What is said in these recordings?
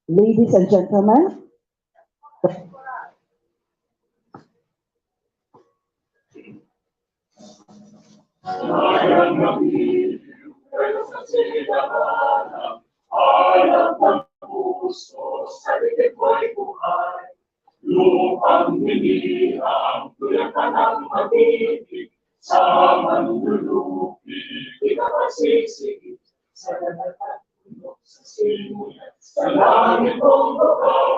Ladies and gentlemen, lupang hinihang tulad ka ng mag-ibig sa manlulupi, di ka pasisig sa lahat at tulog sa simulan, sa langit mong bukaw.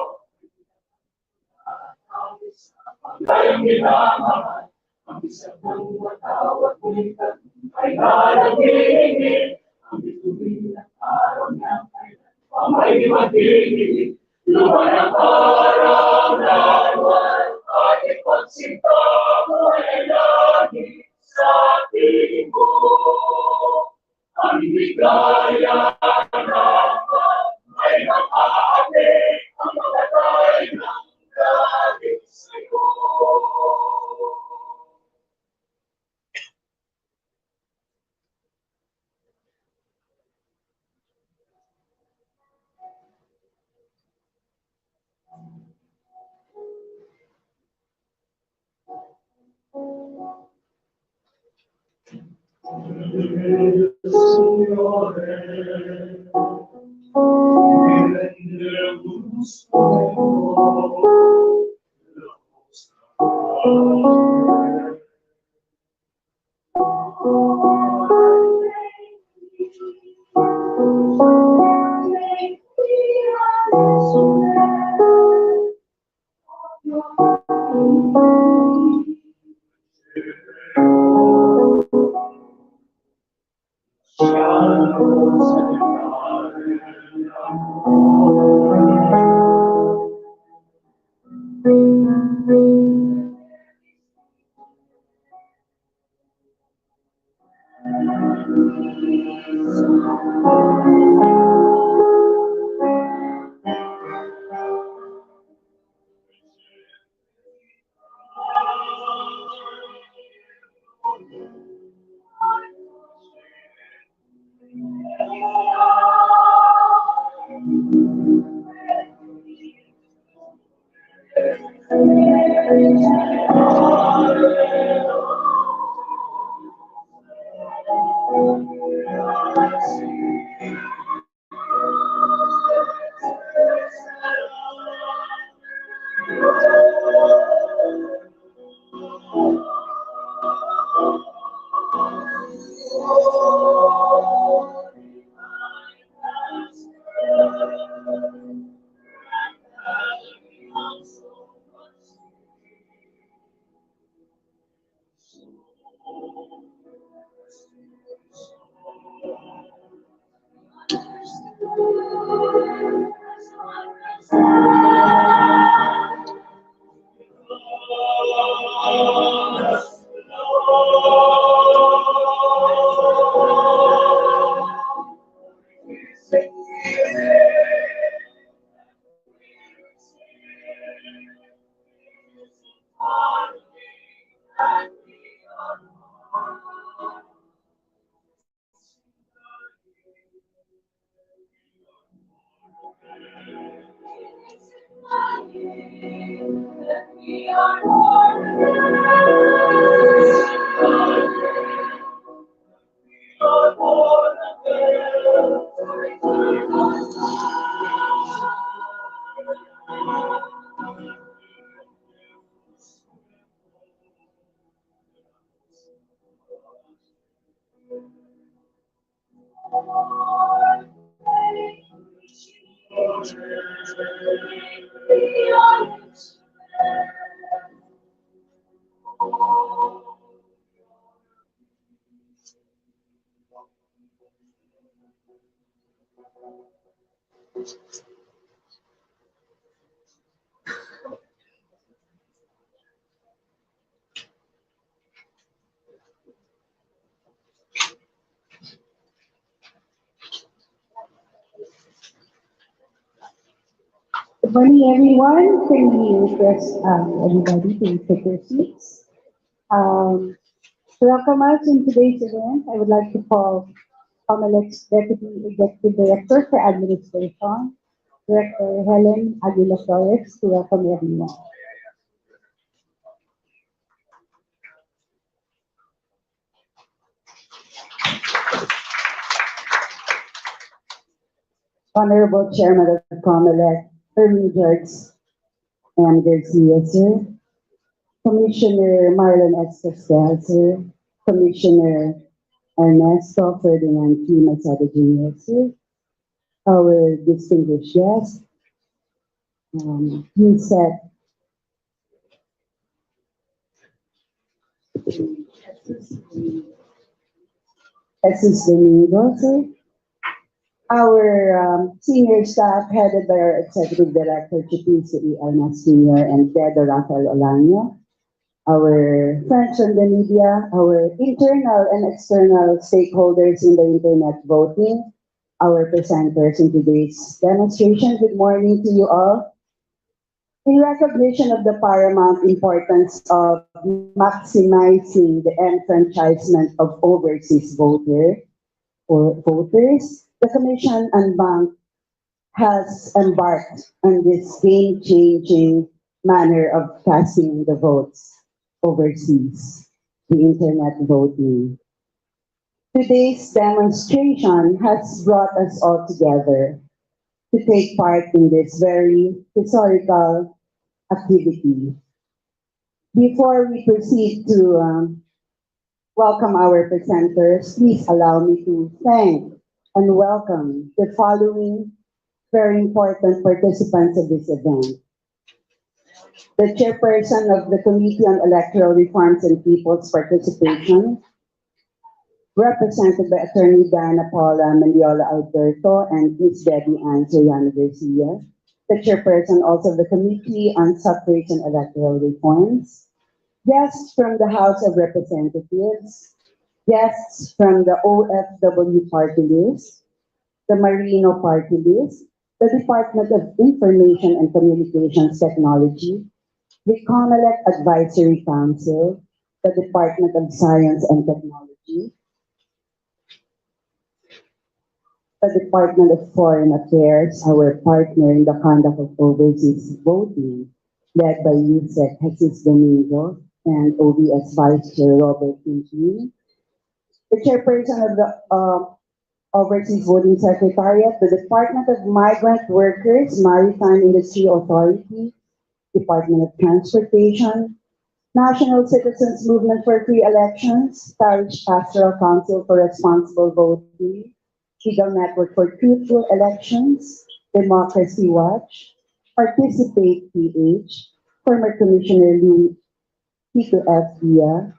Ang ginamahal, ang isang ng matawag kulitan, ay nalagingin, ang bituin at araw ng kailan, pamay di magiging. Luman ang parang lawan at ipagsinta mo ay lagi sa ating mo. Ang higaya naman ay nakahatin ang mga tayo ng galing sa'yo. good morning everyone. Can you request everybody to take their seats? Um, to welcome us in today's event, I would like to call Comelec's Deputy Executive Director for Administration, Director Helen Aguila Flores, to welcome everyone. Honorable Chairman of Comelec, Ernie George M. Garcia, sir. Commissioner Marlon S. Castel, sir. Commissioner Ernesto Ferdinand T. Masada Jr., sir. Our distinguished guest, USEC Jesus Domingo, sir. Our senior staff headed by our Executive Director, Chief City Alma Sr. and Pedro Rafael Olano. Our friends from the media, our internal and external stakeholders in the internet voting, our presenters in today's demonstration. Good morning to you all. In recognition of the paramount importance of maximizing the enfranchisement of overseas voters, the Commission and Bank has embarked on this game-changing manner of casting the votes overseas, the internet voting. Today's demonstration has brought us all together to take part in this very historical activity. Before we proceed to welcome our presenters, please allow me to thank and welcome the following very important participants of this event. The chairperson of the Committee on Electoral Reforms and People's Participation, represented by Attorney Diana Paula Mendiola Alberto and Ms. Debbie Ann Soriano Garcia. The chairperson also of the Committee on Suffrage and Electoral Reforms. Guests from the House of Representatives, guests from the OFW party list, the Marino party list, the Department of Information and Communications Technology, the COMELEC Advisory Council, the Department of Science and Technology, the Department of Foreign Affairs, our partner in the conduct of overseas voting, led by USEC Jesus Domingo and OVS Vice Chair Robert Pinkin, the chairperson of the Overseas Voting Secretariat, the Department of Migrant Workers, Maritime Industry Authority, Department of Transportation, National Citizens Movement for Free Elections, Parish Pastoral Council for Responsible Voting, Legal Network for Truthful Elections, Democracy Watch, Participate PH, former Commissioner Louis Tito F. Villa,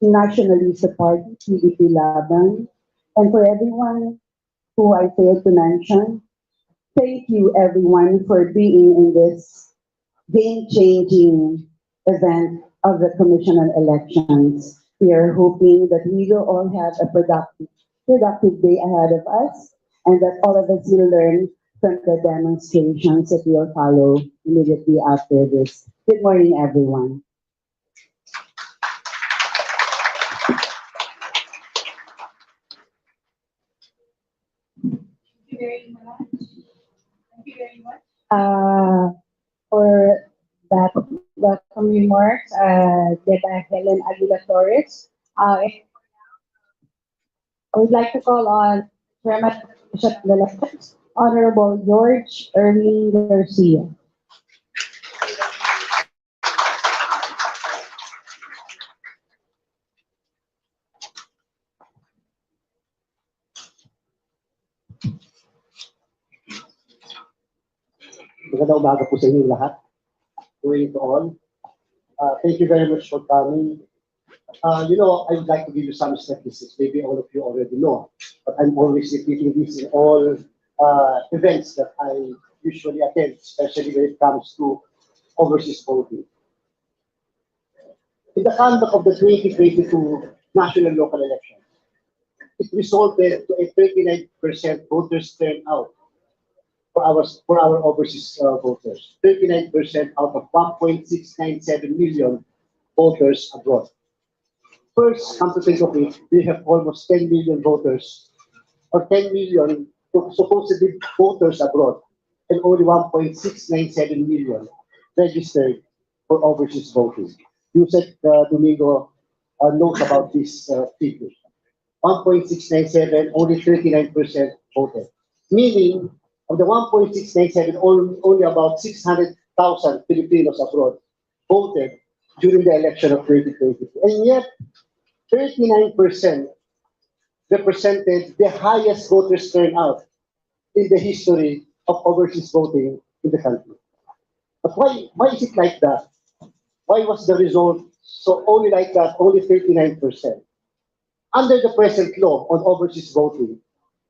Nationalista Party, PDP Laban, and for everyone who I failed to mention, thank you everyone for being in this game-changing event of the Commission on Elections. We are hoping that we will all have a productive day ahead of us and that all of us will learn from the demonstrations that will follow immediately after this. Good morning, everyone. Thank you very much. Thank you very much. For that welcome remarks, Deba Helen Aguila Torres. I would like to call on Chairman of the Commission on Elections, Honorable George Ernie Garcia. Magandang umaga po sa inyo lahat. Good to all. Thank you very much for coming. I would like to give you some statistics. Maybe all of you already know, but I'm always repeating this in all events that I usually attend, especially when it comes to overseas voting. In the conduct of the 2022 national local elections, it resulted to a 39% voters turnout for our overseas voters. 39% out of 1.697 million voters abroad. First, come to think of it, we have almost 10 million voters, or 10 million supposedly voters abroad, and only 1.697 million registered for overseas voting. You said, Domingo, note about this figure. 1.697, only 39% voted. Meaning, of the 1.697, only about 600,000 Filipinos abroad voted during the election of 2022. And yet, 39% represented the highest voters turnout in the history of overseas voting in the country. But why is it like that? Why was the result so only like that, only 39%? Under the present law on overseas voting,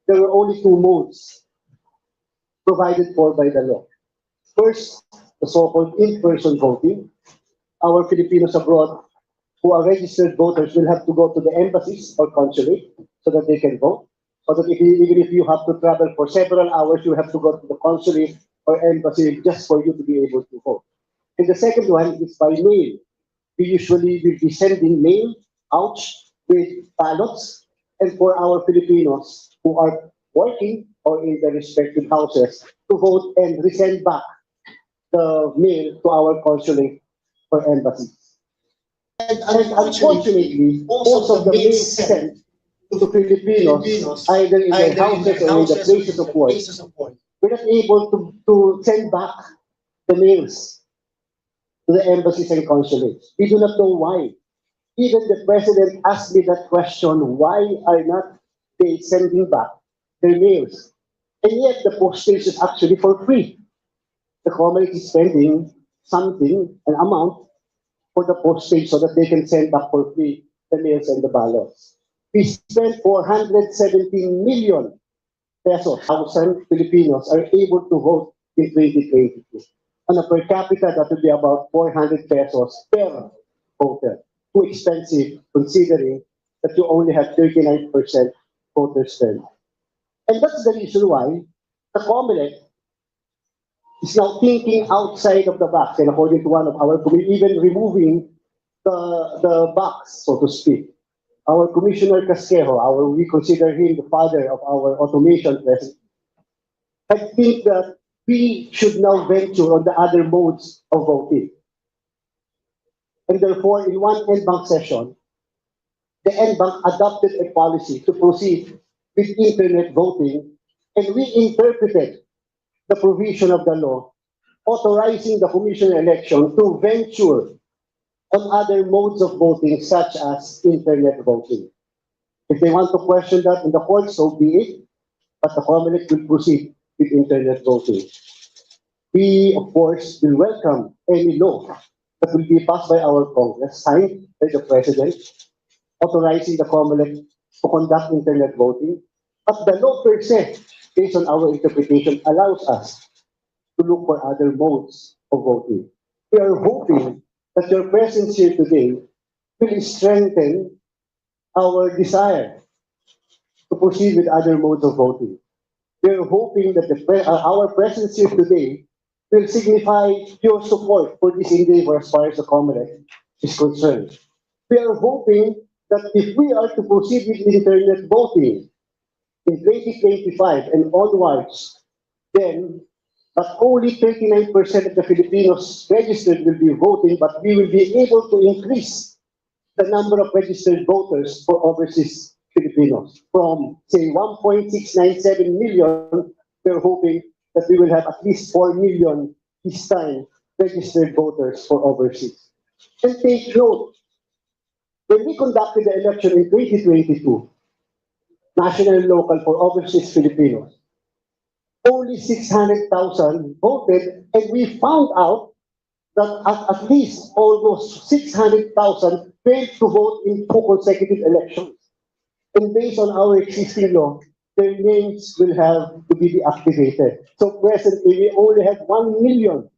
there were only two modes provided for by the law. First, the so-called in-person voting. Our Filipinos abroad who are registered voters will have to go to the embassies or consulate so that they can vote. So that even if you have to travel for several hours, you have to go to the consulate or embassy just for you to be able to vote. And the second one is by mail. We usually will be sending mail out with ballots, and for our Filipinos who are working or in the respective houses to vote and resend back the mail to our consulate or embassies. And unfortunately, most of the mail sent to Filipinos, either in their houses or in the places of work, we're not able to send back the mails to the embassies and consulates. We do not know why. Even the president asked me that question, why are not they sending back their mails? And yet the postage is actually for free. The community is spending something, an amount, for the postage so that they can send back for free the mails and the ballots. We spent 417 million pesos. 1,000 Filipinos are able to vote in 2022. On a per capita, that would be about 400 pesos per voter. Too expensive considering that you only have 39% voters turnout. And that's the reason why the COMELEC is now thinking outside of the box, and according to one of our committee, even removing the box, so to speak. Our Commissioner Casquejo, we consider him the father of our automation president. I think that we should now venture on the other modes of voting. And therefore, in one NBank session, the NBank adopted a policy to proceed with internet voting, and we interpreted the provision of the law authorizing the commission election to venture on other modes of voting such as internet voting. If they want to question that in the court, so be it, but the COMELEC will proceed with internet voting. We, of course, will welcome any law that will be passed by our Congress, signed by the President, authorizing the COMELEC to conduct internet voting. But the law per se, based on our interpretation, allows us to look for other modes of voting. We are hoping that your presence here today will strengthen our desire to proceed with other modes of voting. We are hoping that our presence here today will signify your support for this endeavor as far as the COMELEC is concerned. We are hoping that if we are to proceed with internet voting in 2025 and onwards, then not only 39% of the Filipinos registered will be voting, but we will be able to increase the number of registered voters for overseas Filipinos from, say, 1.697 million. We're hoping that we will have at least 4 million this time registered voters for overseas. And take note, when we conducted the election in 2022, national and local for overseas Filipinos, only 600,000 voted, and we found out that at least almost 600,000 failed to vote in 2 consecutive elections. And based on our existing law, their names will have to be deactivated. So presently, we only have 1 million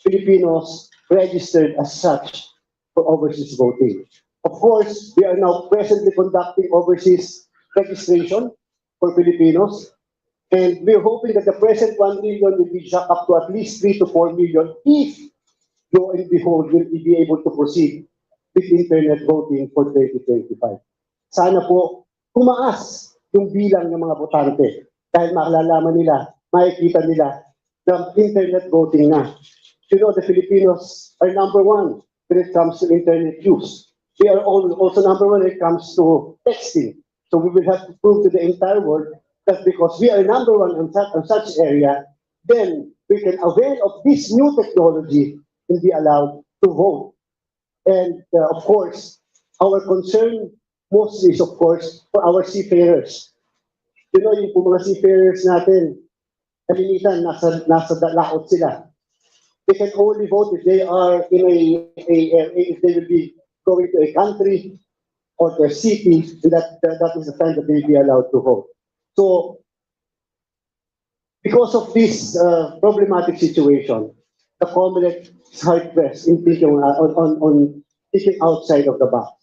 Filipinos registered as such for overseas voting. Of course, we are now presently conducting overseas registration for Filipinos, and we're hoping that the present 1 million will be jacked up to at least 3 to 4 million if, lo and behold, we'll be able to proceed with internet voting for 2025. Sana po tumaas yung bilang ng mga botante dahil makalalaman nila, makikita nila na internet voting na. You know, the Filipinos are number one when it comes to internet use. We are also number one when it comes to texting. So we will have to prove to the entire world that because we are number one on such area, then we can avail of this new technology and be allowed to vote. And of course, our concern mostly is of course for our seafarers. You know, yung mga seafarers natin, kalimitan, nasa laot sila. They can only vote if they are in if they will be going to a country or to a city, and that is the time that they will be allowed to vote. So, because of this problematic situation, the COMELEC is hard pressed in thinking on thinking outside of the box.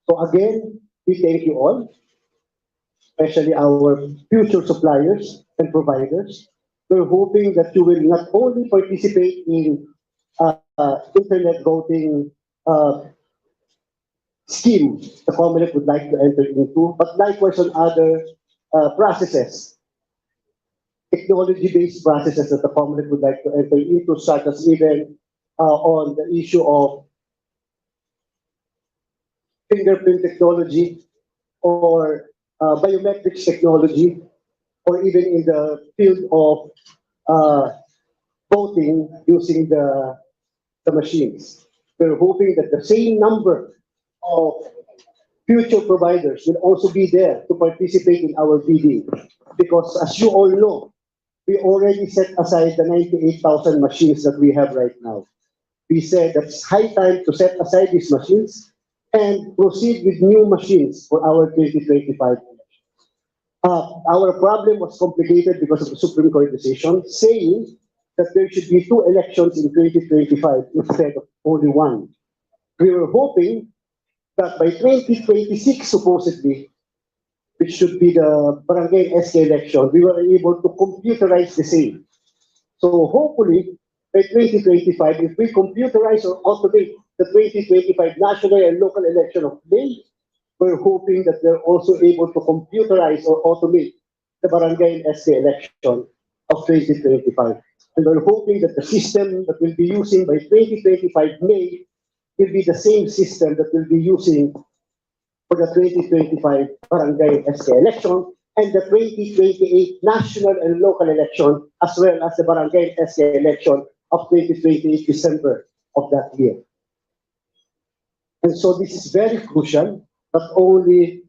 So again, we thank you all, especially our future suppliers and providers. We're hoping that you will not only participate in internet voting scheme the COMELEC would like to enter into, but likewise on other processes, technology-based processes that the COMELEC would like to enter into, such as even on the issue of fingerprint technology or biometrics technology, or even in the field of voting using the machines. We're hoping that the same number of future providers will also be there to participate in our bidding. Because as you all know, we already set aside the 98,000 machines that we have right now. We said that it's high time to set aside these machines and proceed with new machines for our 2025 elections. Our problem was complicated because of the Supreme Court decision saying that there should be 2 elections in 2025 instead of only 1. We were hoping that by 2026, supposedly, which should be the barangay SK election, we were able to computerize the same. So hopefully, by 2025, if we computerize or automate the 2025 national and local election of May, we're hoping that we're also able to computerize or automate the barangay and SK election of 2025. And we're hoping that the system that we'll be using by 2025 May will be the same system that we'll be using for the 2025 barangay SK election and the 2028 national and local election, as well as the barangay SK election of 2028 December of that year. And so this is very crucial, not only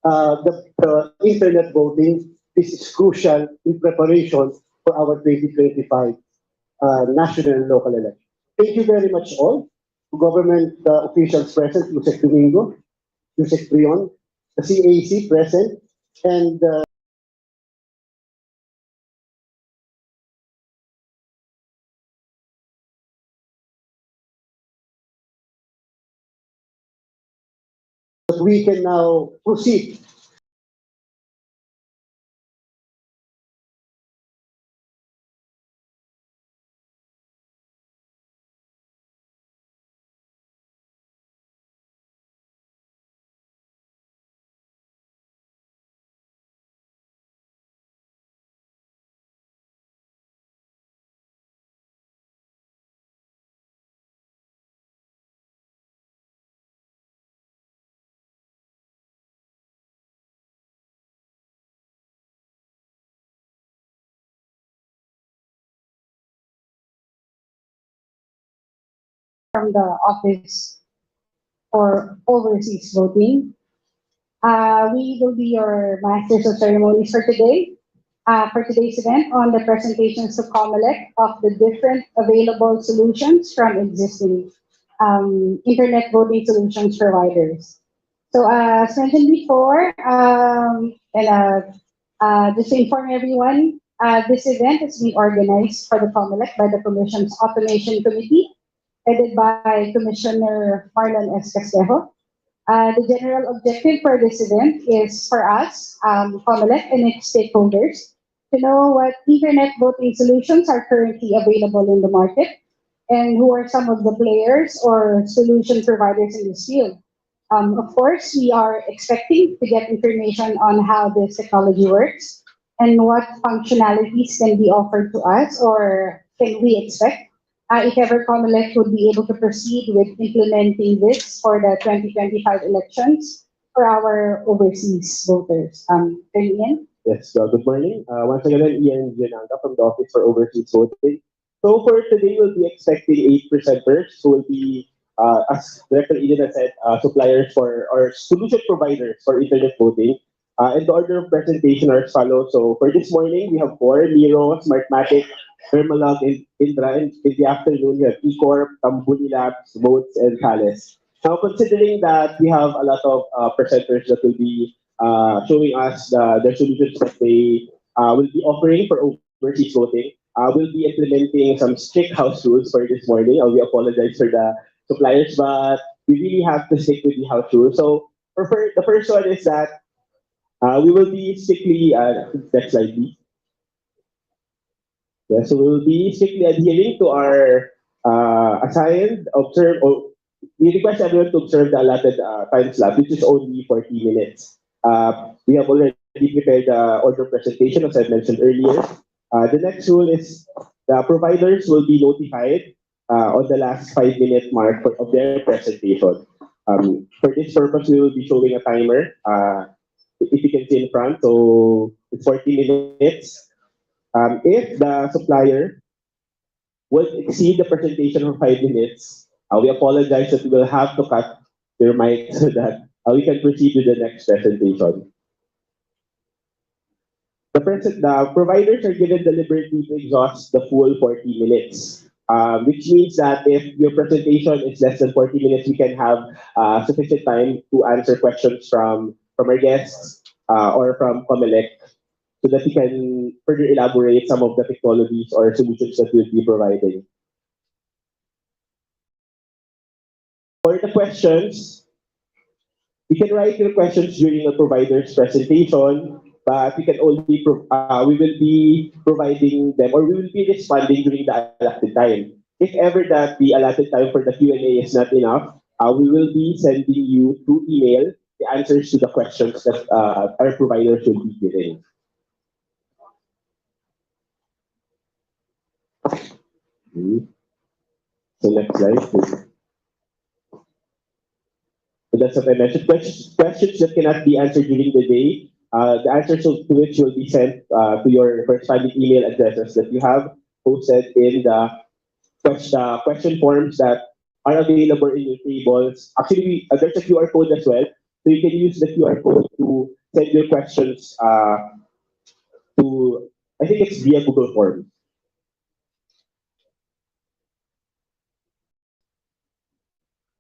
the internet voting, this is crucial in preparation for our 2025 national and local election. Thank you very much all, government officials present, Yusek Domingo, Yusek Prion, the CAC present, and we can now proceed. From the Office for Overseas Voting. We will be your masters of ceremonies for today. For today's event on the presentations to COMELEC of the different available solutions from existing internet voting solutions providers. So as mentioned before, just to inform everyone, this event is being organized for the COMELEC by the Commission's Automation Committee, headed by Commissioner Marlon S. Casquejo. The general objective for this event is for us, COMELEC and its stakeholders, to know what internet voting solutions are currently available in the market and who are some of the players or solution providers in this field. Of course, we are expecting to get information on how this technology works and what functionalities can be offered to us or can we expect if ever COMELEC would be able to proceed with implementing this for the 2025 elections for our overseas voters. Ian? Yes, good morning. Once again, I'm Ian Giananga from the Office for Overseas Voting. So for today, we'll be expecting 8%ers who will be, as Director Eden has said, suppliers for or solution providers for internet voting. And the order of presentation are as follows. So for this morning, we have four: Miru, Smartmatic, Bldg, and Indra. And in the afternoon, we have eCorp, Tambuli Labs, Votes, and Thales. Now, considering that we have a lot of presenters that will be showing us the solutions that they will be offering for overseas voting. We'll be implementing some strict house rules for this morning. We apologize for the suppliers, but we really have to stick with the house rules. So the first one is that we will be strictly, next slide please. Yeah, so we will be strictly adhering to our assigned, we request everyone to observe the allotted time slot, which is only 40 minutes. We have already prepared the order presentation, as I mentioned earlier. The next rule is the providers will be notified on the last 5-minute mark of their presentation. For this purpose, we will be showing a timer. If you can see in front, so it's 40 minutes. If the supplier will exceed the presentation for 5 minutes, we apologize that we will have to cut your mic so that we can proceed with the next presentation. The providers are given the liberty to exhaust the full 40 minutes, which means that if your presentation is less than 40 minutes, we can have sufficient time to answer questions from our guests or from COMELEC so that we can further elaborate some of the technologies or solutions that we'll be providing. For the questions, you can write your questions during the provider's presentation, but we can only we will be providing them or we will be responding during the allotted time. If ever that the allotted time for the Q&A is not enough, we will be sending you through email the answers to the questions that our providers will be giving. So next slide, please. So that's what I mentioned. Questions that cannot be answered during the day, the answers to which will be sent to your corresponding email addresses that you have posted in the question forms that are available in your tables. Actually, there's a QR code as well. So you can use the QR code to send your questions to, I think it's via Google Forms.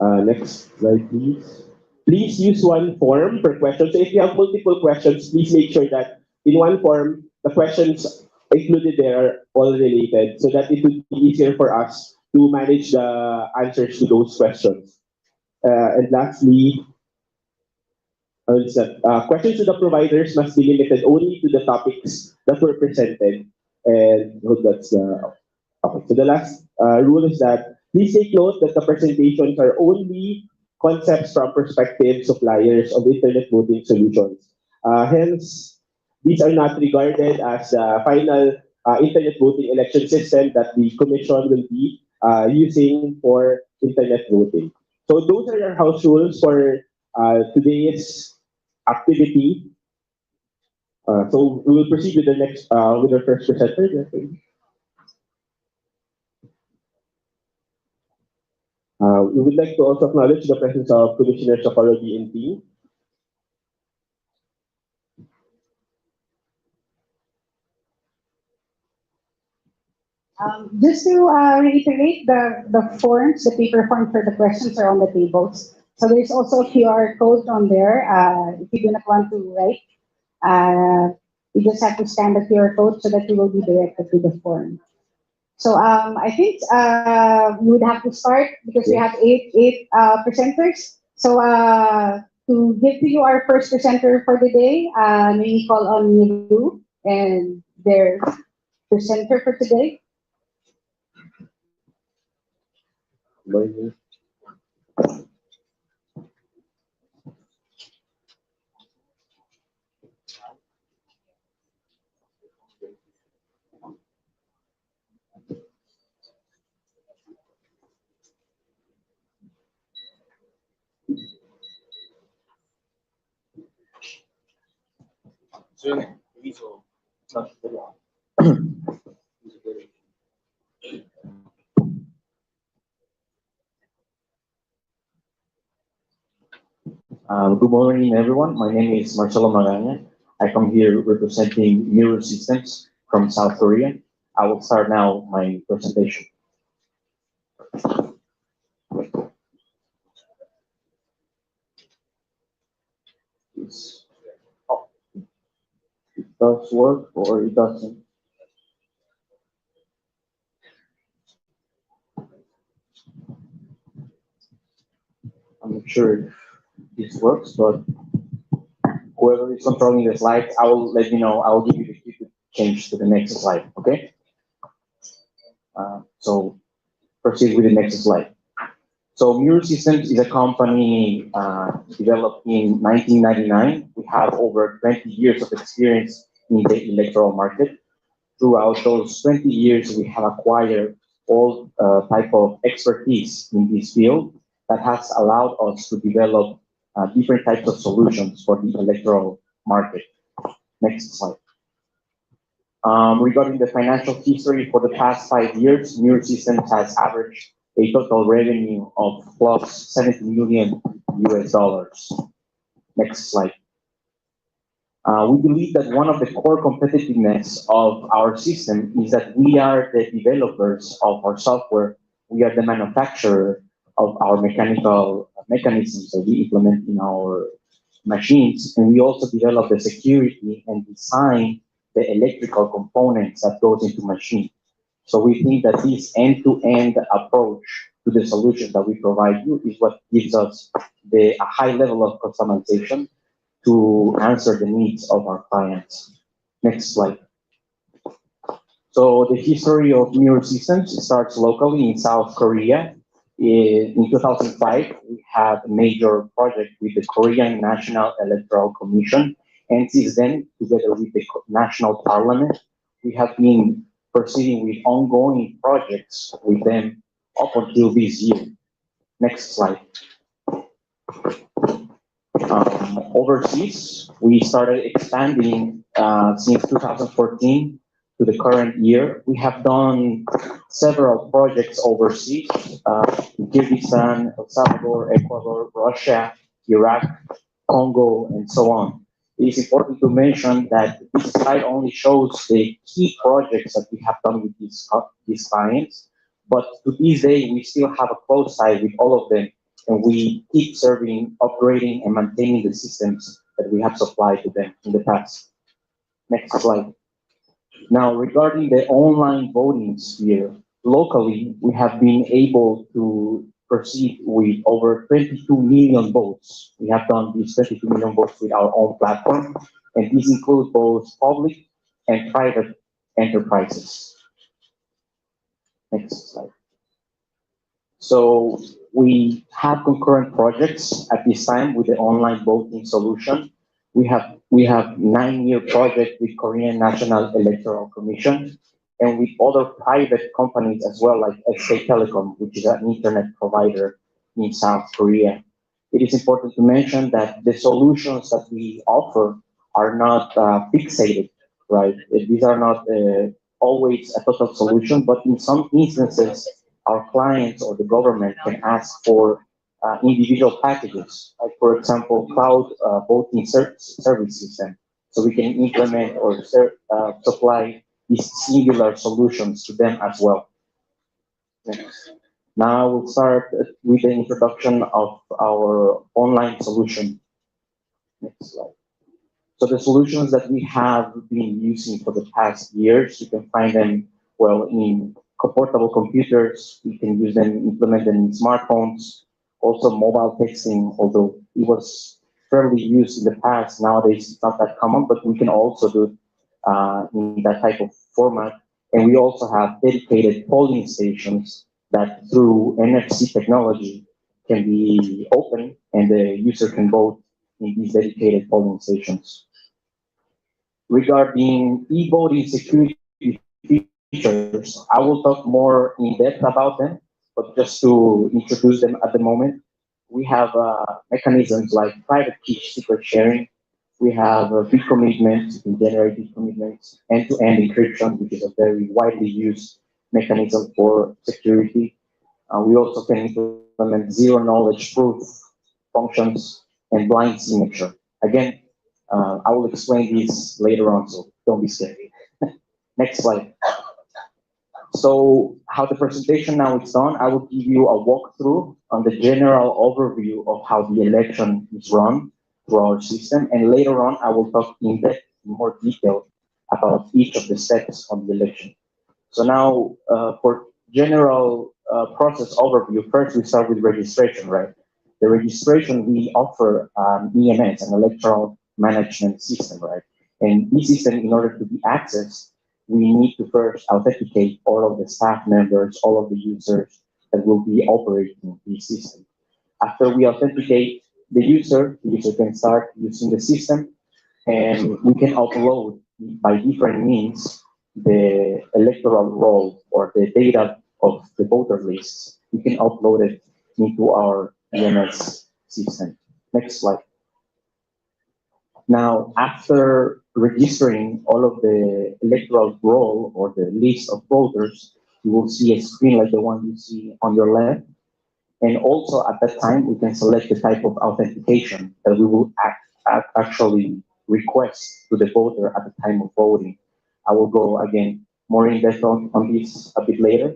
Next slide, please. Please use one form per question. So if you have multiple questions, please make sure that in one form, the questions included there are all related so that it will be easier for us to manage the answers to those questions. And lastly, questions to the providers must be limited only to the topics that were presented. And that's okay. So the last rule is that please take note that the presentations are only concepts from prospective suppliers of internet voting solutions. Hence, these are not regarded as the final internet voting election system that the Commission will be using for internet voting. So those are our house rules for today's activity. So we will proceed with the next, with our first presenter. We would like to also acknowledge the presence of Commissioner Socorro and team. Just to reiterate, the forms, the paper form for the questions are on the tables. So there's also a QR code on there. If you do not want to write, you just have to scan the QR code so that you will be directed to the form. So I think we would have to start because we have eight presenters. So to give to you our first presenter for the day, may we call on Miru and their presenter for today. Learning. Good morning, everyone. My name is Marcelo Magana. I come here representing Miru Systems from South Korea. I will start now my presentation. It's, oh, it does work or it doesn't. I'm not sure if this works, but whoever is controlling the slides, I will let you know. I will give you the key to change to the next slide, okay? So proceed with the next slide. So Miru Systems is a company developed in 1999. We have over 20 years of experience in the electoral market. Throughout those 20 years, we have acquired all type of expertise in this field that has allowed us to develop different types of solutions for the electoral market. Next slide. Regarding the financial history for the past 5 years, Miru Systems has averaged a total revenue of plus $70 million US. Next slide. We believe that one of the core competitiveness of our system is that we are the developers of our software. We are the manufacturer of our mechanical mechanisms that we implement in our machines, and we also develop the security and design the electrical components that goes into machine. So we think that this end-to-end approach to the solution that we provide you is what gives us a high level of customization to answer the needs of our clients. Next slide. So the history of Miru Systems starts locally in South Korea. In 2005, we had a major project with the Korean National Electoral Commission. And since then, together with the National Parliament, we have been proceeding with ongoing projects with them up until this year. Next slide. Overseas, we started expanding since 2014 to the current year. We have done several projects overseas, Kyrgyzstan, El Salvador, Ecuador, Russia, Iraq, Congo, and so on. It is important to mention that this slide only shows the key projects that we have done with these clients, but to this day, we still have a close eye with all of them, and we keep serving, upgrading, and maintaining the systems that we have supplied to them in the past. Next slide. Now, regarding the online voting sphere, locally, we have been able to proceed with over 22 million votes. We have done these 22 million votes with our own platform, and this includes both public and private enterprises. Next slide. So we have concurrent projects at this time with the online voting solution. We have 9-year project with Korean National Electoral Commission and with other private companies as well, like SK Telecom, which is an internet provider in South Korea. It is important to mention that the solutions that we offer are not fixated, right? These are not always a total solution, but in some instances, our clients or the government can ask for individual packages, like for example, cloud voting service system. So we can implement or supply these singular solutions to them as well. Next. Now we'll start with the introduction of our online solution. Next slide. So the solutions that we have been using for the past years, you can find them, well, in portable computers. You can use them, implement them in smartphones, also mobile texting, although it was fairly used in the past. Nowadays, it's not that common, but we can also do it in that type of format. And we also have dedicated polling stations that through NFC technology can be open and the user can vote in these dedicated polling stations. Regarding e-voting security features, I will talk more in depth about them, but just to introduce them at the moment, we have mechanisms like private key secret sharing. We have big commitments, you can generate big commitments, end-to-end encryption, which is a very widely used mechanism for security. We also can implement zero-knowledge proof functions and blind signature. Again, I will explain this later on, so don't be scared. Next slide. So how the presentation now is done, I will give you a walkthrough on the general overview of how the election is run through our system, and later on I will talk in depth, in more detail about each of the steps of the election. So now for general process overview, first we start with registration, right? The registration, we offer EMS, an electoral management system, right? And this system, in order to be accessed, we need to first authenticate all of the staff members, all of the users that will be operating this system. After we authenticate the user can start using the system, and we can upload by different means the electoral roll or the data of the voter lists. We can upload it into our EMS system. Next slide. Now, after registering all of the electoral roll or the list of voters, you will see a screen like the one you see on your left. And also at that time, we can select the type of authentication that we will actually request to the voter at the time of voting. I will go again more in depth on this a bit later.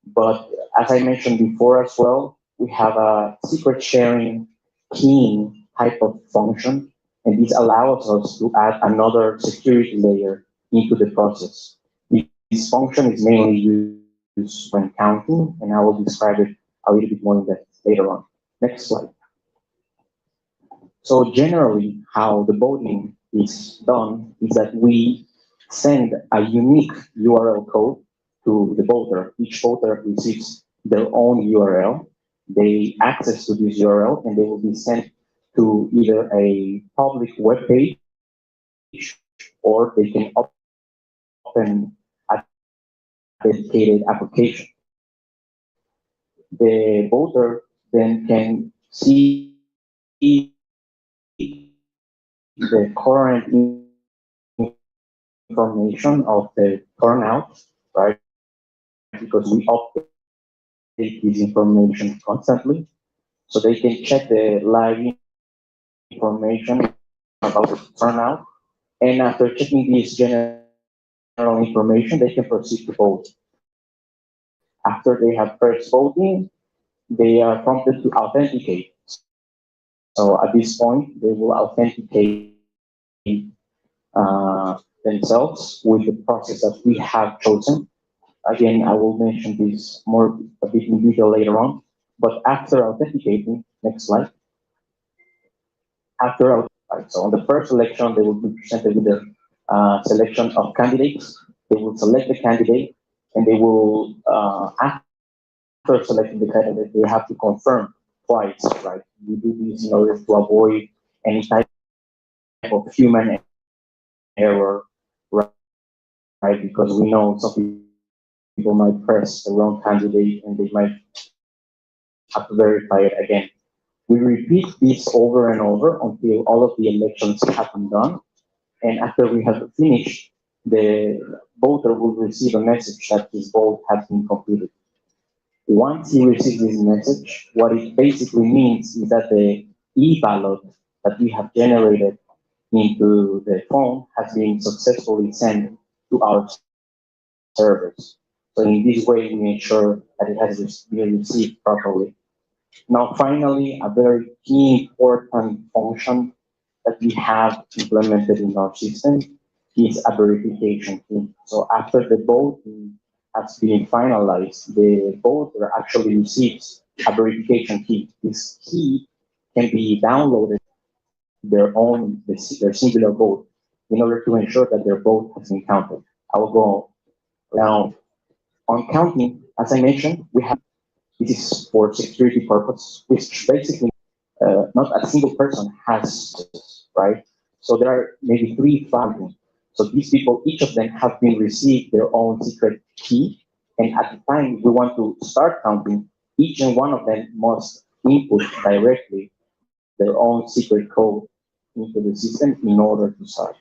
But as I mentioned before as well, we have a secret sharing keying type of function, and this allows us to add another security layer into the process. This function is mainly used when counting, and I will describe it a little bit more in depth later on. Next slide. So generally, how the voting is done is that we send a unique URL code to the voter. Each voter receives their own URL. They access to this URL, and they will be sent to either a public web page, or they can open a dedicated application. The voter then can see the current information of the turnout, right? Because we update this information constantly. So they can check the live information about the turnout. And after checking this general information, they can proceed to vote. After they have first voting, they are prompted to authenticate. So at this point, they will authenticate themselves with the process that we have chosen. Again, I will mention this more a bit in detail later on. But after authenticating, next slide. So on the first election, they will be presented with a selection of candidates. They will select the candidate, and they will, after selecting the candidate, they have to confirm twice, right? We do this in order to avoid any type of human error, right? Because we know some people might press the wrong candidate and they might have to verify it again. We repeat this over and over until all of the elections have been done. And after we have finished, the voter will receive a message that his vote has been completed. Once he receives this message, what it basically means is that the e-ballot that we have generated into the phone has been successfully sent to our servers. So in this way, we make sure that it has been received properly. Now, finally, a very key important function that we have implemented in our system is a verification key. So after the voting has been finalized, the voter actually receives a verification key. This key can be downloaded their singular vote in order to ensure that their vote has been counted. I will go now on counting. As I mentioned, we have this is for security purpose, which basically not a single person has, right? So there are maybe 3,000. So these people, each of them have been received their own secret key. And at the time we want to start counting, each and one of them must input directly their own secret code into the system in order to start.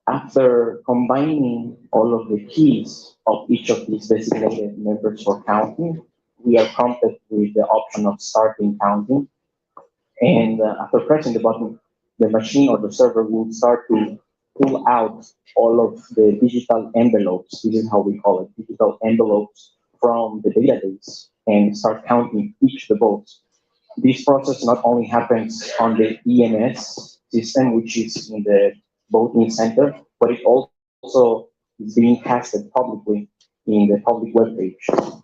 After combining all of the keys of each of these designated members for counting, we are prompted with the option of starting counting. And after pressing the button, the machine or the server will start to pull out all of the digital envelopes. This is how we call it, digital envelopes from the database and start counting each of the votes. This process not only happens on the EMS system, which is in the voting center, but it also is being casted publicly in the public webpage.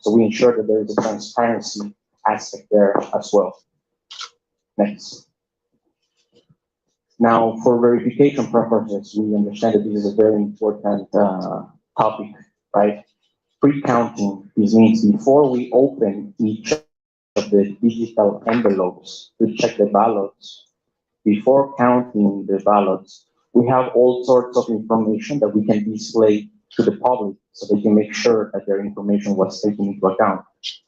So we ensure that there is a transparency aspect there as well. Next. Now, for verification purposes, we understand that this is a very important topic, right? Pre-counting, this means before we open each of the digital envelopes to check the ballots, before counting the ballots, we have all sorts of information that we can display to the public so they can make sure that their information was taken into account.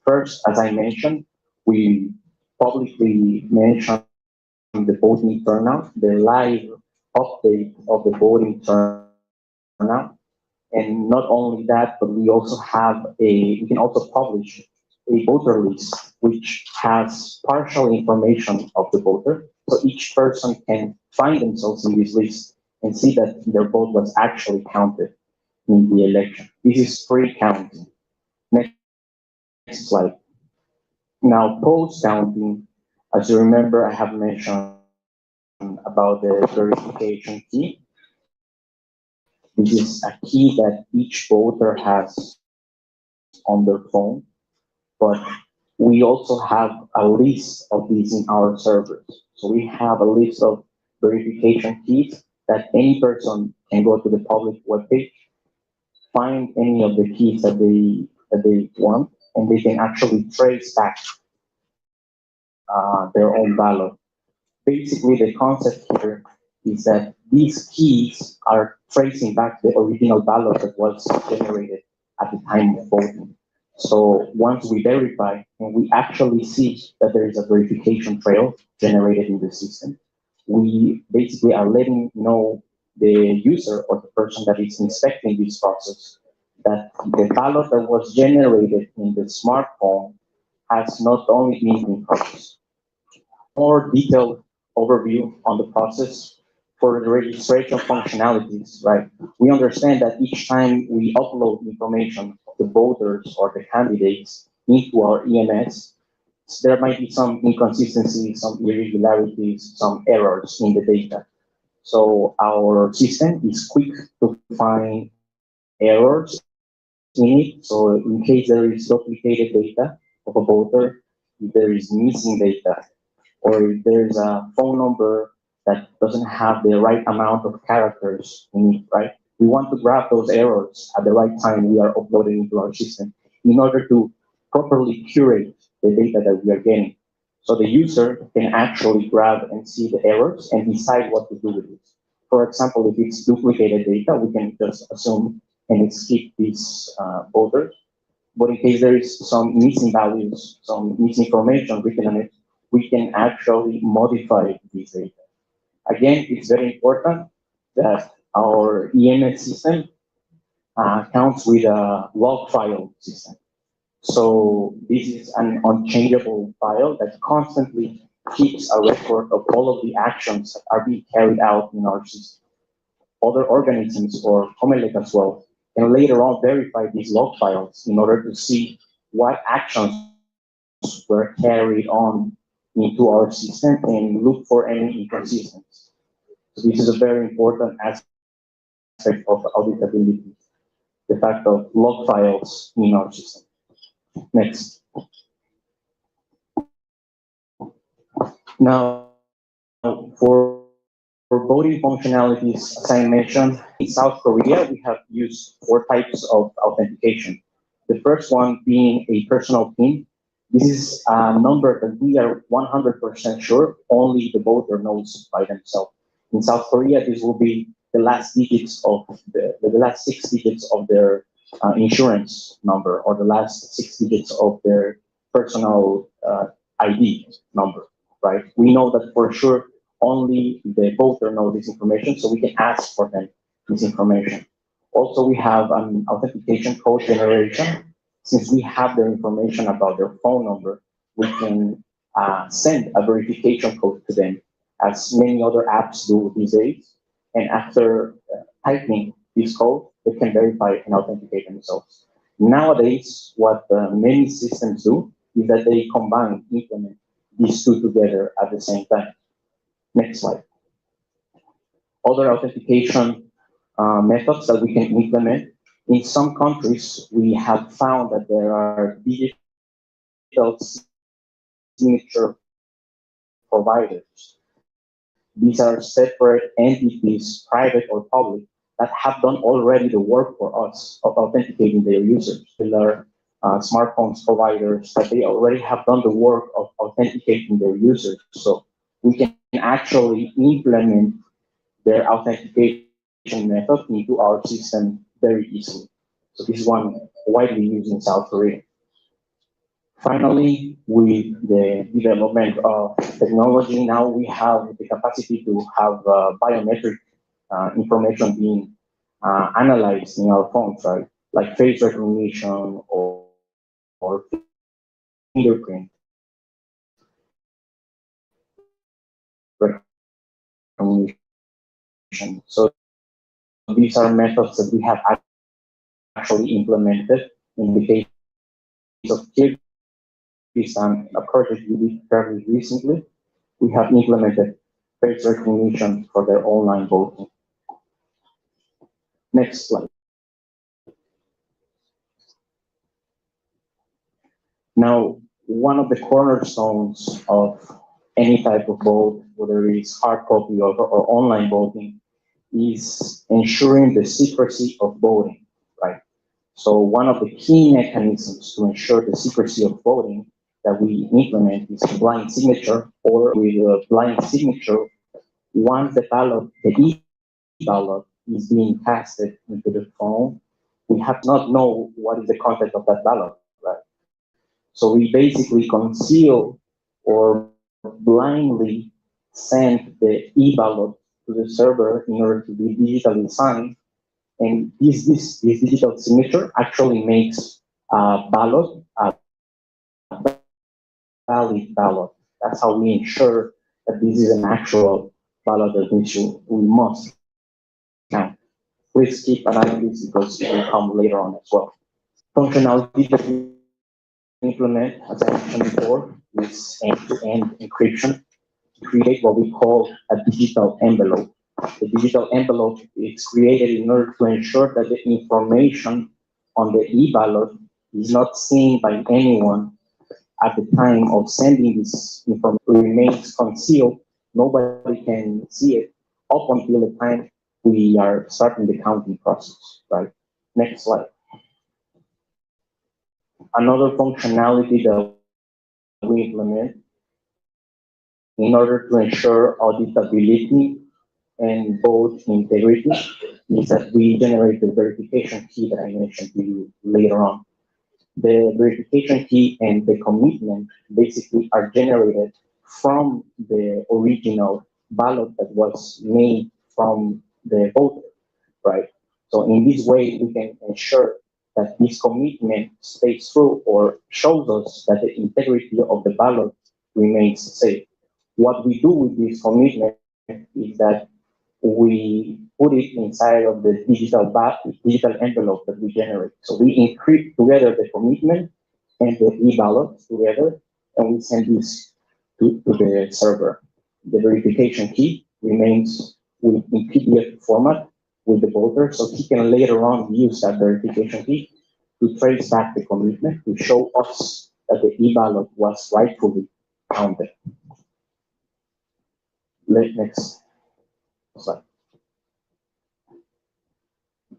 First, as I mentioned, we publicly mentioned the voting turnout, the live update of the voting turnout. And not only that, but we can also publish a voter list, which has partial information of the voter. So each person can find themselves in this list and see that their vote was actually counted in the election. This is pre-counting. Next slide. Now, post-counting, as you remember, I have mentioned about the verification key. This is a key that each voter has on their phone, but we also have a list of these in our servers. So we have a list of verification keys that any person can go to the public webpage, find any of the keys that they want, and they can actually trace back their own ballot. Basically, the concept here is that these keys are tracing back the original ballot that was generated at the time of voting. So once we verify and we actually see that there is a verification trail generated in the system, we basically are letting know the user or the person that is inspecting this process that the ballot that was generated in the smartphone has not only been in process. More detailed overview on the process for the registration functionalities, right? We understand that each time we upload information of the voters or the candidates into our EMS, there might be some inconsistencies, some irregularities, some errors in the data. So our system is quick to find errors in it. So in case there is duplicated data of a voter, if there is missing data, or if there's a phone number that doesn't have the right amount of characters in it, right? We want to grab those errors at the right time we are uploading into our system in order to properly curate the data that we are getting. So the user can actually grab and see the errors and decide what to do with it. For example, if it's duplicated data, we can just assume and skip this voter. But in case there is some missing values, some misinformation written on it, we can actually modify this data. Again, it's very important that our EMS system counts with a log file system. So this is an unchangeable file that constantly keeps a record of all of the actions that are being carried out in our system. Other organisms or Comelec as well can later on verify these log files in order to see what actions were carried on into our system and look for any inconsistencies. So this is a very important aspect of auditability, the fact of log files in our system. Next. Now, for voting functionalities, as I mentioned, in South Korea, we have used 4 types of authentication. The first one being a personal PIN. This is a number that we are 100% sure only the voter knows by themselves. In South Korea, this will be the last digits of the last 6 digits of their insurance number, or the last 6 digits of their personal ID number, right? We know that for sure only the voter knows this information, so we can ask for them this information. Also, we have an authentication code generation. Since we have their information about their phone number, we can send a verification code to them, as many other apps do these days. And after typing this code, they can verify and authenticate themselves. Nowadays, what many systems do is that they implement these two together at the same time. Next slide. Other authentication methods that we can implement. In some countries, we have found that there are digital signature providers. These are separate entities, private or public, that have done already the work for us of authenticating their users. There are smartphones providers that they already have done the work of authenticating their users. So we can actually implement their authentication method into our system very easily. So this is one widely used in South Korea. Finally, with the development of technology, now we have the capacity to have biometric information being analyzed in our phones, right? Like face recognition or fingerprint recognition. So these are methods that we have actually implemented. In the case of Kyrgyzstan, a project we did fairly recently, we have implemented face recognition for their online voting. Next slide. Now, one of the cornerstones of any type of vote, whether it's hard copy or online voting, is ensuring the secrecy of voting, right? So one of the key mechanisms to ensure the secrecy of voting that we implement is blind signature, or with a blind signature, once the e-ballot is being casted into the phone, we have to not know what is the content of that ballot, right? So we basically conceal or blindly send the e-ballot to the server in order to be digitally signed. And this digital signature actually makes a ballot a valid ballot. That's how we ensure that this is an actual ballot that we must count. Please keep an eye on this because it will come later on as well. Functionality that we implement, as I mentioned before, is end-to-end encryption to create what we call a digital envelope. The digital envelope is created in order to ensure that the information on the e-ballot is not seen by anyone at the time of sending this information. Remains concealed. Nobody can see it up until the time we are starting the counting process, right? Next slide. Another functionality that we implement in order to ensure auditability and vote integrity is that we generate the verification key that I mentioned to you later on. The verification key and the commitment basically are generated from the original ballot that was made from the voter, right? So in this way, we can ensure that this commitment stays true or shows us that the integrity of the ballot remains safe. What we do with this commitment is that we put it inside of the digital envelope that we generate. So we encrypt together the commitment and the e-ballot together, and we send this to the server. The verification key remains in PDF format with the voter, so he can later on use that verification key to trace back the commitment to show us that the e-ballot was rightfully counted. Next slide.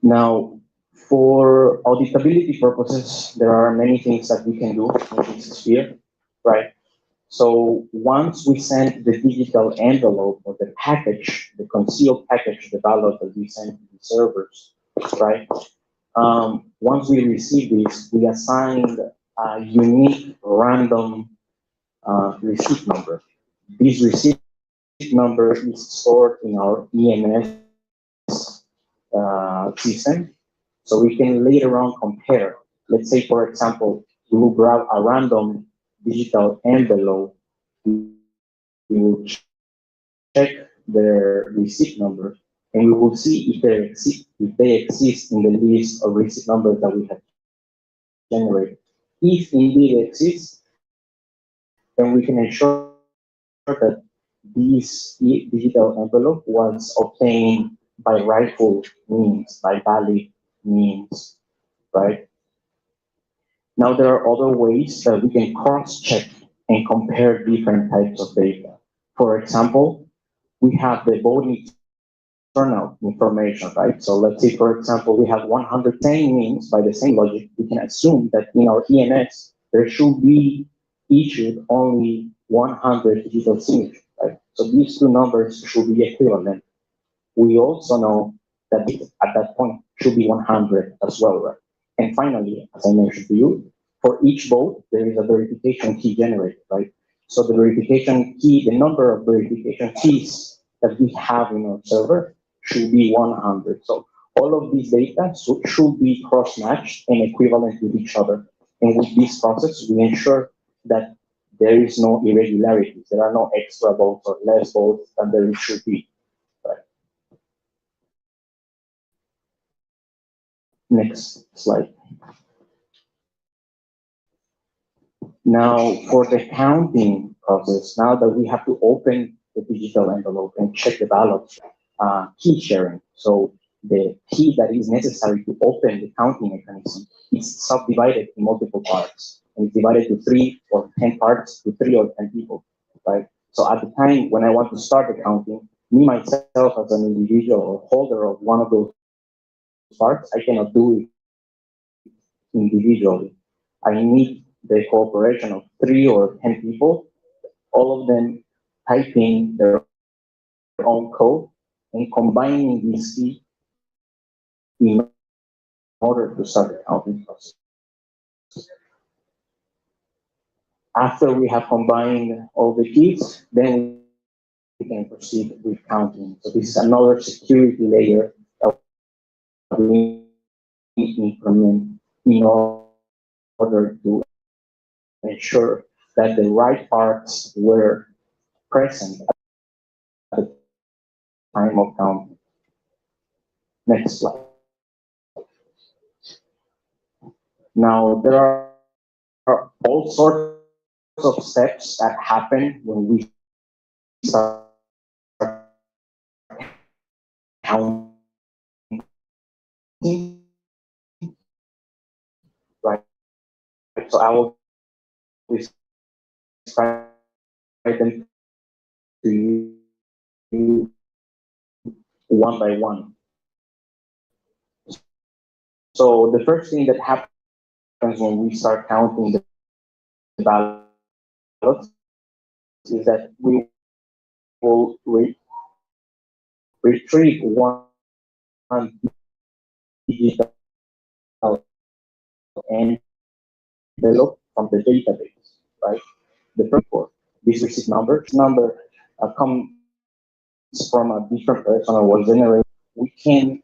Now, For auditability purposes, there are many things that we can do in this sphere, right? So once we send the digital envelope or the package, the concealed package, the ballot that we send to the servers, right? Once we receive this, we assign a unique random receipt number. This receipt number is stored in our EMS system, so we can later on compare. Let's say, for example, we will grab a random digital envelope, we will check their receipt number, and we will see if they exist in the list of receipt numbers that we have generated. If indeed they exist, then we can ensure that this digital envelope was obtained by rightful means, by valid means, right? Now there are other ways that we can cross-check and compare different types of data. For example, we have the voting turnout information, right? So let's say, for example, we have 110 means. By the same logic, we can assume that in our EMS, there should be issued only 100 digital signatures, right? So these two numbers should be equivalent. We also know that it, at that point, should be 100 as well, right? And finally, as I mentioned to you, for each vote, there is a verification key generated, right? So the verification key, the number of verification keys that we have in our server should be 100. So all of these data should be cross-matched and equivalent with each other. And with this process, we ensure that there is no irregularities. There are no extra votes or less votes than there should be. Right? Next slide. Now, for the counting process, now that we have to open the digital envelope and check the ballot, key sharing. So the key that is necessary to open the counting mechanism is subdivided in multiple parts. And it's divided to 3 or 10 parts to 3 or 10 people, right? So at the time when I want to start the counting, me myself as an individual or holder of one of those parts, I cannot do it individually. I need the cooperation of 3 or 10 people, all of them typing their own code and combining this key in order to start the counting process. After we have combined all the keys, then we can proceed with counting. So this is another security layer that we implement in order to ensure that the right parts were present at the time of counting. Next slide. Now, there are all sorts of steps that happen when we start counting, right? So I will describe them to you one by one. So the first thing that happens when we start counting the ballots is that we will retrieve one digital envelope from the database, right? The first one, this receipt number comes from a different person or was generated. We can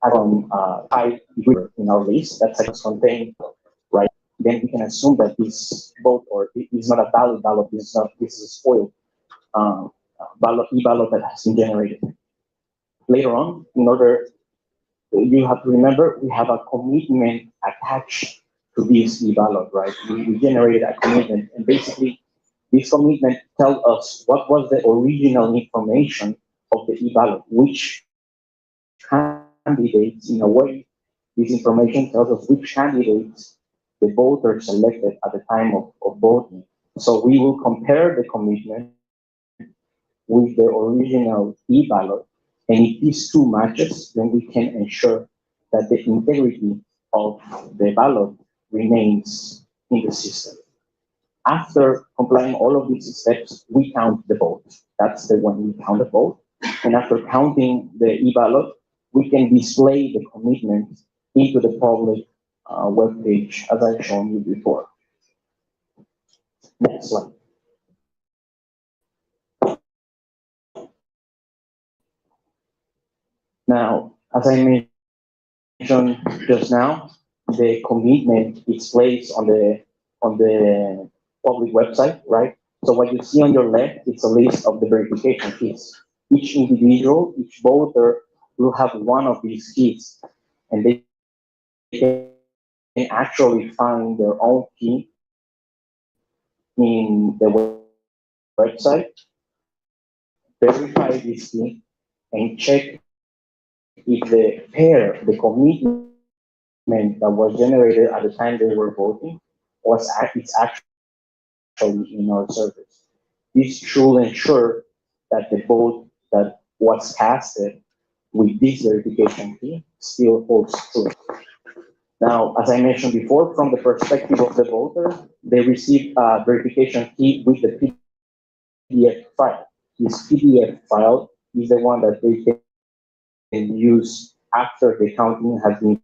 add on type in our list that's like contained, right? Then we can assume that this vote or it is not a valid ballot. This is a spoiled e-ballot that has been generated. Later on, in order, you have to remember we have a commitment attached to this e-ballot, right? We generated a commitment, and basically this commitment tells us what was the original information of the e-ballot, which candidates, in a way, this information tells us which candidates the voter selected at the time of voting. So we will compare the commitment with the original e-ballot, and if these two matches, then we can ensure that the integrity of the ballot remains in the system. After complying all of these steps, we count the vote. That's the one we count the vote. And after counting the e-ballot, we can display the commitment into the public webpage, as I've shown you before. Next slide. Now, as I mentioned just now, the commitment is placed on the public website, right? So what you see on your left is a list of the verification keys. Each individual, each voter will have one of these keys, and they can actually find their own key in the website, verify this key, and check if the pair, the commitment that was generated at the time they were voting it's actually in our service. This should ensure that the vote that was casted with this verification key still holds true. Now, as I mentioned before, from the perspective of the voter, they receive a verification key with the PDF file. This PDF file is the one that they can use after the counting has been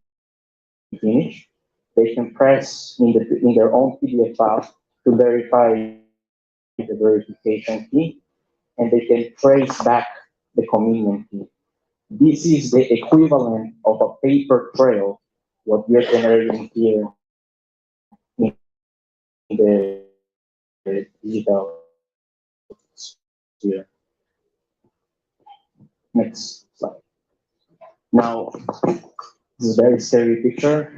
finished. They can press in their own PDF file to verify the verification key, and they can trace back the commitment key. This is the equivalent of a paper trail, what we are generating here in the digital sphere. Next slide. Now, this is a very scary picture,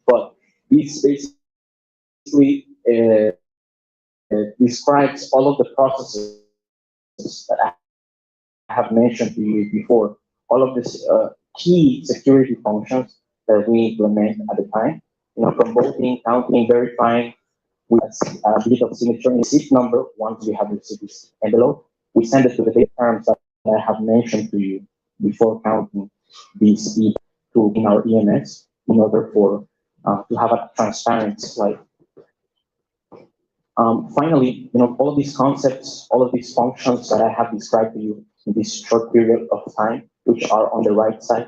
but this basically describes all of the processes that I have mentioned to you before. All of these key security functions that we implement at the time, from voting, counting, verifying, with a digital signature and receipt number. Once we have received this envelope, we send it to the data terms that I have mentioned to you before counting these to in our EMS in order for to have a transparent slide. Finally, all of these concepts, all of these functions that I have described to you in this short period of time, which are on the right side,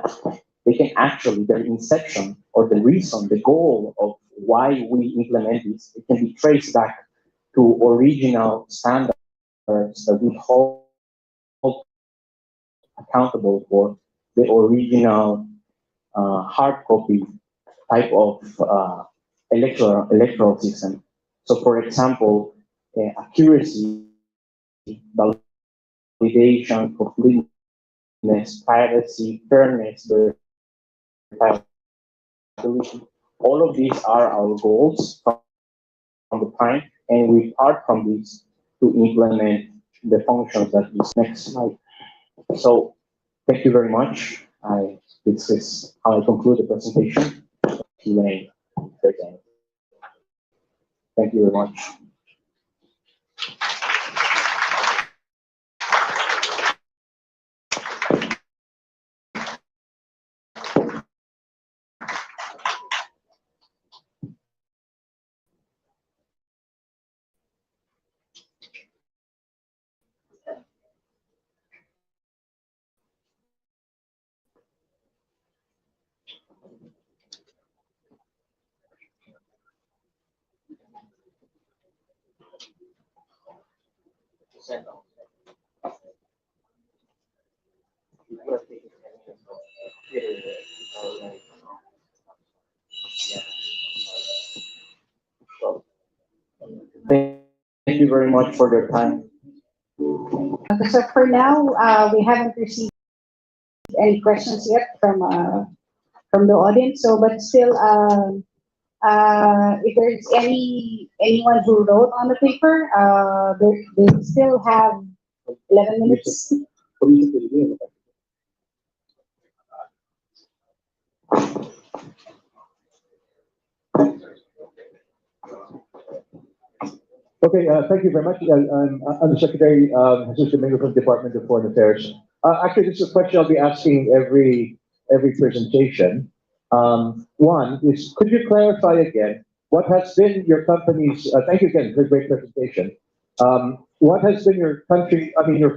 they can actually, their inception or the reason, the goal of why we implement this, it can be traced back to original standards that we hold accountable for the original hard copy type of electoral system. So, for example, accuracy, validation, completeness, privacy, fairness, verifiability, all of these are our goals from the time, and we part from this to implement the functions that is next slide. So, thank you very much. This is how I conclude the presentation. Q&A. Thank you very much. Thank you very much for your time. So for now, we haven't received any questions yet from the audience. So, but still, if there's anyone who wrote on the paper, they still have 11 minutes. Okay, thank you very much. I'm Undersecretary Jesus Domingo from the Department of Foreign Affairs. Actually, this is a question I'll be asking every presentation. One is, could you clarify again what has been your company's, thank you again for a great presentation. What has been your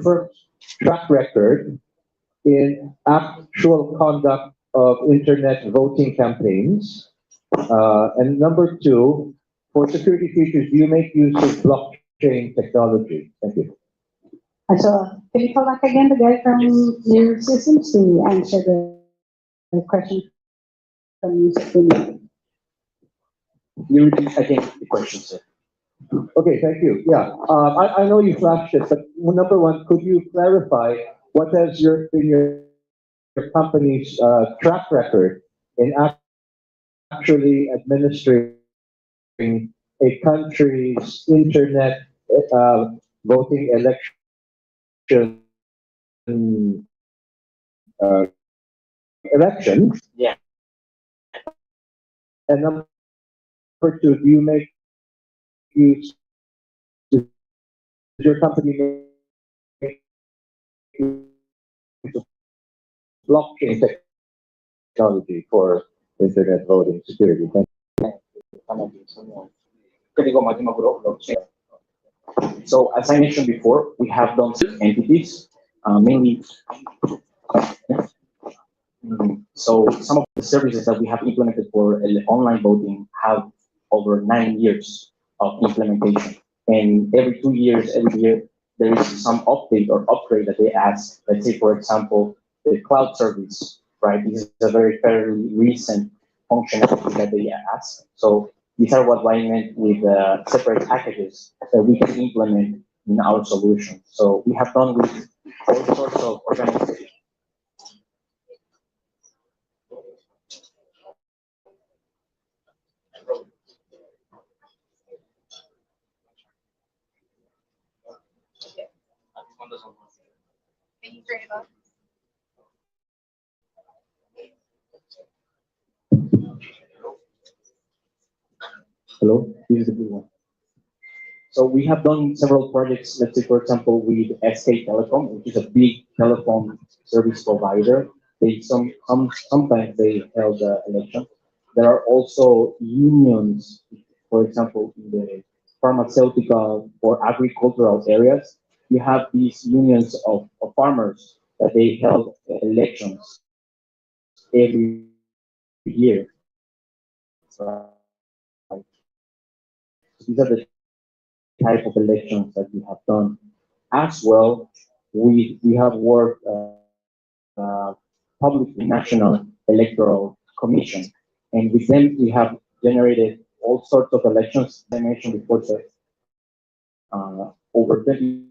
firm's track record in actual conduct of internet voting campaigns? And number two, for security features, do you make use of blockchain technology? Thank you. So, can you call back again the guy from Miru Systems to answer the question from Mr. Pino? You repeat again the question, sir. Okay, thank you. Yeah, I know you flashed it, but number one, could you clarify what has your company's track record in actually administering a country's internet voting election uh, election? Yeah. And number two, do you make use, does your company make use of blockchain technology for internet voting security? Thank So as I mentioned before, we have done entities, mainly. So some of the services that we have implemented for online voting have over 9 years of implementation. And every 2 years, every year, there is some update or upgrade that they ask. Let's say, for example, the cloud service, right? This is a very fairly recent functionality that they ask. So these are what I meant with separate packages that we can implement in our solution. So we have done with all sorts of organizations. Can you turn it on? Hello, this is the blue one. So we have done several projects, let's say, for example, with SK Telecom, which is a big telephone service provider. Sometimes they held the election. There are also unions, for example, in the pharmaceutical or agricultural areas. You have these unions of farmers that they held elections every year. These are the type of elections that we have done. As well, we have worked publicly national electoral commission, and with them we have generated all sorts of elections. I mentioned before that over 22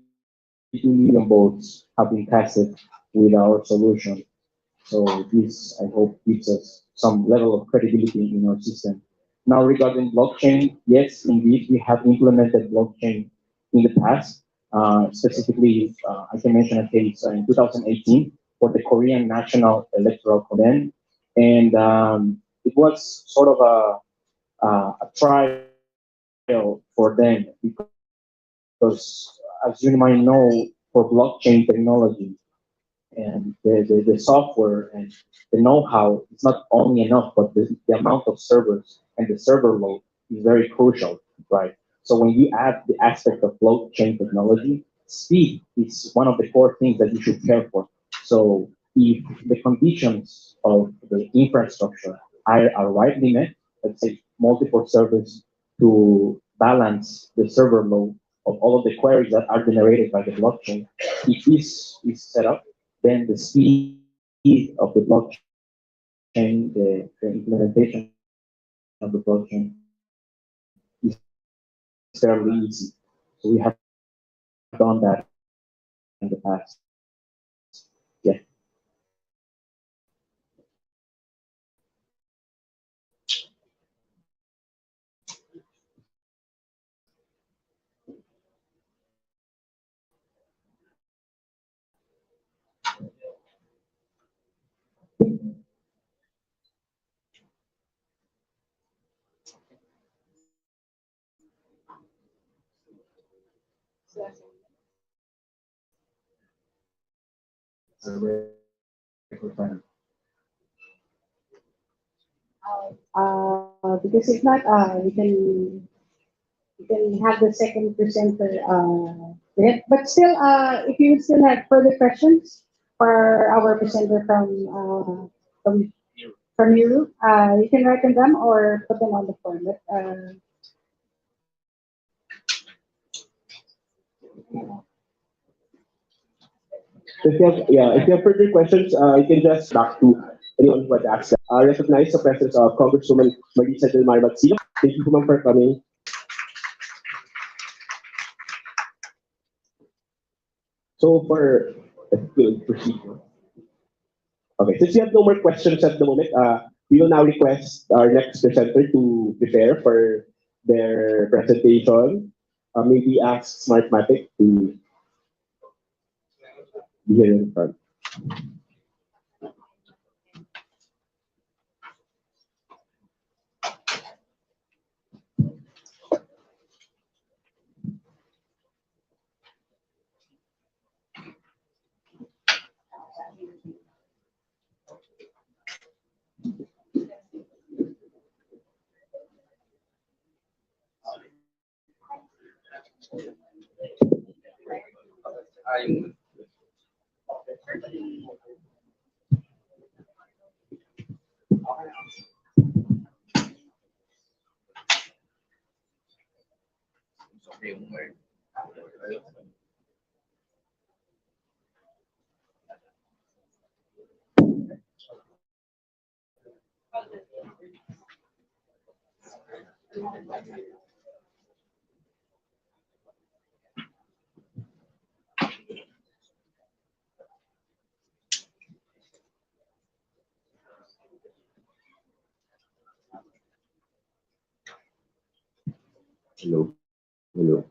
million votes have been casted with our solution. So this, I hope, gives us some level of credibility in our system. Now, regarding blockchain, yes, indeed, we have implemented blockchain in the past. Specifically, I can mention a case in 2018 for the Korean National Electoral Commission, and it was sort of a trial for them because, as you might know, for blockchain technology, and the software and the know-how is not only enough, but the amount of servers and the server load is very crucial, right? So when you add the aspect of blockchain technology, speed is one of the core things that you should care for. So if the conditions of the infrastructure are rightly met, let's say multiple servers to balance the server load of all of the queries that are generated by the blockchain, if this is set up, then the speed of the blockchain, the implementation of the blockchain is fairly easy. So we have done that in the past. Yeah. Because if not, you can have the second presenter. But still, if you still have further questions for our presenter from from you, you can write them or put them on the form. But If you have further questions, you can just back to anyone who had asked. Recognize the presence of Congresswoman Marisa Del Mar Magsilo. Thank you, ma'am, for coming. So we'll proceed. Okay, since we have no more questions at the moment, we will now request our next presenter to prepare for their presentation. Maybe ask Smartmatic to be here in front. Hello. Hello.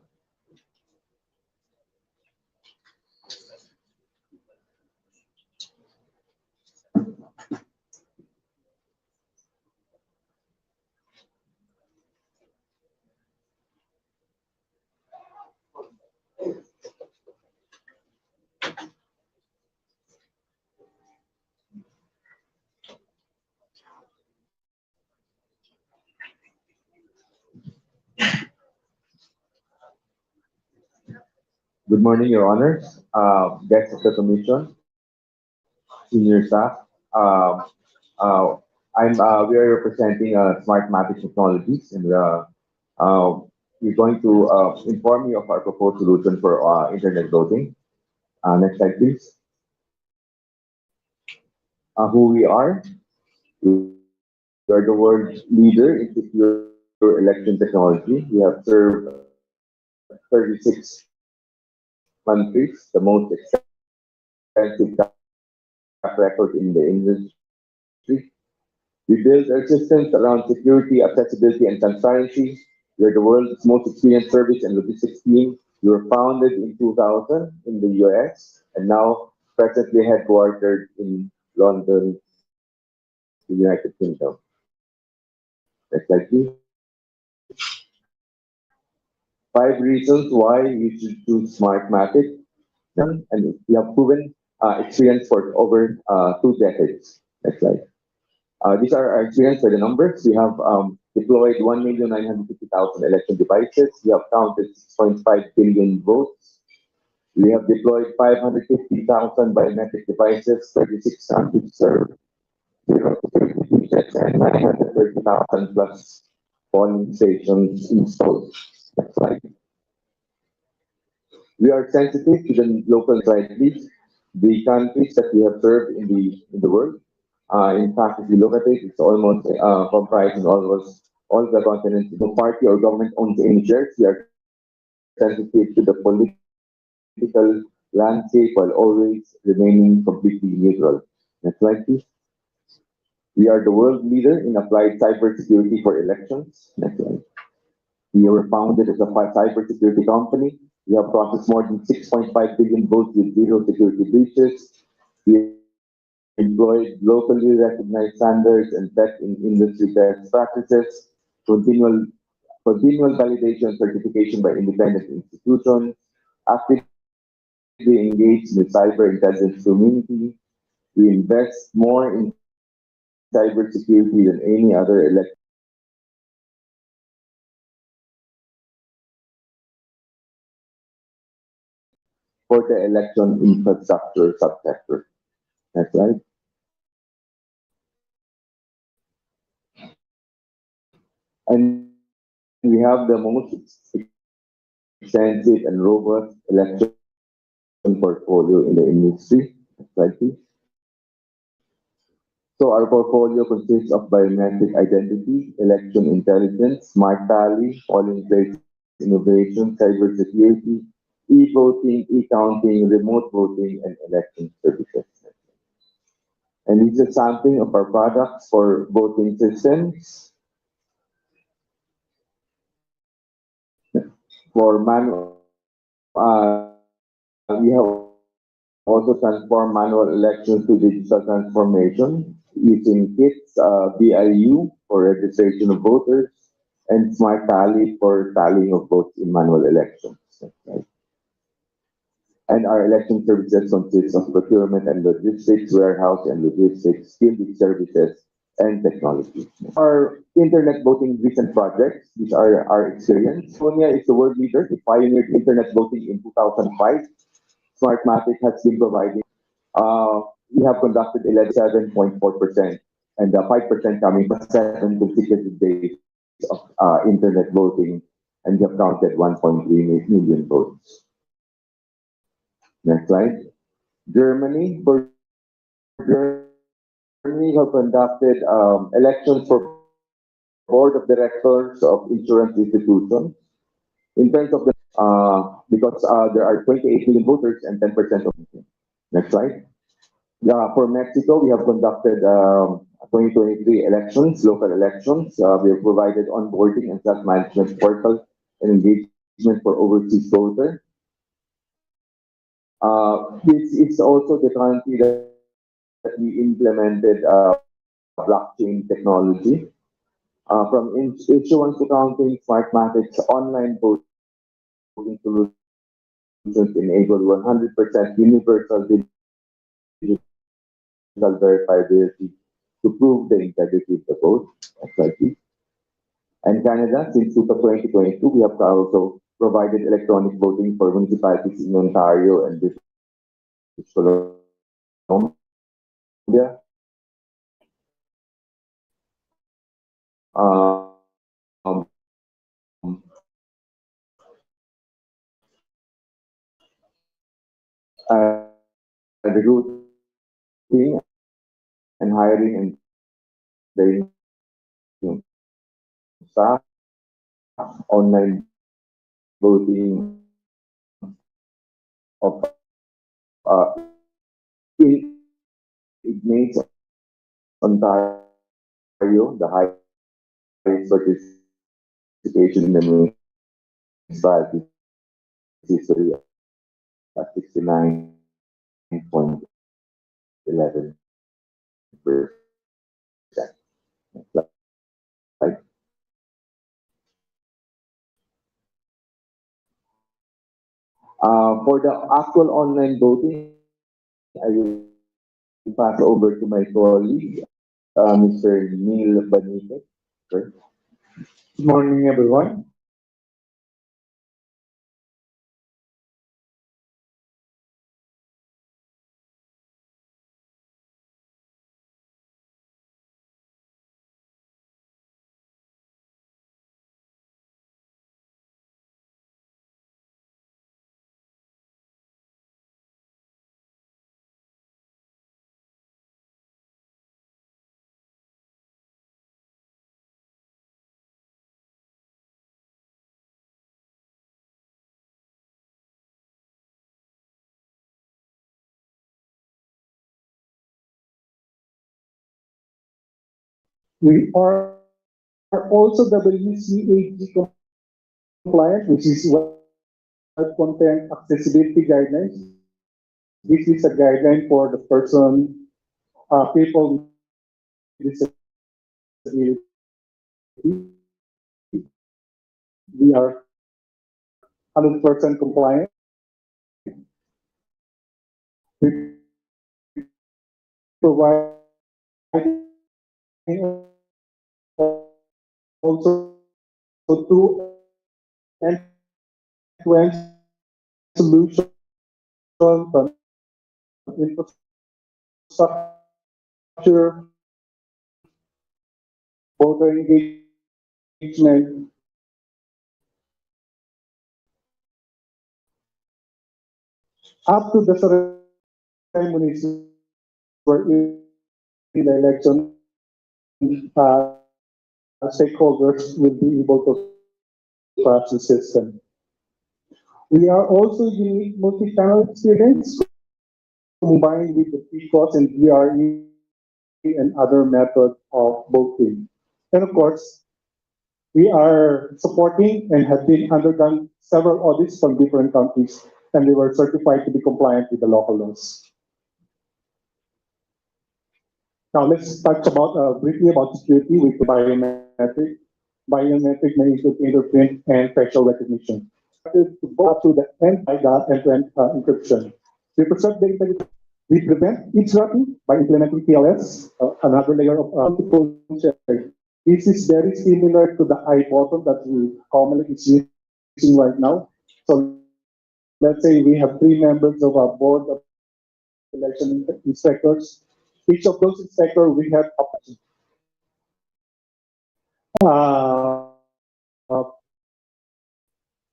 Good morning, Your Honors, guests of the Commission, senior staff. Uh, we are representing Smartmatic Technologies, and uh, we're going to inform you of our proposed solution for internet voting. Next slide, please. Who we are? We are the world's leader in secure election technology. We have served 36 countries, the most extensive track record in the industry. We build our systems around security, accessibility, and transparency. We're the world's most experienced service and logistics team. We were founded in 2000 in the US and now presently headquartered in London, the United Kingdom. Next slide, please. 5 reasons why you should choose Smartmatic. And we have proven experience for over 2 decades. Next slide. These are our experience by the numbers. We have deployed 1,950,000 election devices. We have counted 6.5 billion votes. We have deployed 550,000 biometric devices, 36 countries served, 0 users, and 930,000 plus polling stations installed. Next slide. We are sensitive to the local societies, the countries that we have served in the world. In fact, if you look at it, it's almost comprising almost all the continents. No party or government owns any shares. We are sensitive to the political landscape while always remaining completely neutral. Next slide, please. We are the world leader in applied cybersecurity for elections. Next slide. We were founded as a cybersecurity company. We have processed more than 6.5 billion votes with 0 security breaches. We employed locally recognized standards and tech in industry best practices, continual validation and certification by independent institutions, actively engaged in the cyber intelligence community. We invest more in cybersecurity than any other election for the election infrastructure subsector. That's right. And we have the most extensive and robust election portfolio in the industry. Next slide, please. So our portfolio consists of biometric identity, election intelligence, smart tally, polling place innovation, cybersecurity, e-voting, e-counting, remote voting, and election services. And this is sampling of our products for voting systems. For manual, we have also transformed manual elections to digital transformation using kits, BIU for registration of voters, and Smart Tally for tallying of votes in manual elections. Right. And our election services consist of procurement and logistics, warehouse and logistics, field services, and technology. Our internet voting recent projects, these are our experience. Sonia is the world leader. It pioneered internet voting in 2005. Smartmatic has been providing. We have conducted 11.4% and 5% coming from 7 consecutive days of internet voting, and we have counted 1.3 million votes. Next slide. Germany. For Germany, have conducted elections for board of directors of insurance institutions. In terms of the, because there are 28 million voters and 10% of. Next slide. For Mexico, we have conducted 2023 elections, local elections. We have provided onboarding and self-management portal and engagement for overseas voters. This is also the country that we implemented blockchain technology. From issuance to counting, Smartmatic's online voting solutions enable 100% universal digital verifiability to prove the integrity of the vote. And Canada, since 2022, we have also provided electronic voting for municipalities in Ontario and British Columbia. Recruiting and hiring and training staff, online voting of Ignace, Ontario, the highest participation in the municipality history at 69.11%. Right. For the actual online voting, I will pass over to my colleague, Mr. Neil Benitez. Good morning, everyone. We are also WCAG compliant, which is Web Content Accessibility Guidelines. This is a guideline for the person, people with disability. We are 100% compliant. We provide also to end-to-end solution from infrastructure, voter engagement, up to the ceremonies where in the election, stakeholders will be able to trust the system. We are also unique multi-channel experience combined with the PCOS and GRE and other methods of voting. And of course, we are supporting and have been undergone several audits from different countries, and they were certified to be compliant with the local laws. Now let's touch briefly about security with biometric. Biometric may include fingerprint and facial recognition. To go up to the end by the end-to-end encryption. We preserve the integrity. We prevent eavesdropping by implementing TLS, another layer of multiple sharing. This is very similar to the iBottom that we commonly is using right now. So let's say we have 3 members of our board of election inspectors. Each of those inspectors, we have uh,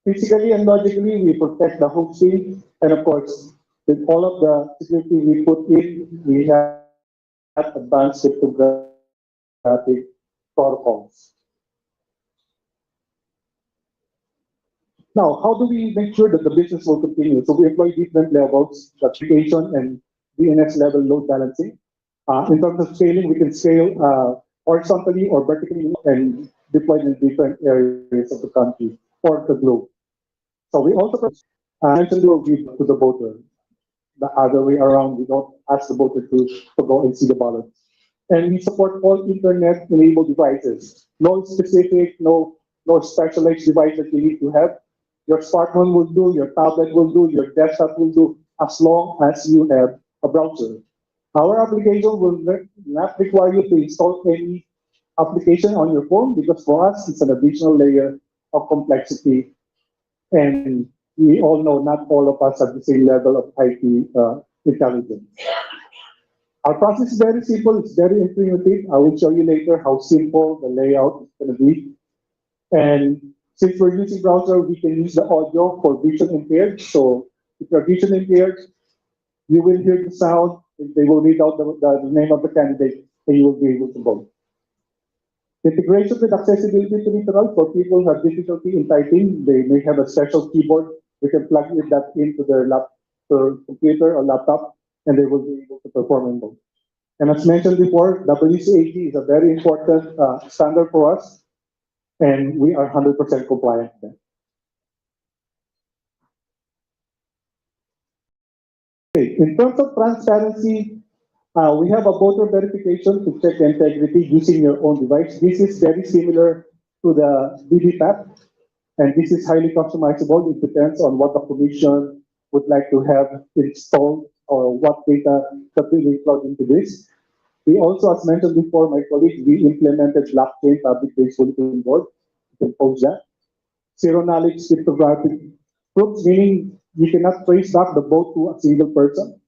physically and logically, we protect the hosting, and of course, with all of the security we put in, we have advanced cryptographic protocols. Now, how do we make sure that the business will continue? So we employ different levels, application and DNS level load balancing. In terms of scaling, we can scale horizontally or vertically and deploy in different areas of the country or the globe. So we also mentioned to the voter. The other way around, we don't ask the voter to go and see the ballots. And we support all internet-enabled devices. No specific, no specialized device that you need to have. Your smartphone will do, your tablet will do, your desktop will do, as long as you have a browser. Our application will not require you to install any application on your phone because for us, it's an additional layer of complexity. And we all know not all of us have the same level of IT intelligence. Our process is very simple, it's very intuitive. I will show you later how simple the layout is going to be. And since we're using browser, we can use the audio for vision impaired. So if you're vision impaired, you will hear the sound, they will read out the name of the candidate, and you will be able to vote. Integration with accessibility peripheral for people who have difficulty in typing, they may have a special keyboard. We can plug that into their computer or laptop, and they will be able to perform and vote. And as mentioned before, WCAG is a very important standard for us, and we are 100% compliant with that. Okay. In terms of transparency, we have a voter verification to check the integrity using your own device. This is very similar to the BBPAP, and this is highly customizable. It depends on what the commission would like to have installed or what data that we plug into this. We also, as mentioned before, my colleague, we implemented blockchain public-based bulletin board. You can post that. Zero-knowledge cryptographic proofs, meaning you cannot trace back the vote to a single person.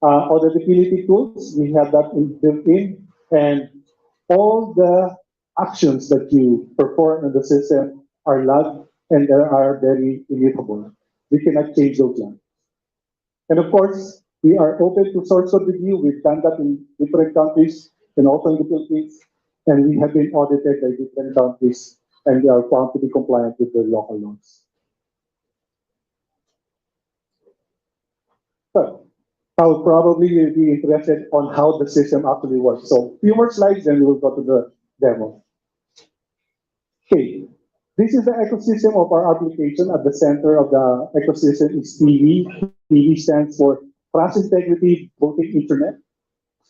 Auditability tools, we have that built in, and all the actions that you perform in the system are logged and they are very immutable. We cannot change those logs. And of course, we are open to source code review. We've done that in different countries and also in the Philippines, and we have been audited by different countries, and we are found to be compliant with the local laws. So, I will probably be interested on how the system actually works. So, few more slides, then we will go to the demo. Okay, this is the ecosystem of our application. At the center of the ecosystem is TV. TV stands for Trust Integrity Voting Internet.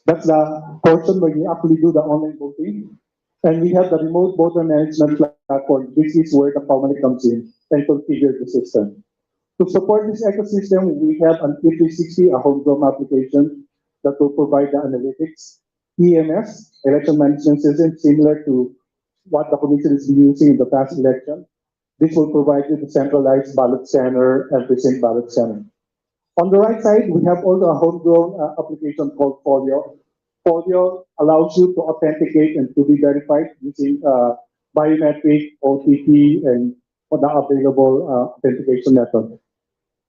That's the portion where you actually do the online voting. And we have the remote voter management platform. This is where the public comes in and configure the system. To support this ecosystem, we have an E360, a homegrown application that will provide the analytics. EMS, election management system, similar to what the commission is using in the past election. This will provide you the centralized ballot center and precinct ballot center. On the right side, we have also a homegrown application called Folio. Folio allows you to authenticate and to be verified using biometric, OTP, and the available authentication method.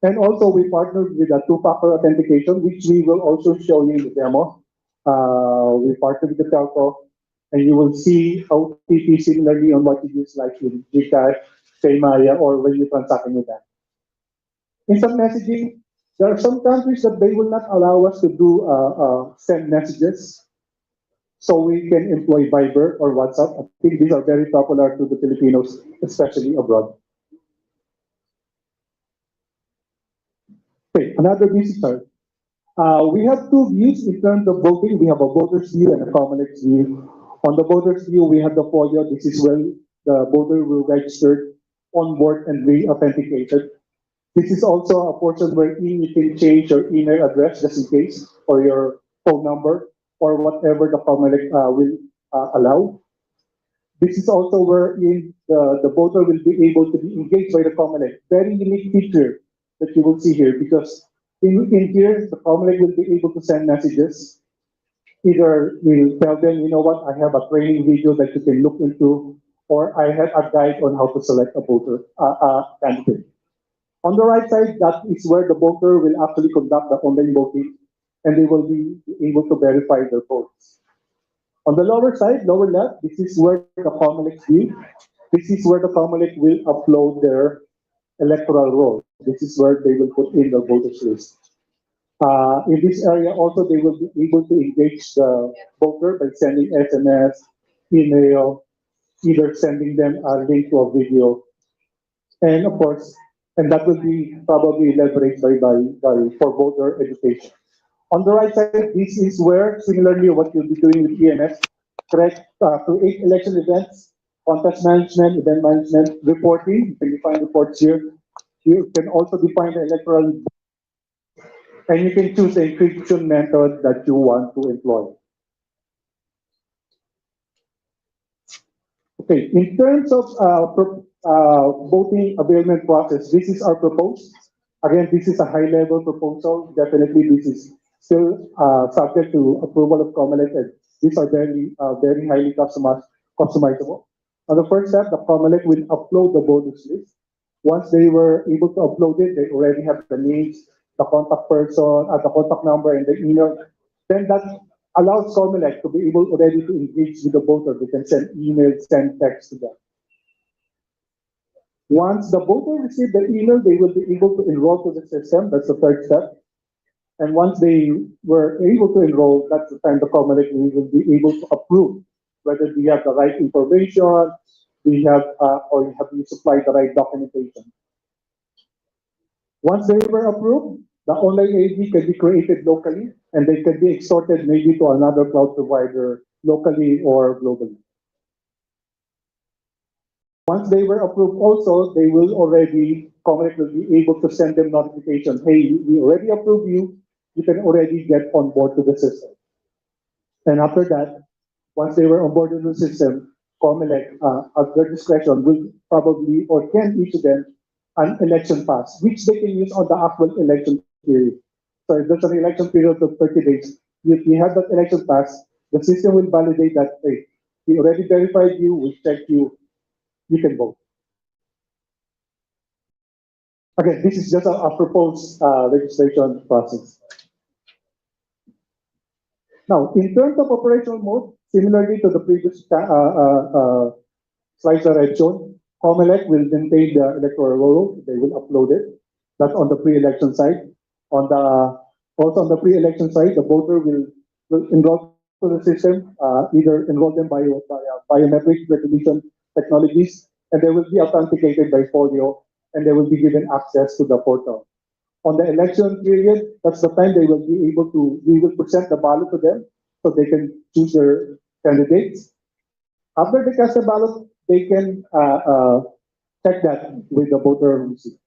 And also, we partnered with a two-factor authentication, which we will also show you in the demo. We partnered with the telco, and you will see OTP similarly on what you use, like in GCash, Paymaya, or when you transact in your bank. Instant messaging, there are some countries that they will not allow us to do send messages, so we can employ Viber or WhatsApp. I think these are very popular to the Filipinos, especially abroad. Okay, another visitor. We have two views in terms of voting. We have a voter's view and a Comelec view. On the voter's view, we have the folio. This is where the voter will register on board and re-authenticated. This is also a portion where you can change your email address just in case, or your phone number, or whatever the Comelec will allow. This is also where the voter will be able to be engaged by the Comelec. Very unique feature that you will see here, because in here, the Comelec will be able to send messages. Either we'll tell them, you know what, I have a training video that you can look into, or I have a guide on how to select a voter candidate. On the right side, that is where the voter will actually conduct the online voting, and they will be able to verify their votes. On the lower side, lower left, this is where the Comelec view. This is where the Comelec will upload their electoral roll. This is where they will put in the voters list. In this area also, they will be able to engage the voter by sending SMS, email, either sending them a link to a video. And of course, and that will be probably leveraged for voter education. On the right side, this is where, similarly, what you'll be doing with EMS, create election events, contest management, event management, reporting. You can define reports here. You can also define the electoral, and you can choose the encryption method that you want to employ. Okay, in terms of voting availment process, this is our proposed. Again, this is a high-level proposal. Definitely, this is still subject to approval of Comelec, and these are very highly customizable. On the first step, the Comelec will upload the voters list. Once they were able to upload it, they already have the names, the contact person, the contact number, and the email. Then that allows Comelec to be able already to engage with the voter. They can send emails, send text to them. Once the voter receives the email, they will be able to enroll to the system. That's the third step. And once they were able to enroll, that's the time the Comelec will be able to approve whether we have the right information, we have, or have you supplied the right documentation. Once they were approved, the online ID can be created locally, and they can be exported maybe to another cloud provider locally or globally. Once they were approved also, they will already, Comelec will be able to send them notification, hey, we already approved you, you can already get on board to the system. And after that, once they were on board with the system, Comelec, at their discretion, will probably or can issue them an election pass, which they can use on the actual election period. So if there's an election period of 30 days, if you have that election pass, the system will validate that, hey, we already verified you, we checked you, you can vote. Again, this is just a proposed registration process. Now, in terms of operational mode, similarly to the previous slides that I've shown, Comelec will maintain the electoral roll. They will upload it. That's on the pre-election side. Also on the pre-election side, the voter will enroll to the system, either enroll them by biometric recognition technologies, and they will be authenticated by folio, and they will be given access to the portal. On the election period, that's the time they will be able to, we will present the ballot to them so they can choose their candidates. After they cast the ballot, they can check that with the voter receipt.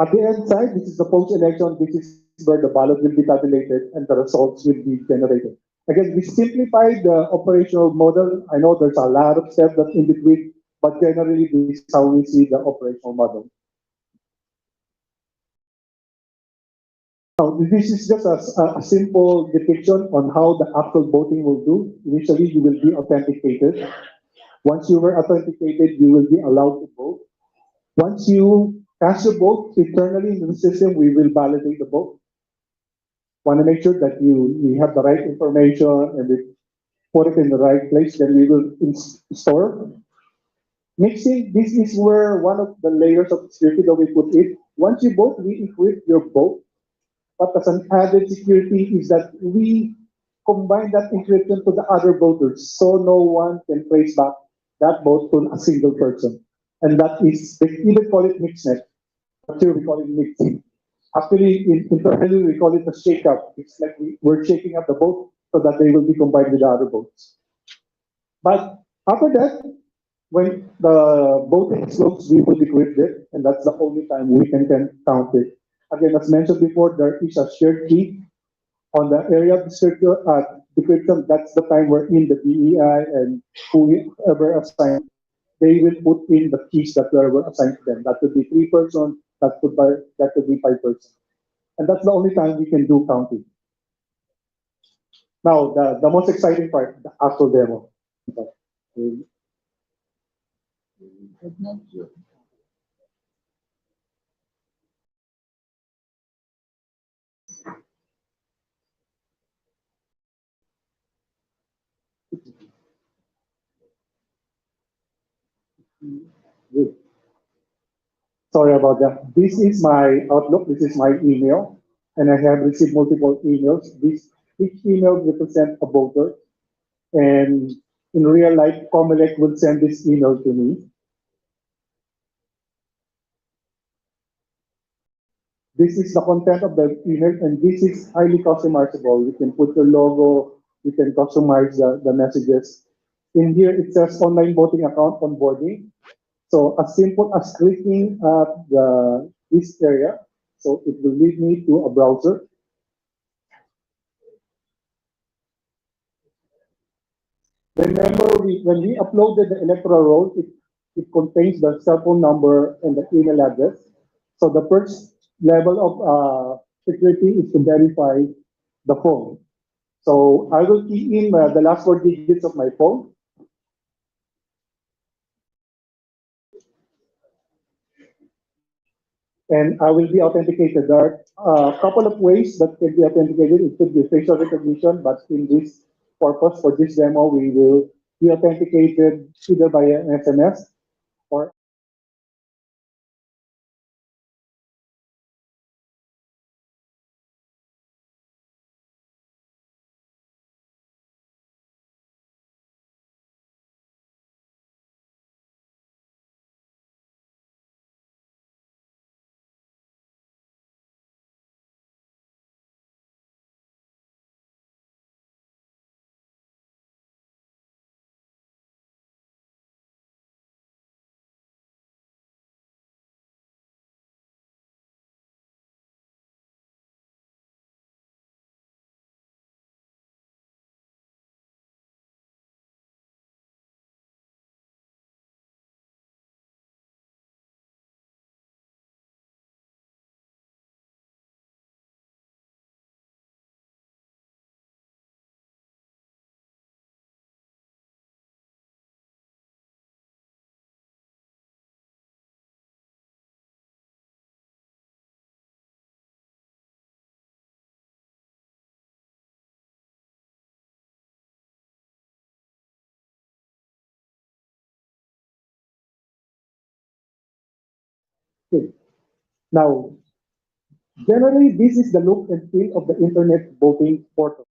At the end side, this is the post-election, this is where the ballot will be tabulated and the results will be generated. Again, we simplified the operational model. I know there's a lot of steps that in between, but generally this is how we see the operational model. Now, this is just a simple depiction on how the actual voting will do. Initially, you will be authenticated. Once you were authenticated, you will be allowed to vote. Once you cast your vote internally in the system, we will validate the vote. Want to make sure that you have the right information and we put it in the right place, then we will store. Mixing, this is where one of the layers of security that we put in. Once you vote, we encrypt your vote. But as an added security is that we combine that encryption to the other voters so no one can trace back that vote to a single person. And that is, they even call it mixnet, but here we call it mixing. Actually, internally, we call it a shake-up. It's like we're shaking up the vote so that they will be combined with the other votes. But after that, when the voting is closed, we will decrypt it, and that's the only time we can count it. Again, as mentioned before, there is a shared key on the area of the decryption. That's the time we're in the DEI and whoever assigned, they will put in the keys that were assigned to them. That could be 3 persons, that could be 5 persons. And that's the only time we can do counting. Now, the most exciting part, the actual demo. Good. Sorry about that. This is my Outlook. This is my email, and I have received multiple emails. Each email represents a voter, and in real life, Comelec will send this email to me. This is the content of the email, and this is highly customizable. You can put your logo, you can customize the messages. In here, it says online voting account onboarding. So as simple as clicking this area, so it will lead me to a browser. Remember, when we uploaded the electoral roll, it contains the cell phone number and the email address. So the first level of security is to verify the phone. So I will key in the last 4 digits of my phone. And I will be authenticated. There are a couple of ways that can be authenticated. It could be facial recognition, but in this purpose, for this demo, we will be authenticated either via an SMS or okay. Now, generally, this is the look and feel of the internet voting portal.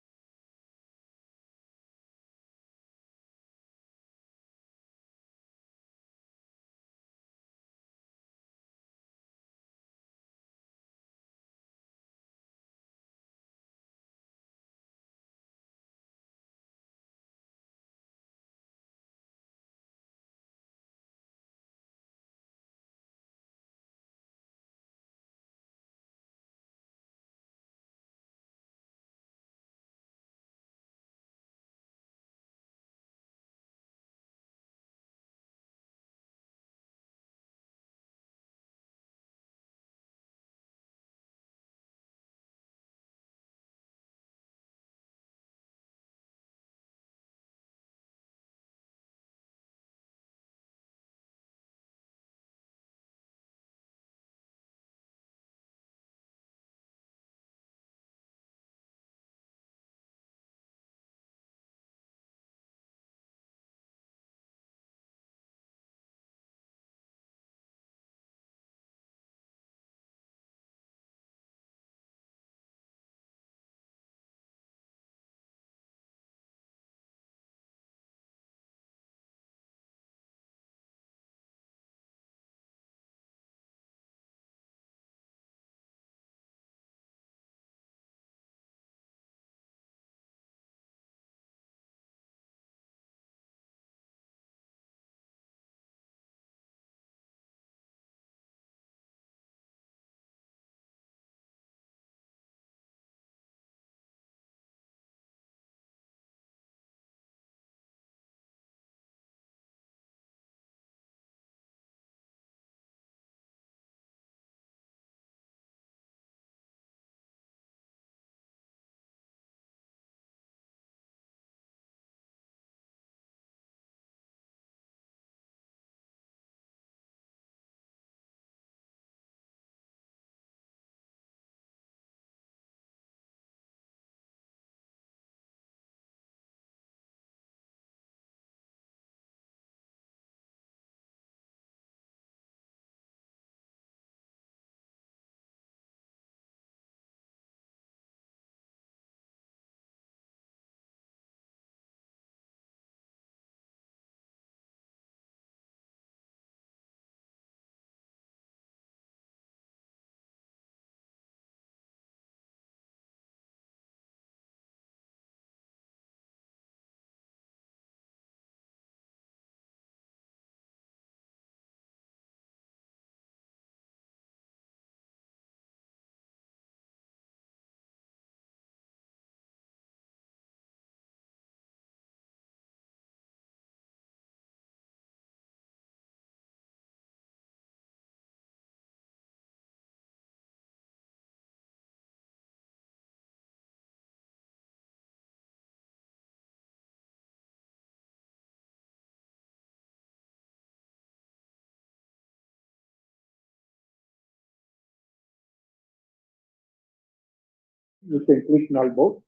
you can click null vote.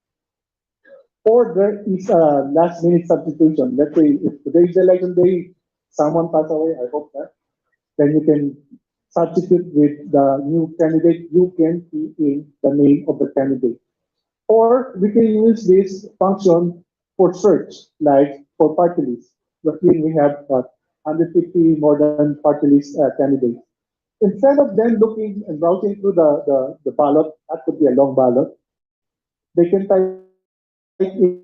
Or there is a last minute substitution. Let's say if today is election day, someone passed away, I hope that, then you can substitute with the new candidate, you can key in the name of the candidate. Or we can use this function for search, like for party list. Roughly we have 150 more than party list candidates. Instead of them looking and browsing through the ballot, that could be a long ballot, they can type in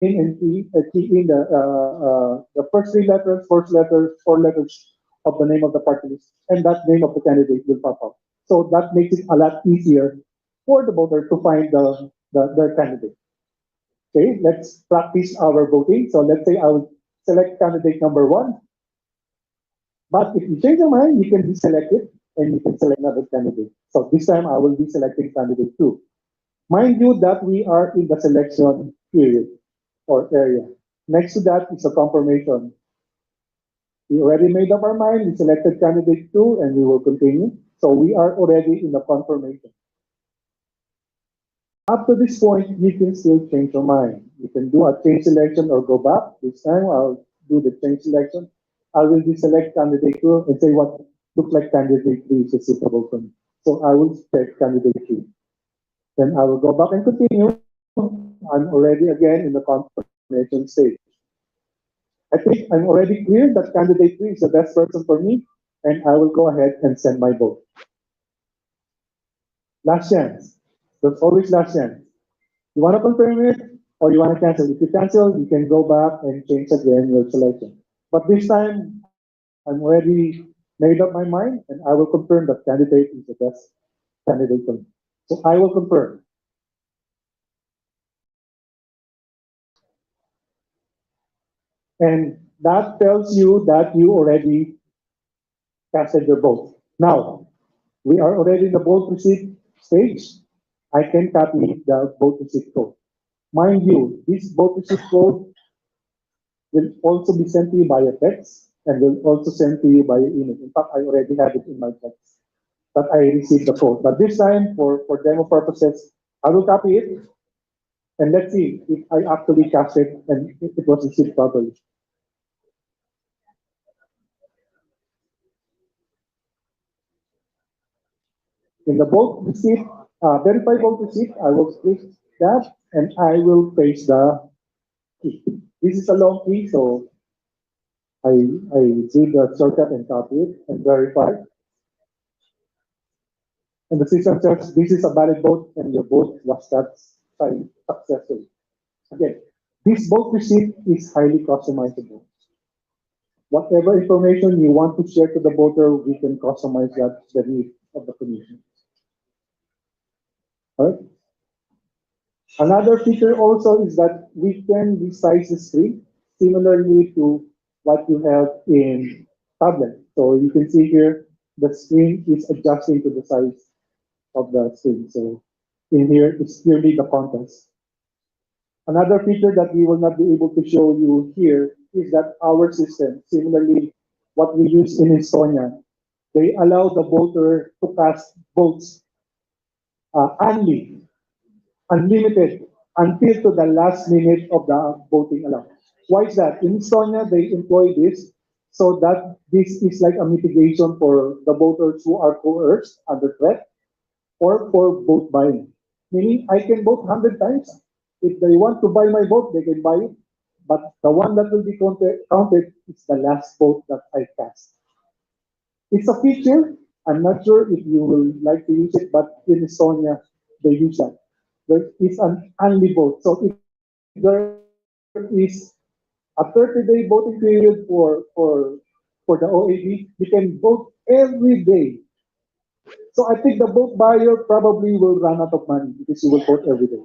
and key in the first three letters, four letters of the name of the party list, and that name of the candidate will pop up. So that makes it a lot easier for the voter to find their candidate. Okay, let's practice our voting. So let's say I will select candidate number one. But if you change your mind, you can deselect it and you can select another candidate. So this time I will be selecting candidate two. Mind you that we are in the selection period or area. Next to that is a confirmation. We already made up our mind, we selected candidate two and we will continue. So we are already in the confirmation. Up to this point, you can still change your mind. You can do a change selection or go back. This time I'll do the change selection. I will deselect candidate two and say what looks like candidate three is suitable for me. So I will check candidate three. Then I will go back and continue. I'm already again in the confirmation stage. I think I'm already clear that candidate three is the best person for me, and I will go ahead and send my vote. Last chance. There's always last chance. You want to confirm it or you want to cancel? If you cancel, you can go back and change again your selection. But this time, I'm already made up my mind, and I will confirm that candidate is the best candidate for me. So I will confirm. And that tells you that you already casted your vote. Now, we are already in the vote receipt stage. I can copy the vote receipt code. Mind you, this vote receipt code will also be sent to you via text and will also send to you via email. In fact, I already have it in my text that I received the code. But this time, for demo purposes, I will copy it and let's see if I actually cast it and if it was received properly. In the vote receipt, verify vote receipt, I will click that and I will paste the key. This is a long key, so I did the shortcut and copy it and verify. And the system says this is a valid vote and your vote was signed successfully. Again, this vote receipt is highly customizable. Whatever information you want to share to the voter, we can customize that to the need of the commission. All right. Another feature also is that we can resize the screen similarly to what you have in tablet. So you can see here the screen is adjusting to the size of the screen. So in here it's clearly the contents. Another feature that we will not be able to show you here is that our system, similarly what we use in Estonia, they allow the voter to cast votes unlimited until to the last minute of the voting allowed. Why is that? In Estonia, they employ this so that this is like a mitigation for the voters who are coerced under threat or for vote buying. Meaning, I can vote 100 times. If they want to buy my vote, they can buy it. But the one that will be counted is the last vote that I cast. It's a feature. I'm not sure if you will like to use it, but in Estonia, they use that. There is an only vote. So if there is a 30-day voting period for the OAV, you can vote every day. So I think the vote buyer probably will run out of money because you will vote every day.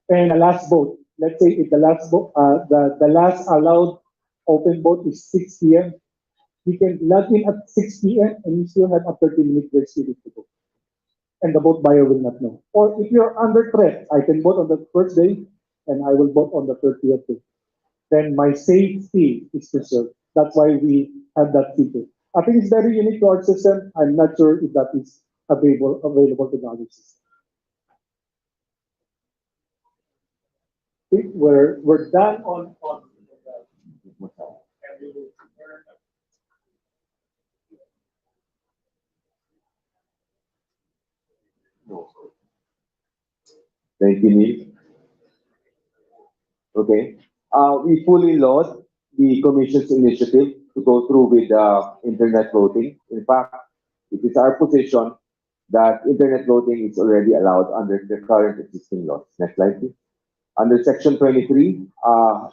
And the last vote, let's say if the last vote, the last allowed open vote is 6 p.m., you can log in at 6 p.m. and you still have a 30-minute grace period to vote. And the vote buyer will not know. Or if you're under threat, I can vote on the first day and I will vote on the 30th day. Then my safety is preserved. That's why we have that feature. I think it's very unique to our system. I'm not sure if that is available to the other system. think we're done on. Thank you, Neil. Okay. We fully laud the Commission's initiative to go through with internet voting. In fact, it is our position that internet voting is already allowed under the current existing laws. Next slide, please. Under Section 23,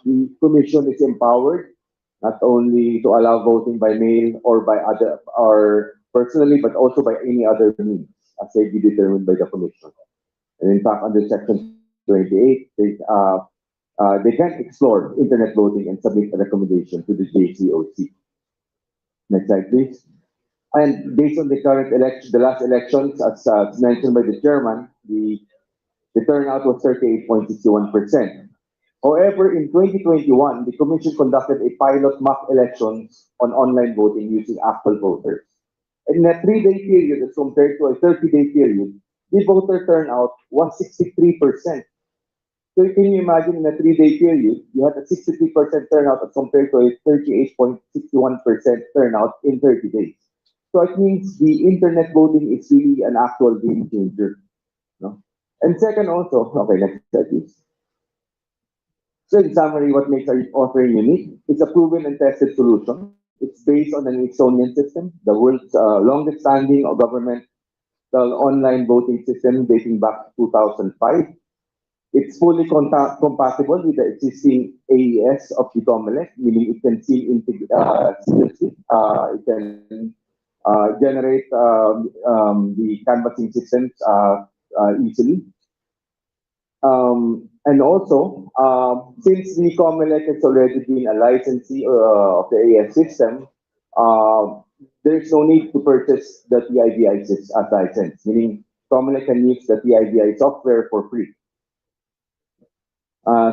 the Commission is empowered not only to allow voting by mail or by other or personally, but also by any other means as may be determined by the Commission. And in fact, under Section 28, they can explore internet voting and submit a recommendation to the JCOC. Next slide, please. And based on the current election, the last elections, as mentioned by the chairman, the turnout was 38.61%. However, in 2021, the Commission conducted a pilot mock elections on online voting using actual voters. In a 3-day period as compared to a 30-day period, the voter turnout was 63%. So can you imagine in a 3-day period, you had a 63% turnout as compared to a 38.61% turnout in 30 days. So it means the internet voting is really an actual game changer. No? And second also, okay, next slide please. So in summary, what makes our offering unique? It's a proven and tested solution. It's based on an Estonian system, the world's longest standing governmental online voting system dating back to 2005. It's fully compatible with the existing AES of the COMELEC, meaning it can seamlessly. It can generate the canvassing systems easily. And also, since the COMELEC has already been a licensee of the AES system, there's no need to purchase the TIVI license, meaning COMELEC can use the TIVI software for free.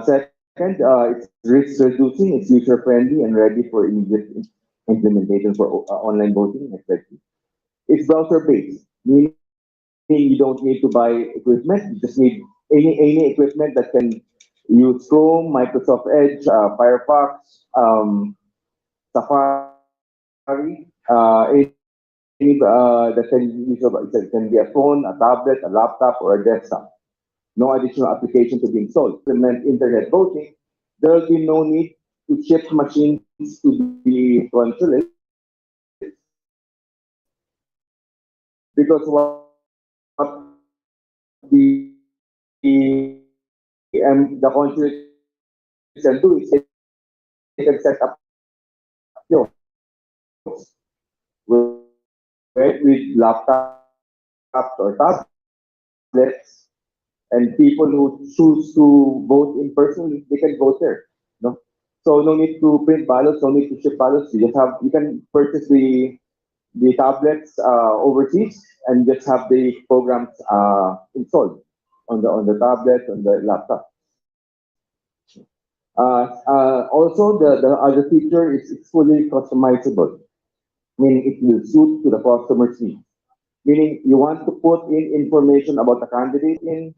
Second, it's risk reducing, it's user friendly and ready for immediate implementation for online voting. It's browser based, meaning you don't need to buy equipment, you just need any equipment that can use Chrome, Microsoft Edge, Firefox, Safari, that can use it can be a phone, a tablet, a laptop, or a desktop. No additional application to be installed. Implement internet voting, there will be no need to ship machines to the consulate because what the consulate can do is they can set up with laptops or tablets, and people who choose to vote in person, they can vote there. No, so no need to print ballots, no need to ship ballots. You can purchase the tablets overseas and just have the programs installed on the tablet, on the laptop. Also, the other feature is it's fully customizable, meaning it will suit to the customer's needs. Meaning you want to put in information about the candidate in,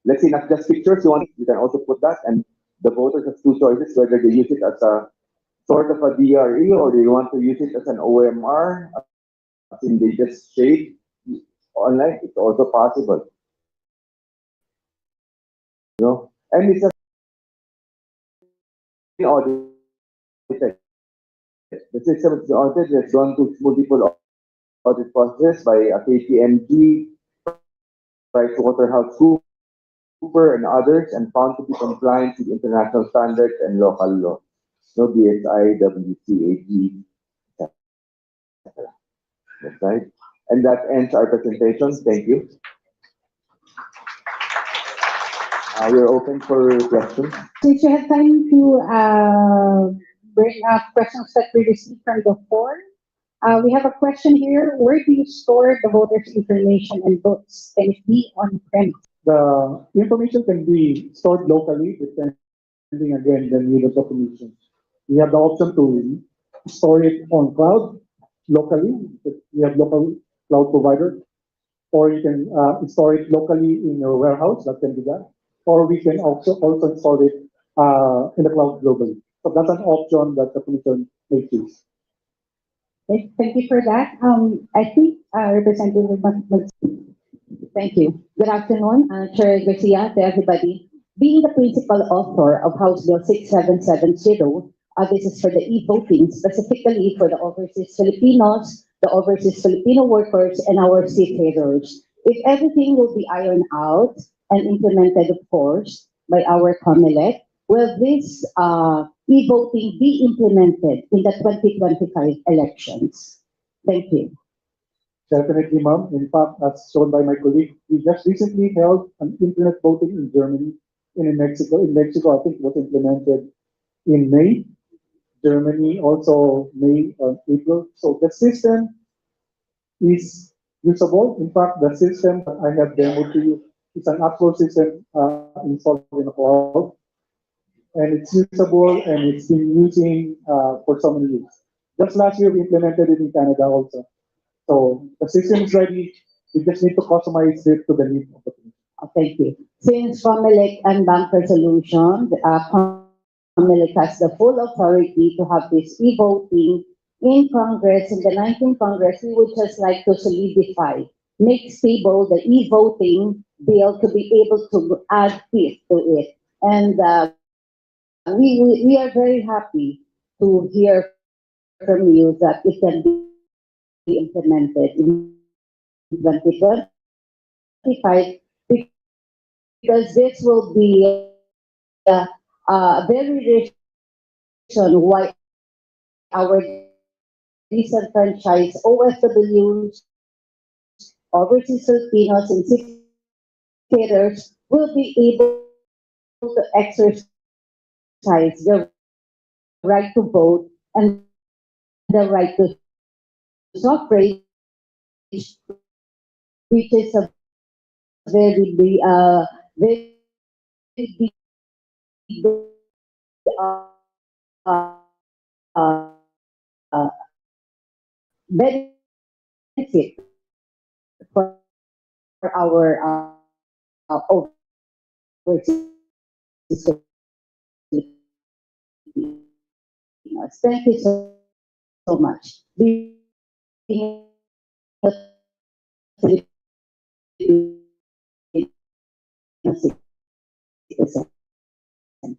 let's say not just pictures, you can also put that, and the voters have two choices, whether they use it as a sort of a DRE or they want to use it as an OMR, as in they just shade online, it's also possible. You know, and it's audited. The system is audited, it's gone to multiple audit process by a KPMG, PricewaterhouseCoopers, and others, and found to be compliant with international standards and local law. No BSI, WCAG, etc. That's right. And that ends our presentation. Thank you. We're open for questions. Since you have time to bring up questions that we received from the floor, we have a question here. Where do you store the voters' information and votes? Can it be on-premise? The information can be stored locally, depending again the need of the commission. We have the option to store it on cloud locally. We have local cloud provider, or you can store it locally in your warehouse. That can be done. or we can also install it in the cloud globally. So that's an option that the Commission may choose. Thank you for that. I think Representative thank you. Good afternoon, Chair Garcia, to everybody. Being the principal author of House Bill 6770, this is for the e-voting, specifically for the overseas Filipinos, the overseas Filipino workers, and our seafarers. If everything will be ironed out and implemented, of course, by our COMELEC, will this e-voting be implemented in the 2025 elections? Thank you. Definitely, ma'am. In fact, as shown by my colleague, we just recently held an internet voting in Germany and in Mexico. In Mexico, I think it was implemented in May. Germany also May or April. So the system is usable. In fact, the system that I have demoed to you is an actual system installed in a cloud, and it's usable and it's been using for so many years. Just last year, we implemented it in Canada also. So the system is ready. We just need to customize it to the needs of the community. Thank you. Since COMELEC and Bank Resolution, COMELEC has the full authority to have this e-voting in Congress, in the 19th Congress, we would just like to solidify, make stable the e-voting bill to be able to add teeth to it. And we are very happy to hear from you that it can be implemented in 2025 because this will be a very reason why our disenfranchised OFWs, overseas Filipinos, and seafarers will be able to exercise their right to vote and the right to suffrage, which is a very big uh, uh, uh, benefit for our overseas Filipinos. Thank you so much. Being a Filipino citizen. Thank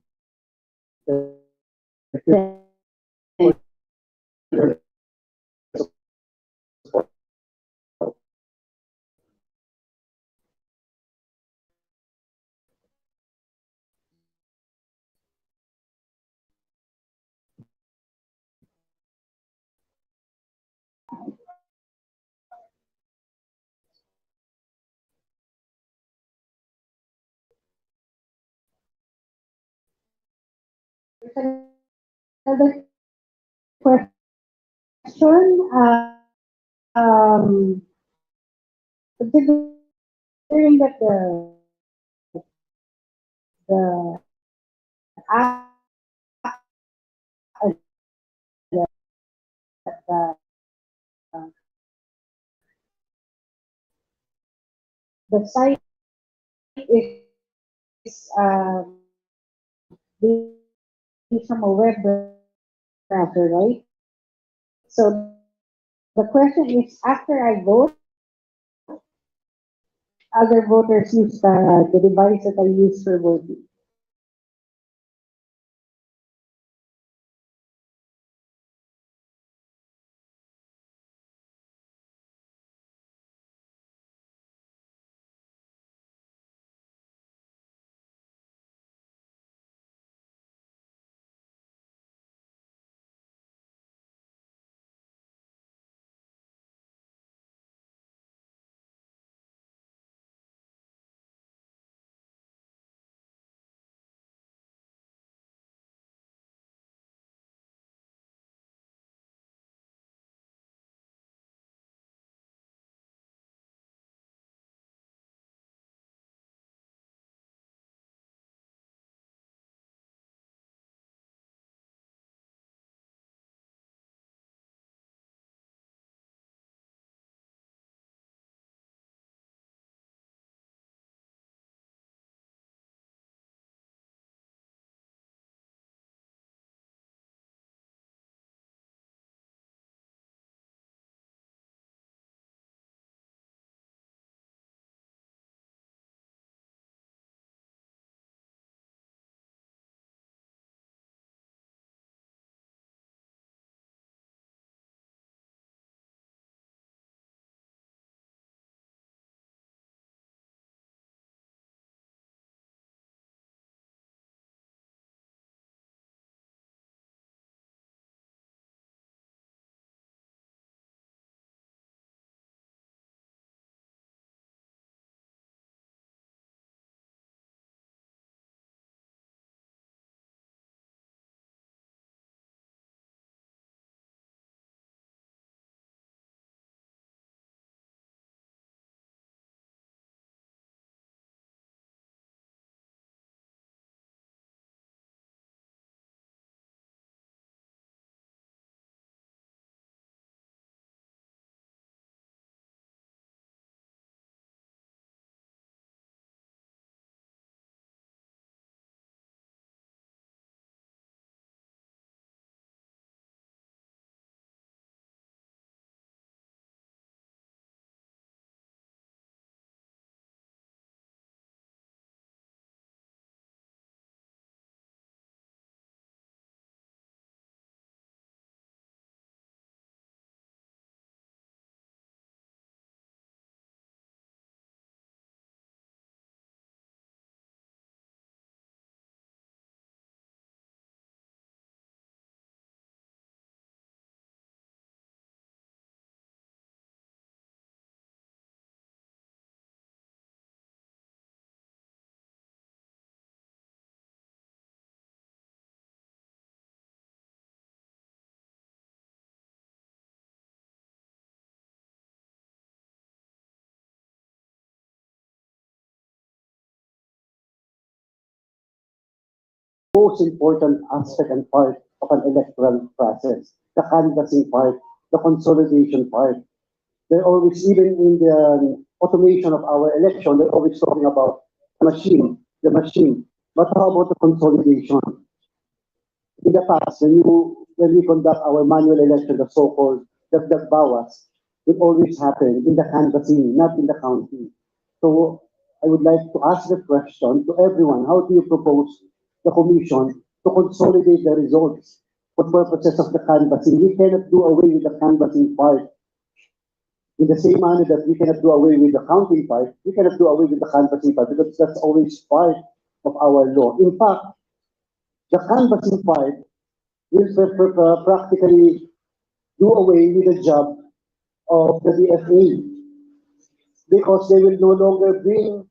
you. Another question, considering that the app the, the, the site is from a web browser, right? So the question is, after I vote, other voters use the device that I use for voting. most important aspect and part of an electoral process, the canvassing part, the consolidation part. They're always, even in the automation of our election, they're always talking about the machine. But how about the consolidation? In the past, when we conduct our manual election, the so-called the bawas, it always happen in the canvassing, not in the counting. So I would like to ask the question to everyone: how do you propose the commission to consolidate the results for purposes of the canvassing? We cannot do away with the canvassing part. In the same manner that we cannot do away with the counting part, we cannot do away with the canvassing part because that's always part of our law. In fact, the canvassing part will practically do away with the job of the DFA because they will no longer bring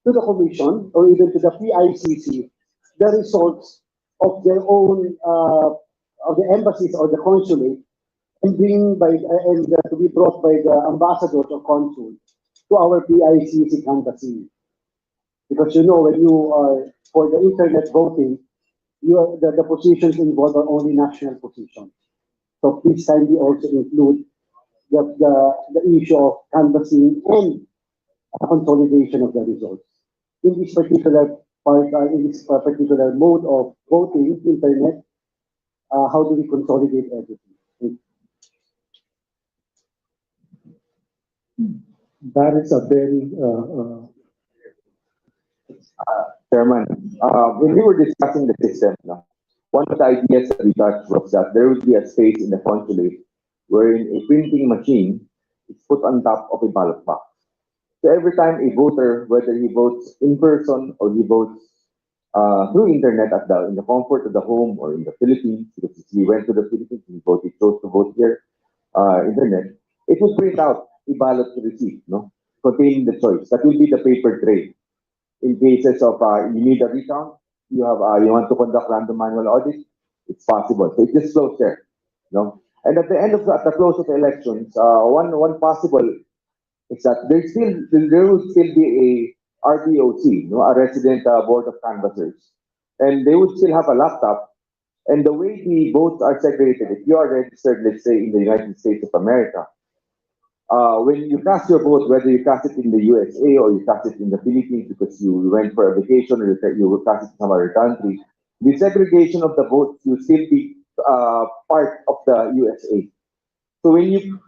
to the commission or even to the PICC the results of their own of the embassies or the consulate and to be brought by the ambassadors or consul to our PICC canvassing. Because you know, when you are for the internet voting, the positions involved are only national positions. So please kindly also include the issue of canvassing and consolidation of the results. In this particular part, in this particular mode of voting, internet, how do we consolidate everything? That is a very Chairman, when we were discussing the system, no, one of the ideas that we got was that there would be a space in the consulate wherein a printing machine is put on top of a ballot box. So every time a voter, whether he votes in person or he votes through internet in the comfort of the home or in the Philippines, because if he went to the Philippines, he chose to vote here, internet, it would print out a ballot receipt, no, containing the choice. That will be the paper tray. In cases of you need a recount, you want to conduct random manual audit, it's possible. So it just flows there, no. And at the end of at the close of the elections, one possible is that there will still be a RBOC, no, a resident board of canvassers, and they would still have a laptop. And the way the votes are segregated, if you are registered, let's say in the United States of America, when you cast your vote, whether you cast it in the USA or you cast it in the Philippines because you went for a vacation or you will cast it in some other country, the segregation of the votes will still be part of the USA. So when you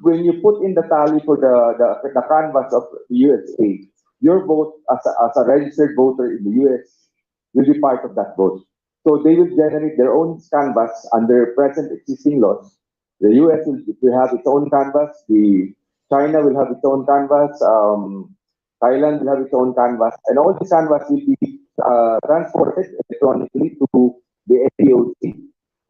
put in the tally for the canvas of the USA, your vote as a registered voter in the US will be part of that vote. So they will generate their own canvas under present existing laws. The US will have its own canvas. The China will have its own canvas. Thailand will have its own canvas, and all these canvas will be transported electronically to the APOC.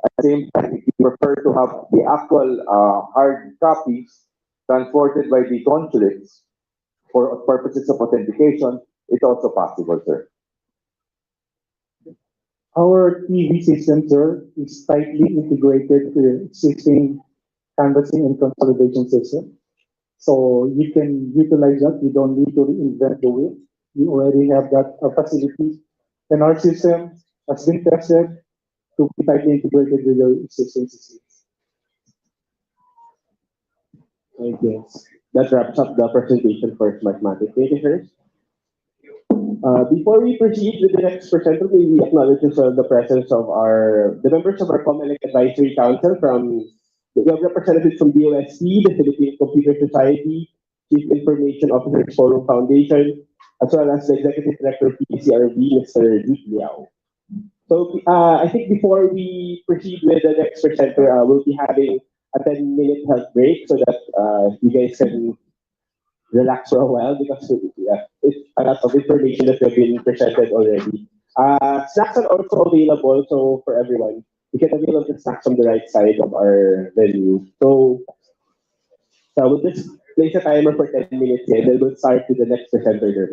At the same time, if you prefer to have the actual hard copies transported by the consulates for purposes of authentication, it's also possible, sir. our TV system, sir, is tightly integrated to the existing canvassing and consolidation system. So you can utilize that. You don't need to reinvent the wheel. You already have that facility. And our system has been tested to be tightly integrated with your existing systems. I guess that wraps up the presentation for Smartmatic. Thank you, sir. Before we proceed with the next presenter, we acknowledge as well the presence of the members of our COMELEC Advisory Council we have representatives from DOST, the Philippine Computer Society, Chief Information Officer Forum Foundation, as well as the Executive Director of PCRB, Mr. Zeke Liao. So I think before we proceed with the next presenter, we'll be having a 10-minute health break so that you guys can relax for a while because it's a lot of information that have been presented already. Snacks are also available, so for everyone, you can avail the snacks on the right side of our venue. So we'll just place a timer for 10 minutes and then we'll start with the next presenter there.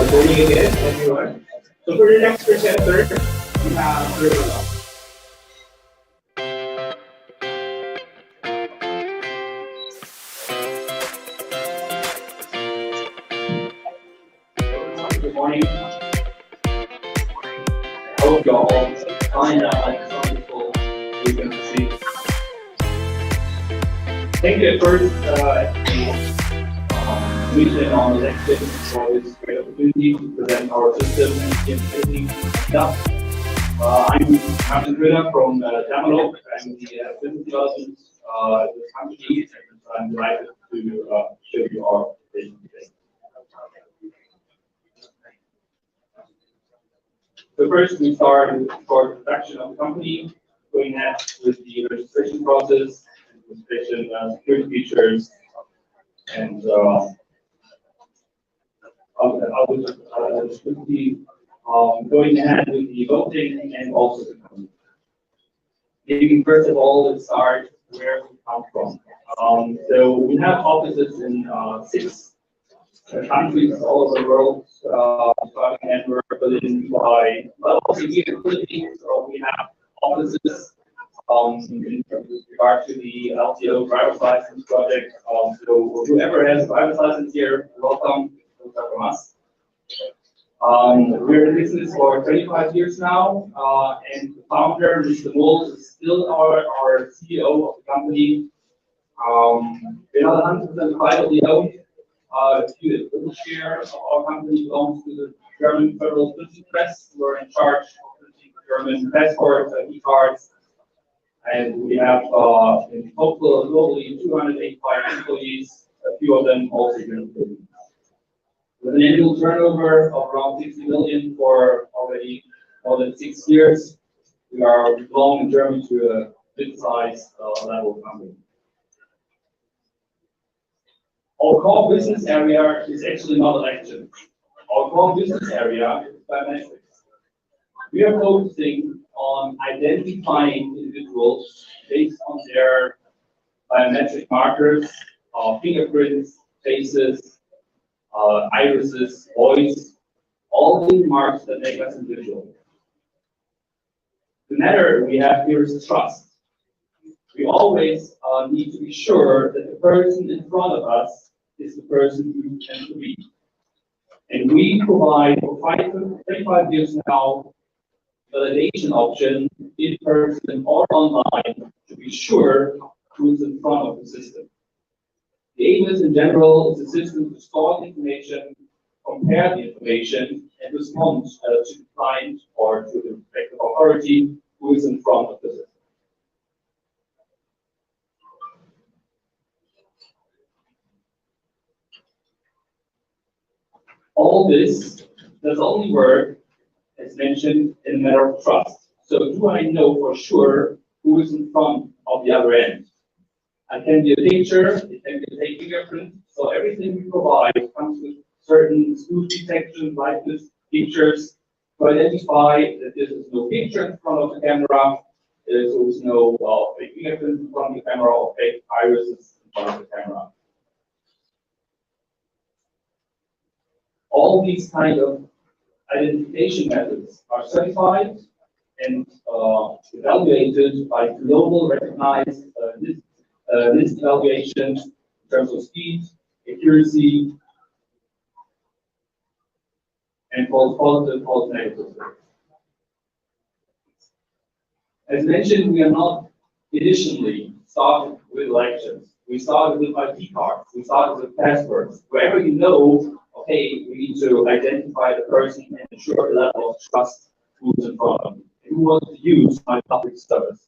Good morning again, everyone. So for the next presenter, we have Miru. Good morning. I hope you all find that wonderful we can see. Thank you at first, mission on election for this great opportunity to present our system and building stuff. I'm Indra from Tamil. I'm the business development company, and I'm delighted to show you our vision today. So first, we start with short introduction of the company, going ahead with the registration process, registration security features, and going ahead with the voting and also the company. Maybe first of all, let's start where we come from. So we have offices in 6 countries all over the world, starting in Berlin, Dubai, but also here in the Philippines. So we have offices in regard to the LTO driver's license project. So whoever has a driver's license here, welcome. Those are from us. We're in business for 25 years now, and the founder, Mr. Wolf, is still our CEO of the company. We're not 100% privately owned. A little share of our company belongs to the German Federal Printing Press. We're in charge of printing German passports, ID cards, and we have in total globally 285 employees, a few of them also here in the Philippines. With an annual turnover of around 60 million for already more than 6 years, we belong in Germany to a mid-sized level company. Our core business area is actually not election. Our core business area is biometrics. We are focusing on identifying individuals based on their biometric markers, fingerprints, faces, irises, voice, all the marks that make us individual. The matter we have here is trust. We always need to be sure that the person in front of us is the person who can be. And we provide for 25 years now validation option in person or online to be sure who's in front of the system. The aim is in general is a system to store the information, compare the information, and respond to the client or to the respective authority who is in front of the system. All this does only work, as mentioned, in a matter of trust. So do I know for sure who is in front of the other end? It can be a picture, it can be a fake fingerprint. So everything we provide comes with certain spoof detection, like this pictures, to identify that there is no picture in front of the camera, there is no fake fingerprint in front of the camera, or fake irises in front of the camera. All these kind of identification methods are certified and evaluated by global recognized list evaluations in terms of speed, accuracy, and false positive, false negative. As mentioned, we are not initially started with elections. We started with ID cards. We started with passwords. Wherever you know, okay, we need to identify the person and ensure the level of trust who's in front of me and who wants to use my public service.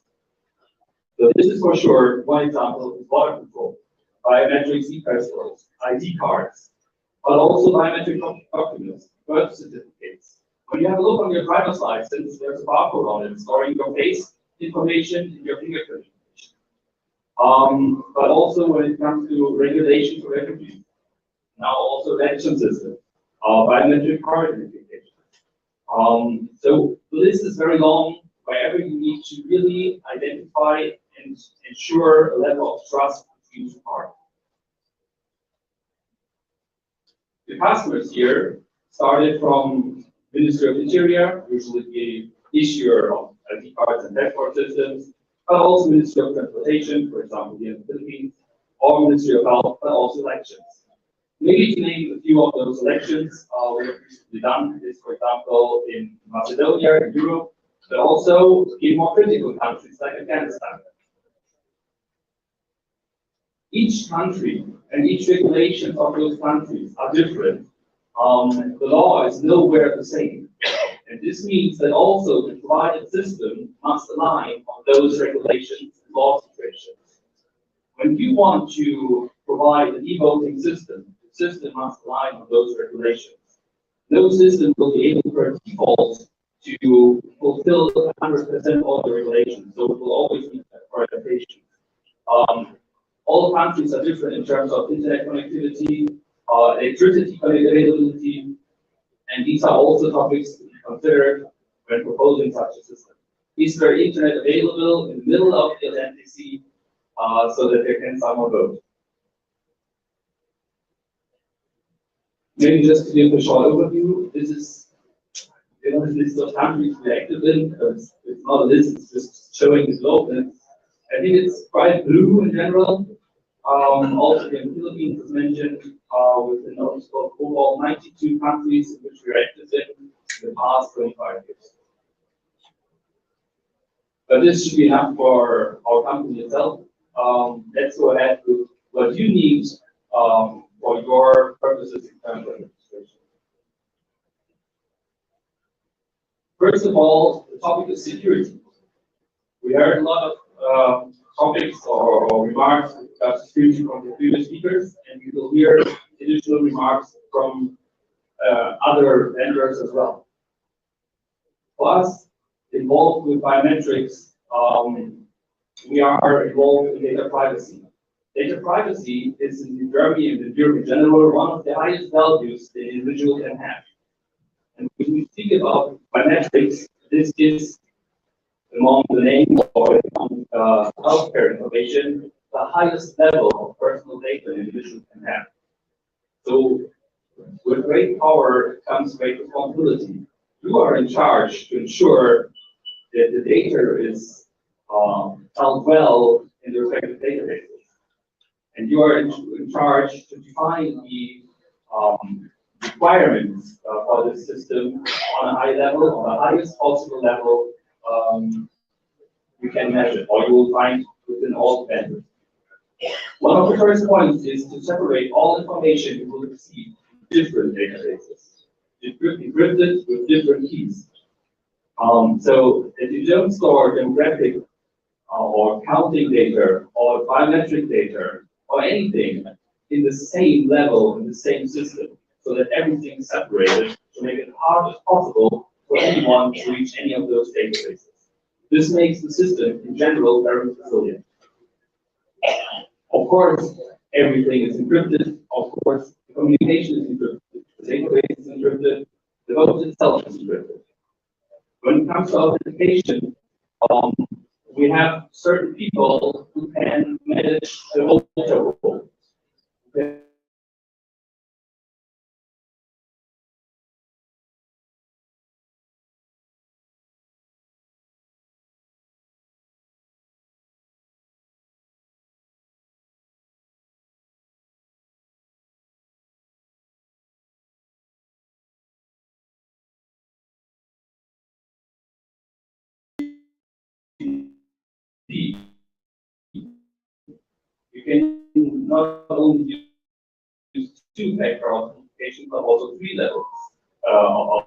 So this is for sure one example is border control, biometric e-passports, ID cards, but also biometric documents, birth certificates. When you have a look on your driver's license, there's a barcode on it storing your face information and your fingerprint information. But also when it comes to regulations for refugees, now also election system, biometric card identification. So the list is very long. Wherever you need to really identify and ensure a level of trust between each party. The customers here started from Ministry of Interior, usually the issuer of ID cards and passport systems, but also Ministry of Transportation, for example, here in the Philippines, or Ministry of Health, but also elections. Maybe to name a few of those elections we have recently done is, for example, in Macedonia, in Europe, but also in more critical countries like Afghanistan. Each country and each regulation of those countries are different. The law is nowhere the same. And this means that also the provided system must align on those regulations and law situations. When you want to provide an e-voting system, the system must align on those regulations. No system will be able per default to fulfill 100% all the regulations, so it will always need adaptation. All countries are different in terms of internet connectivity, electricity availability, and these are also topics to be considered when proposing such a system. Is there internet available in the middle of the Atlantic Sea so that there can someone vote? Maybe just to give a short overview, this is the list of countries we're active in. It's not a list, it's just showing the globe. And I think it's quite blue in general. Also, the Philippines is mentioned with a notice of overall 92 countries in which we're active in the past 25 years. But this should be enough for our company itself. Let's go ahead with what you need for your purposes in terms of registration. First of all, the topic of security. We heard a lot of topics or remarks about security from the previous speakers, and we will hear additional remarks from other vendors as well. Plus, involved with biometrics, we are involved in data privacy. Data privacy is in Germany and in Europe in general one of the highest values the individual can have. And when we speak about biometrics, this is among the name or among healthcare information, the highest level of personal data an individual can have. So with great power comes great responsibility. You are in charge to ensure that the data is held well in the respective databases. And you are in charge to define the requirements for this system on a high level, on the highest possible level you can measure, or you will find within all vendors. One of the first points is to separate all information you will receive in different databases, encrypted with different keys. So that you don't store demographic or counting data or biometric data or anything in the same level, in the same system, so that everything is separated to make it hard as possible for anyone to reach any of those databases. This makes the system in general very resilient. Of course, everything is encrypted. Of course, the communication is encrypted. The database is encrypted. The vote itself is encrypted. When it comes to authentication, we have certain people who can manage the voter role. You can not only use two-factor authentication, but also three levels of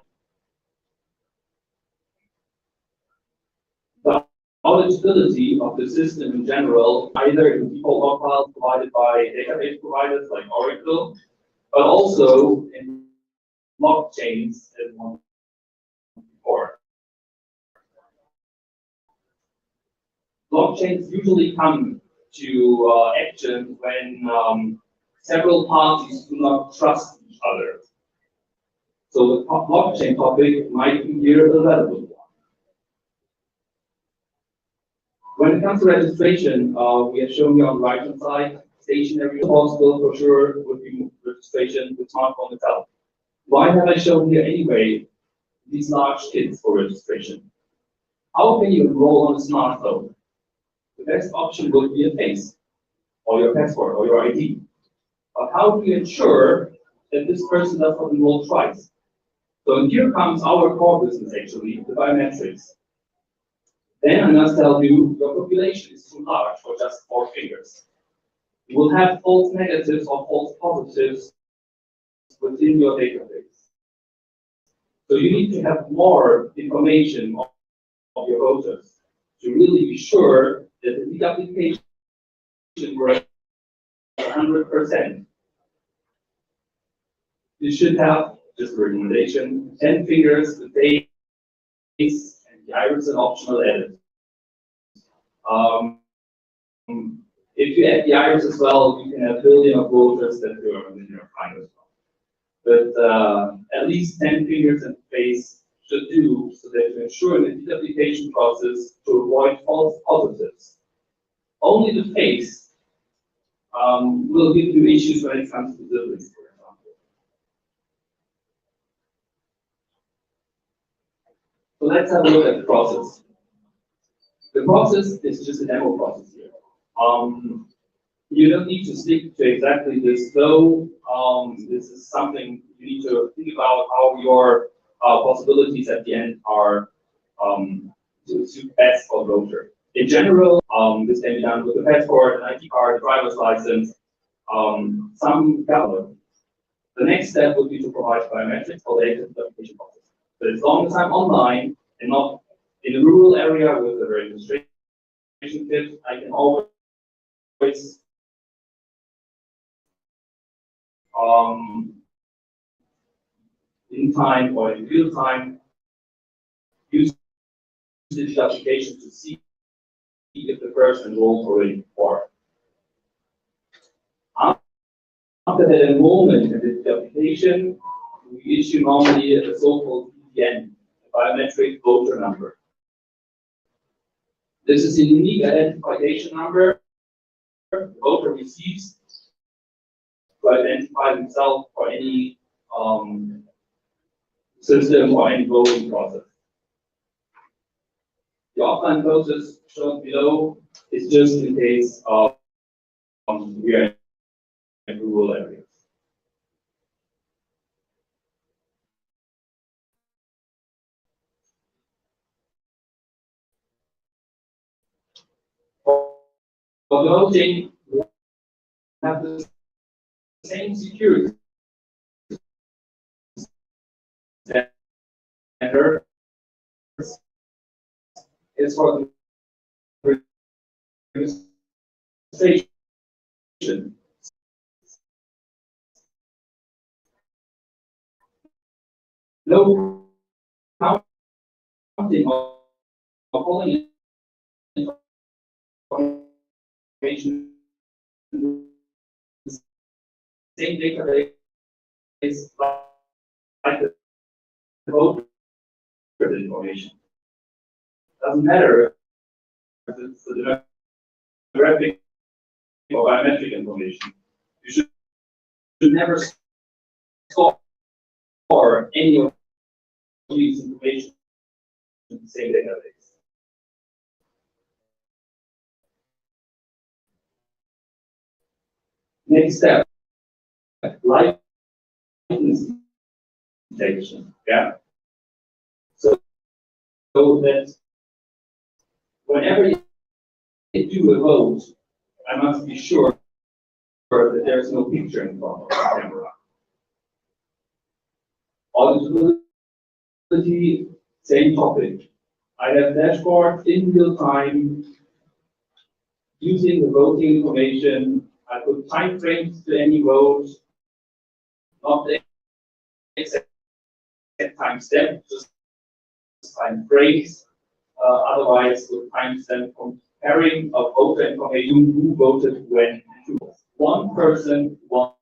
the knowledgeability of the system in general, either in default log files provided by database providers like Oracle, but also in blockchains as one before. Blockchains usually come to action when several parties do not trust each other. So the blockchain topic might be here the relevant one. When it comes to registration, we have shown you on the right-hand side, stationary possible for sure would be registration with smartphone itself. Why have I shown here anyway these large kits for registration? How can you enroll on a smartphone? The best option would be a face, or your passport, or your ID. But how do you ensure that this person does not enroll twice? So here comes our core business actually, the biometrics. Then I must tell you, your population is too large for just 4 fingers. You will have false negatives or false positives within your database. So you need to have more information of your voters to really be sure that the application works 100%. You should have, just a recommendation, 10 fingers, the face, and the iris an optional edit. Um, if you add the iris as well, you can have a billion of voters that you are within your fine as well. But at least 10 fingers and face should do so that you ensure in the application process to avoid false positives. Only the face will give you issues when it comes to deliveries, for example. So let's have a look at the process. The process is just a demo process here. You don't need to stick to exactly this flow. This is something you need to think about how your possibilities at the end are to best for voter. In general, this can be done with a passport, an ID card, a driver's license, some government. The next step would be to provide biometrics for the application process. But as long as I'm online and not in a rural area with a registration kit, I can always in time or in real time use digital application to see if the person enrolled already before. After that enrollment in the application, we issue normally a so-called BVN, a biometric voter number. This is a unique identification number the voter receives to identify himself for any system or any voting process. The offline process shown below is just in case we are in rural areas. For voting, we have the same security standard as for the registration. No counting or pulling information in the same database like the voter information. Doesn't matter if it's the demographic or biometric information. You should never store any of these information in the same database. Next step, license detection. Yeah. So that whenever you do a vote, I must be sure that there's no picture in front of the camera. Auditability, same topic. I have dashboard in real time using the voting information. I put time frames to any vote, not the exact time step, just time frames. Otherwise, with timestamp comparing of voter information, who voted when, one person, one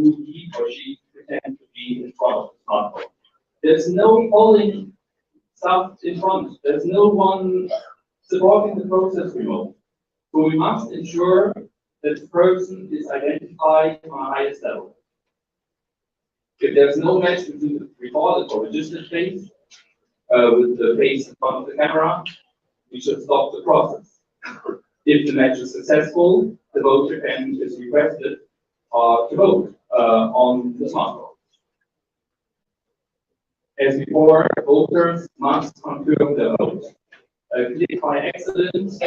who he or she pretends to be in front of the smartphone. There's no polling stuff in front. There's no one supporting the process remote. So we must ensure that the person is identified on the highest level. If there's no match between the recorded or registered face with the face in front of the camera, we should stop the process. If the match is successful, the voter can is requested to vote on the smartphone. As before, voters must confirm their vote. Click by accident,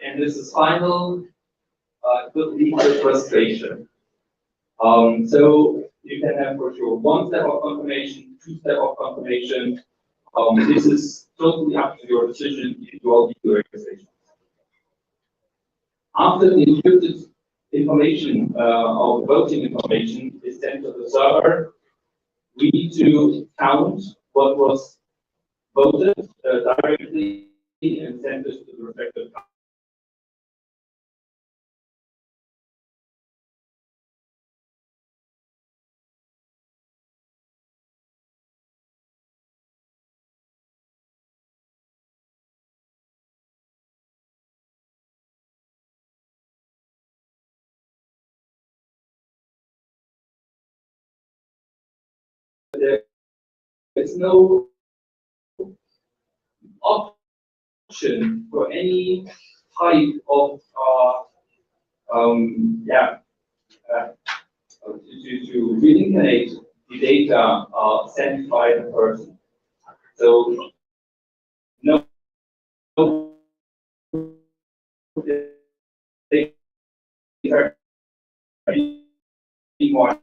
and this is final, could lead to frustration. So you can have for sure one step of confirmation, two step of confirmation. This is totally up to your decision if you all do your registration. After the encrypted information of voting information is sent to the server, we need to count what was voted directly and send this to the respective count. There's no option for any type of to reincarnate the data sent by the person. So no data anymore.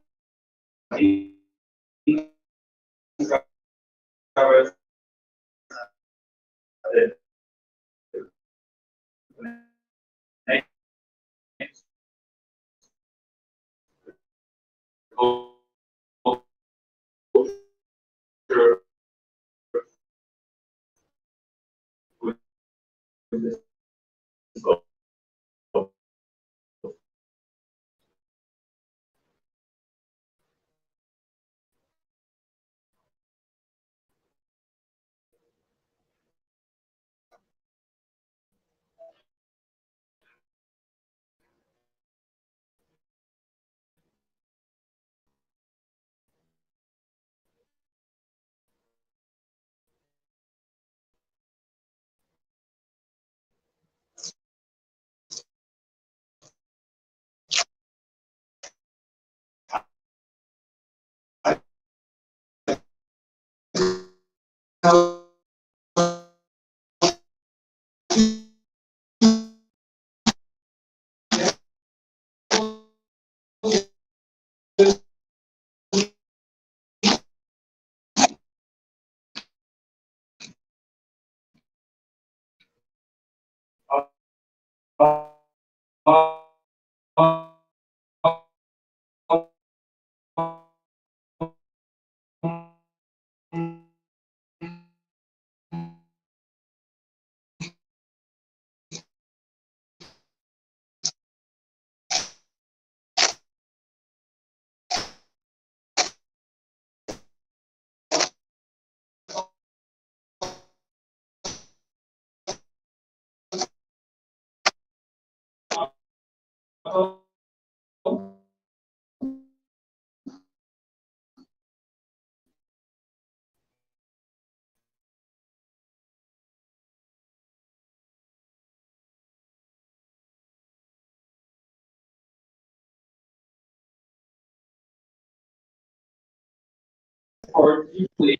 Or usually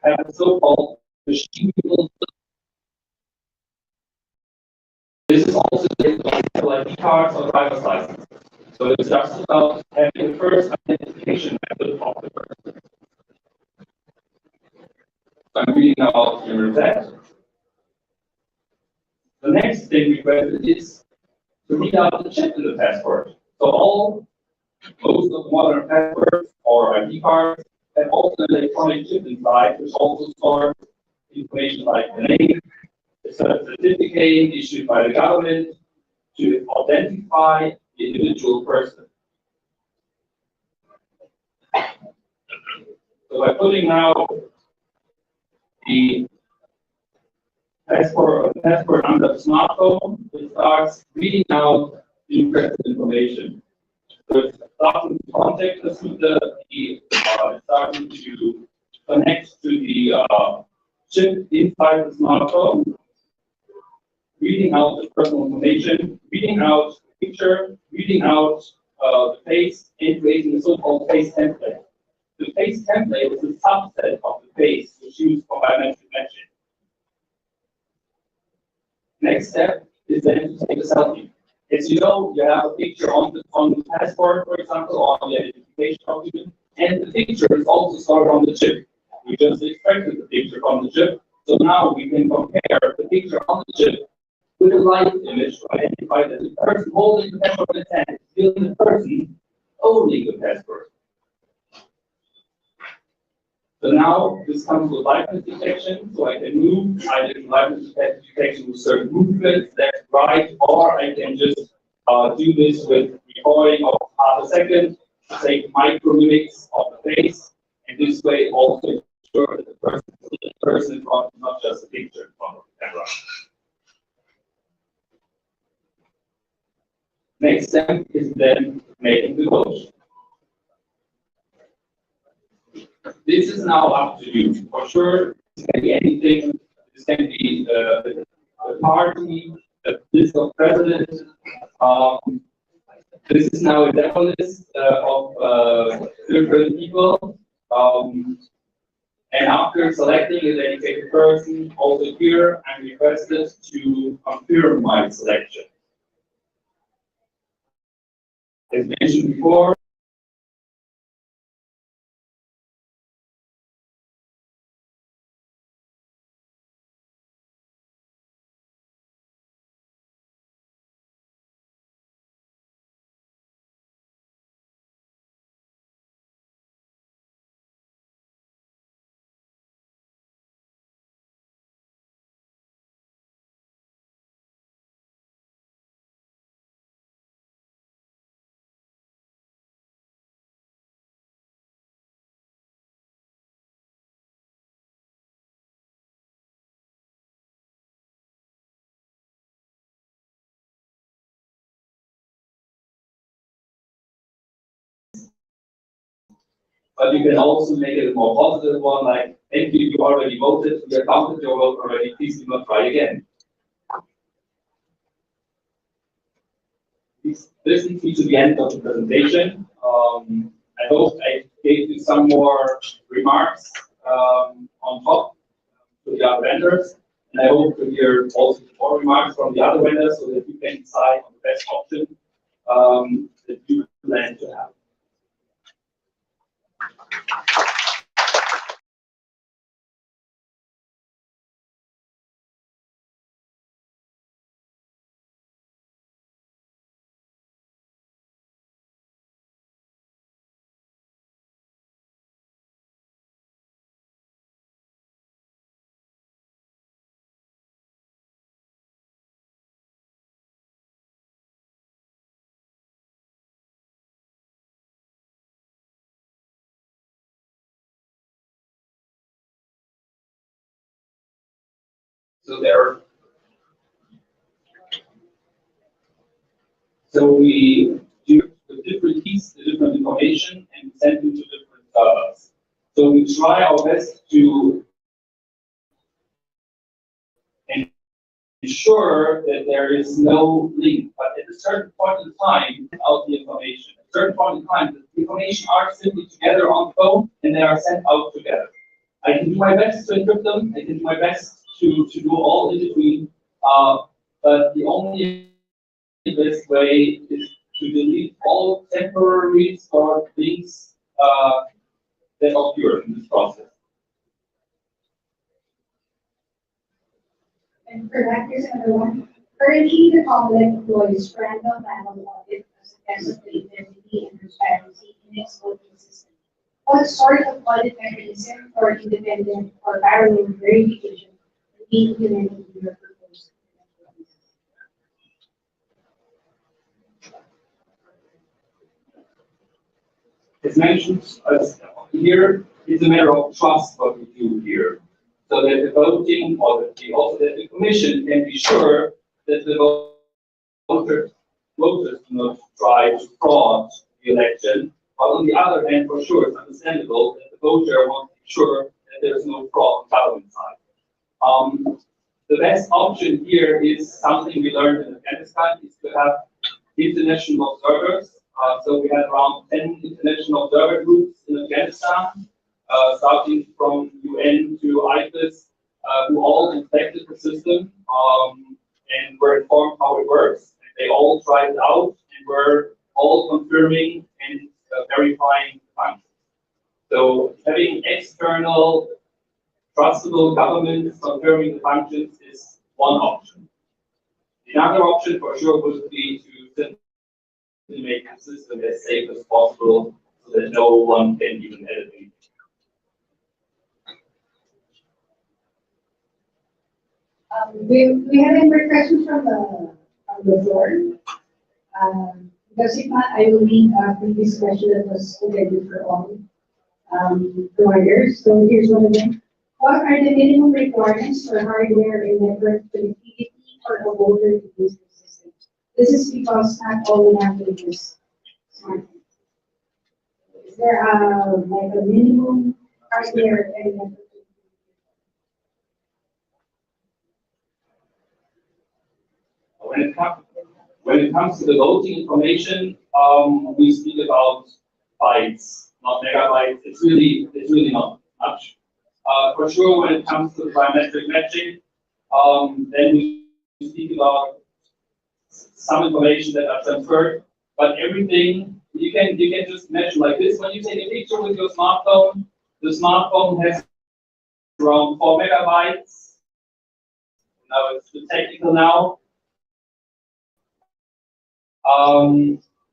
have a so-called machine built. This is also based on ID cards or driver's license. So it's just about having the first identification method of the person. So I'm reading now your that. The next thing requested is to read out the chip in the passport. So most of modern passports or ID cards have also an electronic chip inside, which also stores information like the name, the certificate issued by the government to identify the individual person. So by putting now the passport on the smartphone, it starts reading out the requested information. So it's starting to contact us with it's starting to connect to the chip inside the smartphone, reading out the personal information, reading out the picture, reading out the face, and creating a so-called face template. The face template is a subset of the face which used for biometric matching. Next step is then to take a selfie. As you know, you have a picture on the passport, for example, or on the identification document, and the picture is also stored on the chip. We just extracted the picture from the chip, so now we can compare the picture on the chip with a live image to identify that the person holding the passport in his hand is still the person holding the passport. So now this comes with liveness detection, so I can move, I can liveness detection with certain movements, left, right, or I can just do this with recording of half a second, take micro mimics of the face, and this way also ensure that the person in front is not just a picture in front of the camera. Next step is then making the motion. This is now up to you. For sure, this can be anything. This can be the party, the list of presidents. This is now a demo list of different people. And after selecting a dedicated person, also here, I'm requested to confirm my selection. As mentioned before, but you can also make it a more positive one, like, thank you, you already voted, we counted your vote already, please do not try again. This leads me to the end of the presentation. I hope I gave you some more remarks on top to the other vendors, and I hope to hear also more remarks from the other vendors so that you can decide on the best option that you plan to have. So we do the different keys, the different information, and send them to different servers. So we try our best to ensure that there is no link, but at a certain point in time, out the information. At a certain point in time, the information are simply together on the phone, and they are sent out together. I can do my best to encrypt them. I can do my best to do all in between. But the only best way is to delete all temporary stored things that occur in this process. And for that, here's another one. Currently, the public employs random manual audit as a test of the integrity and transparency in its voting system. What sort of audit mechanism for independent or parallel verification will be implemented in your proposal? as mentioned here, it's a matter of trust what we do here. So that the voting or also that the commission can be sure that the voters do not try to fraud the election. But on the other hand, for sure, it's understandable that the voter wants to be sure that there's no fraud on government side. The best option here is something we learned in Afghanistan, is to have international observers. So we had around 10 international observer groups in Afghanistan, starting from UN to IFIS, who all inspected the system and were informed how it works. And they all tried it out and were all confirming and verifying the functions. So having external trustable governments confirming the functions is one option. Another option for sure would be to simply make the system as safe as possible so that no one can even edit it. We have any more questions from the floor? Because if not, I will read a previous question that was already for all providers. So here's one again. What are the minimum requirements for hardware and network connectivity for a voter to use the system? This is because not all we have to use smartphones. Is there like a minimum hardware and network? When it comes to the voting information, we speak about bytes, not megabytes. It's really not much. For sure, when it comes to biometric matching, then we speak about some information that are transferred, but everything you can just measure like this. When you take a picture with your smartphone, the smartphone has around 4 megabytes. Now it's too technical now.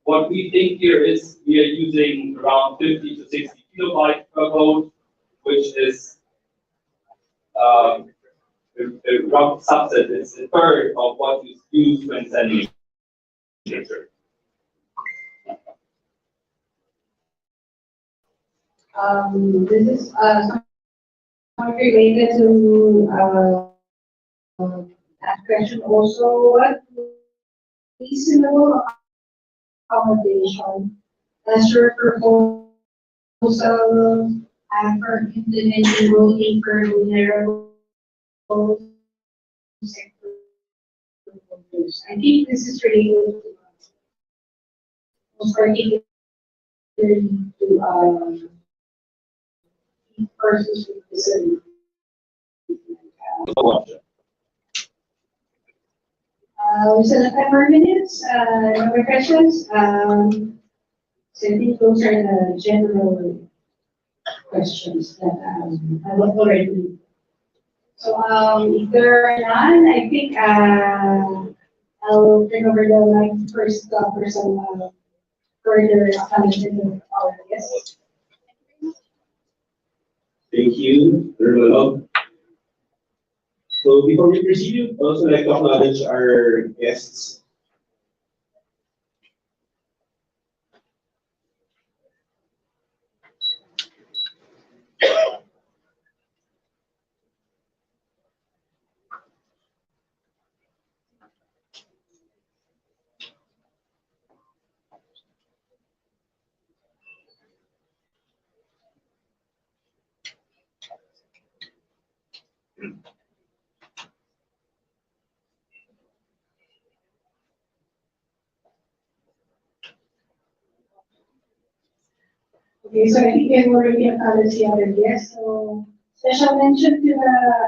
What we think here is we are using around 50 to 60 kilobytes per vote, which is a rough subset. It's a third of what is used when sending a picture. This is somewhat related to that question also. What reasonable accommodation as your proposal for implementing voting for vulnerable sector voters? I think this is related to particularly to persons with disabilities. We still have 5 more minutes. No more questions. So I think those are the general questions that I will already. So if there are none, I think I'll turn over the mic first for some further comments of our guests. Thank you, Ronald. So before we proceed, I'd also like to acknowledge our guests. Okay, so I think we have already acknowledged the other guests. So special mention to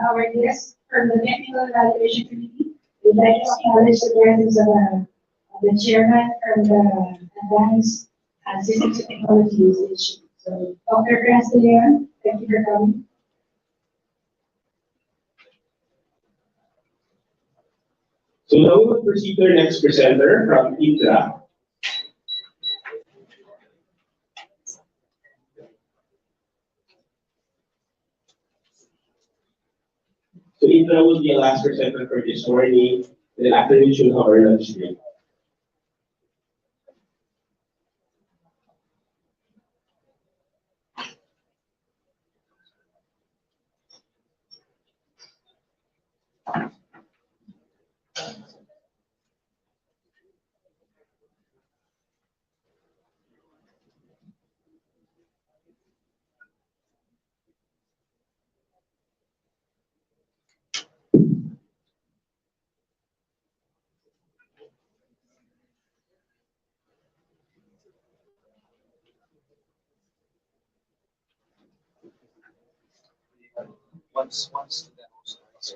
our guests from the Technical Evaluation Committee. We'd like to acknowledge the presence of the chairman from the Advanced Systems Technology Institute. So Dr. Franz de Leon, thank you for coming. So now we will proceed to our next presenter from Indra. So Indra will be a last presenter for this morning, and then after which we'll have our lunch break. once the demo starts.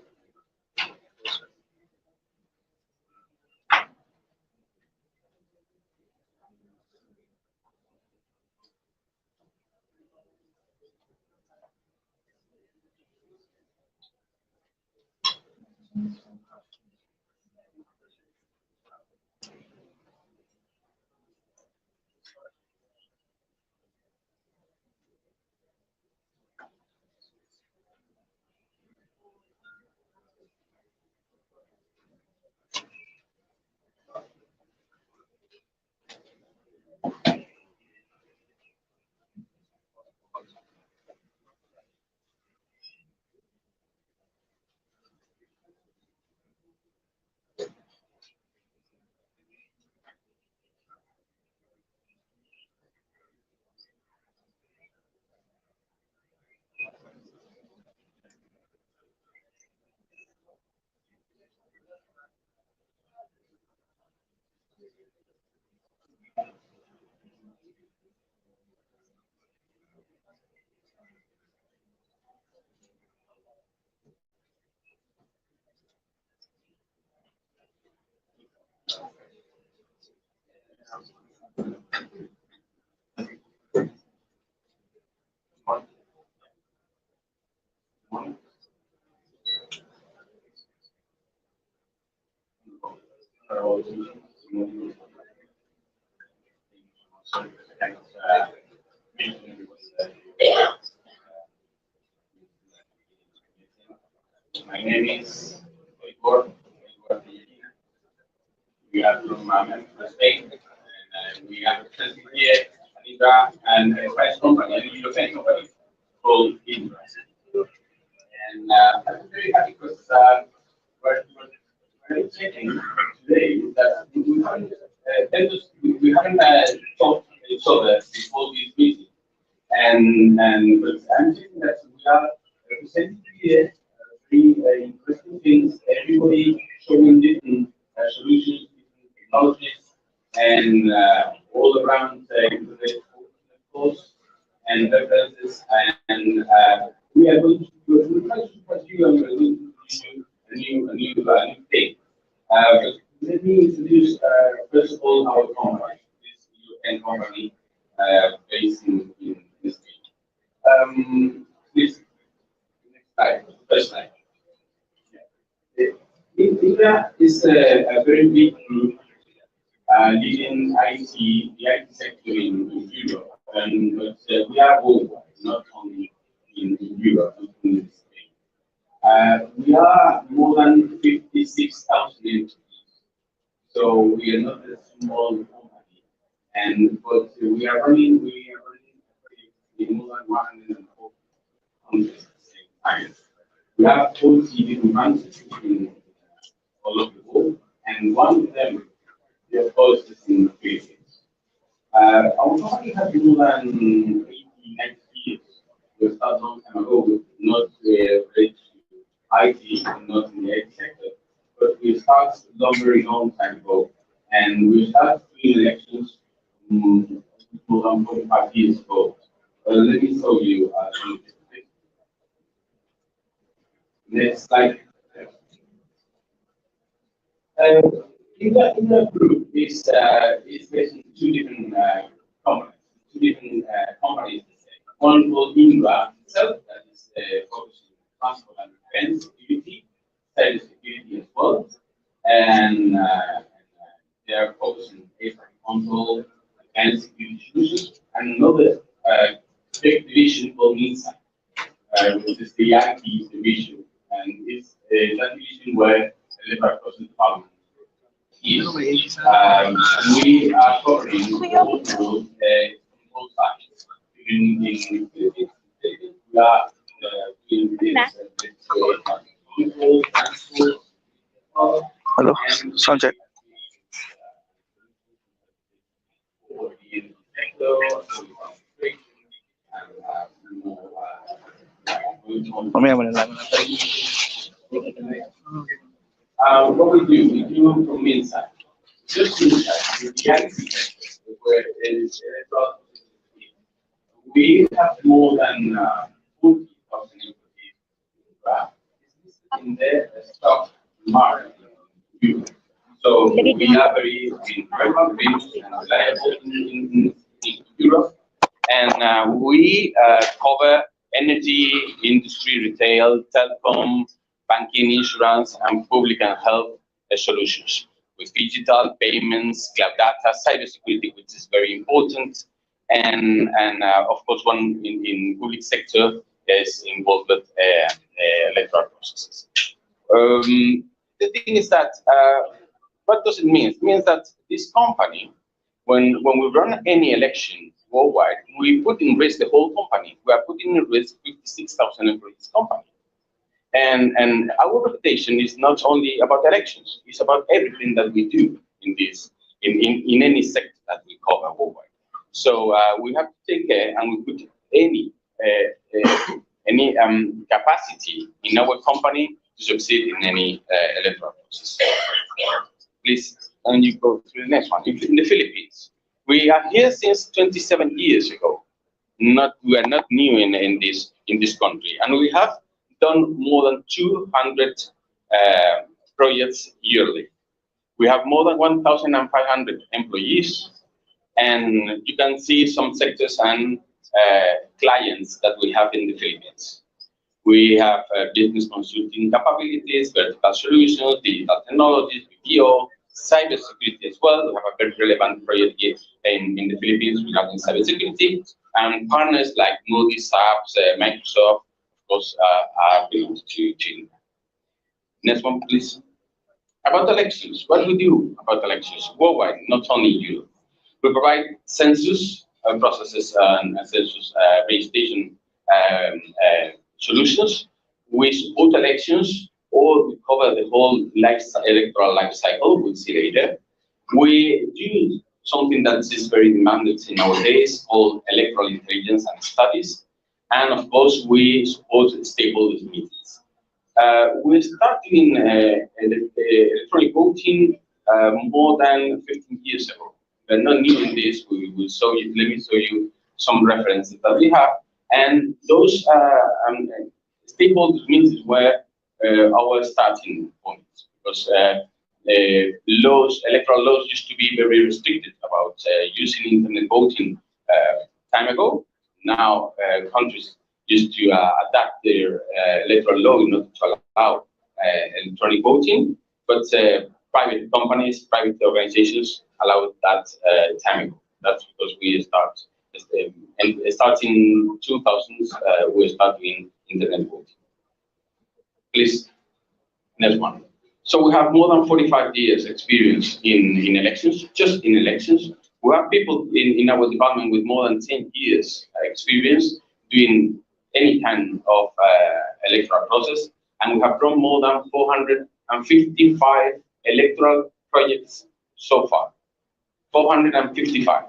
My name is Igor. We are from Spain, and we are present here at Indra and a French company, a European company called Indra. And I'm very happy because we're checking today that we haven't talked to each other before this meeting. And but I'm thinking that we are representing here three interesting things. Everybody showing different solutions, different technologies, and all around internet course and references. And we are going to we're trying to pursue and we're going to pursue a new thing. But let me introduce first of all our company, this European company based in this. Please, next slide, first slide. Indra is a very big group leading the IT sector in Europe, and but we are worldwide, not only in Europe, not only in Spain. We are more than 56,000 employees, so we are not a small company, and but we are running in more than 140 countries at the same time. We have 40 different branches in all over the world, and one of them, of course, is in the Philippines. Our company has been more than 80, 90 years. We started a long time ago, not related to IT, and not in the IT sector, but we started a very long time ago, and we started doing elections more than 45 years ago. Let me show you some of this. Next slide. In the group is basically two different companies, companies. One called Indra itself, that is focusing on transport and defense security, cyber security as well, and they are focusing on air traffic control, defense security solutions, and another big division called Insight, which is the IT division, and it's that division where the Labor Forces Department is. We are covering both sides. We are doing this Hello, Sanjay. Mamaya mo na lang. What we do from inside. Just inside, the reality where it is we have more than 40,000 employees Indra is listed in the stock market. So we are very convinced and reliable in Europe, and we cover energy, industry, retail, telecom, banking, insurance, and public and health solutions with digital payments, cloud data, cybersecurity, which is very important, and of course, one in public sector is involved with electoral processes. The thing is that what does it mean? It means that this company, when we run any election worldwide, we put in risk the whole company. We are putting in risk 56,000 employees company. And our reputation is not only about elections, it's about everything that we do in any sector that we cover worldwide. So we have to take care, and we put any capacity in our company to succeed in any electoral process. Please, and you go to the next one. In the Philippines, we are here since 27 years ago. We are not new in this country, and we have done more than 200 projects yearly. We have more than 1,500 employees, and you can see some sectors and clients that we have in the Philippines. We have business consulting capabilities, vertical solutions, digital technologies, BPO, cybersecurity as well. We have a very relevant project here in the Philippines regarding cybersecurity, and partners like Moody's, SAP, Microsoft, of course, are belongs to Indra. Next one, please. About elections, what we do about elections worldwide, not only Europe. We provide census processes and census registration solutions. We support elections, or we cover the whole electoral life cycle. We'll see later. We do something that is very demanded nowadays, called electoral intelligence and studies. And of course, we support stakeholders meetings. We started doing electronic voting more than 15 years ago. We're not new in this. We will show you. Let me show you some references that we have. And those stakeholders meetings were our starting point, because electoral laws used to be very restricted about using internet voting time ago. Now countries used to adapt their electoral law in order to allow electronic voting, but private companies, private organizations allowed that time ago. That's because we start, and starting 2000s, we start doing internet voting. Please, next one. So we have more than 45 years experience in elections, just in elections. We have people in our department with more than 10 years experience doing any kind of electoral process, and we have run more than 455 electoral projects so far. 455.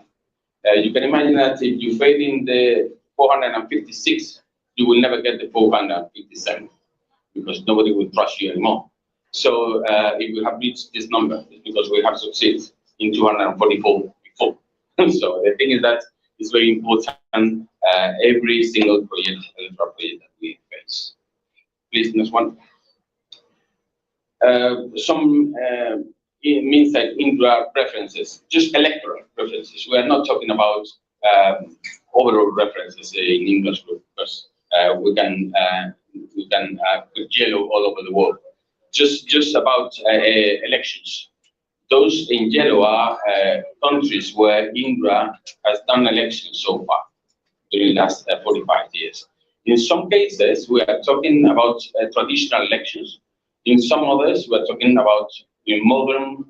You can imagine that if you fail in the 456, you will never get the 457, because nobody will trust you anymore. So if we have reached this number, it's because we have succeeded in 244 before. So the thing is that it's very important, every single electoral project that we face. Please, next one. It means that Indra preferences, just electoral preferences. We are not talking about overall references in English group, because we can put yellow all over the world. Just about elections. Those in yellow are countries where Indra has done elections so far during the last 45 years. In some cases, we are talking about traditional elections. In some others, we are talking about modern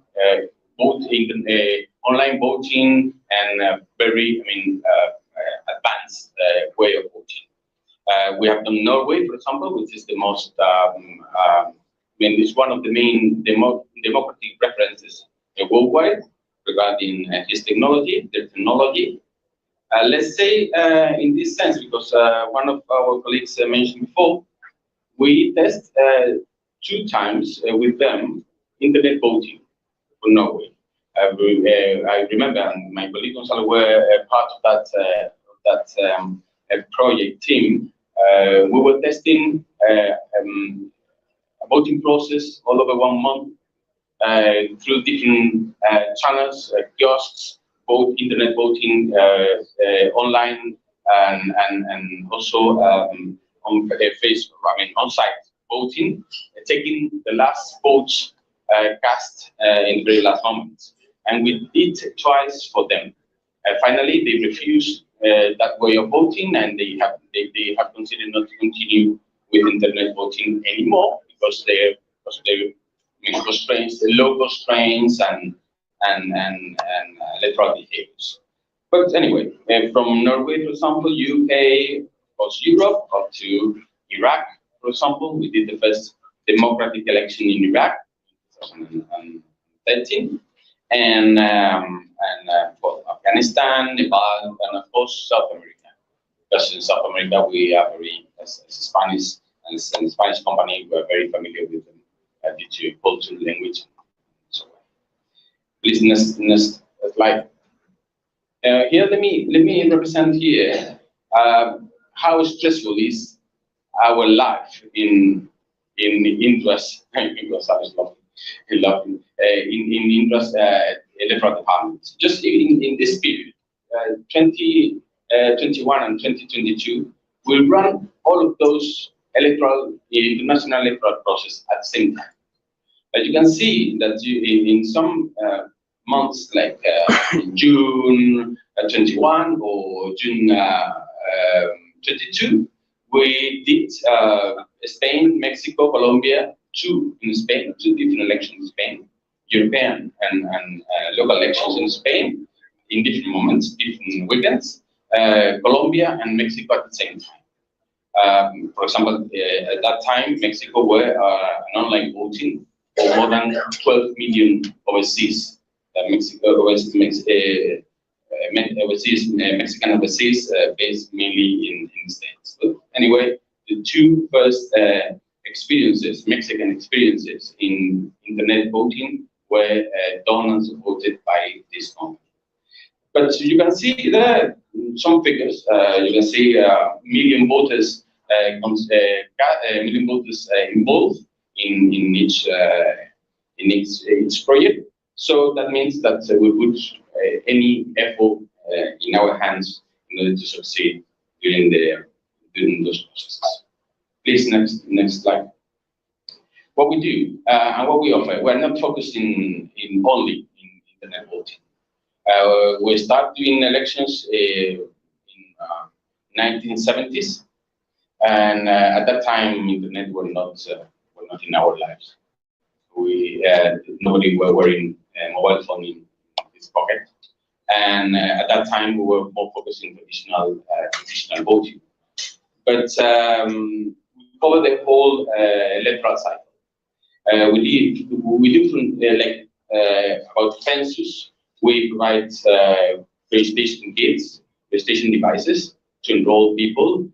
online voting and very, advanced way of voting. We have done Norway, for example, which is the most, it's one of the main democratic references worldwide regarding their technology. Let's say in this sense, because one of our colleagues mentioned before, we test 2 times with them internet voting for Norway. I remember, and my colleague Gonzalo were part of that project team We were testing a voting process all over 1 month through different channels, kiosks, both internet voting, online, and also on-site voting, taking the last votes cast in the very last moment. And we did twice for them. Finally, they refused that way of voting, and they have considered not to continue with internet voting anymore because they constraints, the low constraints and electoral behaviors. But anyway, from Norway, for example, UK, across Europe, up to Iraq, for example, we did the first democratic election in Iraq in 2013, and for Afghanistan, Nepal, and of course South America. Because in South America, we are very, as Spanish and a Spanish company, we are very familiar with them due to culture, language, and so on. Please, next slide. Here, let me represent here how stressful is our life in Indra's because I was laughing in Indra's electoral department. Just in this period, 2021 and 2022, we'll run all of those international electoral process at the same time. As you can see that in some months like June 21 or June 22, we did Spain, Mexico, Colombia, two different elections in Spain, European and local elections in Spain in different moments, different weekends, Colombia and Mexico at the same time. For example, at that time, Mexico were an online voting for more than 12 million overseas. Mexican overseas based mainly in the States. But anyway, the two first Mexican experiences in internet voting were done and supported by this company. But you can see there some figures. You can see million voters involved in each project. So that means that we put any effort in our hands in order to succeed during those processes. Please, next slide. What we do and what we offer, we're not focused in only in internet voting. We start doing elections in 1970s, and at that time, internet were not in our lives. Nobody were wearing a mobile phone in his pocket, and at that time we were more focused in traditional voting. But we cover the whole electoral cycle. We do from about census. We provide registration kits, registration devices to enroll people.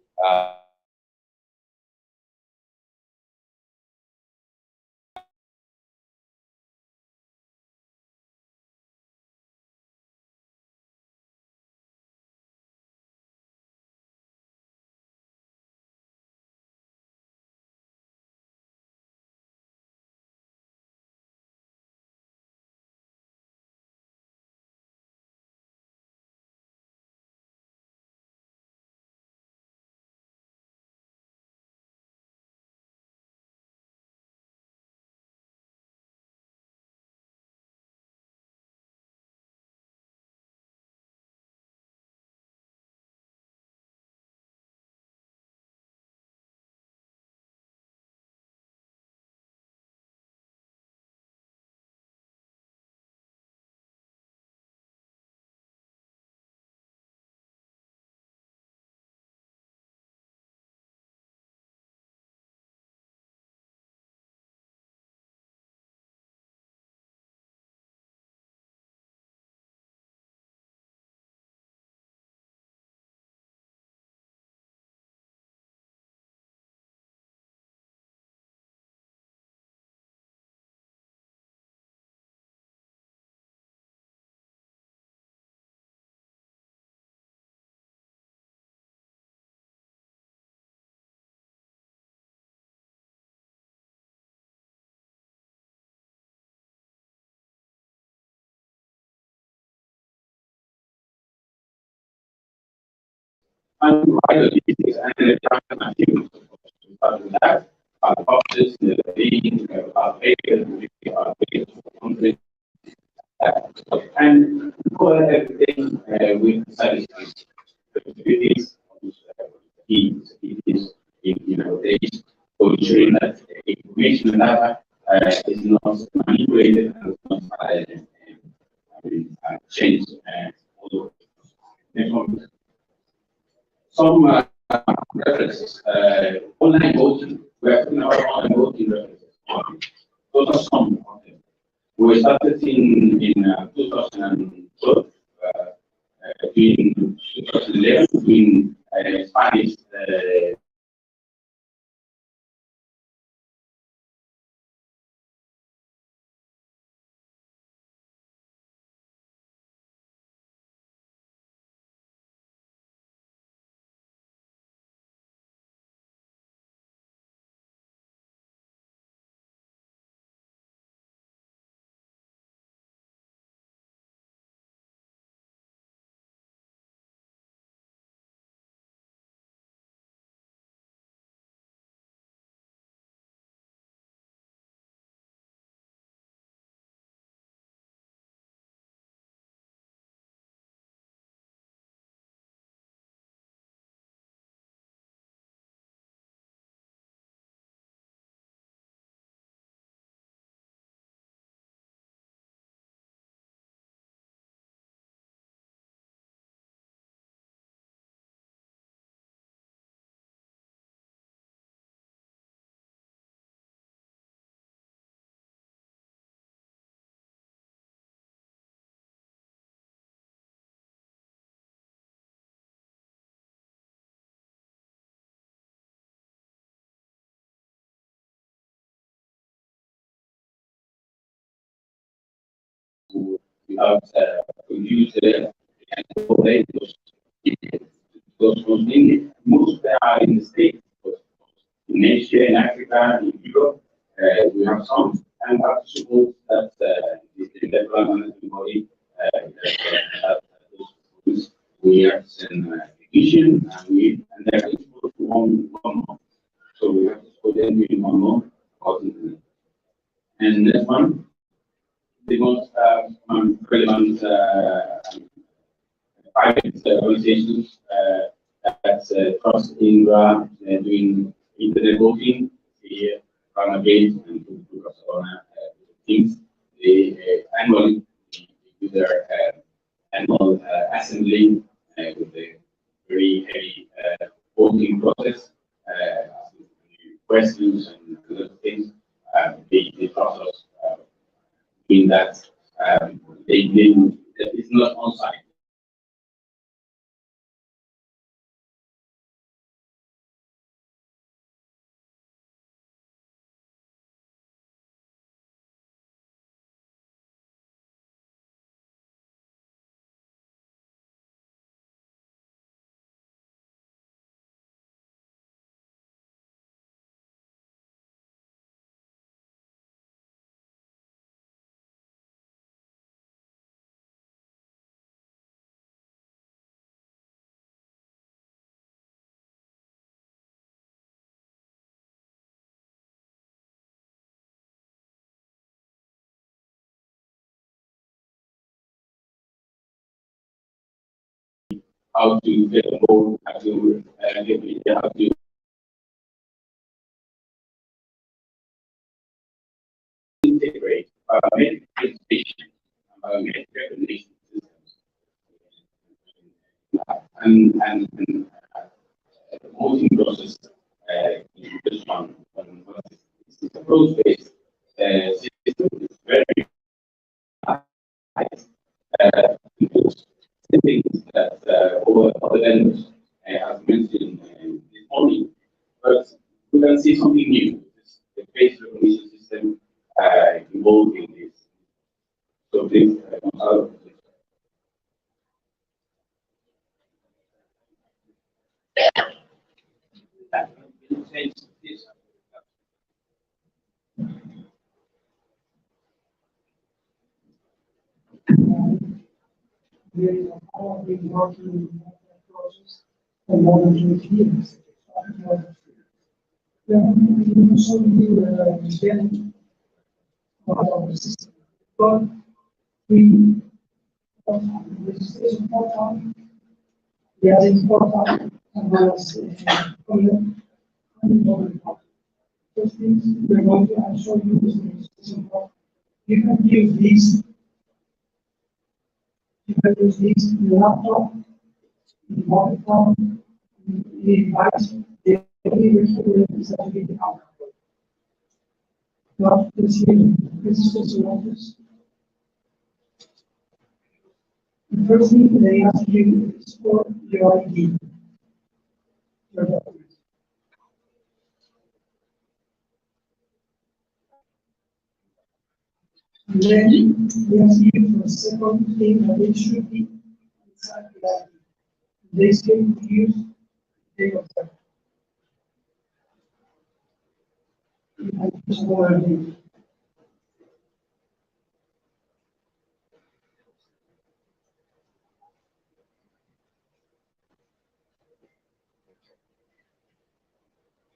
and provide logistics and electronic activities. But with that, our offices, the being, our papers, our papers, and for everything with satisfaction. Activities, activities in nowadays, for ensuring that information and data is not manipulated and not changed. Although, next one. Some references, online voting, we are talking about online voting references. Those are some of them. We started in 2012, in 2011, in Spanish. We have produced those mostly, most are in the States, but in Asia, in Africa, in Europe, we have some, and have to support that the development body that those we are in education, and they're supposed to one month. So we have to support them in 1 month. And next one, the most relevant private organizations that trust Indra doing internet voting, the Renegade and Barcelona things. They annually do their annual assembly with a very heavy voting process, questions and other things. They process in that they didn't, it's not on site. How to get a hold, how to how to integrate biometric registration and biometric recognition systems. And voting process in this one is approach-based system is very high. Because the things that over other vendors have mentioned this morning, but we can see something new. The face recognition system involved in this. So please, We have all been working in that process for more than 20 years. We are also getting about our system. But we registration portal, the other portal, as well as first things we're going to show you is the registration portal. You can use these. You can use these in the laptop, in the mobile phone, in the device. They will certificate out. Now, this here, this is just a notice. The first thing they ask you is for your ID, your document. And then they ask you for a second thing that it should be inside the ID. They say use date of birth. You can use more than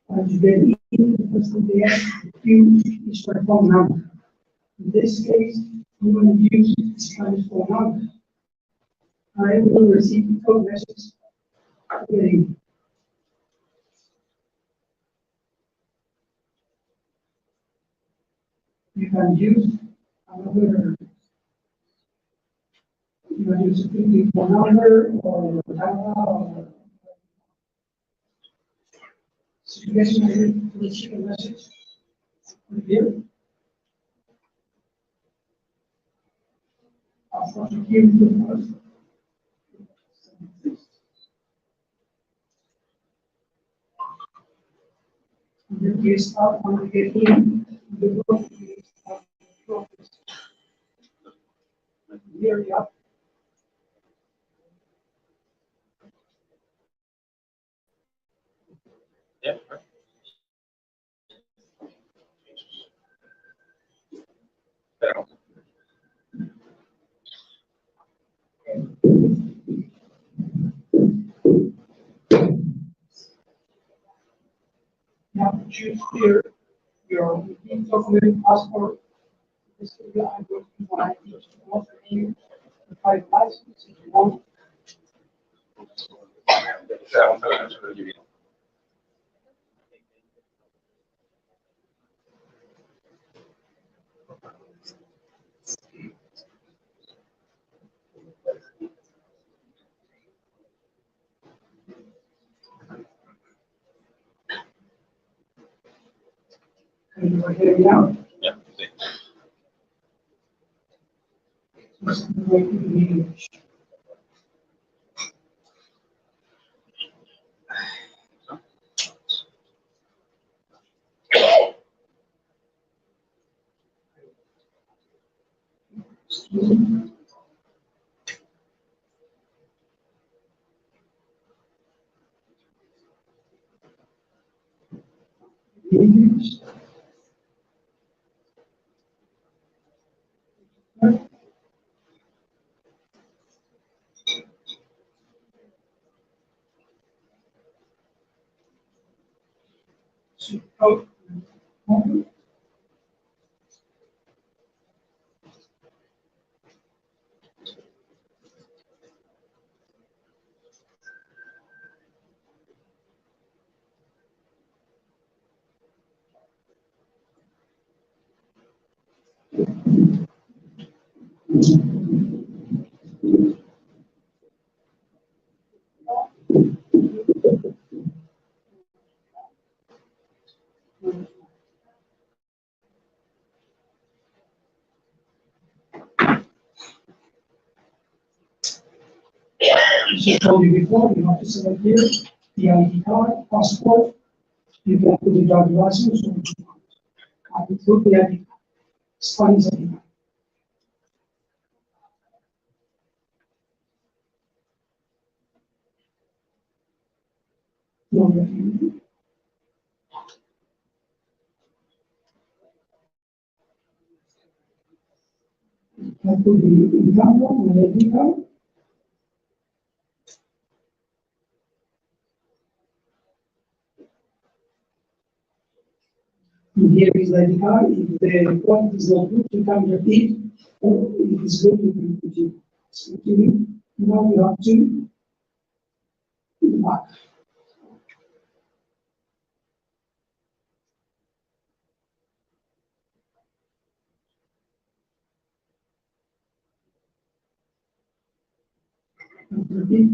and you get in the first thing they ask you is for a phone number. In this case, I'm going to use Spanish phone number. I will receive the code message. Okay. You can use another, you can use a phone number or Java or suggestion to receive a message here. After here to us. And then we start on the getting the book. Here we are. Yeah. Now choose here your document passport. This is the I'm going to want to use the 5 license if you want. And you are here now. Yeah. English. So, as I told you before, you have to select here the ID card, passport, you can put the driver's license or what you want. I include the ID card. Spanish ID card. No, I put the income one, the ID card. Here is the ID card. If the quality is not good, you can repeat, or if it's good, you can continue. So continue. Now you have to put it back. And repeat.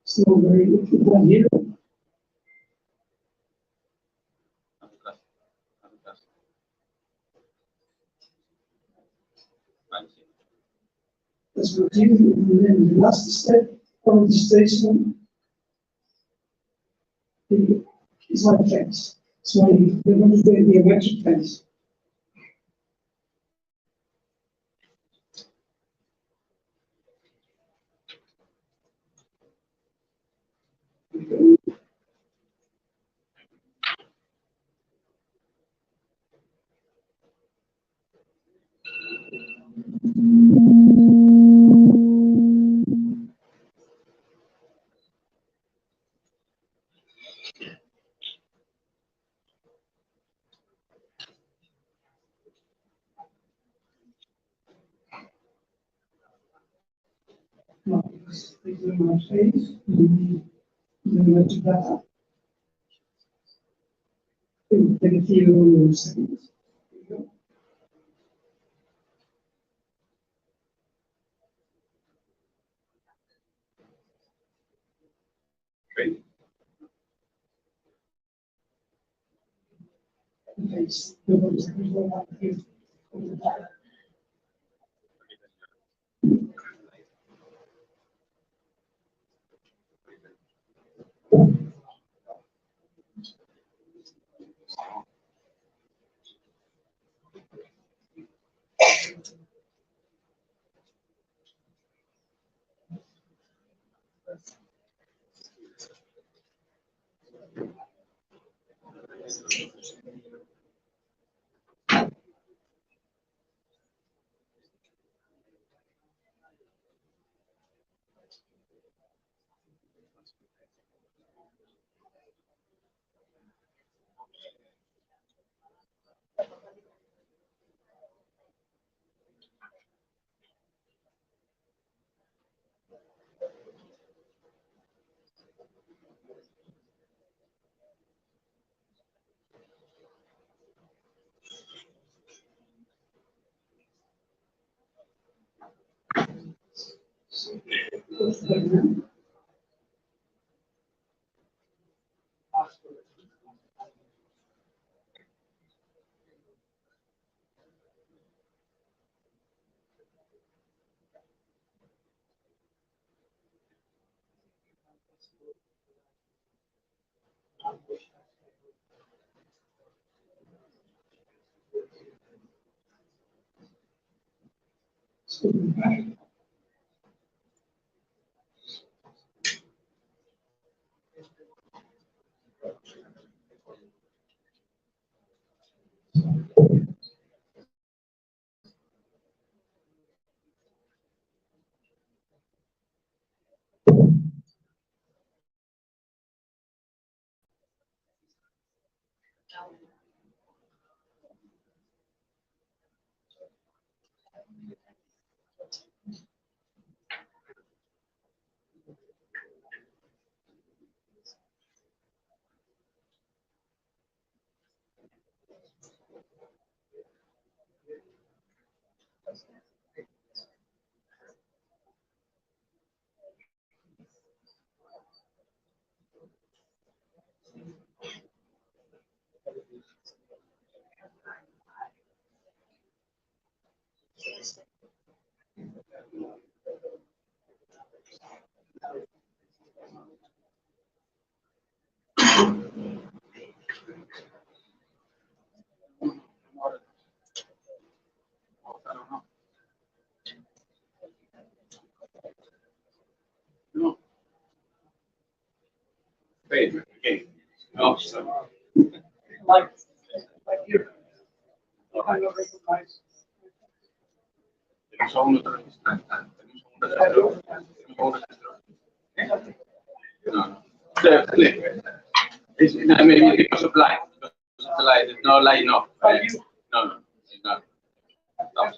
So very good. Put one here. Let's continue. And then the last step for registration is my fence. So they're going to get the electric fence. Now, take them on face. The electric data. It will take a few seconds. There you go. Great. Okay, so the seconds will have to give over the time. Great. Okay. Oh, so. Like here. I don't recognize. Tenemos a uno de los tenemos a uno de los no, no. Maybe because of light, because of the there's no line, no. No, no, it's not. No, no,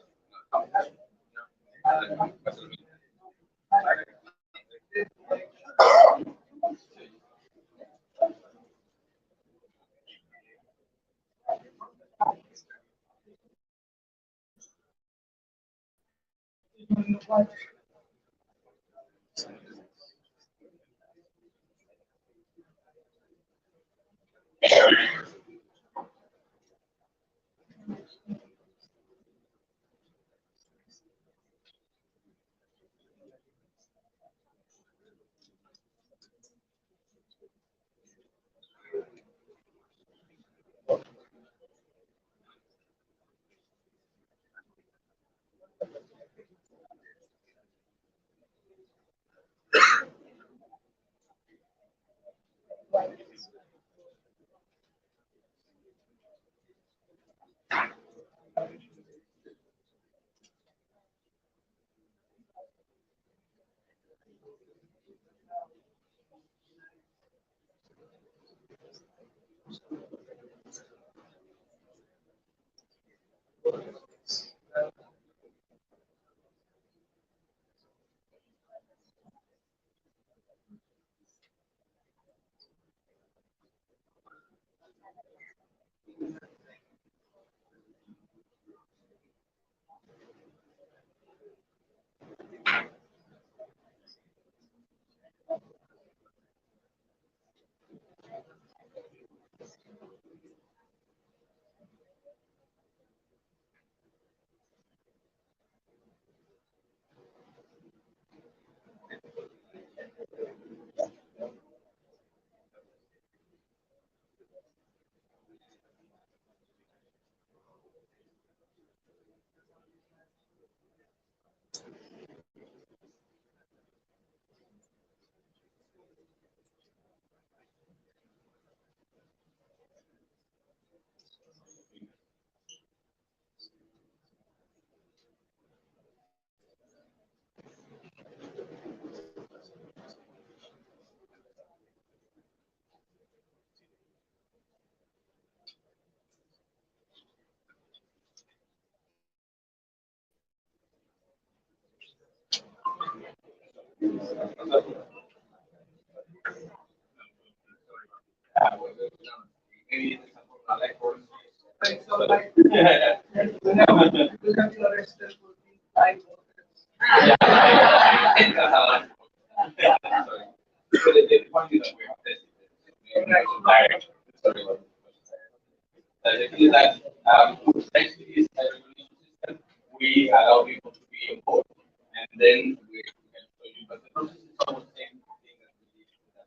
Thanks to this resolution system, we allow people to be on board, and then we can show you. But the process is almost the same thing as we did with that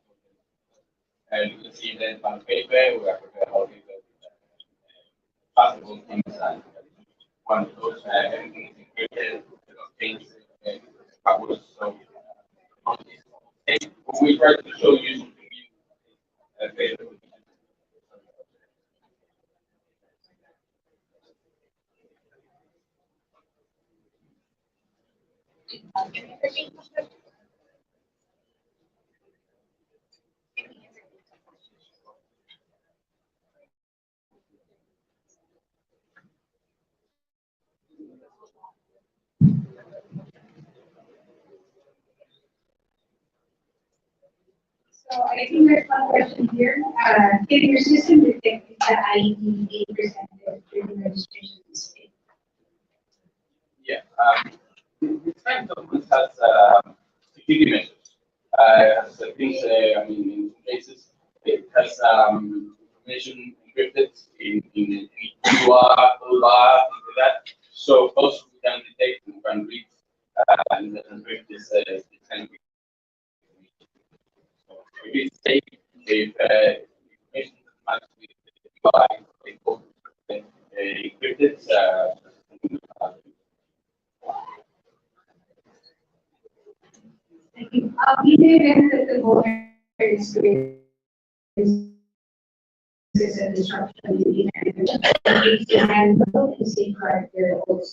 one. And you can see that on paper, we are prepared how people possible things like one of those everything is encrypted, things published. So we try to show you something new. So I think there's one question here. Can your system detect if the ID 8% during registration is fake? Yeah, this kind of document has security measures. As I think, I mean, in some cases, it has information encrypted in QR, toolbar, things like that. So those we can detect and can read and encrypt this kind of information. So if it's safe, if information matches with the UI, they both encrypted. Thank you. In the event that the voter experiences a disruption in the internet, to handle and safeguard their oaths,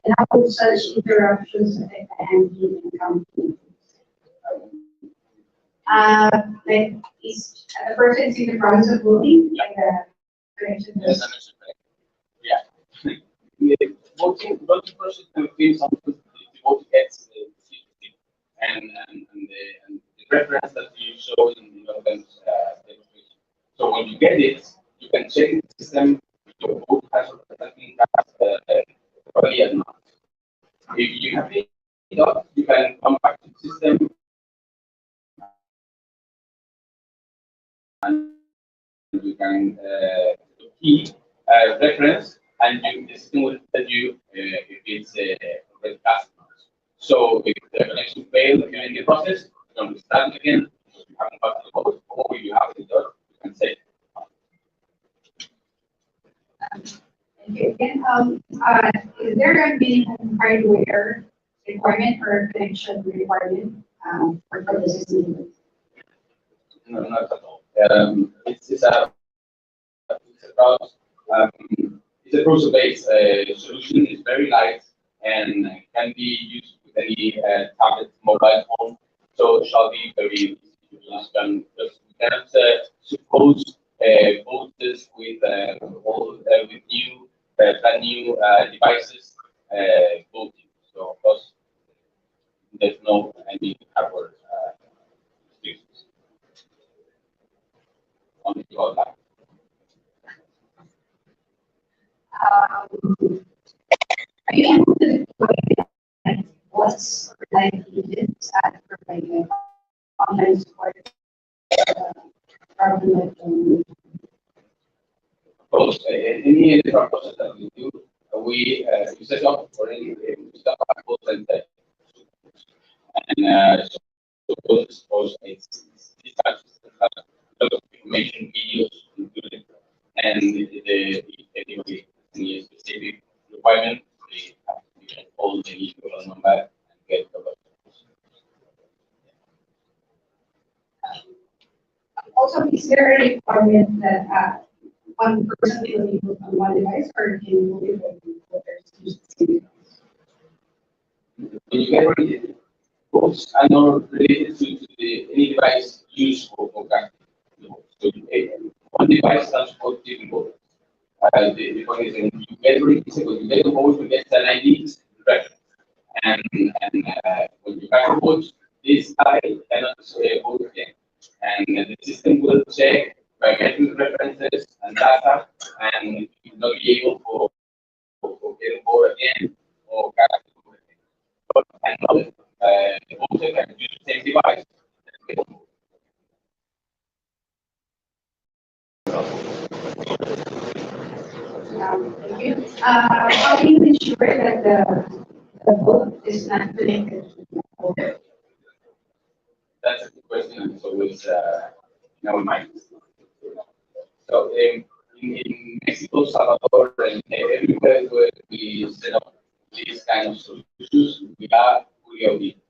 and how would such interruptions affect the handling and counting? Like, is a person in the process of voting, like correction. Yes, understood. Yeah. The voting process will be something the vote gets and the reference that you show in the relevant demonstration. So when you get it, you can check the system if your vote has representing cast properly or not. If you have it not, you can come back to the system and you can key reference and you, the system will tell you if it's already cast or not. So if the connection failed during the process, you can restart it again. If you haven't got the vote, or if you have it done, you can say. Thank you again. Is there a minimum hardware requirement or connection requirement for the system? No, not at all. It's a browser-based solution. It's very light and can be used with any tablet, mobile phone. So it shall be very easy to use. Because we cannot suppose voters with with new brand new devices voting. So of course, there's no any hardware restrictions on the online. Are you able to provide what's like needed for like online support government? Of course, any different process that we do, we set up for any we set up a call center, and so those these types of have a lot of information, videos included, and if anybody has any specific requirement, they have to call the usual number and get the Also, is there a requirement that one person will be put on one device or can you move use the same device? when you get ready, votes are not related to any device used for casting. So one device can support different votes. The point is, when you get ready, when you get the vote, you get an ID, right? And when you cast a vote, this guy cannot vote again. And the system will check biometric references and data, and it will not be able for getting vote again or cast a vote again. But another voter can use the same device. Thank you. How do you ensure that the vote is not connected to the voter? That's a good question, and it's always in our minds. So in Mexico, Salvador, and everywhere where we set up these kind of solutions, we are fully audited.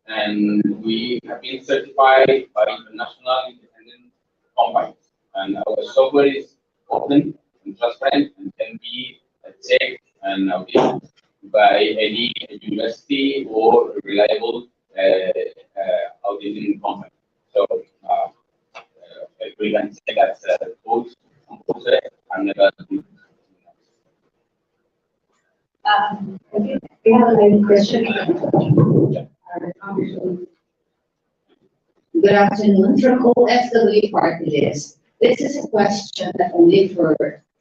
And we have been certified by international independent companies. And our software is open and transparent and can be checked and audited by any university or reliable auditing company. So we can say that both composer and never. Okay. We have another question. Good afternoon from OFW Party List. This is a question that only for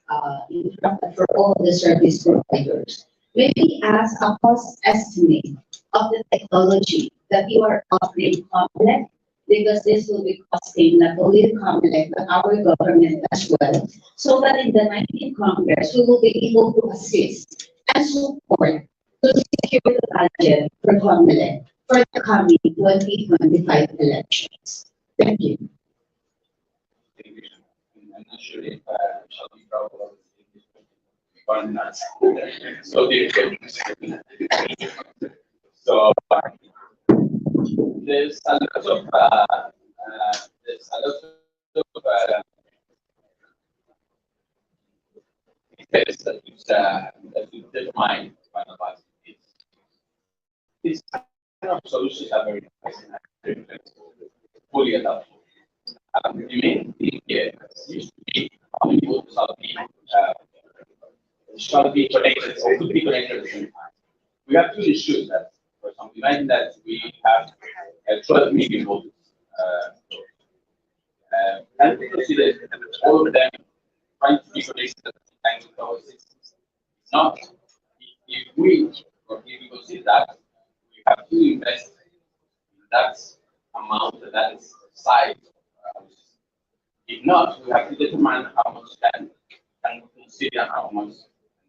all the service providers. Maybe ask a cost estimate of the technology that you are offering Comlec, because this will be costing not only the Comlec but our government as well. So that in the 19th Congress we will be able to assist and support to secure the budget for Comlec for the coming 2025 elections. Thank you. I'm not sure if shall be proud of this or not. So so there's a lot of details that you determine final budget. These kind of solutions are very nice and fully adaptable. The main thing here used to be how many voters shall be connected or could be connected at the same time. We have to ensure that, for example, imagine that we have 12 million voters. And we consider all of them trying to be connected at the same time with our systems. It's not. If we consider that, we have to invest in that amount, that size. If not, we have to determine how much can we consider how much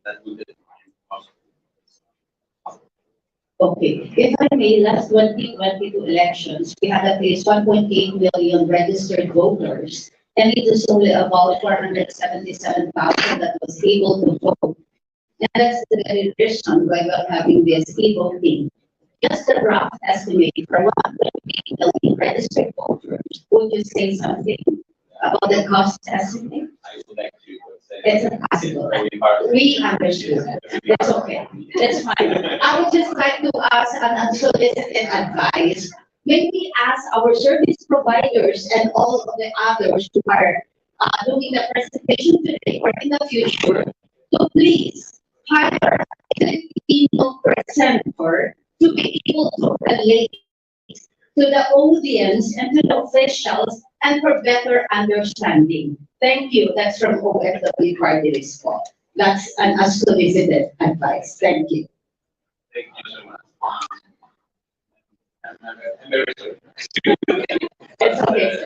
that will determine cost. Okay, if I may, last 2022 elections, we had at least 1.8 million registered voters, and it is only about 477,000 that was able to vote. And that's the very reason why we're having this e-voting. Just a rough estimate for 1.8 million registered voters. Would you say something about the cost estimate? I would like to say It's impossible. We understood. That's okay. That's fine. I would just like to ask an unsolicited advice. May we ask our service providers and all of the others who are doing the presentation today or in the future to please hire a Filipino presenter to be able to relate to the audience and to the officials and for better understanding. Thank you. That's from OFW Party List. That's an unsolicited advice. Thank you. thank you so much. I'm very sorry. It's okay.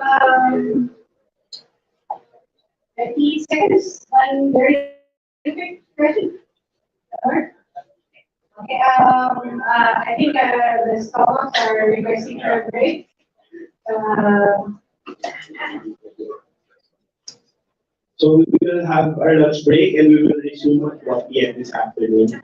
Um, 30 seconds, one very quick question. Alright. Okay, I think the stalls are requesting for a break. So we will have our lunch break and we will resume at 1 p.m. this afternoon.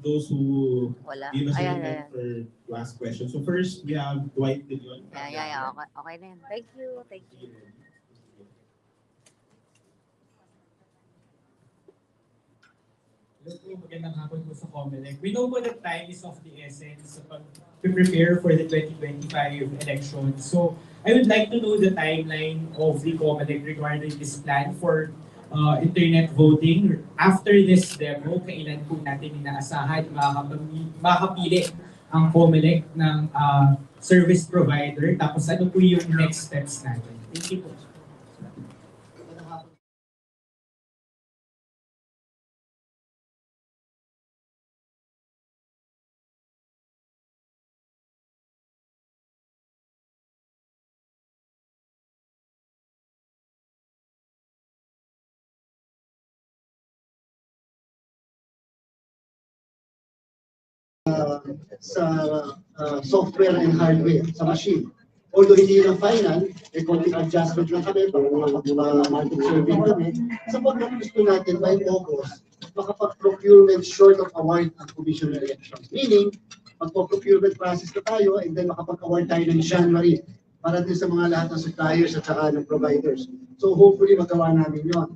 those who Wala. gave us a Ayan, moment ayan. to ask questions. So first, we have Dwight De Leon. Yeah. Okay, okay na yan. Thank you. Thank you. Hello po, magandang hapon po sa Comelec. We know po that time is of the essence to prepare for the 2025 elections. So I would like to know the timeline of the Comelec regarding this plan for internet voting. After this demo, kailan po natin inaasahan makakapili ang Comelec ng service provider? Tapos ano po yung next steps natin? Thank you po. sa software and hardware, sa machine. Although hindi lang final, may konting adjustment lang kami, market survey kami, sapagkat gusto natin by August, makapag-procurement short of award ang commission elections. Meaning, magpo-procurement process na tayo and then makapag-award tayo ng January para din sa mga lahat ng suppliers at saka ng providers. So hopefully magawa namin yun.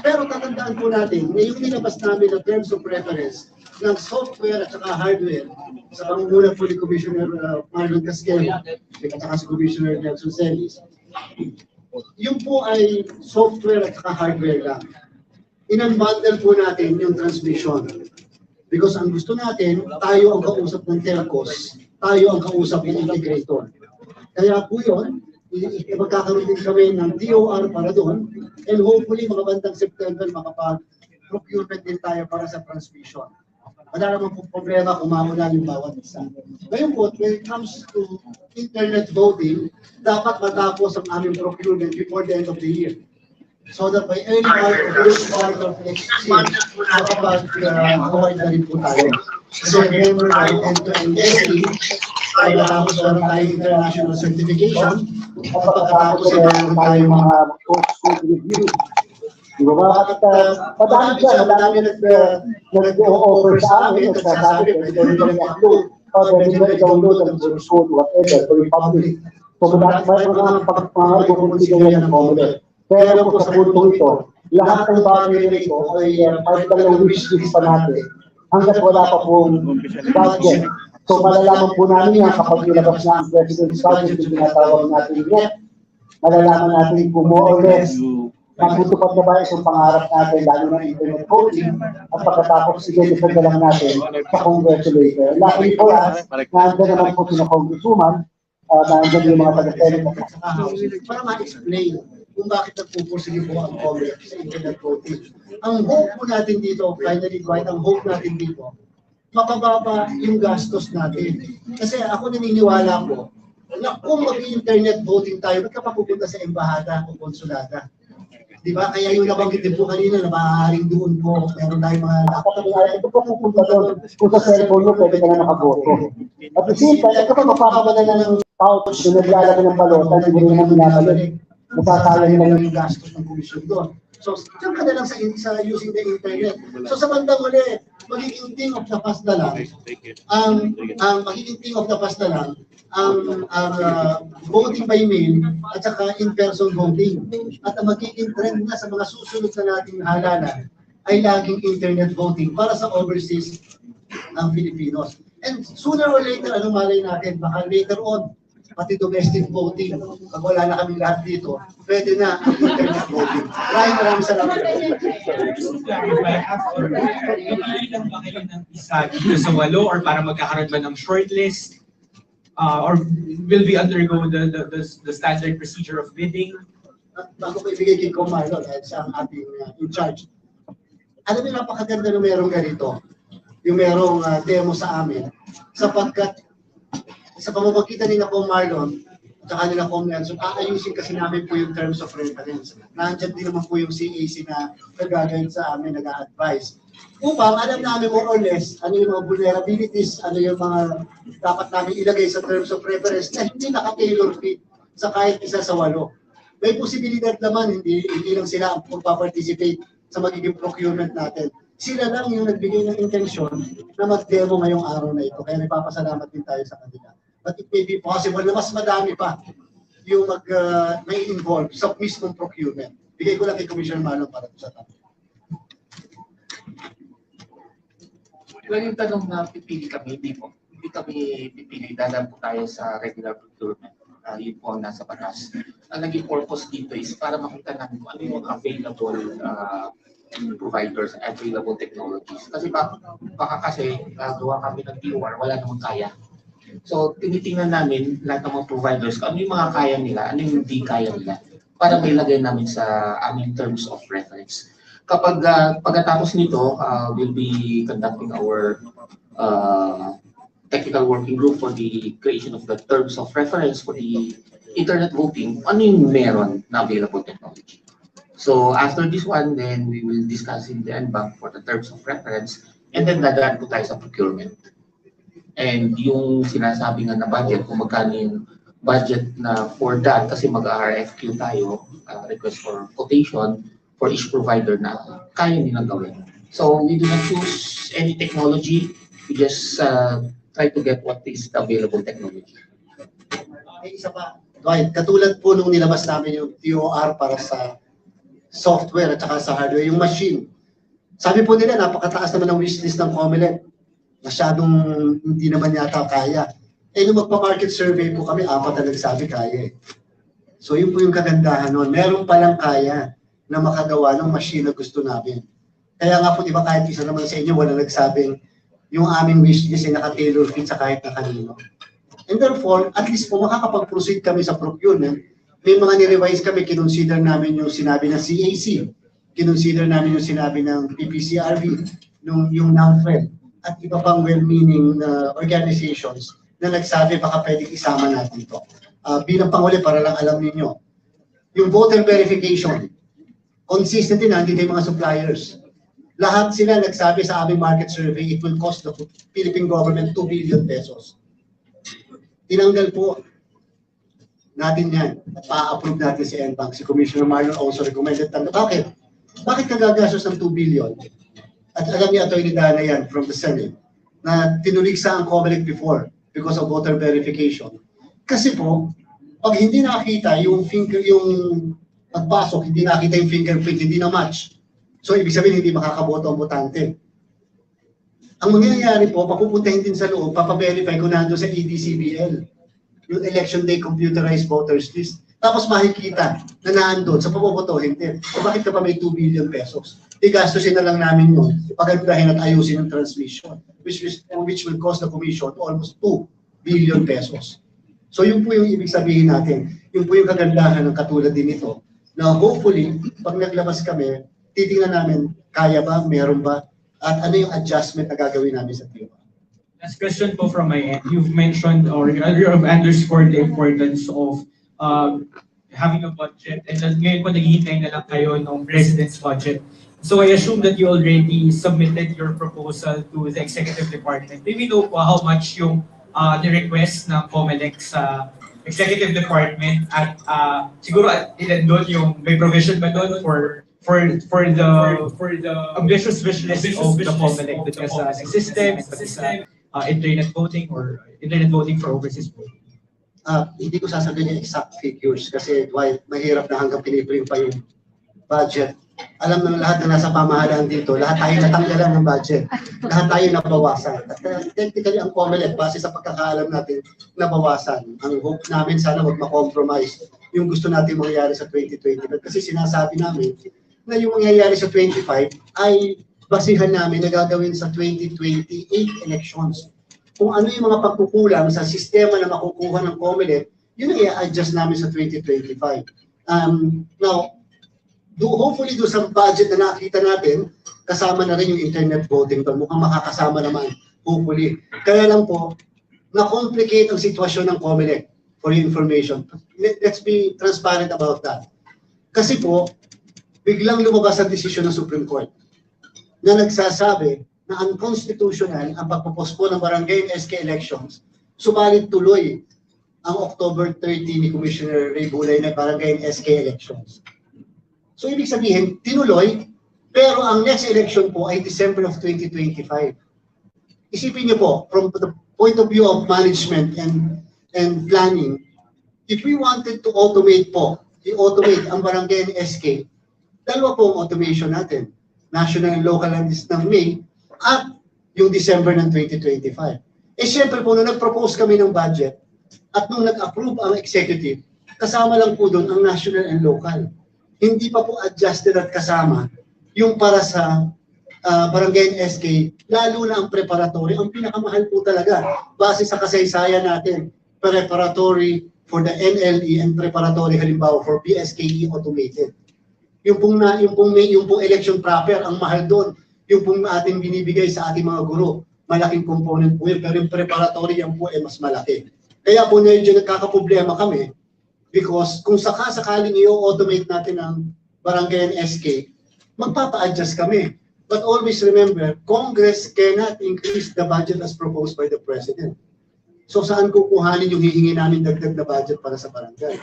Pero tatandaan po natin, ngayong nilabas namin na terms of reference ng software at saka hardware sa pangunguna po ni Commissioner Marlon Casquero at saka si Commissioner Nelson Celis. Yung po ay software at saka hardware lang. Inunbundle po natin yung transmission. Because ang gusto natin, tayo ang kausap ng telcos, tayo ang kausap ng integrator. Kaya po yun, magkakaroon din kami ng DOR para doon, and hopefully mga bandang September makapag-procurement din tayo para sa transmission. Wala naman pong problema kung mauna yung bawat isa. Ngayon po, when it comes to internet voting, dapat matapos ang aming procurement before the end of the year. So that by early part of next year, makapag-award na rin po tayo. So remember, by end-to-end testing, ay matapos meron tayong international certification, at pagkatapos ay meron tayong mga post-code review. Diba ba? At madami nag-offer sa amin, nagsasabi, pwede nyo i-upload, o pwede nyo i-download ang source code, whatever, for public. So may mga pagpangal kung consider yan ng Comelec. Pero po sa punto ito, lahat ng bagay na ito ay part ng wishlist pa natin hanggat wala pa pong budget. So malalaman po namin yan kapag nilabas na ang President's budget yung tinatawag natin yet. Malalaman natin kung more or less magtutupad na ba itong pangarap natin lalo ng internet voting at pagkatapos i-deliver na lang natin sa Congress later. Luckily for us, nandiyan naman po sila Congresswoman, nandiyan yung mga taga-Senate para ma-explain kung bakit nagpupursige po ang Comelec sa internet voting. Ang hope po natin dito, finally, Dwight, ang hope natin dito, mapababa yung gastos natin. Kasi ako naniniwala ko na kung mag-internet voting tayo, ba't ka papupunta sa embahada o konsulada? Diba? Kaya yung nabanggit din po kanina na maaaring doon po, meron tayong mga laptop. Ito po pupunta doon. Kung sa cellphone mo, pwede ka na nakaboto. At the same time, ito pa mapapabala na ng pouch na naglalagay ng balota, hindi mo naman binabalik. Masasayang na lang yung gastos ng komisyon doon. So, diyan ka na lang sa using the internet. So, sa bandang uli, magiging thing of the past na lang, magiging thing of the past na lang, voting by mail at saka in-person voting. At ang magiging trend na sa mga susunod na nating halalan ay laging internet voting para sa overseas ng Filipinos. And sooner or later, anong malay natin, baka later on, pati domestic voting, pag wala na kami lahat dito, pwede na ang internet voting. Maraming salamat. Pipili lang ba kayo ng isa dito sa 8 or para magkakaroon ba ng shortlist? Or will we undergo the standard procedure of bidding? Bago ko ibigay kay Comarlo, dahil siya ang ating in charge. Alam niyo, napakaganda na merong ganito, yung merong demo sa amin, sapagkat sa pamamagitan ni Kong Marlon at saka nila Kong Nelson, aayusin kasi namin po yung terms of reference. Nandiyan din naman po yung CAC na nag-guide sa amin, nag-advise. Upang alam namin more or less ano yung mga vulnerabilities, ano yung mga dapat namin ilagay sa terms of reference na hindi naka-tailor fit sa kahit isa sa 8. May posibilidad naman, hindi lang sila ang magpa-participate sa magiging procurement natin. Sila lang yung nagbigay ng intensyon na mag-demo ngayong araw na ito. Kaya nagpapasalamat din tayo sa kanila. But it may be possible na mas madami pa yung may involve sa mismong procurement. Bigay ko lang kay Commissioner Manong para sa topic. Well, yung tanong na pipili kami, hindi kami pipili, dadaan po tayo sa regular procurement. Yun po ang nasa batas. Ang naging purpose dito is para makita namin kung ano yung available providers, available technologies. Kasi baka kasi gawa kami ng TOR, wala namang kaya. So, tinitingnan namin lahat ng mga providers kung ano yung mga kaya nila, ano yung hindi kaya nila, para may lagay namin sa aming terms of reference. Kapag pagkatapos nito, we'll be conducting our technical working group for the creation of the terms of reference for the internet voting, ano yung meron na available technology. So after this one, then we will discuss in the NBank for the terms of reference, and then dadaan po tayo sa procurement. And yung sinasabi nga na budget, kung magkano yung budget na for that, kasi mag-RFQ tayo, request for quotation for each provider na kaya nilang gawin. So we do not choose any technology, we just try to get what is the available technology. Ay, isa pa, Dwight, katulad po nung nilabas namin yung TOR para sa software at saka sa hardware, yung machine. Sabi po nila, napakataas naman ng wishlist ng COMELEC. Masyadong hindi naman yata kaya. Eh, nung magpa-market survey po kami, 4 na nagsabi kaya. So yun po yung kagandahan nun. Meron palang kaya na makagawa ng machine na gusto namin. Kaya nga po, di ba, kahit isa naman sa inyo, wala nagsabing yung aming wishlist ay naka-tailor fit sa kahit na kanino. And therefore, at least po makakapag-proceed kami sa procurement. May mga ni-revise kami, kinonsider namin yung sinabi ng CAC, kinonsider namin yung sinabi ng PPCRB, yung NAMFRED, at iba pang well-meaning organizations na nagsabi baka pwedeng isama natin ito. Bilang panghuli, para lang alam ninyo, yung voter verification, consistent din hindi yung mga suppliers. Lahat sila nagsabi sa aming market survey, it will cost the Philippine government 2 billion pesos. Tinanggal po natin yan. Pa-approve natin si NBank. Si Commissioner Marlon also recommended. Bakit? Bakit kagagastos ng 2 billion? At alam niya, Atty. Dana yan from the Senate, na tinuligsa ang COMELEC before because of voter verification. Kasi po, pag hindi nakita yung pagpasok, hindi nakita yung fingerprint, hindi na match. So, ibig sabihin, hindi makakaboto ang botante. Ang mangyayari po, papupuntahin din sa loob, papaverify ko nando sa EDCBL, yung Election Day Computerized Voters List. Tapos makikita na naandun sa papobotohin din. So, bakit ka pa may 2 billion pesos? Igastusin na lang namin yun, pagandahin at ayusin yung transmission, which will cost the Commission almost 2 billion pesos. So, yun po yung ibig sabihin natin. Yun po yung kagandahan ng katulad din ito, na hopefully, pag naglabas kami, titingnan namin, kaya ba, meron ba, at ano yung adjustment na gagawin namin sa TIWA. Last question po from my end. You've mentioned or you have underscored the importance of having a budget, and then ngayon po naghihintay na lang kayo ng President's budget. So I assume that you already submitted your proposal to the Executive Department. Maybe know po how much yung ni-request ng COMELEC sa Executive Department at siguro ilan doon yung may provision ba doon for the ambitious wish list of the COMELEC that has a system, internet voting or internet voting for overseas voting. Hindi ko sasabihin yung exact figures kasi mahirap na hanggang piniprint pa yung budget. Alam ng lahat na nasa pamahalaan dito, lahat tayo natanggalan ng budget. Lahat tayo nabawasan. At technically, ang COMELEC, base sa pagkakaalam natin, nabawasan. Ang hope namin, sana wag ma-compromise yung gusto natin mangyayari sa 2025. Kasi sinasabi namin na yung mangyayari sa 25 ay basihan namin na gagawin sa 2028 elections. Kung ano yung mga pagkukulang sa sistema na makukuha ng COMELEC, yun ang i-adjust namin sa 2025. Now, hopefully do sa budget na nakita natin, kasama na rin yung internet voting doon. Mukhang makakasama naman, hopefully. Kaya lang po, na-complicate ang sitwasyon ng COMELEC for your information. Let's be transparent about that. Kasi po, biglang lumabas ang desisyon ng Supreme Court na nagsasabi na unconstitutional ang pagpopospone ng barangay and SK elections, subalit tuloy ang October 30 ni Commissioner Ray Bulay na barangay and SK elections. So ibig sabihin, tinuloy, Pero ang next election po ay December of 2025. Isipin niyo po, from the point of view of management and planning, if we wanted to automate po, i-automate ang barangay and SK, dalawa po ang automation natin. National and local list ng May at yung December ng 2025. Eh siyempre po, nung nag-propose kami ng budget at nung nag-approve ang executive, kasama lang po doon ang national and local. Hindi pa po adjusted at kasama yung para sa barangay and SK, lalo na ang preparatory. Ang pinakamahal po talaga, base sa kasaysayan natin, preparatory for the NLE and preparatory halimbawa for BSKE automated. Yung pong election proper, ang mahal doon, yung pong ating binibigay sa ating mga guro, malaking component po yun, pero yung preparatory yan po ay mas malaki. Kaya po medyo nagkakaproblema kami because kung sakaling i-automate natin ang barangay and SK, magpapa-adjust kami. But always remember, Congress cannot increase the budget as proposed by the President. So saan kukuhanin yung hihingi namin dagdag na budget para sa barangay?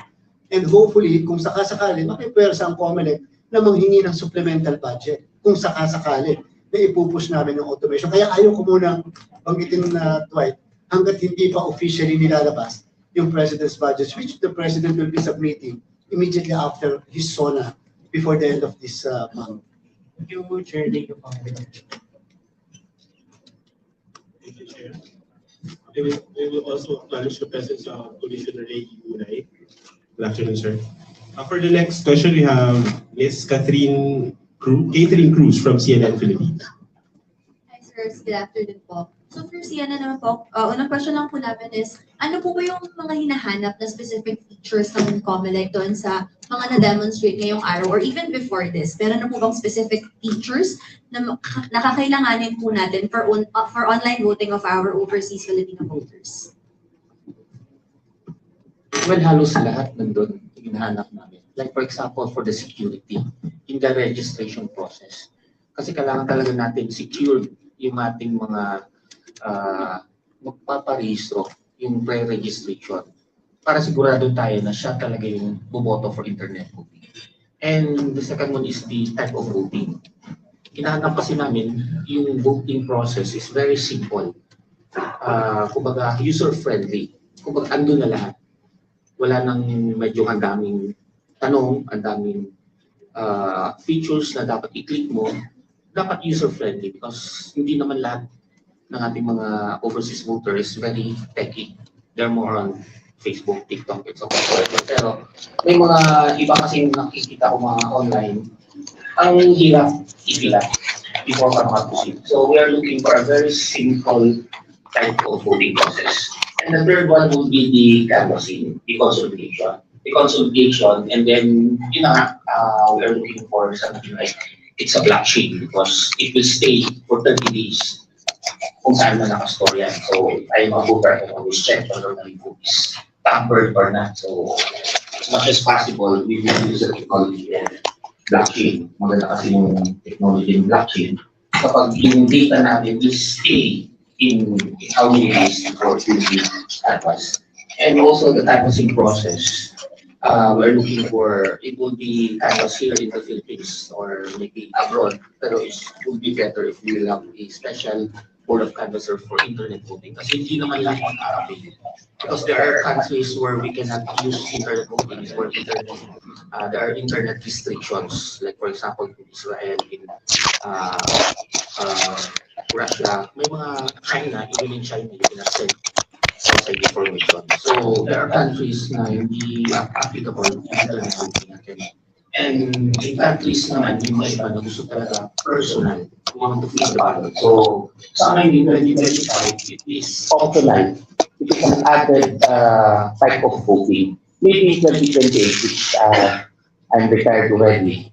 And hopefully, kung sakasakali, makipwersa ang COMELEC na manghingi ng supplemental budget. Kung sakasakali, na ipupush namin ng automation. Kaya ayaw ko munang banggitin na Dwight, hanggat hindi pa officially nilalabas yung President's budget, which the President will be submitting immediately after his SONA before the end of this month. Thank you, Chair. Thank you, Chair. We will also acknowledge the presence of Commissioner Ray Unay. Good afternoon, sir. For the next question, we have Ms. Catherine Cruz from CNN Philippines. Hi, sir. Good afternoon po. So for CNN naman po, unang question lang po namin is, ano po ba yung mga hinahanap na specific features ng COMELEC doon sa mga na-demonstrate ngayong araw or even before this? Pero ano po bang specific features na nakakailanganin po natin for online voting of our overseas Filipino voters? Well, halos lahat nandun hinahanap namin. Like for example, for the security in the registration process. Kasi kailangan talaga natin secure yung ating mga magpaparehistro, yung pre-registration, para sigurado tayo na siya talaga yung bumoto for internet voting. And the second one is the type of voting. Hinahanap kasi namin yung voting process is very simple. Kumbaga user-friendly. Kumbaga andun na lahat. Wala nang medyo ang daming tanong, ang daming features na dapat i-click mo. Dapat user-friendly because hindi naman lahat ng ating mga overseas voters very techy. They're more on Facebook, TikTok, and so on. Pero may mga iba kasing nakikita ko mga online, ang hirap i-fill up before ka makapusin. So we are looking for a very simple type of voting process. And the third one would be the canvassing, the consolidation. The consolidation, and then we are looking for something like it's a blockchain because it will stay for 30 days. Kung saan na nakastore yan. So, I'm a voter, I can always check whether the vote is tampered or not. So, as much as possible, we will use the technology and blockchain. Maganda kasi yung technology in blockchain. Kapag yung data natin will stay in how many days before it will be canvassed. And also the canvassing process. We're looking for, it will be canvassed here in the Philippines or maybe abroad, pero it would be better if we will have a special board of canvasser for internet voting. Kasi hindi naman lang on Arabic. Because there are countries where we cannot use internet voting, where there are internet restrictions, like for example in Israel, in Russia, may mga China, even in China, you cannot send outside information. So there are countries na hindi applicable to internet voting natin. And in countries naman, yung mga iba na gusto talaga personal, want to fill the ballot. So sa amin, in 2025, it is Offline. It is an added type of voting. Maybe 2028, which I'm retired already.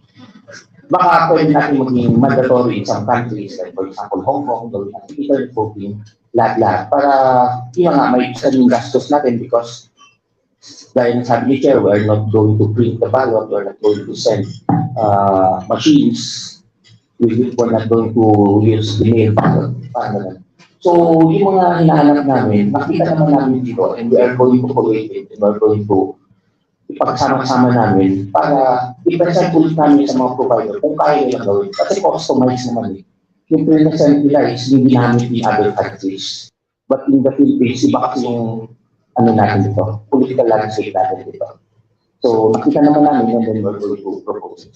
Baka pwede natin maging mandatory in some countries, like for example, Hong Kong, gawin natin internet voting, lahat-lahat, para yun nga, may isa yung gastos natin because dahil sabi ni Chair, we're not going to print the ballot, we're not going to send machines, we're not going to use the mail ballot. So, yung mga hinahanap namin, makita naman namin dito, and we are going to collate it, and we're going to ipagsama-sama namin para i-present ulit namin sa mga provider kung kaya nila gawin. Kasi customize naman eh. Yung present nila is hindi ginamit in other countries. But in the Philippines, iba kasi yung ano natin dito, political landscape natin dito. So, nakita naman namin and then we're going to propose.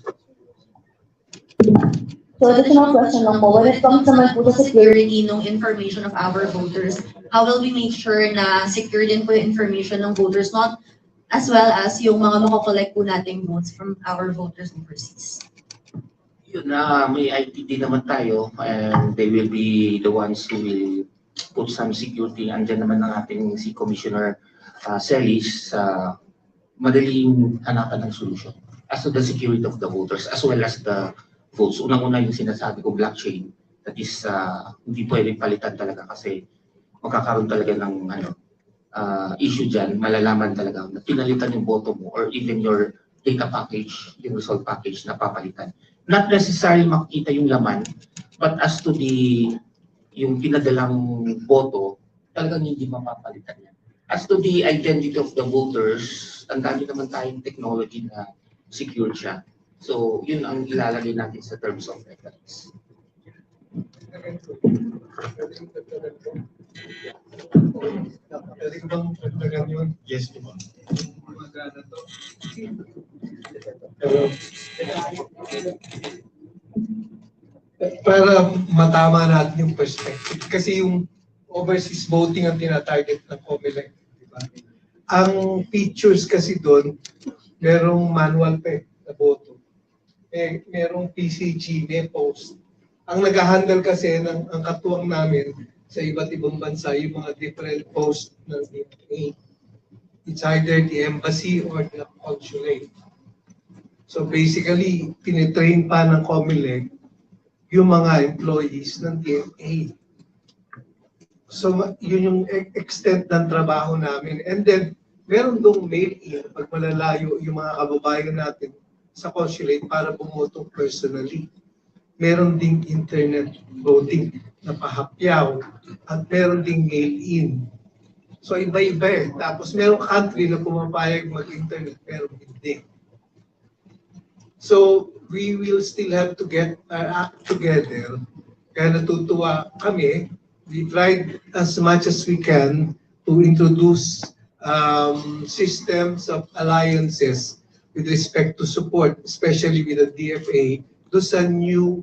So additional question lang po, when it comes naman po sa security ng information of our voters, how will we make sure na secure din po yung information ng voters, not as well as yung mga makakollect po nating votes from our voters overseas? Yun na, may ITD naman tayo and they will be the ones who will put some security. Andyan naman ng ating si Commissioner Celis, madaling hanapan ng solution as to the security of the voters as well as the votes. Unang-una yung sinasabi ko, blockchain, that is hindi pwedeng palitan talaga kasi magkakaroon talaga ng issue dyan, malalaman talaga na pinalitan yung boto mo or even your data package, yung result package na papalitan. Not necessarily makikita yung laman, but as to yung pinadalang boto, talagang hindi mapapalitan yan. As to the identity of the voters, ang dami naman tayong technology na secure siya. So, yun ang ilalagay natin sa terms of reference. Pwede ko bang pagdagan yun? Yes, po. Para matama natin yung perspective. Kasi yung overseas voting ang tinatarget ng COMELEC. Diba? Ang features kasi doon, merong manual na boto. Merong PCG, may post. Ang nag-handle kasi ang katuwang namin sa iba't ibang bansa, yung mga different post ng DFA. It's either the embassy or the consulate. So basically, tinitrain pa ng COMELEC yung mga employees ng DFA. So yun yung extent ng trabaho namin. And then, meron dong mail-in pag malalayo yung mga kababayan natin sa consulate para bumoto personally. Meron ding internet voting na pahapyaw at meron ding mail-in. So iba-iba eh. Tapos merong country na pumapayag mag-internet pero hindi. So we will still have to get our act together. Kaya natutuwa kami. We tried as much as we can to introduce systems of alliances with respect to support, especially with the DFA, do sa new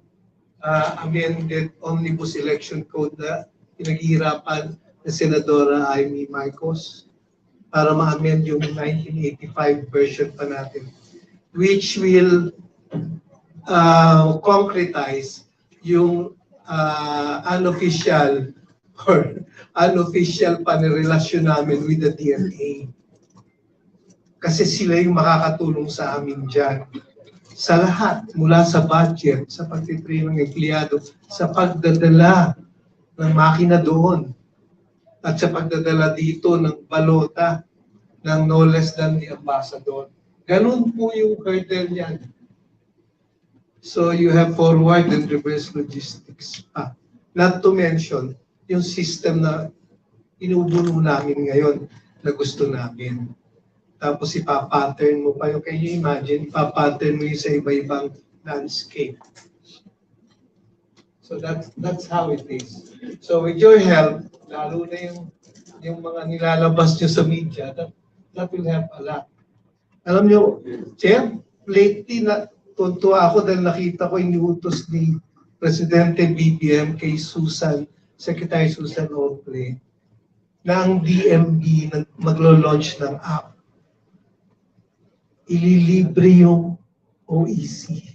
amended Omnibus Election Code na pinaghihirapan na Senadora Amy Marcos para ma-amend yung 1985 version pa natin, which will concretize yung unofficial panirelasyon namin with the DFA. Kasi sila yung makakatulong sa amin dyan. Sa lahat, mula sa budget, sa pagtitrain ng empleyado, sa pagdadala ng makina doon, at sa pagdadala dito ng balota ng no less than the ambassador. Ganun po yung hurdle niyan. So you have forward and reverse logistics. Not to mention, yung system na inubuno namin ngayon na gusto namin. Tapos ipapattern mo pa yung, can you imagine, ipapattern mo yung sa iba-ibang landscape. So that's how it is. So with your help, lalo na yung mga nilalabas nyo sa media, that will help a lot. Alam nyo, Chair, lately tuntua ako dahil nakita ko iniutos ni Presidente BBM kay Secretary Susan Ople, na ang DMB maglo-launch ng app. Ililibre yung OEC.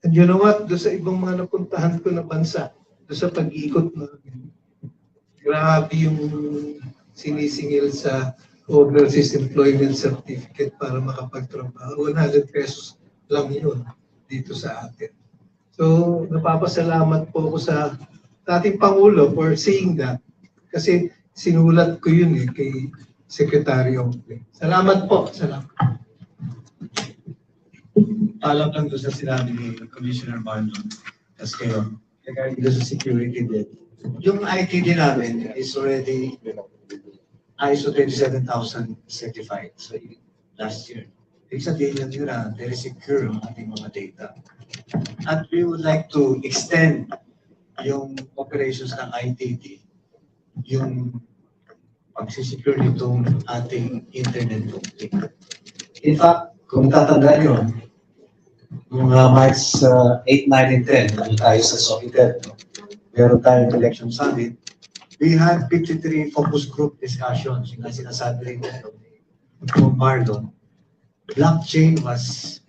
And you know what? Doon sa ibang mga napuntahan ko na bansa, doon sa pag-iikot namin, grabe yung sinisingil sa overseas employment certificate para makapagtrabaho. 100 pesos lang yun dito sa atin. So, napapasalamat po ako sa ating Pangulo for saying that. Kasi sinulat ko yun kay Secretary Ople. Salamat po. Salamat. Alam lang doon sa sinabi ni Commissioner Marlon Casquero regarding doon sa security din. Yung ITD namin is already ISO 27000 certified. So last year. Ibig sabihin yun na very secure ang ating mga data. At we would like to extend yung operations ng ITD, yung pagsisecure nitong ating internet voting. In fact, kung tatandaan nyo, mga March 8, 9, and 10, ano tayo sa Scytl, meron tayong election summit, we had 53 focus group discussions, yung sinasabi rin from Marlon. Blockchain was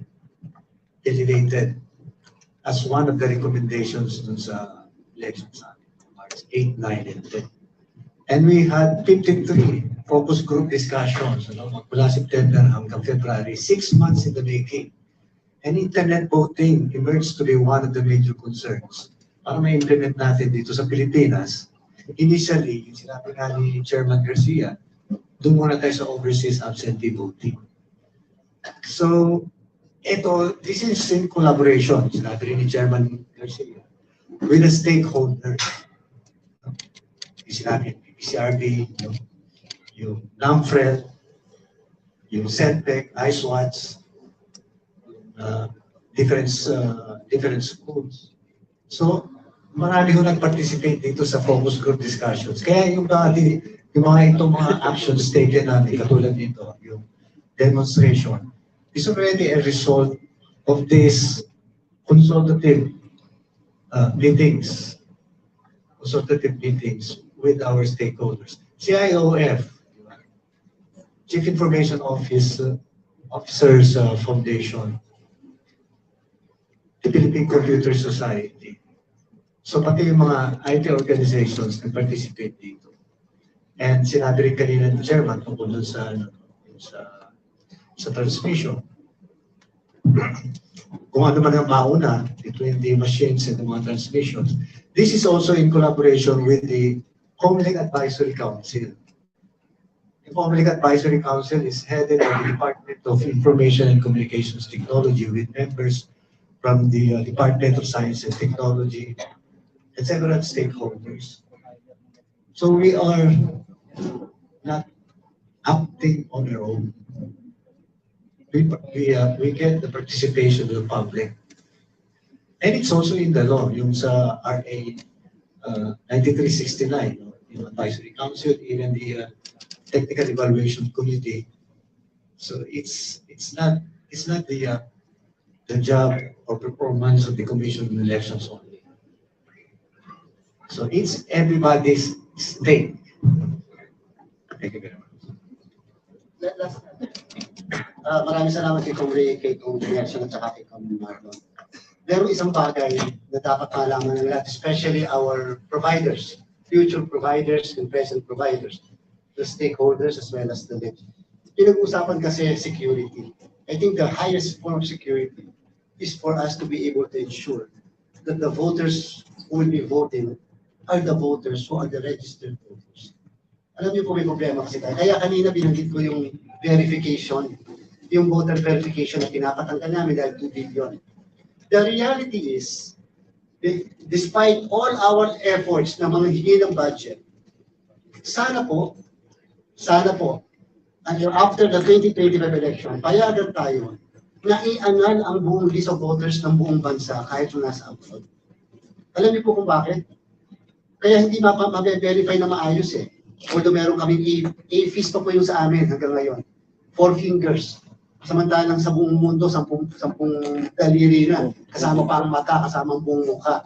elevated as one of the recommendations dun sa election summit, March 8, 9, and 10. And we had 53 focus group discussions, mula September hanggang February, 6 months in the making. And internet voting emerged to be one of the major concerns. Para ma-implement natin dito sa Pilipinas, initially, yung sinabi nga ni Chairman Garcia, doon muna tayo sa overseas absentee voting. So, this is in collaboration, sinabi rin ni Chairman Garcia, with the stakeholders. Sinabi yung PCRB, yung NAMFREL, yung CENTEC, ISWATS, different schools. So, marami ho nag-participate dito sa focus group discussions. Kaya yung mga actions taken natin, katulad nito, yung demonstration, is already a result of these consultative meetings with our stakeholders. CIOF, Chief Information Officers Foundation, the Philippine Computer Society. So pati yung mga IT organizations na participate dito. And sinabi rin kanina ng chairman tungkol dun sa transmission. Kung ano man ang mauna between the machines and the mga transmissions. This is also in collaboration with the Comelec Advisory Council. The Comelec Advisory Council is headed by the Department of Information and Communications Technology with members from the Department of Science and Technology and several stakeholders. So we are not acting on our own. We get the participation of the public. And it's also in the law, yung sa RA 9369, yung Advisory Council, even the Technical Evaluation Committee. So it's not the job or performance of the Commission on Elections only. So it's everybody's stake. Thank you very much. Maraming salamat kay Kong Direction at saka kay Kong Marlon. Meron isang bagay na dapat malaman nila, especially our providers, future providers and present providers, the stakeholders as well as the list. Pinag-usapan kasi security. I think the highest form of security is for us to be able to ensure that the voters who will be voting are the voters who are the registered voters. Alam niyo po may problema kasi tayo. Kaya kanina binanggit ko yung verification, yung voter verification na pinapatanggal namin dahil 2 billion. The reality is, despite all our efforts na mga hingi ng budget, sana po, after the 2025 election, payagan tayo na i-annul ang buong list of voters ng buong bansa kahit yung nasa abroad. Alam niyo po kung bakit? Kaya hindi ma-verify na maayos eh. Although meron kaming AFIS pa po yung sa amin hanggang ngayon. 4 fingers. Samantalang sa buong mundo, 10 daliri na. Kasama pa ang mata, kasama ang buong mukha.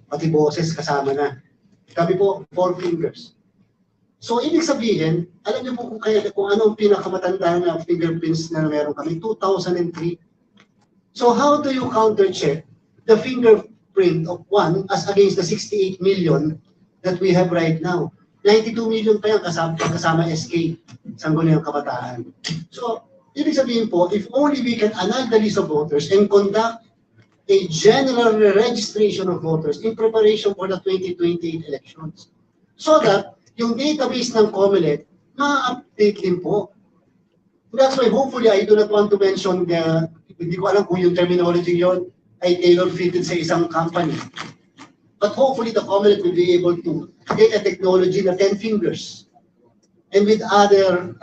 Pati boses kasama na. Kami po, 4 fingers. So, ibig sabihin, alam niyo po kung ano ang pinakamatanda na fingerprints na meron kami, 2003. So, how do you counter-check the fingerprint of one as against the 68 million that we have right now? 92 million pa yan kasama SK, Sangguniang Kabataan. So, ibig sabihin po, if only we can annul the list of voters and conduct a general registration of voters in preparation for the 2028 elections. So that, yung database ng Comelec, ma-update din po. That's why hopefully I do not want to mention hindi ko alam kung yung terminology yon ay tailor-fitted sa isang company. But hopefully the Comelec will be able to get a technology na 10 fingers. And with other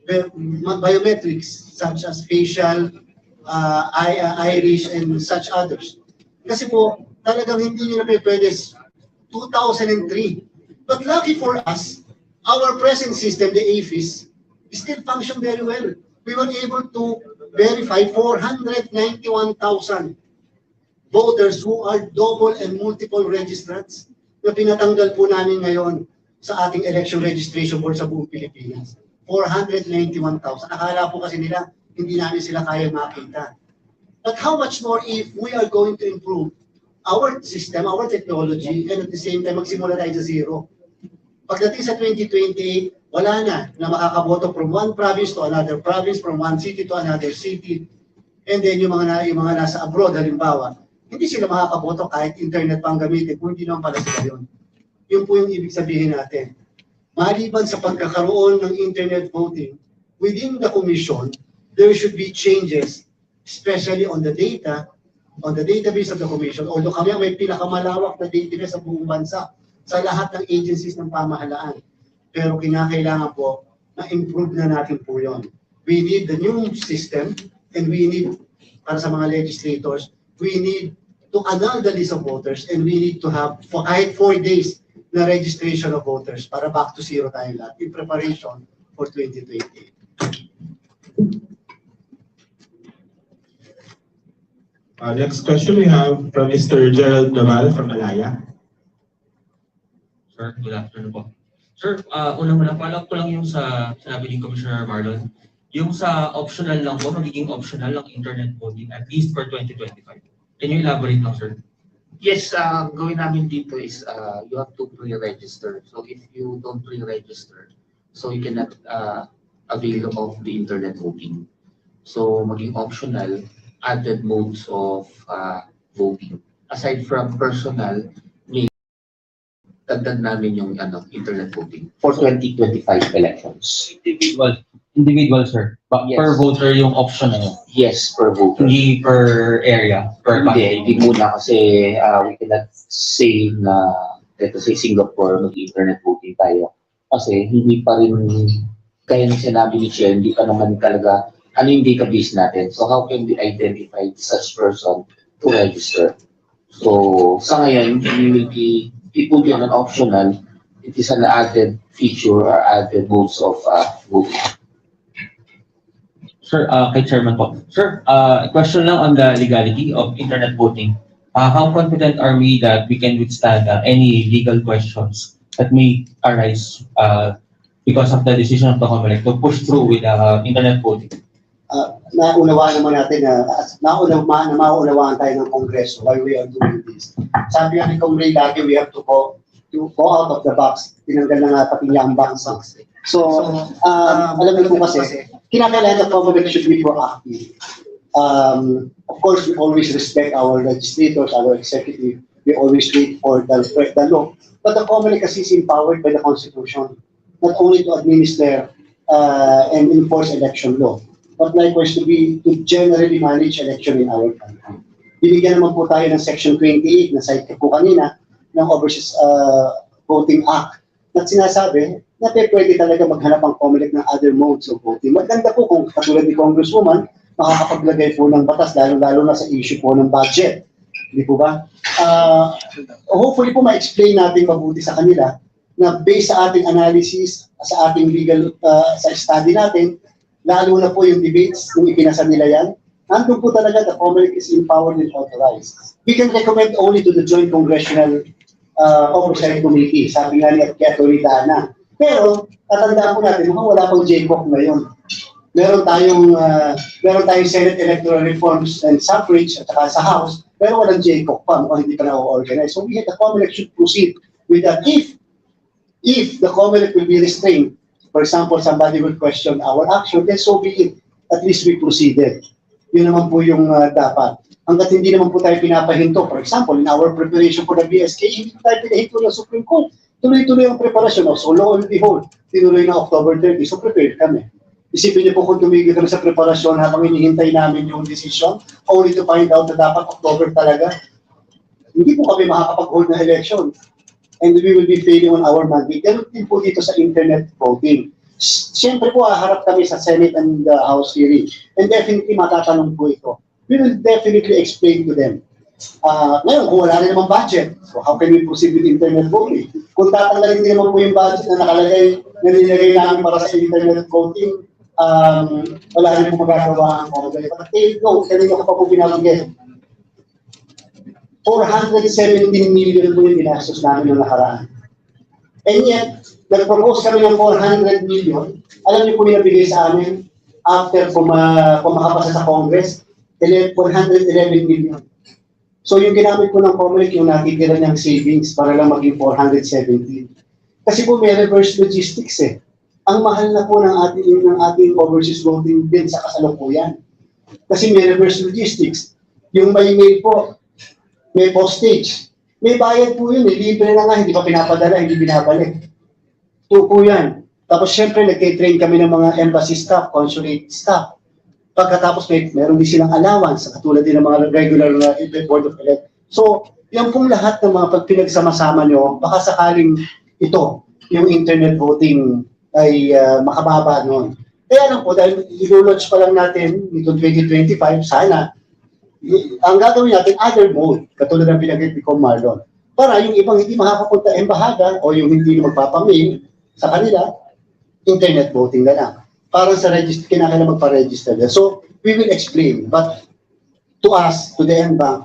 biometrics such as facial, iris, and such others. Kasi po, talagang hindi nila pwede 2003. But lucky for us, our present system, the AFIS, still function very well. We were able to verify 491,000 voters who are double and multiple registrants na pinatanggal po namin ngayon sa ating election registration board sa buong Pilipinas. 491,000. Akala po kasi nila, hindi namin sila kaya makita. But how much more if we are going to improve our system, our technology, and at the same time, magsimula tayo sa zero. Pagdating sa 2028, wala na makakaboto from one province to another province, from one city to another city. And then yung mga nasa abroad, halimbawa, hindi sila makakaboto kahit internet pang gamitin, kung hindi naman pala sila yun. Yun po yung ibig sabihin natin. Maliban sa pagkakaroon ng internet voting, within the commission, there should be changes, especially on the data, on the database of the commission. Although kami may pinakamalawak na database sa buong bansa, sa lahat ng agencies ng pamahalaan. Pero kinakailangan po na improve na natin po yun. We need the new system, and we need, para sa mga legislators, we need to annul the list of voters, and we need to have kahit 4 days na registration of voters para back to zero tayo lahat in preparation for 2028. Next question we have from Mr. Gerald Naval from Malaya. Sir, good afternoon po. Sir, unang-una, follow up ko lang yung sa sinabi ni Commissioner Marlon. Yung sa optional lang po, magiging optional ang internet voting at least for 2025. Can you elaborate lang, sir? Yes, gawin namin dito is you have to pre-register. So if you don't pre-register, so you cannot avail of the internet voting. So maging optional, added modes of voting. Aside from personal, may dagdag namin yung internet voting for 2025 elections. Individual, sir. But Yes. per voter yung option na yun. Yes, per voter. Hindi per area, per Hindi muna kasi we cannot say na, let's say Singapore, mag-internet voting tayo. Kasi hindi pa rin, kaya nang sinabi ni Chen, hindi pa naman talaga, ano yung database natin. So how can we identify such person to register? So sa ngayon, it will be an optional, it is an added feature or added modes of voting. Sir, kay Chairman po. Sir, a question lang on the legality of internet voting. How confident are we that we can withstand any legal questions that may arise because of the decision of the COMELEC to push through with internet voting? Naunawaan naman natin na maunawaan tayo ng Kongreso why we are doing this. Sabi nga ni Kongre, lagi we have to go out of the box. Tinanggal na nga pati yung box. So, alam niyo po kasi, kinakailangan ng COMELEC should be proactive. Of course, we always respect our legislators, our executive. We always wait for the law. But the COMELEC is empowered by the Constitution, not only to administer and enforce election law, but likewise to generally manage election in our country. Binigyan naman po tayo ng Section 28 na cite po kanina ng Overseas Voting Act na sinasabi na pwede talaga maghanap ang COMELEC ng other modes of voting. Maganda po kung katulad ni Congresswoman, makakapaglagay po ng batas, lalo na sa issue po ng budget. Hindi po ba? Hopefully po ma-explain natin mabuti sa kanila na based sa ating analysis, sa ating legal, sa study natin, lalo na po yung debates, kung ipinasa nila yan, nandun po talaga the COMELEC is empowered and authorized. We can recommend only to the Joint Congressional Oversight Committee, sabi nga ni Atty. Dana. Pero, tatandaan po natin, wala pang JCOC ngayon. Meron tayong Senate Electoral Reforms and Suffrage at saka sa House, pero walang JCOC pa, mukhang hindi pa na-organize. So the COMELEC should proceed with that. If the COMELEC will be restrained, for example, somebody will question our action, then so be it. At least we proceeded. Yun naman po yung dapat. Hanggat hindi naman po tayo pinapahinto, for example, in our preparation for the BSK, hindi po tayo pinahinto ng Supreme Court. Tuloy-tuloy ang preparasyon. So lo and behold, tinuloy na October 30. So prepared kami. Isipin niyo po kung tumigil kami sa preparasyon habang hinihintay namin yung decision, only to find out na dapat October talaga. Hindi po kami makakapag-hold na election. And we will be failing on our mandate. Ganun din po dito sa internet voting. Siyempre po, harap kami sa Senate and House hearing. And definitely, matatanong po ito. We will definitely explain to them. Ngayon, kung wala rin naman budget, so how can we proceed with internet voting? Kung tatanggalin din naman po yung budget na nilagay namin para sa internet voting, wala rin po magagawa ang Congress. But take note, kanina ko pa po binabigyan. 417 million po yung ginastos namin ng nakaraan. And yet, nag-propose kami ng 400 million. Alam niyo po yung nabigay sa amin after pumakapasa sa Congress, 111 million. So yung ginamit po ng COMELEC, yung natitira niyang savings para lang maging 417. Kasi po may reverse logistics eh. Ang mahal na po ng ating overseas voting din sa kasalukuyan. Kasi may reverse logistics. Yung may mail po, may postage. May bayad po yun eh. Libre na nga, hindi pa pinapadala, hindi binabalik. Ito po yan. Tapos syempre nagtitrain kami ng mga embassy staff, consulate staff. Pagkatapos meron din silang allowance, katulad din ng mga regular board of elect. So, yan pong lahat ng mga pinagsama-sama nyo, baka sakaling ito, yung internet voting ay makababa noon. Kaya lang po, dahil i-launch pa lang natin nitong 2025, sana, ang gagawin natin, other mode, katulad ng pinag-get ni Marlon, para yung ibang hindi makakapunta embahada o yung hindi magpapamail sa kanila, internet voting na lang. Parang sa register, kinakailangan magpa-register na. So, we will explain. But to us, to the NBank,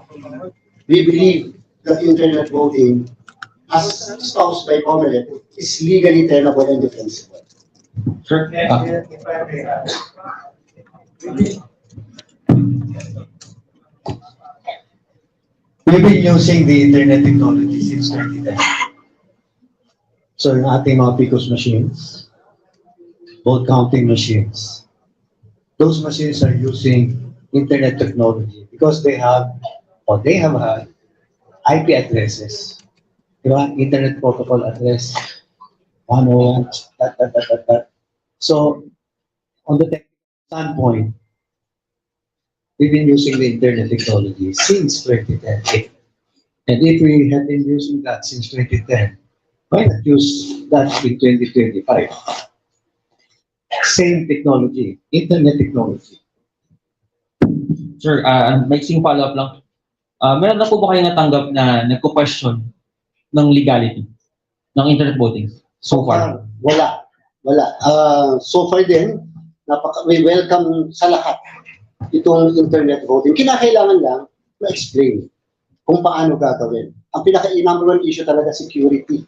we believe that internet voting, as espoused by COMELEC, is legally tenable and defensible. Sure. We've been using the internet technology since 2010. So yung ating mga PICOS machines, vote counting machines, those machines are using internet technology because they have had IP addresses. Diba? Internet protocol address, 101, that. So, on the technical standpoint, we've been using the internet technology since 2010. And if we have been using that since 2010, why not use that in 2025? Same technology, internet technology. Sir, maiksing follow-up lang. Meron na po ba kayo natanggap na nagko-question ng legality ng internet voting so far? Wala. So far din, we welcome sa lahat itong internet voting. Kinakailangan lang ma-explain kung paano gagawin. Ang number one issue talaga, security.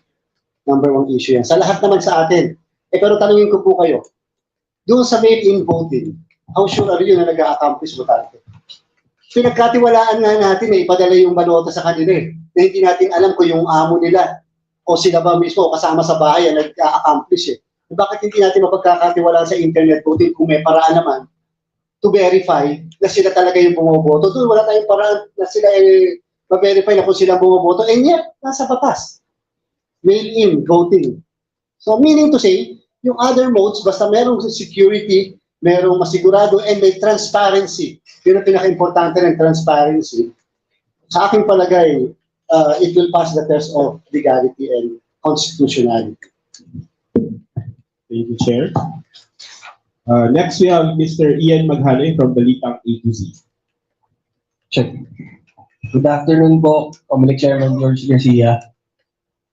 Number one issue yan. Sa lahat naman sa atin. Pero tanungin ko po kayo, doon sa mail-in voting, how sure are you na nag-a-accomplish votante? Pinagkatiwalaan nga natin na ipadala yung balota sa kanila eh, na hindi natin alam kung yung amo nila o sila ba mismo kasama sa bahay na nag-a-accomplish eh. Bakit hindi natin mapagkakatiwalaan sa internet voting kung may paraan naman to verify na sila talaga yung bumoboto? Doon wala tayong paraan na sila ma-verify na kung sila bumoboto, and yet, nasa batas. Mail-in voting. So meaning to say, yung other modes, basta merong security, merong masigurado, and may transparency. Yun ang pinaka-importante ng transparency. Sa aking palagay, it will pass the test of legality and constitutionality. Thank you, Chair. Next, we have Mr. Ian Maghanay from Balitang A to Z. Check. Good afternoon po, Comelec Chairman George Garcia.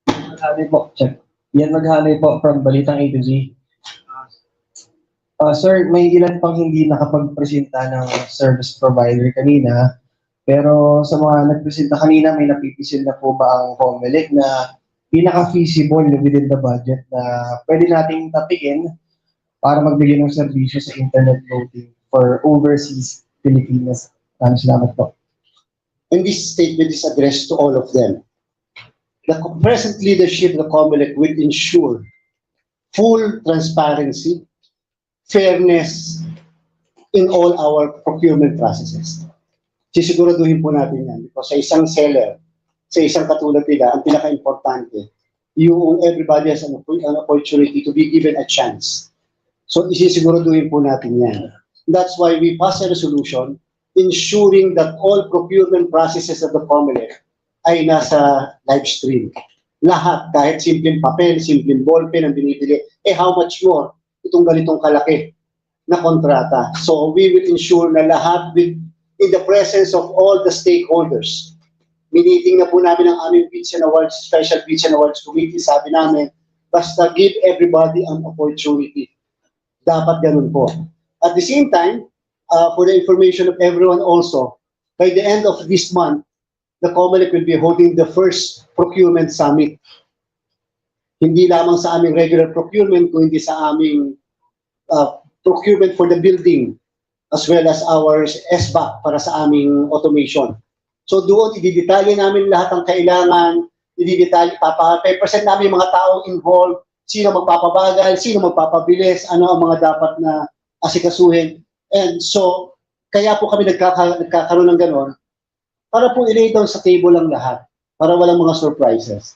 Maghanay po, check. Ian Maghanay po from Balitang A to Z. Sir, may ilan pang hindi nakapagpresenta ng service provider kanina, pero sa mga nagpresenta kanina, may napipisil na po ba ang COMELEC na pinaka-feasible within the budget na pwede nating tapikin para magbigay ng serbisyo sa internet voting for overseas Filipinas? Salamat po. And this statement is addressed to all of them. The present leadership of the COMELEC will ensure full transparency, fairness in all our procurement processes. Sisiguraduhin po natin yan. Because sa isang seller, sa isang katulad nila, ang pinaka-importante, yung everybody has an opportunity to be given a chance. So isisiguraduhin po natin yan. That's why we pass a resolution ensuring that all procurement processes of the COMELEC ay nasa live stream. Lahat, kahit simpleng papel, simpleng ballpen ang binibili, how much more? itong ganitong kalaki na kontrata. So we will ensure na lahat in the presence of all the stakeholders. Miniting na po namin ang aming Bids and Awards, Special Bids and Awards Committee. Sabi namin, basta give everybody an opportunity. Dapat ganun po. At the same time, for the information of everyone also, by the end of this month, the COMELEC will be holding the first procurement summit. Hindi lamang sa aming regular procurement, kundi sa aming procurement for the building, as well as our SBAC para sa aming automation. So doon, ididetalye namin lahat ng kailangan, papapresent namin yung mga taong involved, sino magpapabagal, sino magpapabilis, ano ang mga dapat na asikasuhin. And so, kaya po kami nagkakaroon ng ganon, para po i-lay down sa table lang lahat, para walang mga surprises.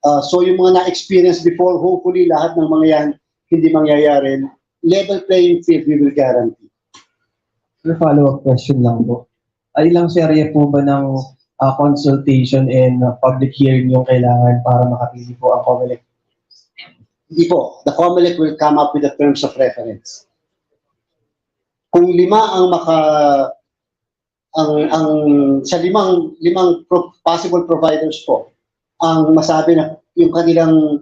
So yung mga na-experience before, hopefully lahat ng mga yan hindi mangyayari. Level playing field, we will guarantee. Follow-up question lang po. Ilang serye po ba ng consultation and public hearing yung kailangan para makapili po ang COMELEC? Hindi po. The COMELEC will come up with the terms of reference. Kung lima ang sa limang possible providers po, ang masabi na yung kanilang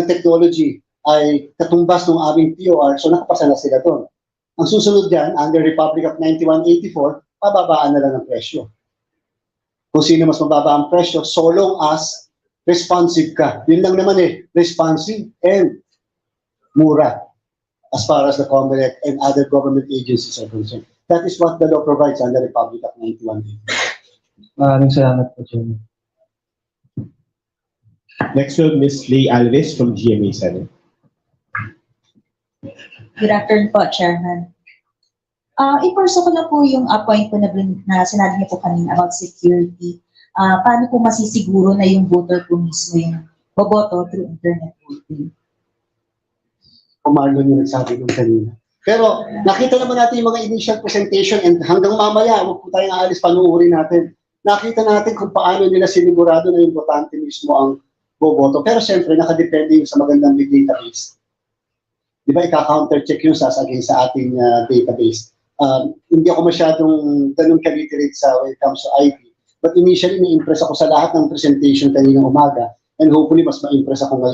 technology ay katumbas ng aming POR, so nakapasa na sila doon. Ang susunod dyan, under Republic of 9184, pababaan na lang ang presyo. Kung sino mas mababa ang presyo, so long as responsive ka. Yun lang naman responsive and mura as far as the COMELEC and other government agencies are concerned. That is what the law provides under Republic of 9184. Maraming salamat po, Chairman. Next will Ms. Leigh Alves from GMA 7. Good afternoon po, Chairman. I-perso ko na po yung point ko na sinabi niyo po kanina about security. Paano po masisiguro na yung voter po mismo yung boboto through internet voting? Kumalo yung nagsabi nung kanina. Pero nakita naman natin yung mga initial presentation and hanggang mamaya, huwag po tayong aalis, panuuri natin. Nakita natin kung paano nila sinigurado na yung botante mismo ang boboto. Pero siyempre, nakadepende yung sa magandang big database. Di ba, ika-counter check yung against sa ating database. Hindi ako masyadong ganun ka-literate when it comes to IT. But initially, na-impress ako sa lahat ng presentation kaninang umaga and hopefully, mas ma-impress ako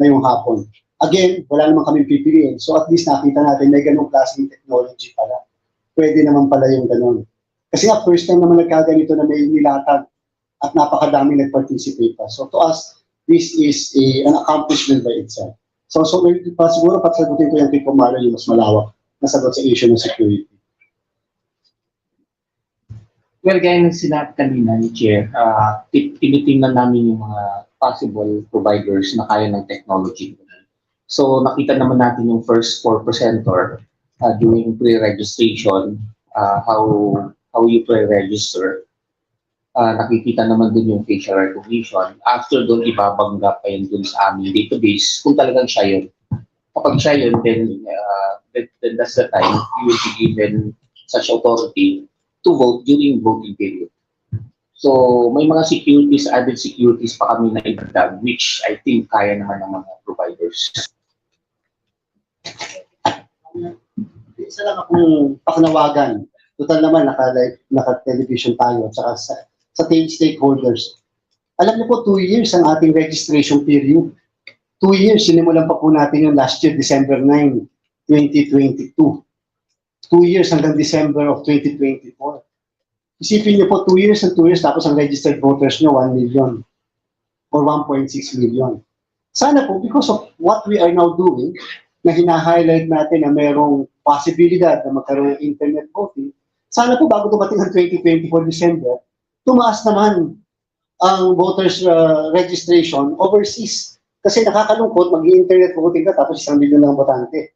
ngayong hapon. Again, wala naman kami pipiliin. So at least nakita natin may ganung klaseng technology pala. Pwede naman pala yung ganun. Kasi nga, first time naman nagkaganito na may nilatag at napakadami nag-participate pa. So to us, this is an accomplishment by itself. So siguro pasagutin ko yung kay Kumaro yung mas malawak na sagot sa issue ng security. Well, gaya ng sinabi kanina ni Chair, tinitingnan namin yung mga possible providers na kaya ng technology. So nakita naman natin yung first 4 presenter doing pre-registration, how you pre-register. Nakikita naman din yung facial recognition. After doon, ibabangga pa yun dun sa aming database kung talagang siya yun. Kapag siya yun, then that's the time you will be given such authority to vote during voting period. So may mga securities, added securities pa kami na idagdag, which I think kaya naman ng mga providers. Isa lang akong pakanawagan. Total naman, naka-television tayo at saka sa stakeholders. Alam niyo po, 2 years ang ating registration period. 2 years, sinimulan pa po natin yung last year, December 9, 2022. 2 years hanggang December of 2024. Isipin niyo po, 2 years and 2 years, tapos ang registered voters niyo, 1 million or 1.6 million. Sana po, because of what we are now doing, na hina-highlight natin na merong posibilidad na magkaroon ng internet voting, sana po bago dumating ang 2024 December, tumaas naman ang voters registration overseas. Kasi nakakalungkot, mag-internet voting ka tapos 1 million lang botante.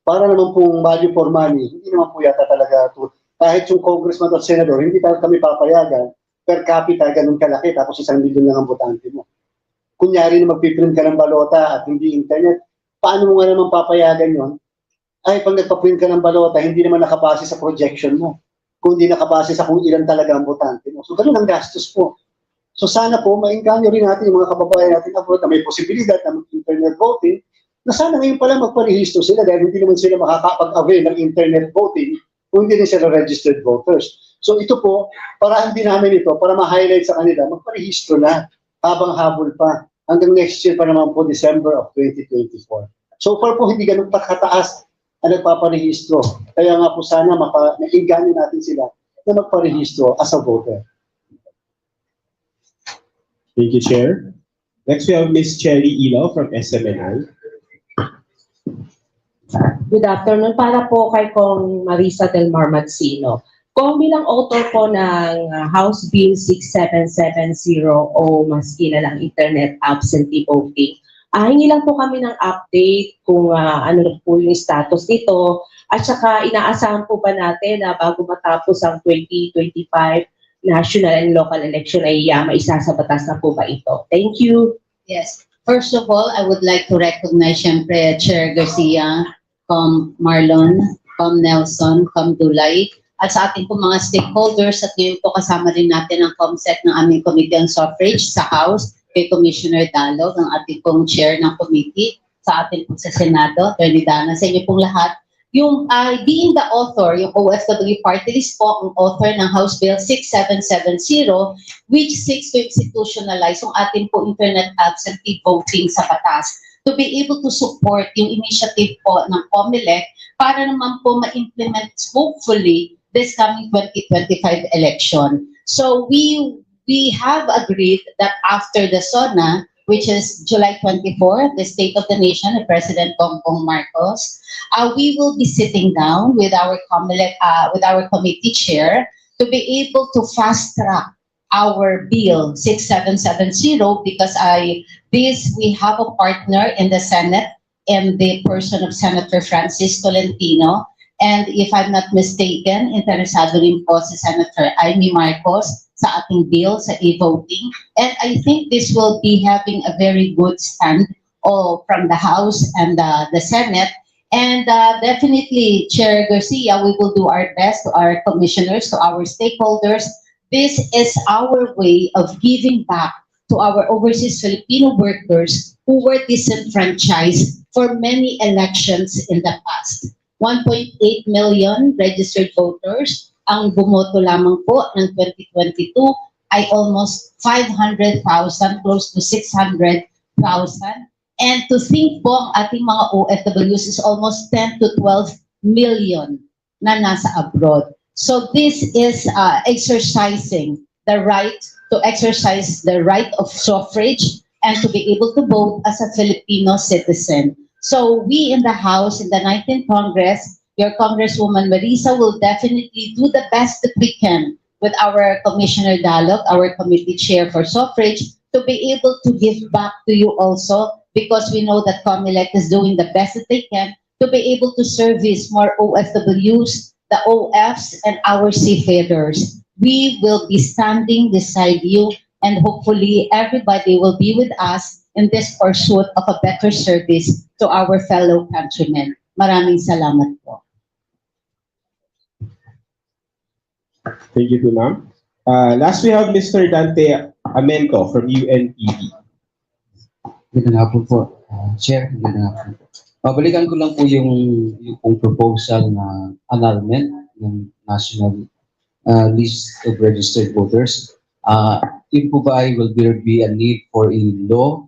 Para naman pong value for money, hindi naman po yata talaga kahit yung congressman at senador, hindi talaga kami papayagan per capita ganun kalaki tapos 1 million lang ang botante mo. Kunyari na magpiprint ka ng balota at hindi internet, paano mo nga naman papayagan yon? Ay, pag nagpa-print ka ng balota, hindi naman nakabase sa projection mo. Kung hindi nakabase sa kung ilan talaga ang botante mo. So, ganun ang gastos po. So, sana po, maingganyo rin natin yung mga kababayan natin abroad na may posibilidad na mag-internet voting na sana ngayon pala magparehistro sila dahil hindi naman sila makakapag-avail ng internet voting kung hindi rin sila registered voters. So ito po, paraan din namin ito para ma-highlight sa kanila, magparehistro na habang habol pa. Hanggang next year pa naman po, December of 2024. So far po, hindi ganun kataas ang nagpaparehistro. Kaya nga po sana nainganyo natin sila na magparehistro as a voter. Thank you, Chair. Next, we have Ms. Cherry Ilaw from SMNI. Good afternoon. Para po kay Kong Marisa Del Mar Magsino. Kung bilang author po ng House Bill 6770 o maski na lang Internet Absentee Voting, hingi lang po kami ng update kung ano po yung status nito at saka inaasahan po ba natin na bago matapos ang 2025 national and local election ay maisa sa batas na po ba ito? Thank you. Yes. First of all, I would like to recognize syempre Chair Garcia, Marlon, Nelson, Dulay, at sa ating po mga stakeholders at ngayon po kasama rin natin ang COMSEC ng aming Committee on Suffrage sa House, kay Commissioner Dalog, ang ating pong chair ng committee, sa ating po sa Senado, Attorney Dana, sa inyo pong lahat. Yung being the author, yung OFW party list po, ang author ng House Bill 6770, which seeks to institutionalize yung ating po internet absentee voting sa batas, to be able to support yung initiative po ng COMELEC para naman po ma-implement hopefully this coming 2025 election. So we have agreed that after the SONA, which is July 24, the State of the Nation, the President Bongbong Marcos, we will be sitting down with our committee chair to be able to fast track our bill 6770 because we have a partner in the Senate in the person of Senator Francis Tolentino. And if I'm not mistaken, interesado rin po si Senator Amy Marcos sa ating bill sa e-voting. And I think this will be having a very good stand from the House and the Senate. And definitely, Chair Garcia, we will do our best to our commissioners, to our stakeholders. This is our way of giving back to our overseas Filipino workers who were disenfranchised for many elections in the past. 1.8 million registered voters ang bumoto lamang po ng 2022 ay almost 500,000, close to 600,000. And to think po ang ating mga OFWs is almost 10 to 12 million na nasa abroad. So this is exercising the right to exercise the right of suffrage and to be able to vote as a Filipino citizen. So we in the House, in the 19th Congress, your Congresswoman Marisa will definitely do the best that we can with our Commissioner Dalog, our committee chair for suffrage, to be able to give back to you also, because we know that COMELEC is doing the best that they can to be able to service more OFWs, the OFs, and our seafarers. We will be standing beside you, and hopefully everybody will be with us in this pursuit of a better service to our fellow countrymen. Maraming salamat po. Thank you, ma'am. Last, we have Mr. Dante Amenco from UNTV. Magandang hapon po, Chair. Magandang hapon po. Babalikan ko lang po yung proposal na annulment ng National List of Registered Voters. Yun po ba will there be a need for a law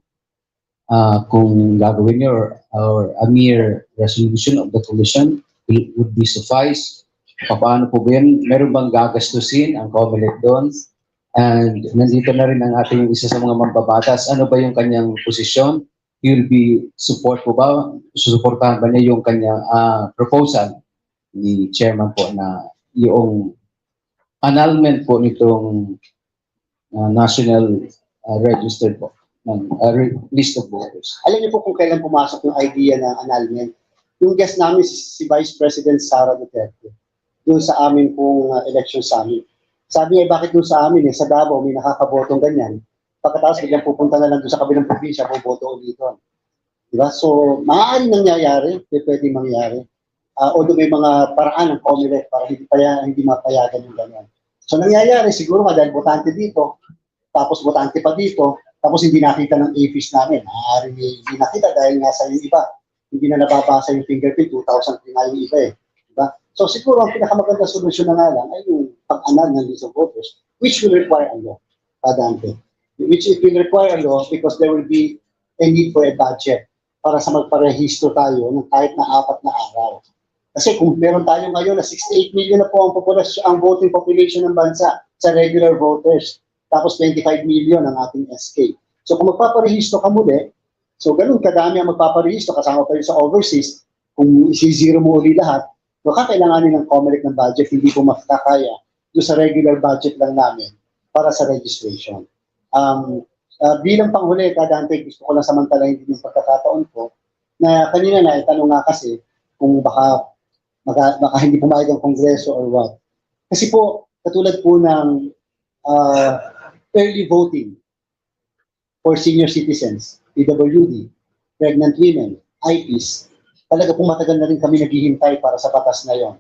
kung gagawin nyo or a mere resolution of the Commission would be suffice? Paano po ba yan? Meron bang gagastusin ang COMELEC doon? And nandito na rin ang ating isa sa mga mambabatas. Ano ba yung kanyang posisyon? He will be support po ba? Susuportahan ba niya yung kanyang proposal ni Chairman po na yung annulment po nitong National Registered po ng List of Voters? Alam niyo po kung kailan pumasok yung idea ng annulment. Yung guest namin si Vice President Sara Duterte doon sa amin pong election summit. Sabi niya, bakit doon sa amin sa Davao may nakakabotong ganyan. Pagkatapos biglang pupunta na lang doon sa kabilang probinsya, boboto ulit doon. Diba? So, maaaring nangyayari, pwede mangyari. Although may mga paraan ng COMELEC para hindi mapayagan yung ganyan. So, nangyayari siguro dahil botante dito, tapos botante pa dito, tapos hindi nakita ng APs namin. Maaaring hindi nakita dahil nga sa yung iba, hindi na nababasa yung fingerprint, 2003 nga yung iba eh. Diba? So siguro ang pinakamagandang solusyon na nga lang ay yung pag-anal ng list of voters, which will require a law, Dante. Which it will require a law because there will be a need for a budget para sa magparehistro tayo ng kahit na 4 na araw. Kasi kung meron tayo ngayon na 68 million na po ang voting population ng bansa sa regular voters, tapos 25 million ang ating SK. So kung magpaparehistro ka muli, so ganun kadami ang magpaparehistro, kasama pa rin sa overseas, kung isi-zero mo uli lahat, kakailanganin ng COMELEC ng budget, hindi po makakaya doon sa regular budget lang namin para sa registration. Bilang panghuli, Dante, gusto ko lang samantalahin din yung pagkakataon ko, na kanina na itanong nga kasi kung baka hindi pumayag ang Kongreso or what. Kasi po, katulad po ng early voting for senior citizens, PWD, pregnant women, IPs, talaga po matagal na rin kami naghihintay para sa batas na yon.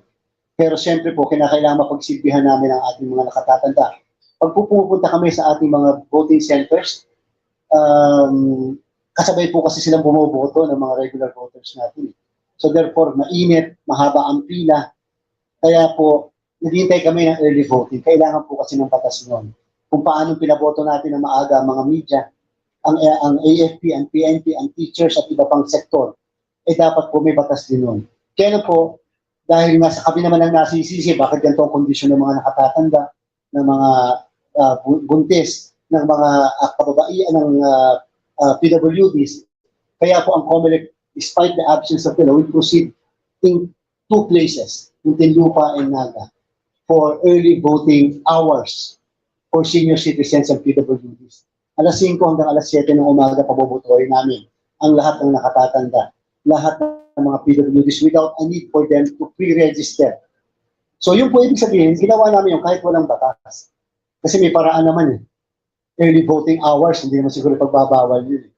Pero siyempre po, kinakailangan mapagsilbihan namin ang ating mga nakatatanda. Pag pupunta kami sa ating mga voting centers, kasabay po kasi silang bumoboto ng mga regular voters natin. So therefore, mainit, mahaba ang pila. Kaya po, naghihintay kami ng early voting. Kailangan po kasi ng batas noon. Kung paano pinaboto natin ng maaga ang mga media, ang AFP, ang PNP, ang teachers at iba pang sektor, dapat po may batas din noon. Kaya po, dahil nga sa kami naman ang nasisisi, bakit ganito ang kondisyon ng mga nakatatanda, ng mga buntis, ng mga kababaihan, ng PWDs. Kaya po ang COMELEC, despite the absence of the law, we proceed in 2 places, in Tinlupa and Naga, for early voting hours for senior citizens and PWDs. Alas 5 hanggang alas 7 ng umaga pabobotohin namin ang lahat ng nakatatanda, lahat ng mga PWDs without a need for them to pre-register. So yung po ibig sabihin, ginawa namin yung kahit walang batas. Kasi may paraan naman eh. Early voting hours, hindi naman siguro pagbabawal yun.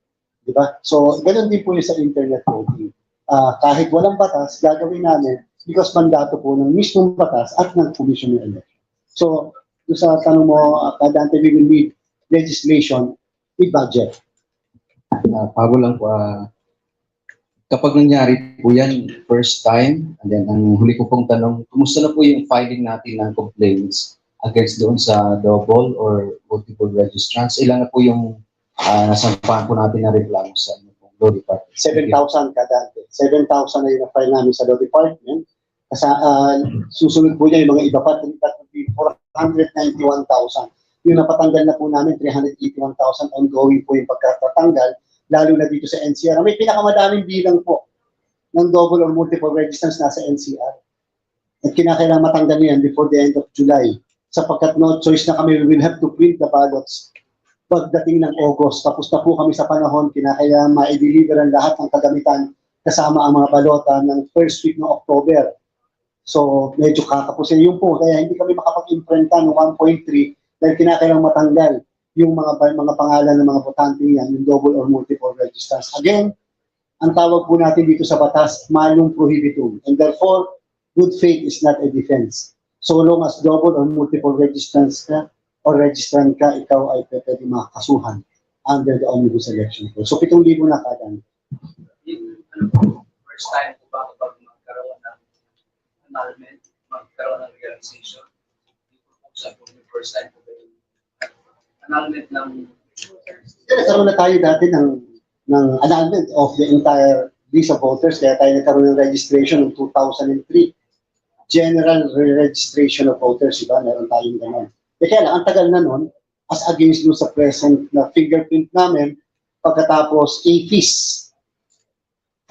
Diba? So, ganun din po yung sa internet voting. Kahit walang batas, gagawin namin because mandato po ng mismong batas at ng Commission ng Election. So, sa tanong mo, Dante, we will need legislation with budget. Bago lang po, kapag nangyari po yan, first time, and then ang huli ko pong tanong, kumusta na po yung filing natin ng complaints against doon sa double or multiple registrants? Ilan na po yung nasampahan po natin na reklamo sa Law Department? 7,000 Dante. 7,000 na yung na-file namin sa Law Department. Kasi susunod po niya yung mga iba pa, 491,000. Yung napatanggal na po namin, 381,000 ongoing po yung pagkatanggal, lalo na dito sa NCR. May pinakamadaming bilang po ng double or multiple registrants nasa NCR. At kinakailangan matanggal yan before the end of July. Sapagkat no choice na kami, we will have to print the ballots pagdating ng August. Tapos na po kami sa panahon, kinakailangan ma-deliver ang lahat ng kagamitan kasama ang mga balota ng first week ng October. So, medyo kakapusin yun po. Kaya hindi kami makapag-imprenta ng 1.3 dahil kinakailangan matanggal yung mga pangalan ng mga botante yan, yung double or multiple registrants. Again, ang tawag po natin dito sa batas, malum prohibitum. And therefore, good faith is not a defense. So long as double or multiple registrants ka or registrant ka, ikaw ay pwede makakasuhan under the Omnibus Election Code. So 7,000 na kadan. First time po ba kapag magkaroon ng annulment, magkaroon ng realization? Sa first time po ba yung annulment ng Nagkaroon na tayo dati ng annulment of the entire list of voters. Kaya tayo nagkaroon ng registration ng 2003. General registration of voters, diba? Meron tayong gano'n. Kaya lang, ang tagal na nun, as against dun sa present na fingerprint namin, pagkatapos AFIS,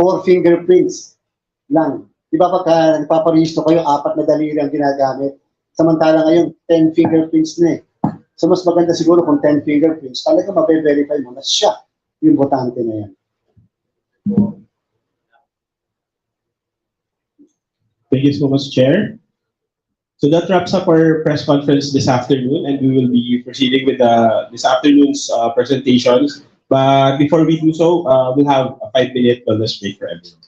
4 fingerprints lang. Diba pagka nagpaparehistro kayo, 4 na daliri ang ginagamit. Samantala ngayon, 10 fingerprints na eh. So mas maganda siguro kung 10 fingerprints, talaga mabe-verify mo na siya yung botante na yan. Thank you so much, Chair. So that wraps up our press conference this afternoon, and we will be proceeding with this afternoon's presentations. But before we do so, we'll have a 5-minute wellness break for everyone.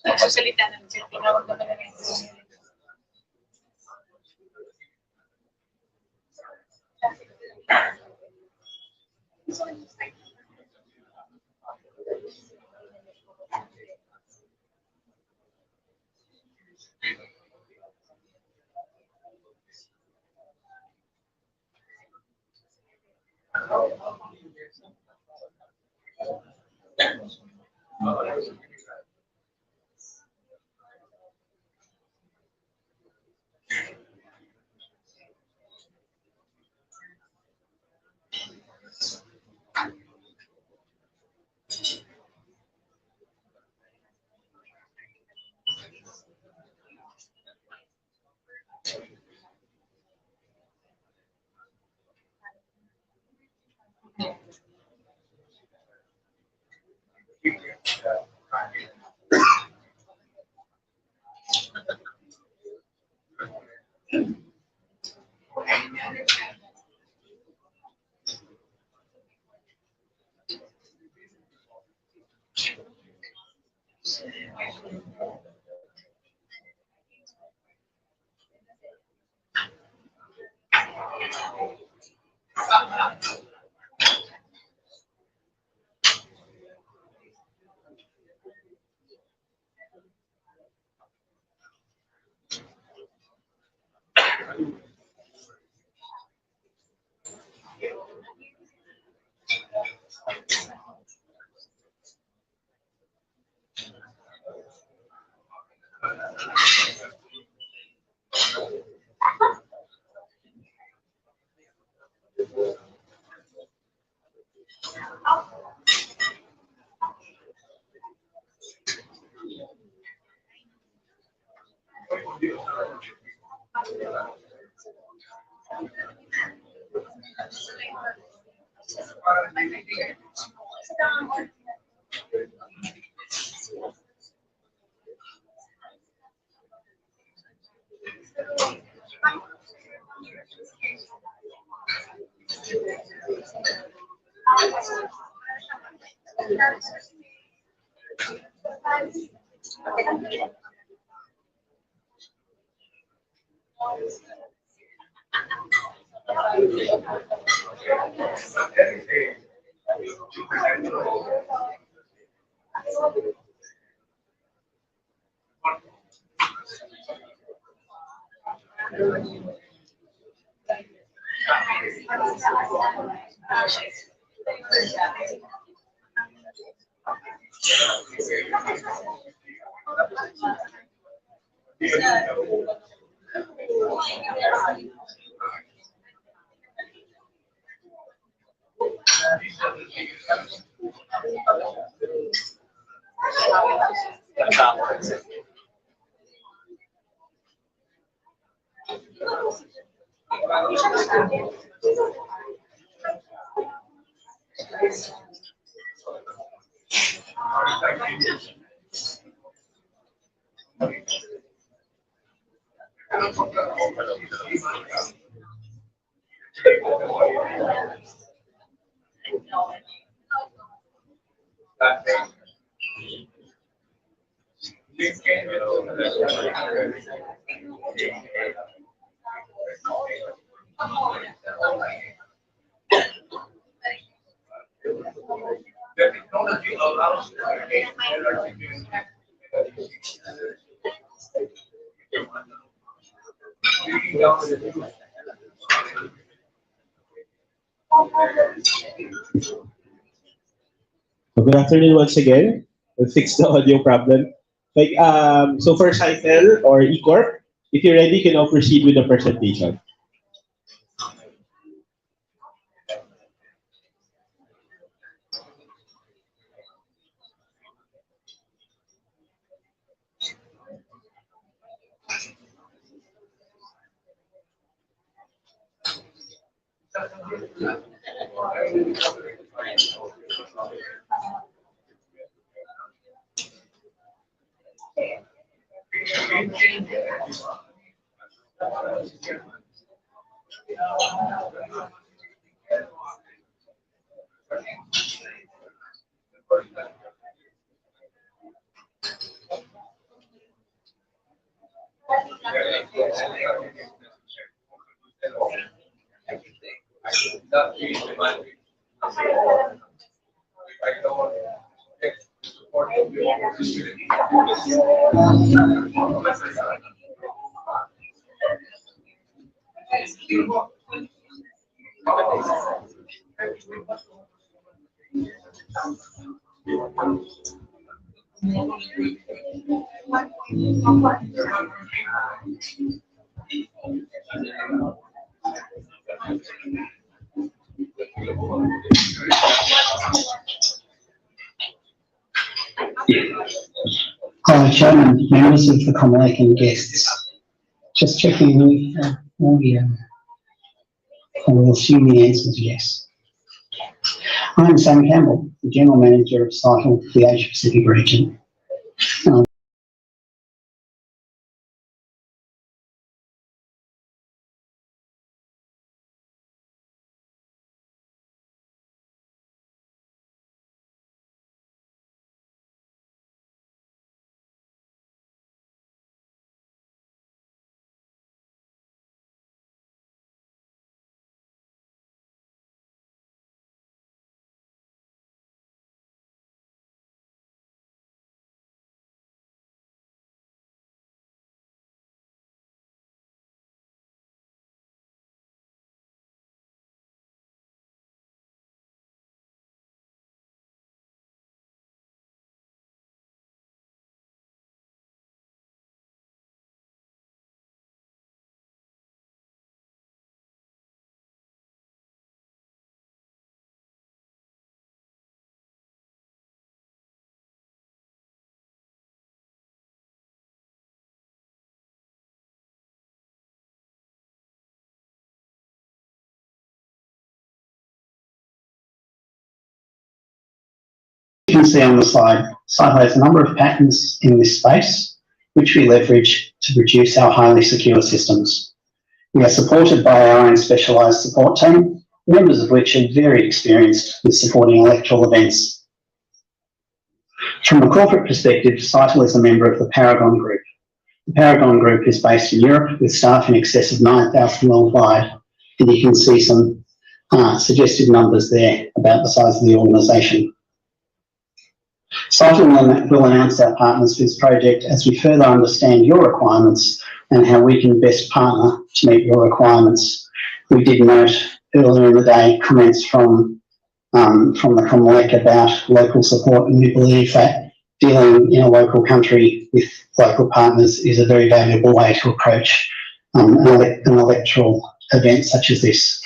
Nagsasalita na siya, tinawag naman na rin. The technology allows to create energy. So good afternoon once again. We'll fix the audio problem. So for Scytl or eCorp, if you're ready, you can now proceed with the presentation. Hi, Chairman, members of the Commonwealth and guests. Just checking all the I will assume the answer is yes. I'm Sam Campbell, the General Manager of Scytl for the Asia Pacific region. You can see on the slide, Scytl has a number of patents in this space, which we leverage to produce our highly secure systems. We are supported by our own specialised support team, members of which are very experienced with supporting electoral events. From a corporate perspective, Scytl is a member of the Paragon Group. The Paragon Group is based in Europe with staff in excess of 9,000 worldwide, and you can see some suggested numbers there about the size of the organisation. Scytl will announce our partners for this project as we further understand your requirements and how we can best partner to meet your requirements. We did note earlier in the day comments from the Commonwealth about local support, and we believe that dealing in a local country with local partners is a very valuable way to approach an electoral event such as this.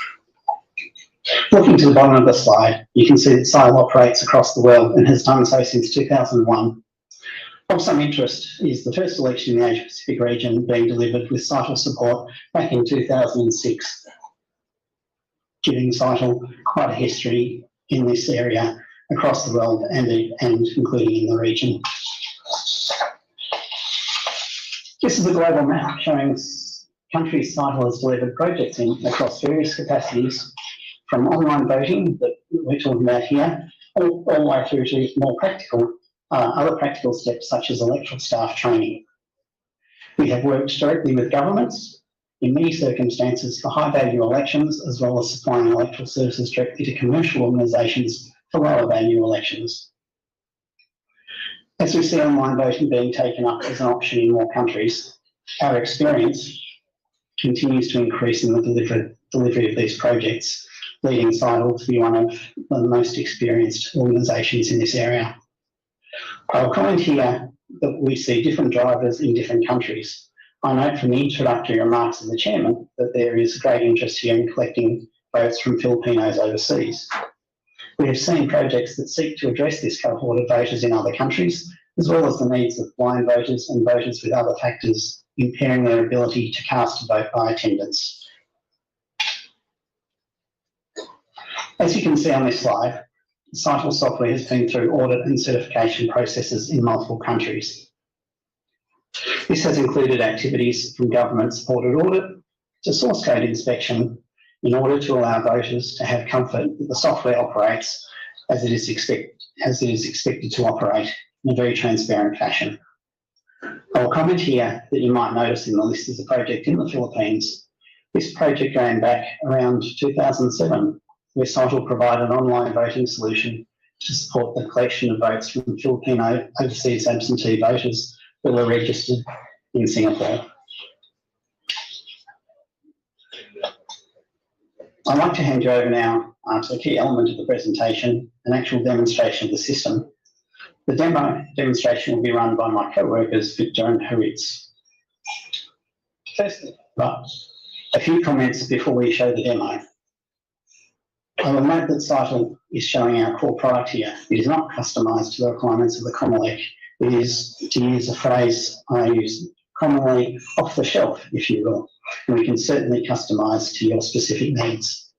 Looking to the bottom of the slide, you can see that Scytl operates across the world and has done so since 2001. Of some interest is the first election in the Asia Pacific region being delivered with Scytl support back in 2006, giving Scytl quite a history in this area across the world and including in the region. This is a global map showing countries Scytl has delivered projects in across various capacities, from online voting that we're talking about here, all the way through to more practical, other practical steps such as electoral staff training. We have worked directly with governments in many circumstances for high value elections, as well as supplying electoral services directly to commercial organisations for lower value elections. As we see online voting being taken up as an option in more countries, our experience continues to increase in the delivery of these projects, leading Scytl to be one of the most experienced organisations in this area. I'll comment here that we see different drivers in different countries. I note from the introductory remarks of the chairman that there is great interest here in collecting votes from Filipinos overseas. We have seen projects that seek to address this cohort of voters in other countries, as well as the needs of blind voters and voters with other factors impairing their ability to cast a vote by attendance. As you can see on this slide, Scytl software has been through audit and certification processes in multiple countries. This has included activities from government-supported audit to source code inspection in order to allow voters to have comfort that the software operates as it is expected to operate in a very transparent fashion. I will comment here that you might notice in the list is a project in the Philippines. This project going back around 2007, where Scytl provided an online voting solution to support the collection of votes from Filipino overseas absentee voters that were registered in Singapore. I'd like to hand you over now to a key element of the presentation, an actual demonstration of the system. The demonstration will be run by my co-workers, Victor and Haritz. Firstly, a few comments before we show the demo. I will note that Scytl is showing our core product here. It is not customised to the requirements of the Commonwealth. It is, to use a phrase I use commonly, off the shelf, if you will, and we can certainly customise to your specific needs.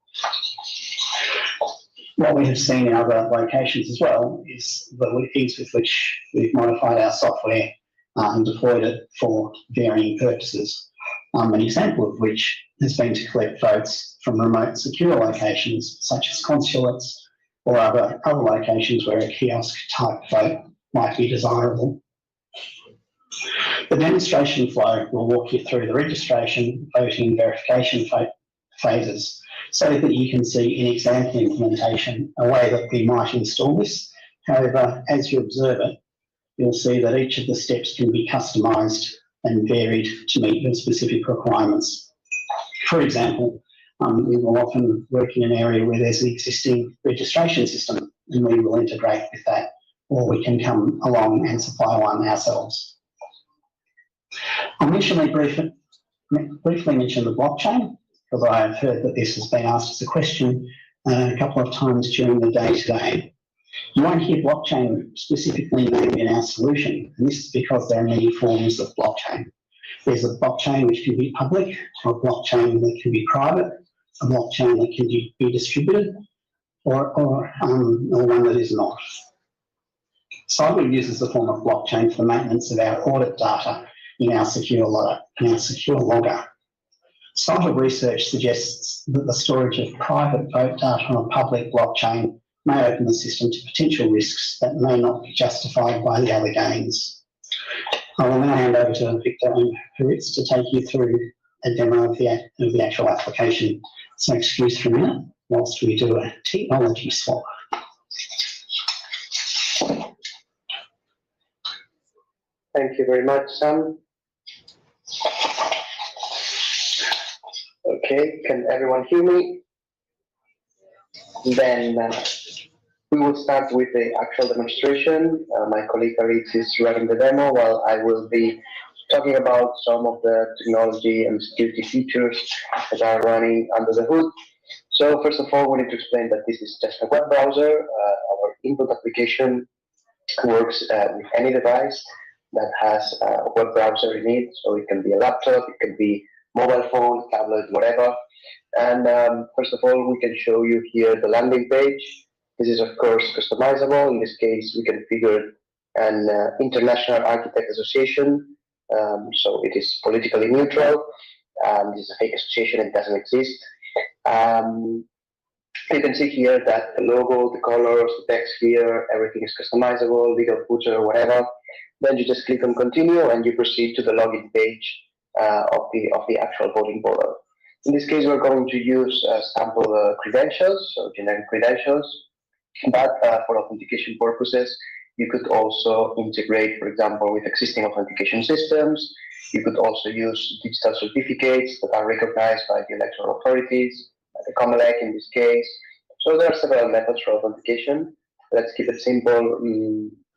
What we have seen in other locations as well is the ease with which we've modified our software and deployed it for varying purposes. An example of which has been to collect votes from remote secure locations such as consulates or other locations where a kiosk type vote might be desirable. The demonstration flow will walk you through the registration, voting, verification phases so that you can see in example implementation a way that we might install this. However, as you observe it, you'll see that each of the steps can be customised and varied to meet your specific requirements. For example, we will often work in an area where there's an existing registration system and we will integrate with that, or we can come along and supply one ourselves. I'll briefly mention the blockchain, because I have heard that this has been asked as a question a couple of times during the day today. You won't hear blockchain specifically named in our solution, and this is because there are many forms of blockchain. There's a blockchain which can be public, or a blockchain that can be private, a blockchain that can be distributed, or one that is not. Scytl uses the form of blockchain for the maintenance of our audit data in our secure logger. Scytl research suggests that the storage of private vote data on a public blockchain may open the system to potential risks that may not be justified by the other gains. I will now hand over to Victor and Haritz to take you through a demo of the actual application. So excuse for a minute whilst we do a technology swap. Thank you very much, Sam. Okay, can everyone hear me? Then we we will start with the actual demonstration. My colleague Aritz is running the demo while I will be talking about some of the technology and security features that are running under the hood. So first of all, we need to explain that this is just a web browser. Our input application works with any device that has a web browser in it. So it can be a laptop, it can be mobile phone, tablet, whatever. And first of all, we can show you here the landing page. This is of course customizable. In this case, we configured an International Architect Association. So it is politically neutral. This is a fake association, it doesn't exist. You can see here that the logo, the colors, the text here, everything is customizable, legal footer, whatever. Then you just click on continue and you proceed to the login page of the actual voting portal. In this case, we're going to use sample credentials, so generic credentials, but for authentication purposes, you could also integrate, for example, with existing authentication systems. You could also use digital certificates that are recognized by the electoral authorities, like the COMELEC in this case. So there are several methods for authentication. Let's keep it simple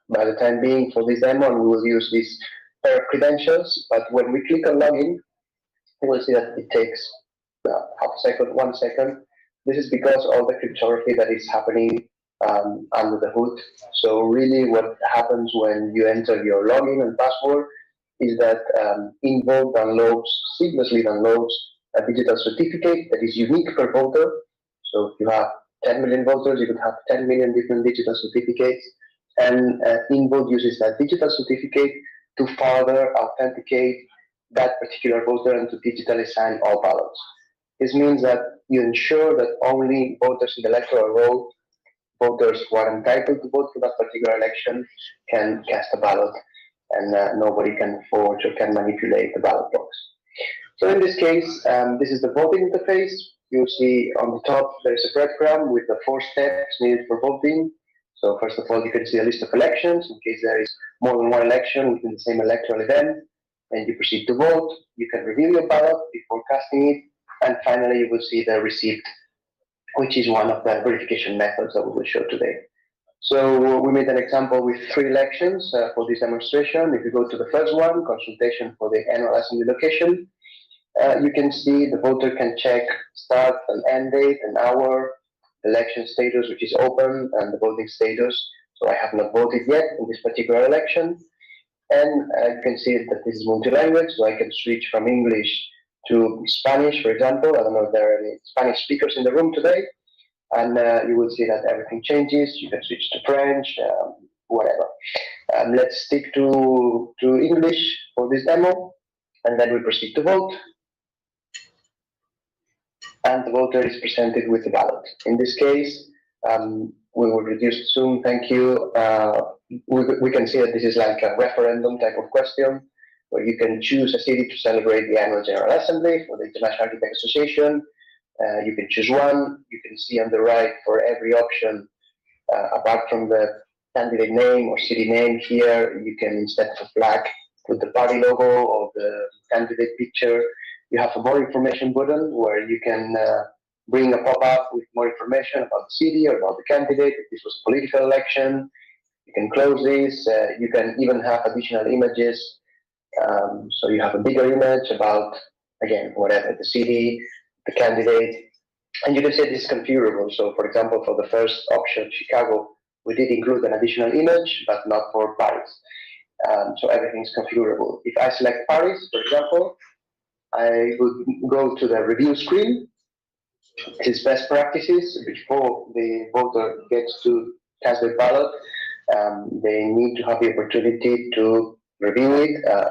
by the time being for this demo, and we will use these pair of credentials. But when we click on login, you will see that it takes half a second, 1 second. This is because all the cryptography that is happening under the hood. So really what happens when you enter your login and password is that Invoke downloads, seamlessly downloads a digital certificate that is unique per voter. So if you have 10 million voters, you could have 10 million different digital certificates. And Invoke uses that digital certificate to further authenticate that particular voter and to digitally sign all ballots. This means that you ensure that only voters in the electoral roll, voters who are entitled to vote for that particular election, can cast a ballot, and nobody can forge or can manipulate the ballot box. So in this case, this is the voting interface. You'll see on the top there's a breadcrumb with the 4 steps needed for voting. So first of all, you can see a list of elections in case there is more than one election within the same electoral event. And you proceed to vote. You can review your ballot before casting it. And finally, you will see the receipt, which is one of the verification methods that we will show today. So we made an example with 3 elections for this demonstration. If you go to the first one, consultation for the annual assembly location, you can see the voter can check start and end date, an hour, election status, which is open, and the voting status. So I have not voted yet in this particular election. And you can see that this is multi-language, so I can switch from English to Spanish, for example. I don't know if there are any Spanish speakers in the room today. And you will see that everything changes. You can switch to French, whatever. Let's stick to English for this demo, and then we proceed to vote. And the voter is presented with the ballot. In this case, we will reduce Zoom, thank you. We can see that this is like a referendum type of question, where you can choose a city to celebrate the annual General Assembly for the International Architect Association. You can choose one. You can see on the right for every option, apart from the candidate name or city name here, you can, instead of a flag, put the party logo or the candidate picture. You have a more information button where you can bring a pop-up with more information about the city or about the candidate. If this was a political election, you can close this. You can even have additional images. So you have a bigger image about, again, whatever, the city, the candidate, and you can say this is configurable. So for example, for the first option, Chicago, we did include an additional image, but not for Paris. So everything is configurable. If I select Paris, for example, I would go to the review screen. His best practices before the voter gets to cast their ballot. They need to have the opportunity to review it.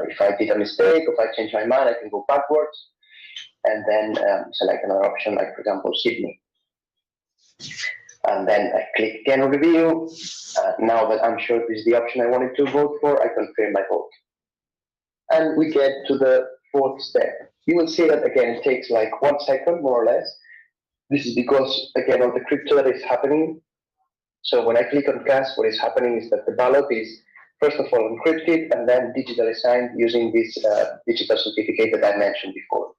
If I did a mistake, if I change my mind, I can go backwards and then select another option, like for example, Sydney. And then I click again on review. Now that I'm sure this is the option I wanted to vote for, I confirm my vote. And we get to the 4th step. You will see that again, it takes like 1 second, more or less. This is because, again, all the crypto that is happening. So when I click on cast, what is happening is that the ballot is, first of all, encrypted and then digitally signed using this digital certificate that I mentioned before.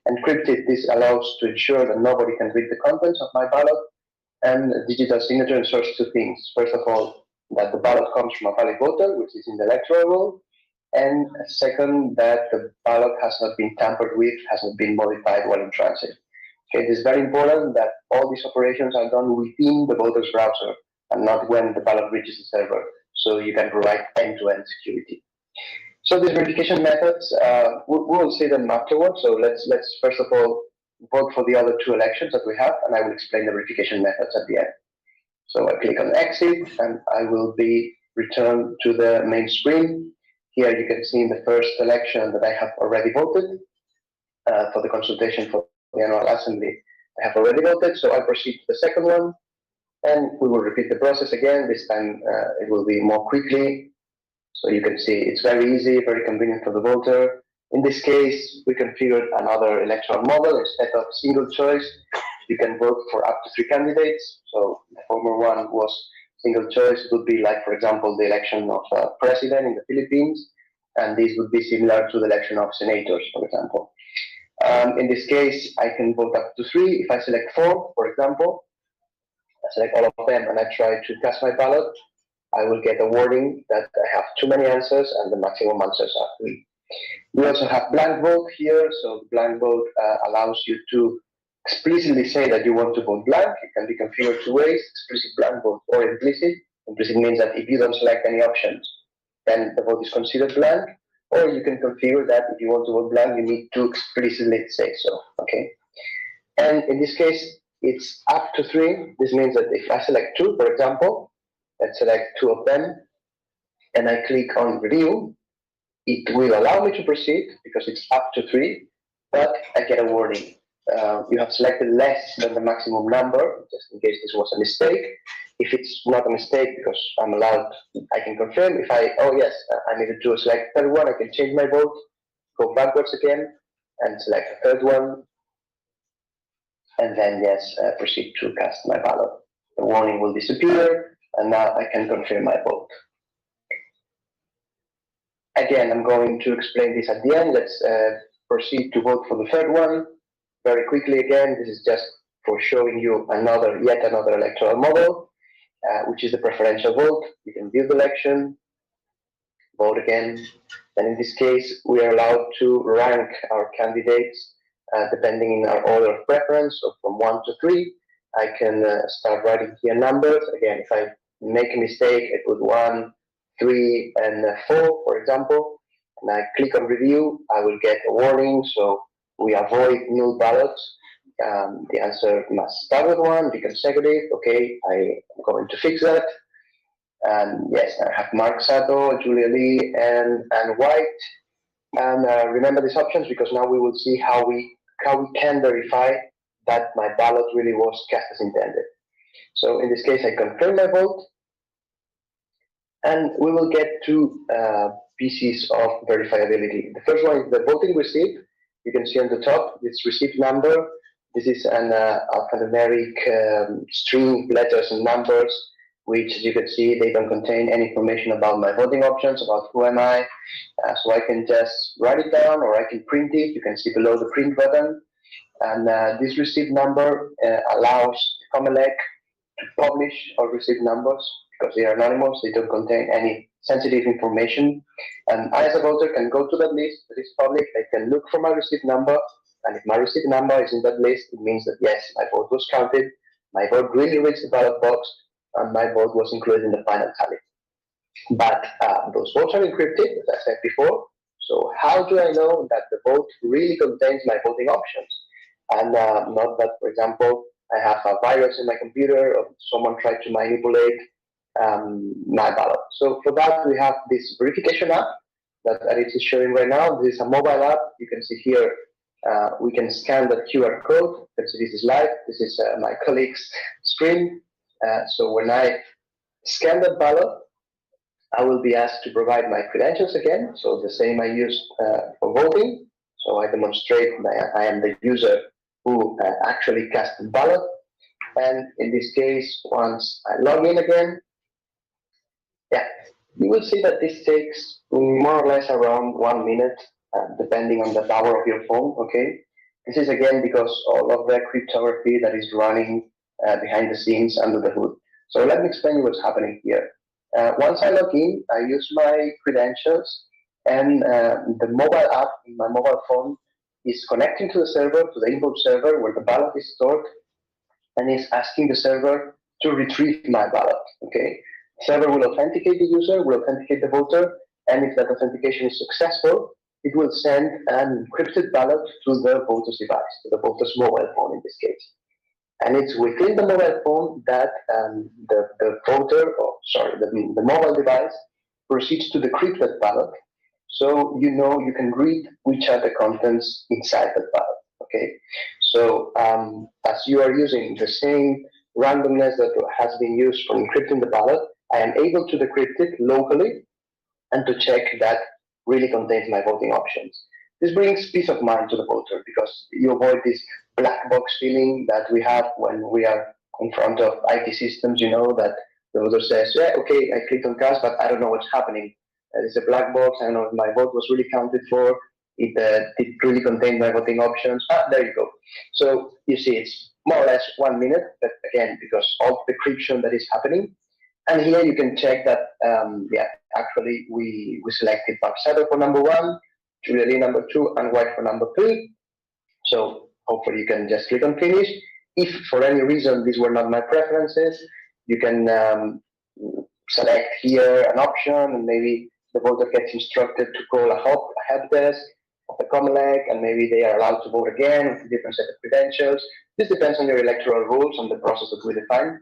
Encrypted, this allows to ensure that nobody can read the contents of my ballot. And digital signature ensures two things. First of all, that the ballot comes from a valid voter, which is in the electoral roll. And second, that the ballot has not been tampered with, has not been modified while in transit. Okay, it is very important that all these operations are done within the voter's browser and not when the ballot reaches the server, so you can provide end-to-end security. So these verification methods, we will see them afterwards. So let's first of all vote for the other two elections that we have, and I will explain the verification methods at the end. So I click on exit, and I will be returned to the main screen. Here you can see in the first election that I have already voted for the consultation for the annual assembly. I have already voted, so I proceed to the second one, and we will repeat the process again. This time it will be more quickly. So you can see it's very easy, very convenient for the voter. In this case, we configured another electoral model. Instead of single choice, you can vote for up to 3 candidates. So the former one was single choice. It would be like, for example, the election of a president in the Philippines, and this would be similar to the election of senators, for example. In this case, I can vote up to 3. If I select 4, for example, I select all of them and I try to cast my ballot, I will get a warning that I have too many answers and the maximum answers are 3. We also have blank vote here. So blank vote allows you to explicitly say that you want to vote blank. It can be configured two ways: explicit blank vote or implicit. Implicit means that if you don't select any options, then the vote is considered blank. Or you can configure that if you want to vote blank, you need to explicitly say so. Okay. And in this case, it's up to 3. This means that if I select 2, for example, let's select 2 of them, and I click on review, it will allow me to proceed because it's up to 3, but I get a warning. You have selected less than the maximum number, just in case this was a mistake. If it's not a mistake, because I'm allowed, I can confirm. If oh yes, I needed to select third one, I can change my vote, go backwards again, and select a third one, and then yes, proceed to cast my ballot. The warning will disappear, and now I can confirm my vote. Again, I'm going to explain this at the end. Let's proceed to vote for the third one. Very quickly again, this is just for showing you yet another electoral model, which is the preferential vote. You can view the election, vote again. And in this case, we are allowed to rank our candidates depending in our order of preference. So from 1 to 3, I can start writing here numbers. Again, if I make a mistake, I put 1, 3, and 4, for example, and I click on review, I will get a warning. So we avoid null ballots. The answer must start with 1, be consecutive. Okay, I'm going to fix that. And yes, I have Mark Sato, Julia Lee, and White. And remember these options because now we will see how we can verify that my ballot really was cast as intended. So in this case, I confirm my vote. And we will get 2 pieces of verifiability. The first one is the voting receipt. You can see on the top, this receipt number. This is an alphanumeric string of letters and numbers, which, as you can see, they don't contain any information about my voting options, about who am I. So I can just write it down or I can print it. You can see below the print button. And this receipt number allows Comelec to publish our receipt numbers because they are anonymous, they don't contain any sensitive information. And I, as a voter, can go to that list that is public. I can look for my receipt number, and if my receipt number is in that list, it means that yes, my vote was counted, my vote really reached the ballot box, and my vote was included in the final tally. But those votes are encrypted, as I said before. So how do I know that the vote really contains my voting options? And not that, for example, I have a virus in my computer or someone tried to manipulate my ballot. So for that, we have this verification app that it is showing right now. This is a mobile app. You can see here, we can scan the QR code. You can see this is live. This is my colleague's screen. So when I scan the ballot, I will be asked to provide my credentials again. So the same I used for voting. So I demonstrate that I am the user who actually cast the ballot. And in this case, once I log in again, yeah, you will see that this takes more or less around 1 minute, depending on the power of your phone, okay? This is again because all of the cryptography that is running behind the scenes under the hood. So let me explain you what's happening here. Once I log in, I use my credentials, and the mobile app in my mobile phone is connecting to the server, to the input server where the ballot is stored, and is asking the server to retrieve my ballot. Okay, the server will authenticate the user, will authenticate the voter, and if that authentication is successful, it will send an encrypted ballot to the voter's device, to the voter's mobile phone in this case. And it's within the mobile phone that the voter, or sorry, the mobile device proceeds to decrypt that ballot. So you know you can read which are the contents inside the ballot. Okay, so as you are using the same randomness that has been used for encrypting the ballot, I am able to decrypt it locally and to check that really contains my voting options. This brings peace of mind to the voter because you avoid this black box feeling that we have when we are in front of IT systems, you know, that the voter says, yeah, okay, I clicked on cast, but I don't know what's happening. It's a black box, I don't know if my vote was really counted for, it really contained my voting options. There you go. So you see, it's more or less 1 minute, but again, because of the decryption that is happening. And here you can check that, yeah, actually we selected Scytl for number 1, Julia number 2, and White for number 3. So hopefully you can just click on finish. If for any reason these were not my preferences, you can select here an option, and maybe the voter gets instructed to call a help desk of the Comelec, and maybe they are allowed to vote again with a different set of credentials. This depends on your electoral rules and the process that we define.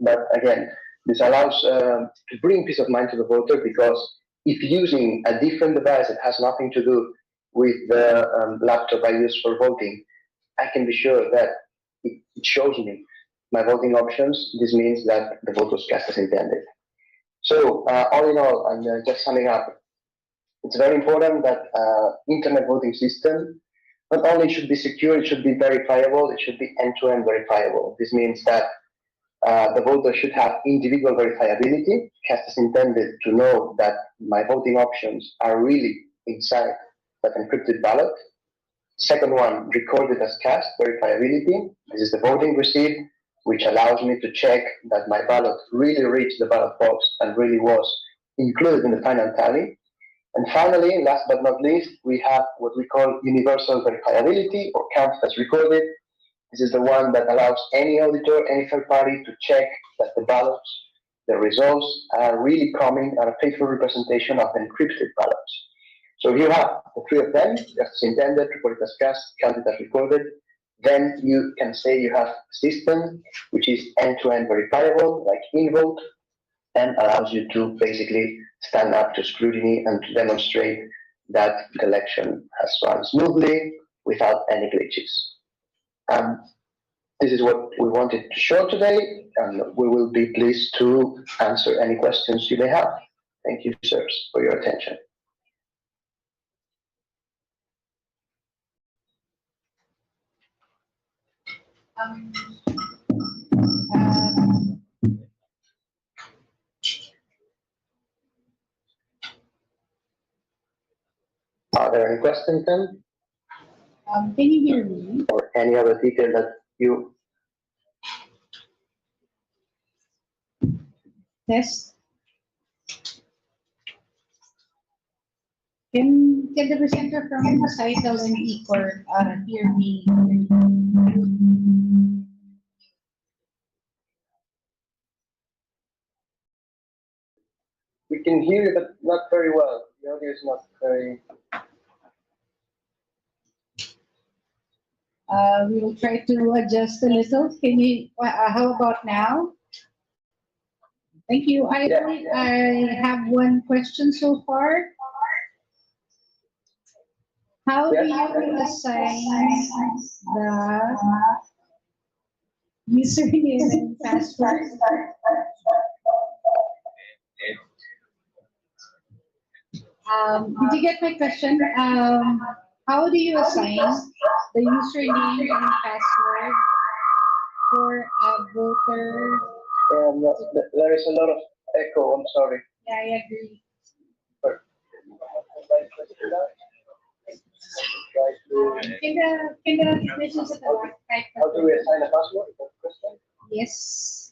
But again, this allows to bring peace of mind to the voter, because if using a different device that has nothing to do with the laptop I use for voting, I can be sure that it shows me my voting options. This means that the vote was cast as intended. So all in all, and just summing up, it's very important that internet voting system not only should be secure, it should be verifiable, it should be end-to-end verifiable. This means that the voter should have individual verifiability, cast as intended, to know that my voting options are really inside that encrypted ballot. Second one, recorded as cast, verifiability. This is the voting receipt, which allows me to check that my ballot really reached the ballot box and really was included in the final tally. And finally, last but not least, we have what we call universal verifiability, or count as recorded. This is the one that allows any auditor, any third party to check that the ballots, the results are really coming at a faithful representation of the encrypted ballots. So you have the 3 of them, just as intended, recorded as cast, counted as recorded. Then you can say you have a system which is end-to-end verifiable, like InVote, and allows you to basically stand up to scrutiny and to demonstrate that the election has run smoothly without any glitches. This is what we wanted to show today, and we will be pleased to answer any questions you may have. Thank you, sirs, for your attention. Are there any questions then? Can you hear me? Or any other detail that you... Yes. Can the presenter from Scytl and Ecor hear me? We can hear you, but not very well. The audio is not very... We will try to adjust a little. Can you, how about now? Thank you. I have one question so far. How do you assign the username and password? Did you get my question? How do you assign the username and password for a voter? There is a lot of echo, I'm sorry. Yeah, I agree. Can the technicians at the back type? How do we assign a password? Is that the question? Yes.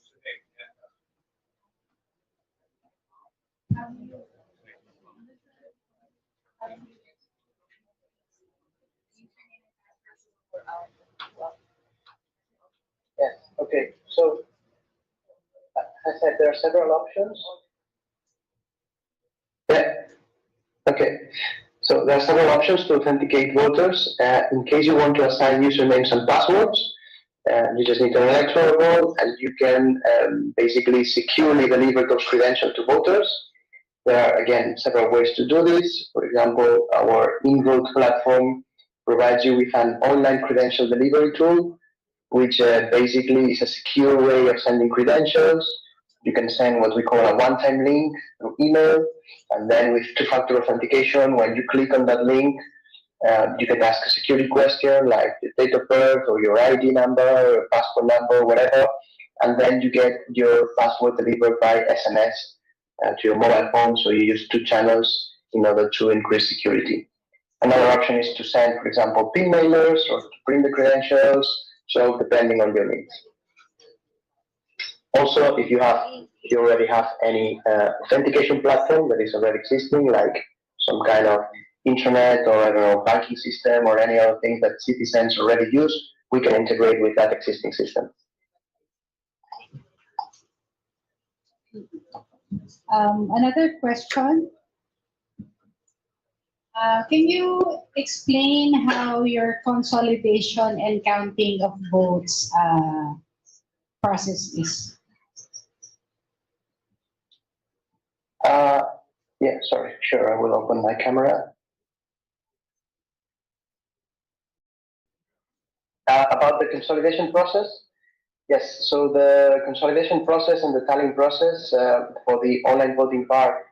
Yes, okay. So, as I said, there are several options. Yeah, okay. So there are several options to authenticate voters. In case you want to assign usernames and passwords, you just need an electoral roll and you can basically securely deliver those credentials to voters. There are, again, several ways to do this. For example, our Indra platform provides you with an online credential delivery tool, which basically is a secure way of sending credentials. You can send what we call a one-time link through email, and then with two-factor authentication, when you click on that link, you can ask a security question like the date of birth or your ID number or passport number, whatever, and then you get your password delivered by SMS to your mobile phone, so you use two channels in order to increase security. Another option is to send, for example, PIN mailers or to print the credentials, so depending on your needs. Also, if you already have any authentication platform that is already existing, like some kind of internet or, I don't know, banking system or any other thing that citizens already use, we can integrate with that existing system. Another question. Can you explain how your consolidation and counting of votes process is? Yeah, sorry, sure, I will open my camera. About the consolidation process, yes, so the consolidation process and the tallying process for the online voting part,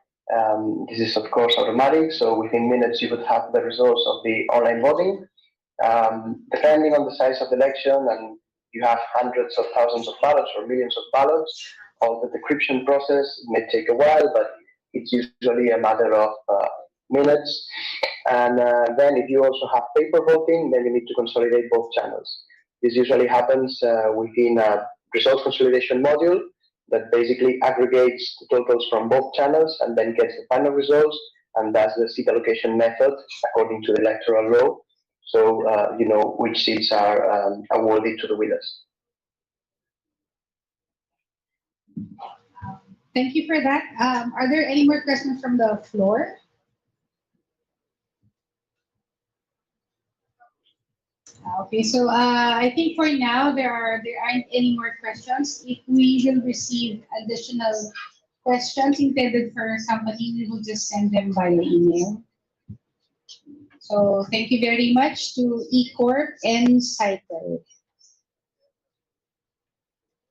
this is of course automatic, so within minutes you would have the results of the online voting. Depending on the size of the election, and you have hundreds of thousands of ballots or millions of ballots, all the decryption process may take a while, but it's usually a matter of minutes. And then if you also have paper voting, then you need to consolidate both channels. This usually happens within a results consolidation module that basically aggregates the totals from both channels and then gets the final results, and that's the seat allocation method according to the electoral law. So, you know which seats are awarded to the winners. Thank you for that. Are there any more questions from the floor? Okay, so I think for now there aren't any more questions. If we will receive additional questions intended for somebody, we will just send them via email. So thank you very much to eCorp and Scytl.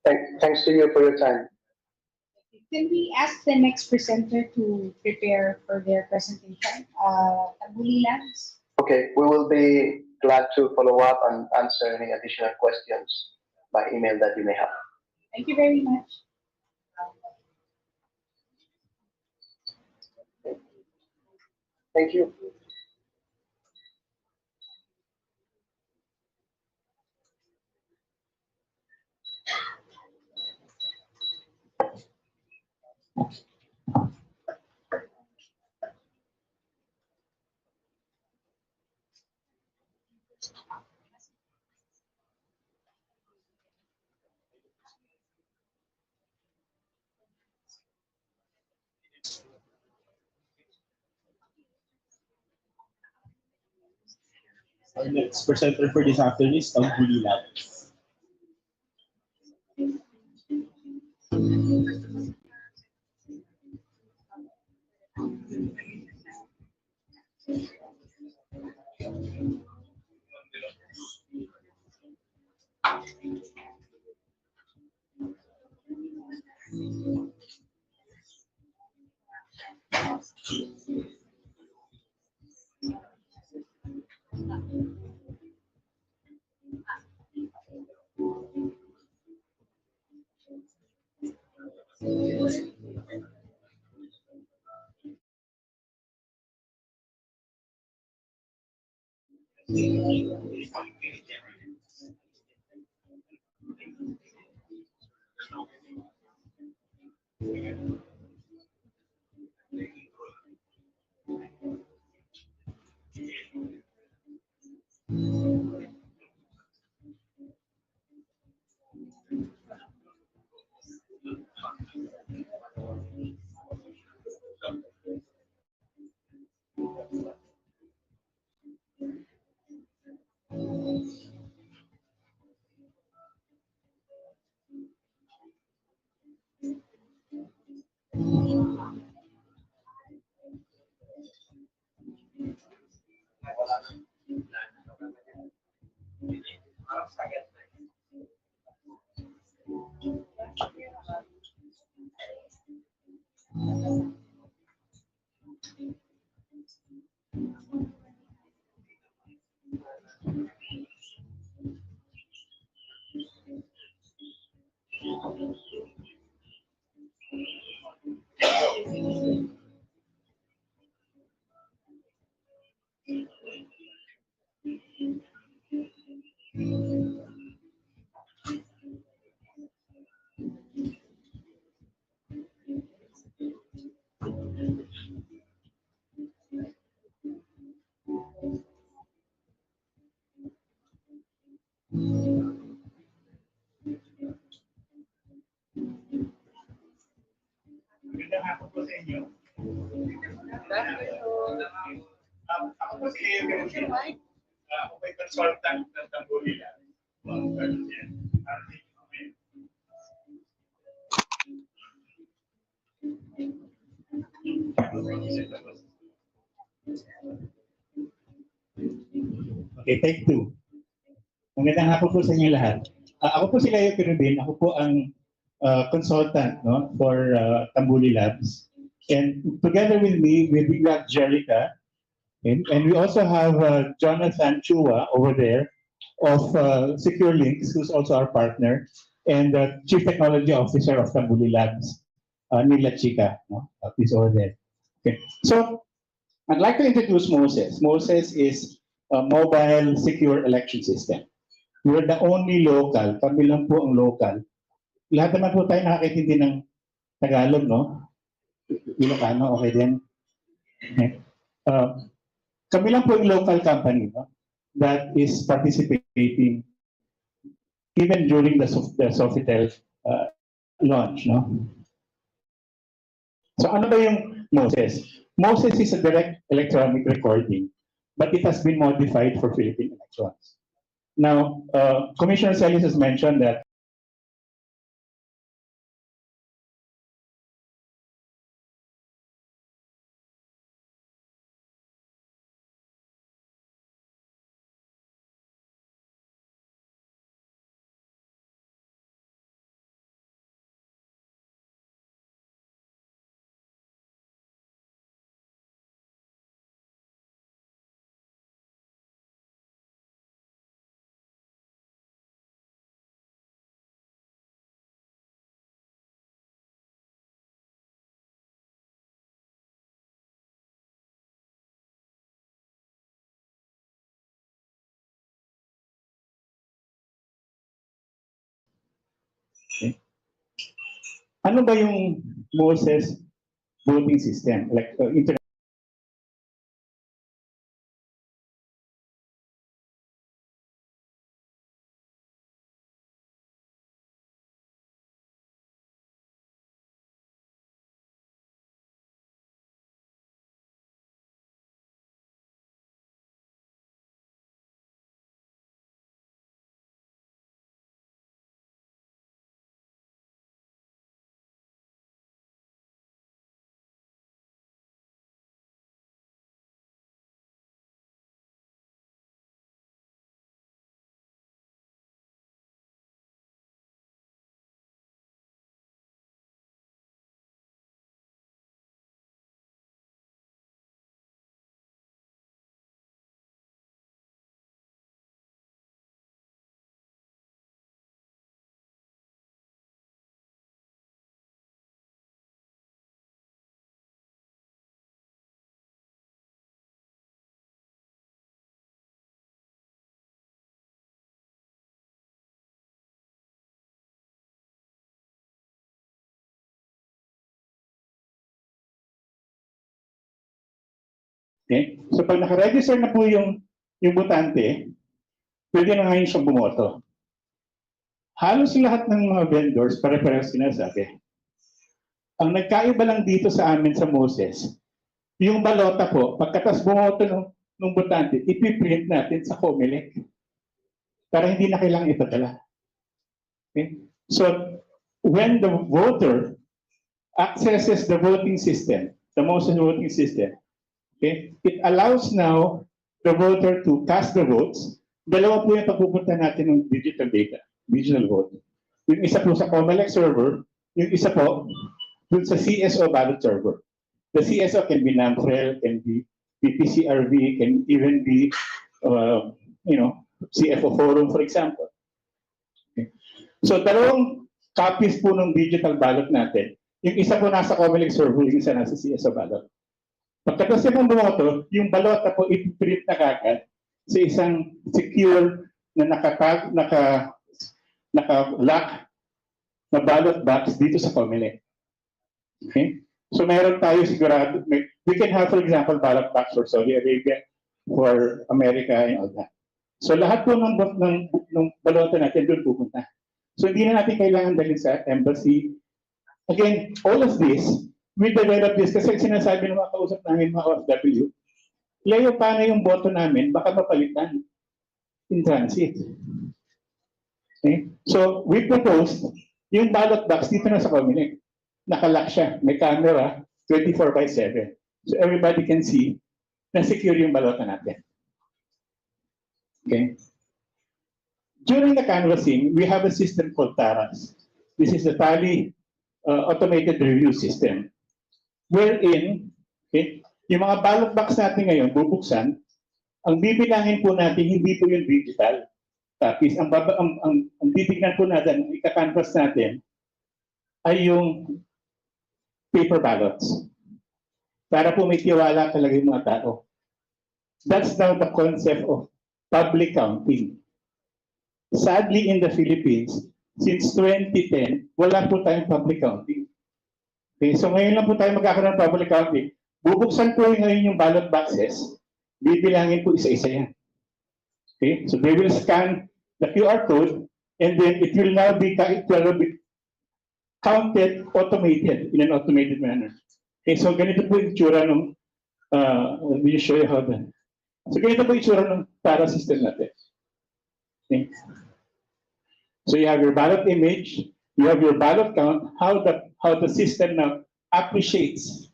Thanks to you for your time. Can we ask the next presenter to prepare for their presentation? Tabulilan? Okay, we will be glad to follow up and answer any additional questions by email that you may have. Thank you very much. Thank you. Our next presenter for this afternoon is Tabulilan. Magandang hapon po sa inyo. Ako po si Leo Garcia. Ako po ay consultant ng Tambulila. Okay, take two. Magandang hapon po sa inyo lahat. Ako po si Leo Garcia. Ako po ang consultant, no, for Tambuli Labs. And together with me, we got Jerica, and we also have Jonathan Chua over there of Secure Links, who's also our partner, and the Chief Technology Officer of Tambuli Labs, Nila Chica, no? He's over there. Okay, so I'd like to introduce Moses. Moses is a mobile secure election system. We're the only local, kami lang po ang local. Lahat naman po tayo nakakaintindi ng Tagalog, no? Ilocano, okay din. Okay. Kami lang po yung local company, no, that is participating even during the Sofitel launch, no? So ano ba yung Moses? Moses is a direct electronic recording, but it has been modified for Philippine elections. Now, Commissioner Celis has mentioned that ano ba yung Moses voting system? Like, Okay? So pag nakaregister na po yung botante, pwede na ngayon siyang bumoto. Halos lahat ng mga vendors, pare-parehas sinasabi. Ang nagkaiba lang dito sa amin sa Moses, yung balota po, pagkatas bumoto ng botante, ipiprint natin sa COMELEC para hindi na kailangang ipadala. Okay? So, when the voter accesses the voting system, the Moses voting system, okay, it allows now the voter to cast the votes. Dalawa po yung pagpupunta natin ng digital data, digital vote. Yung isa po sa COMELEC server, yung isa po dun sa CSO ballot server. The CSO can be NAMFREL, can be PPCRV, can even be, CFO Forum, for example. Okay. So, dalawang copies po ng digital ballot natin. Yung isa po nasa COMELEC server, yung isa nasa CSO ballot. Pagkatapos yung bumoto, yung balota po ipiprint na kagad sa isang secure na naka-lock na ballot box dito sa COMELEC. Okay? So meron tayo sigurado, we can have, for example, ballot box for Saudi Arabia, for America, and all that. So lahat po ng balota natin doon pupunta. So hindi na natin kailangan dalhin sa embassy. Again, all of this, we develop this kasi sinasabi ng mga kausap namin mga OFW, layo pa na yung boto namin, baka mapalitan in transit. Okay? So we proposed yung ballot box dito na sa COMELEC. Nakalock siya, may camera, 24/7. So everybody can see na secure yung balota natin. Okay? During the canvassing, we have a system called TARAS. This is the Tally automated review system. Wherein, okay, yung mga ballot box natin ngayon, bubuksan, ang bibilangin po natin, hindi po yung digital. Tapos, ang titignan po natin, ang ika-canvas natin, ay yung paper ballots. Para po may tiwala talaga yung mga tao. That's now the concept of public counting. Sadly, in the Philippines, since 2010, wala po tayong public counting. Okay, so ngayon lang po tayo magkakaroon ng public counting. Bubuksan po ngayon yung ballot boxes, bibilangin po isa-isa yan. Okay, so they will scan the QR code, and then it will now be counted, automated, in an automated manner. Okay, so ganito po yung itsura ng, let me show you how that. So ganito po yung itsura ng TARA system natin. Okay. So you have your ballot image, you have your ballot count, how the system now appreciates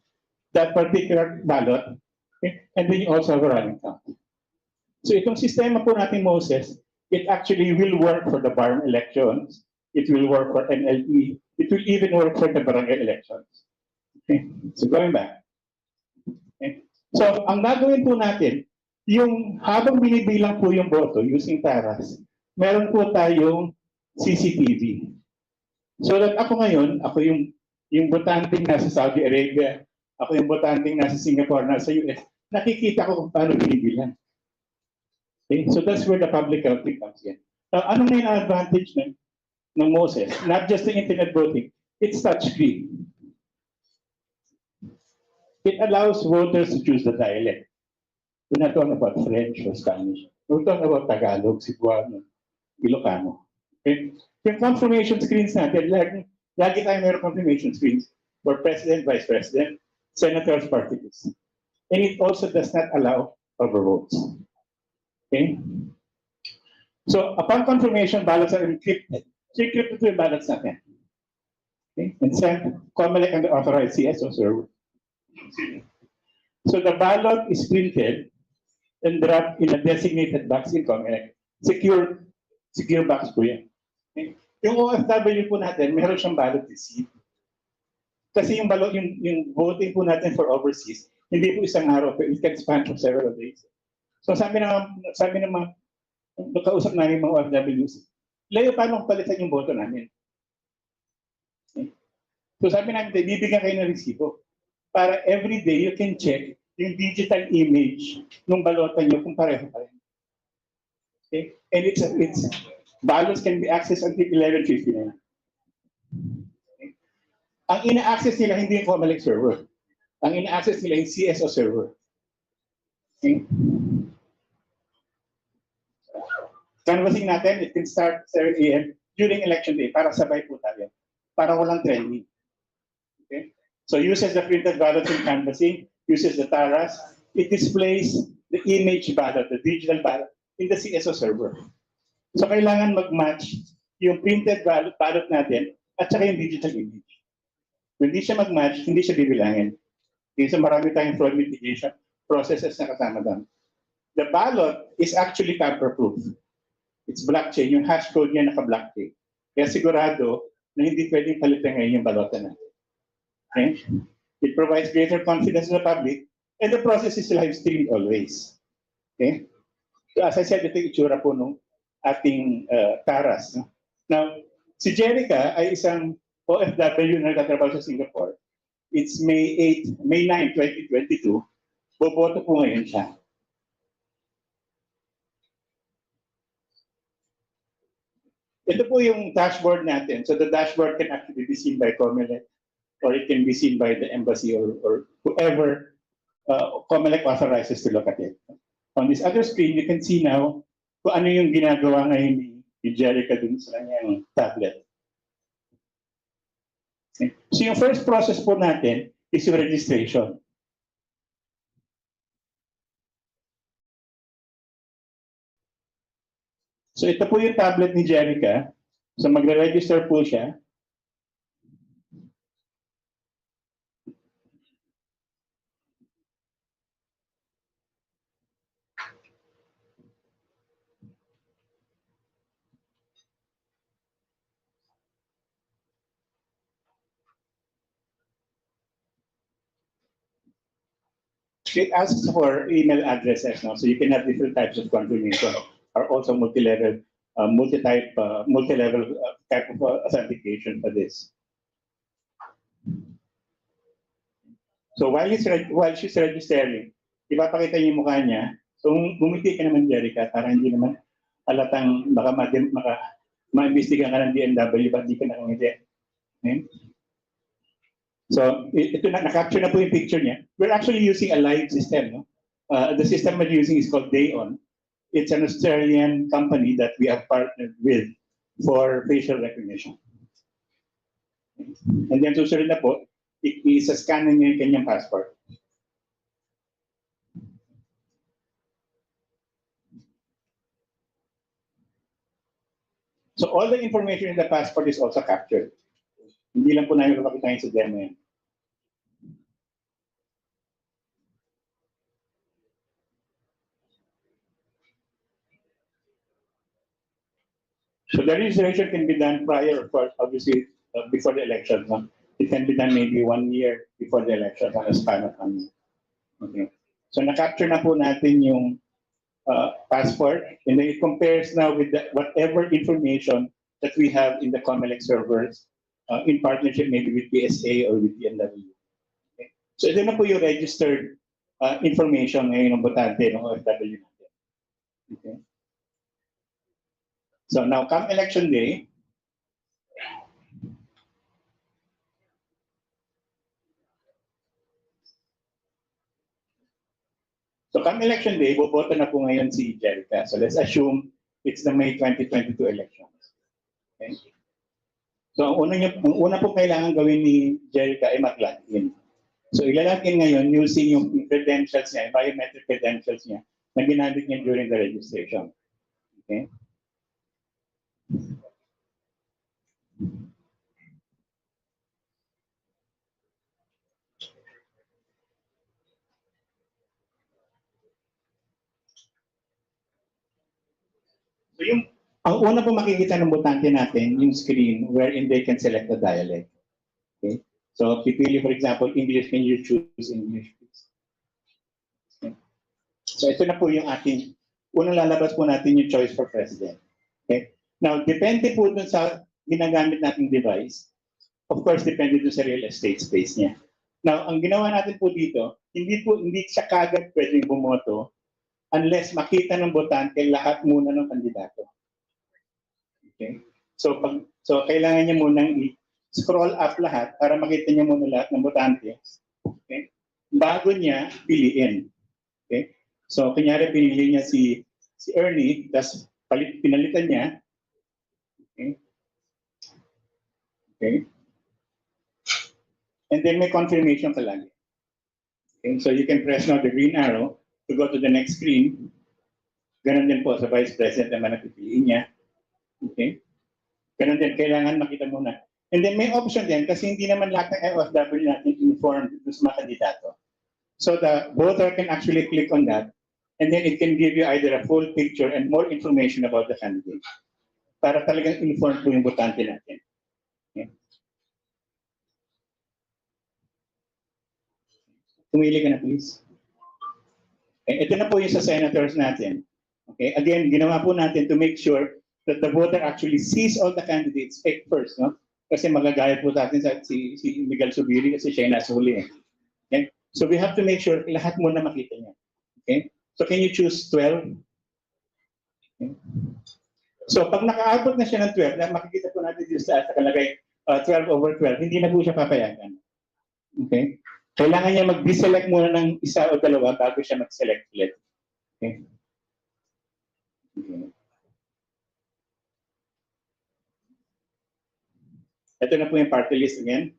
that particular ballot, okay? And then you also have a running count. So itong sistema po natin, Moses, it actually will work for the barn elections, it will work for NLP, it will even work for the barangay elections. Okay? So going back. Okay? So ang gagawin po natin, yung habang binibilang po yung boto using TARAS, meron po tayong CCTV. So that ako ngayon, ako yung botanteng nasa Saudi Arabia, ako yung botanteng nasa Singapore, nasa US, nakikita ko kung paano binibilang. Okay? So that's where the public counting comes in. Now, anong may advantage ng Moses? Not just the internet voting, it's touchscreen. It allows voters to choose the dialect. We're not talking about French or Spanish. We're talking about Tagalog, Cebuano, Ilocano. Okay? Yung confirmation screens natin, lagi tayo mayroong confirmation screens for President, Vice President, Senators, party lists. And it also does not allow overvotes. Okay? So, upon confirmation, ballots are encrypted. So, encrypted yung ballots natin. Okay? And sent COMELEC and the authorized CSO server. So, the ballot is printed and dropped in a designated box in COMELEC. Secure box po yan. Okay? Yung OFW po natin, meron siyang ballot receipt. Kasi yung voting po natin for overseas, hindi po isang araw, but it can span for several days. So sabi ng mga kausap namin mga OFWs, layo paano palitan yung boto namin? Okay? So sabi namin, bibigyan kayo ng resibo para every day you can check yung digital image ng balota nyo kung pareho pa rin. Okay? And it's ballots can be accessed until 11:59. Okay? Ang ina-access nila hindi yung COMELEC server. Ang ina-access nila yung CSO server. Okay. Canvassing natin, it can start 7 a.m. during election day para sabay po tayo. Para walang training. Okay? So uses the printed ballots in canvassing, uses the TARAS, it displays the image ballot, the digital ballot in the CSO server. So kailangan mag-match yung printed ballot natin at saka yung digital image. Kung hindi siya mag-match, hindi siya bibilangin. Okay, so marami tayong fraud mitigation processes na kasama doon. The ballot is actually tamper-proof. It's blockchain. Yung hash code niya naka-blockchain. Kaya sigurado na hindi pwedeng palitan ngayon yung balota natin. Okay? It provides greater confidence to the public and the process is live-streamed always. Okay? So as I said, ito yung itsura po nung ating TARAS. No? Now, si Jerica ay isang OFW na nagtatrabaho sa Singapore. It's May 9, 2022. Boboto po ngayon siya. Ito po yung dashboard natin. So the dashboard can actually be seen by COMELEC or it can be seen by the embassy or whoever COMELEC authorizes to look at it. On this other screen, you can see now kung ano yung ginagawa ngayon ni Jerica dun sa kanyang tablet. Okay. So yung first process po natin is yung registration. So ito po yung tablet ni Jerica. So magre-register po siya. It asks for email addresses now, so you can have different types of confirmation or also multi-level, multi-level type of authentication for this. So while she's registering, ipapakita niya yung mukha niya. So bumiti ka naman, Jerica, para hindi naman alatang baka ma-imbestigan ka ng DMW, ba't di ka nakangiti. Okay? So ito na-capture na po yung picture niya. We're actually using a live system. No? The system we're using is called DayOn. It's an Australian company that we have partnered with for facial recognition. And then susunod na po, isa-scan niya yung kanyang passport. So all the information in the passport is also captured. Hindi lang po namin mapakitain sa demo yan. So the registration can be done prior, of course, obviously, before the election. No? It can be done maybe 1 year before the election on a span of 1 year. Okay. So na-capture na po natin yung passport, and then it compares now with whatever information that we have in the COMELEC servers in partnership maybe with PSA or with DMW. Okay. So ito na po yung registered information ngayon ng botante ng OFW natin. Okay. So now, come election day, boboto na po ngayon si Jerica. So let's assume it's the May 2022 elections. Okay? So ang una po kailangan gawin ni Jerica ay mag-login. So ilalagin ngayon using yung credentials niya, biometric credentials niya na ginamit niya during the registration. Okay? So ang una po makikita ng botante natin, yung screen wherein they can select the dialect. Okay? So pipili, for example, English, can you choose English, please? Okay. So ito na po yung ating, unang lalabas po natin yung choice for president. Okay? Now, depende po dun sa ginagamit nating device. Of course, depende dun sa real estate space niya. Now, ang ginawa natin po dito, hindi siya kagad pwedeng bumoto unless makita ng botante lahat muna ng kandidato. Okay? So kailangan niya munang i-scroll up lahat para makita niya muna lahat ng botante. Okay? Bago niya piliin. Okay? So, kunyari pinili niya si Ernie, tapos pinalitan niya. Okay. Okay. And then may confirmation ka lagi. Okay. So, you can press now the green arrow to go to the next screen. Ganon din po sa Vice President naman na pipiliin niya. Okay. Ganon din, kailangan makita muna. And then may option din, kasi hindi naman lahat ng OFW natin informed sa mga kandidato. So the voter can actually click on that, and then it can give you either a full picture and more information about the candidate. Para talagang informed po yung botante natin. Okay. Pumili ka na please. Okay. Ito na po yung sa senators natin. Okay. Again, ginawa po natin to make sure that the voter actually sees all the candidates first, no? Kasi magagaya po natin si Miguel Subiri kasi siya yung nasa huli eh. Okay? So we have to make sure lahat muna makita niya. Okay? So can you choose 12? Okay. So pag nakaabot na siya ng 12, na makikita po natin dito sa nakalagay 12/12, hindi na po siya papayagan. Okay? Kailangan niya mag-deselect muna ng isa o dalawa bago siya mag-select ulit. Okay? Okay. Ito na po yung party list again.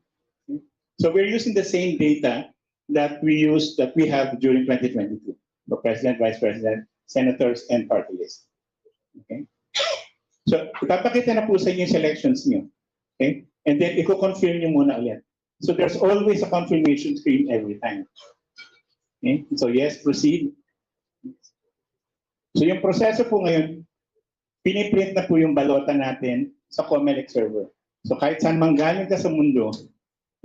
So we're using the same data that we have during 2022 for President, Vice President, Senators, and party list. Okay? So ipapakita na po sa inyo yung selections niyo. Okay? And then i-confirm niyo muna ulit. So there's always a confirmation screen every time. Okay? So yes, proceed. So yung proseso po ngayon, piniprint na po yung balota natin sa COMELEC server. So kahit saan manggaling ka sa mundo,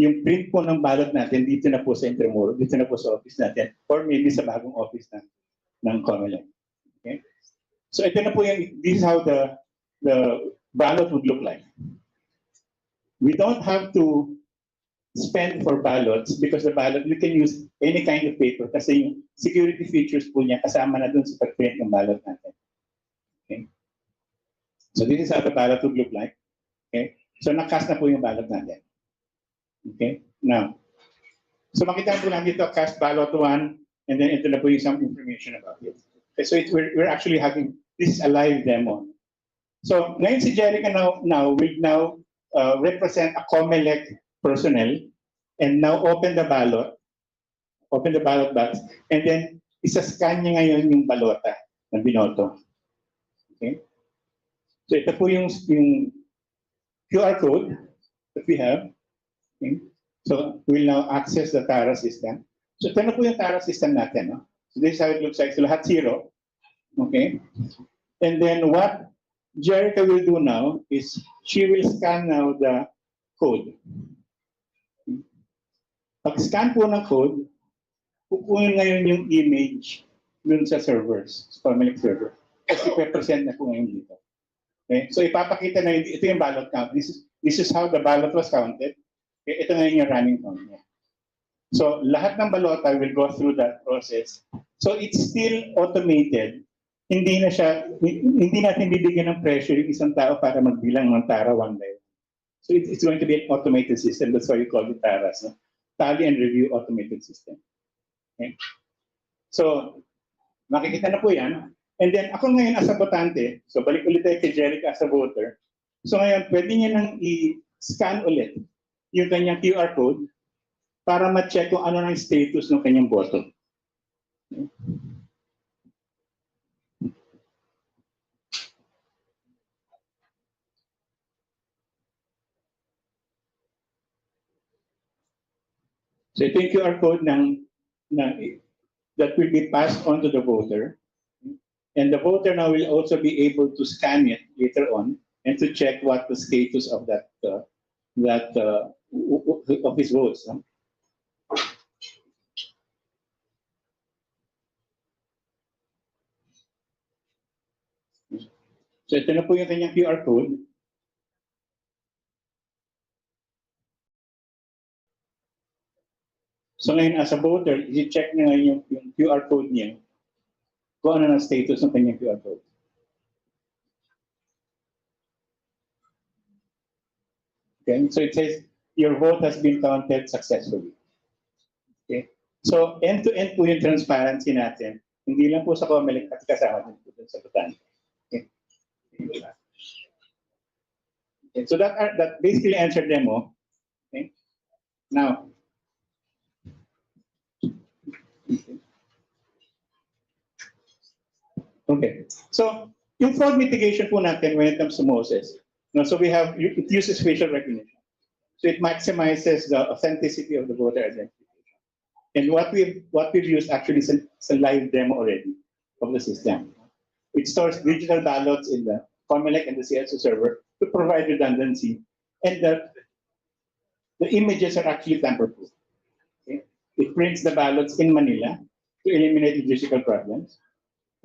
yung print po ng ballot natin dito na po sa Intramuros, dito na po sa office natin, or maybe sa bagong office ng COMELEC. Okay? So ito na po yung, this is how the ballot would look like. We don't have to spend for ballots because the ballot, you can use any kind of paper kasi yung security features po niya kasama na dun sa pag-print ng ballot natin. Okay? So this is how the ballot would look like. Okay? So nakast na po yung ballot natin. Okay? Now, so makita po natin dito, cast ballot 1, and then ito na po yung some information about it. Okay, so we're actually having, this is a live demo. So ngayon si Jerica now will represent a COMELEC personnel and now open the ballot box, and then isa-scan niya ngayon yung balota na binoto. Okay? So ito po yung QR code that we have. Okay? So we'll now access the TARA system. So ito na po yung TARA system natin. No? So this is how it looks like. So lahat 0. Okay? And then what Jerica will do now is she will scan now the code. Pag-scan po ng code, kukunin ngayon yung image dun sa servers, sa COMELEC server. Kasi ipe-present na po ngayon dito. Okay? So ipapakita na ito yung ballot count. This is how the ballot was counted. Okay? Ito na yung running count niya. So lahat ng balota will go through that process. So it's still automated. Hindi natin bibigyan ng pressure yung isang tao para magbilang ng TARA one by one. So it's going to be an automated system. That's why we call it TARAs. No? Tally and Review Automated System. Okay? So makikita na po yan. And then, ako ngayon as a botante, so balik ulit tayo kay Jerica as a voter. So ngayon, pwede niya nang i-scan ulit yung kanyang QR code para ma-check kung ano ng status ng kanyang boto. Okay. So ito yung QR code that will be passed on to the voter. And the voter now will also be able to scan it later on and to check what the status of of his votes. No? So ito na po yung kanyang QR code. So ngayon as a voter, i-check niya ngayon yung QR code niya kung ano na status ng kanyang QR code. Okay, so it says your vote has been counted successfully. Okay, so end-to-end po yung transparency natin Hindi lang po sa COMELEC at kasama din po dun sa botanical. Okay. Okay. So that basically answered them. Okay. Now, okay. So, yung fraud mitigation po natin when it comes to Moses, no, so it uses facial recognition. So it maximizes the authenticity of the voter identification. And what we've used actually is a live demo already of the system. It stores digital ballots in the COMELEC and the CSO server to provide redundancy. And the images are actually tamper-proof. Okay? It prints the ballots in Manila to eliminate logistical problems.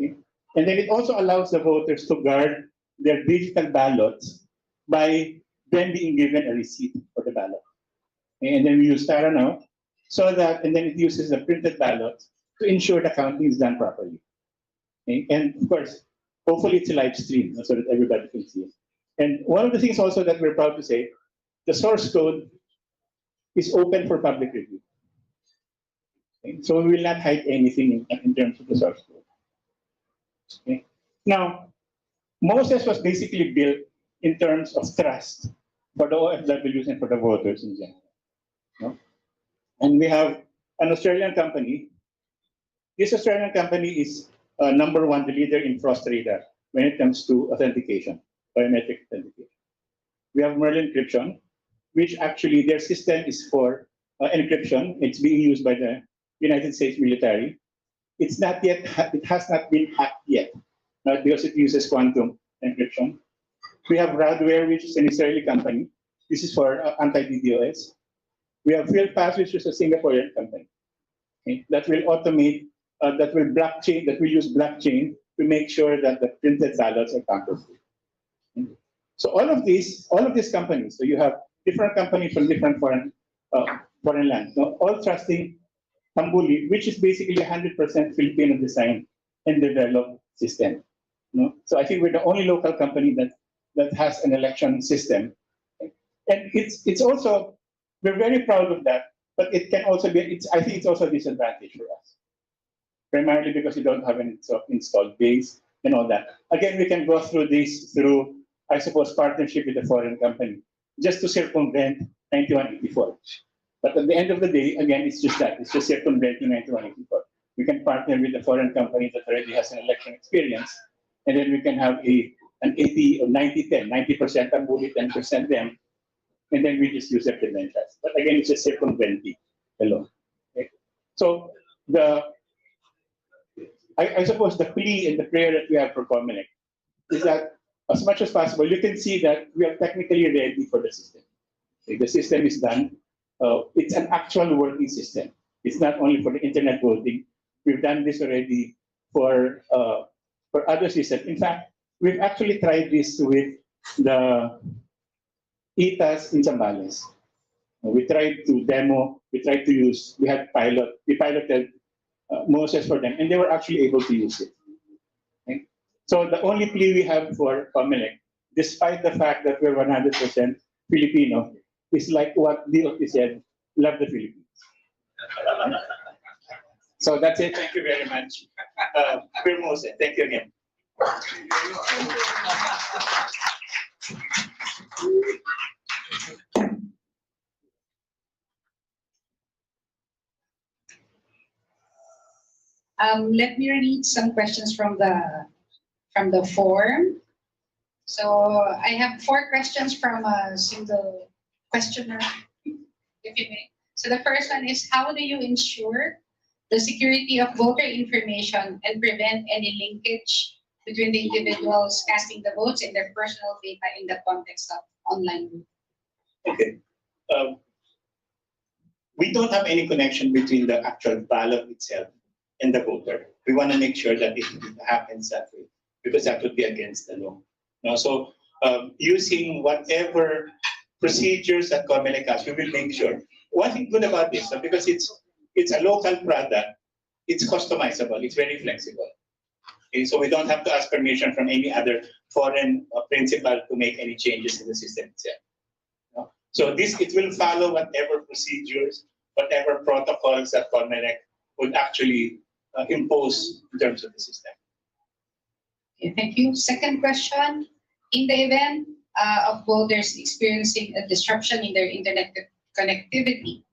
Okay? And then it also allows the voters to guard their digital ballots by then being given a receipt for the ballot. Okay? And then we use Tara now, and then it uses the printed ballots to ensure the counting is done properly. Okay? And of course, hopefully it's a live stream so that everybody can see it. And one of the things also that we're proud to say, the source code is open for public review. Okay? So we will not hide anything in terms of the source code. Okay? Now, Moses was basically built in terms of trust for the OFWs and for the voters in general. No? And we have an Australian company. This Australian company is number one, the leader in frost radar when it comes to authentication, biometric authentication. We have Merlin Encryption, which actually their system is for encryption. It's being used by the United States military. It has not been hacked yet, because it uses quantum encryption. We have Radware, which is an Israeli company. This is for anti-DDoS. We have PhilPass, which is a Singaporean company. Okay? That will automate, that will use blockchain to make sure that the printed ballots are tamper-proof. Okay? So all of these companies, so you have different companies from different foreign lands, all trusting Tambuli, which is basically 100% Filipino design and developed system. So I think we're the only local company that has an election system. And it's also, we're very proud of that, but it can also be, I think it's also a disadvantage for us. Primarily because we don't have an installed base and all that. Again, we can go through this through, I suppose, partnership with a foreign company, just to circumvent 9184. But at the end of the day, again, it's just that. It's just circumventing 9184. We can partner with a foreign company that already has an election experience, and then we can have an 80 or 90-10, 90% Tambuli, 10% them, and then we just use their credentials. But again, it's just circumventing the law. Okay? So I suppose the plea and the prayer that we have for COMELEC is that as much as possible, you can see that we are technically ready for the system. Okay? The system is done. It's an actual working system. It's not only for the internet voting. We've done this already for other systems. In fact, we've actually tried this with the ITAS in Zambales. We tried to demo, we piloted Moses for them, and they were actually able to use it. Okay? So the only plea we have for COMELEC, despite the fact that we're 100% Filipino, is like what DOT said, love the Philippines. So that's it. Thank you very much. Moses, thank you again. Let me read some questions from the form. So I have 4 questions from a single questioner, if you may. So the first one is, how do you ensure the security of voter information and prevent any linkage between the individuals casting the votes and their personal data in the context of online voting? Okay. We don't have any connection between the actual ballot itself and the voter. We want to make sure that it happens that way, because that would be against the law. So using whatever procedures that COMELEC has, we will make sure. One thing good about this, because it's a local product, it's customizable, it's very flexible. Okay, so we don't have to ask permission from any other foreign principal to make any changes in the system itself. So it will follow whatever procedures, whatever protocols that COMELEC would actually impose in terms of the system. Okay, thank you. Second question. In the event of voters experiencing a disruption in their internet connectivity,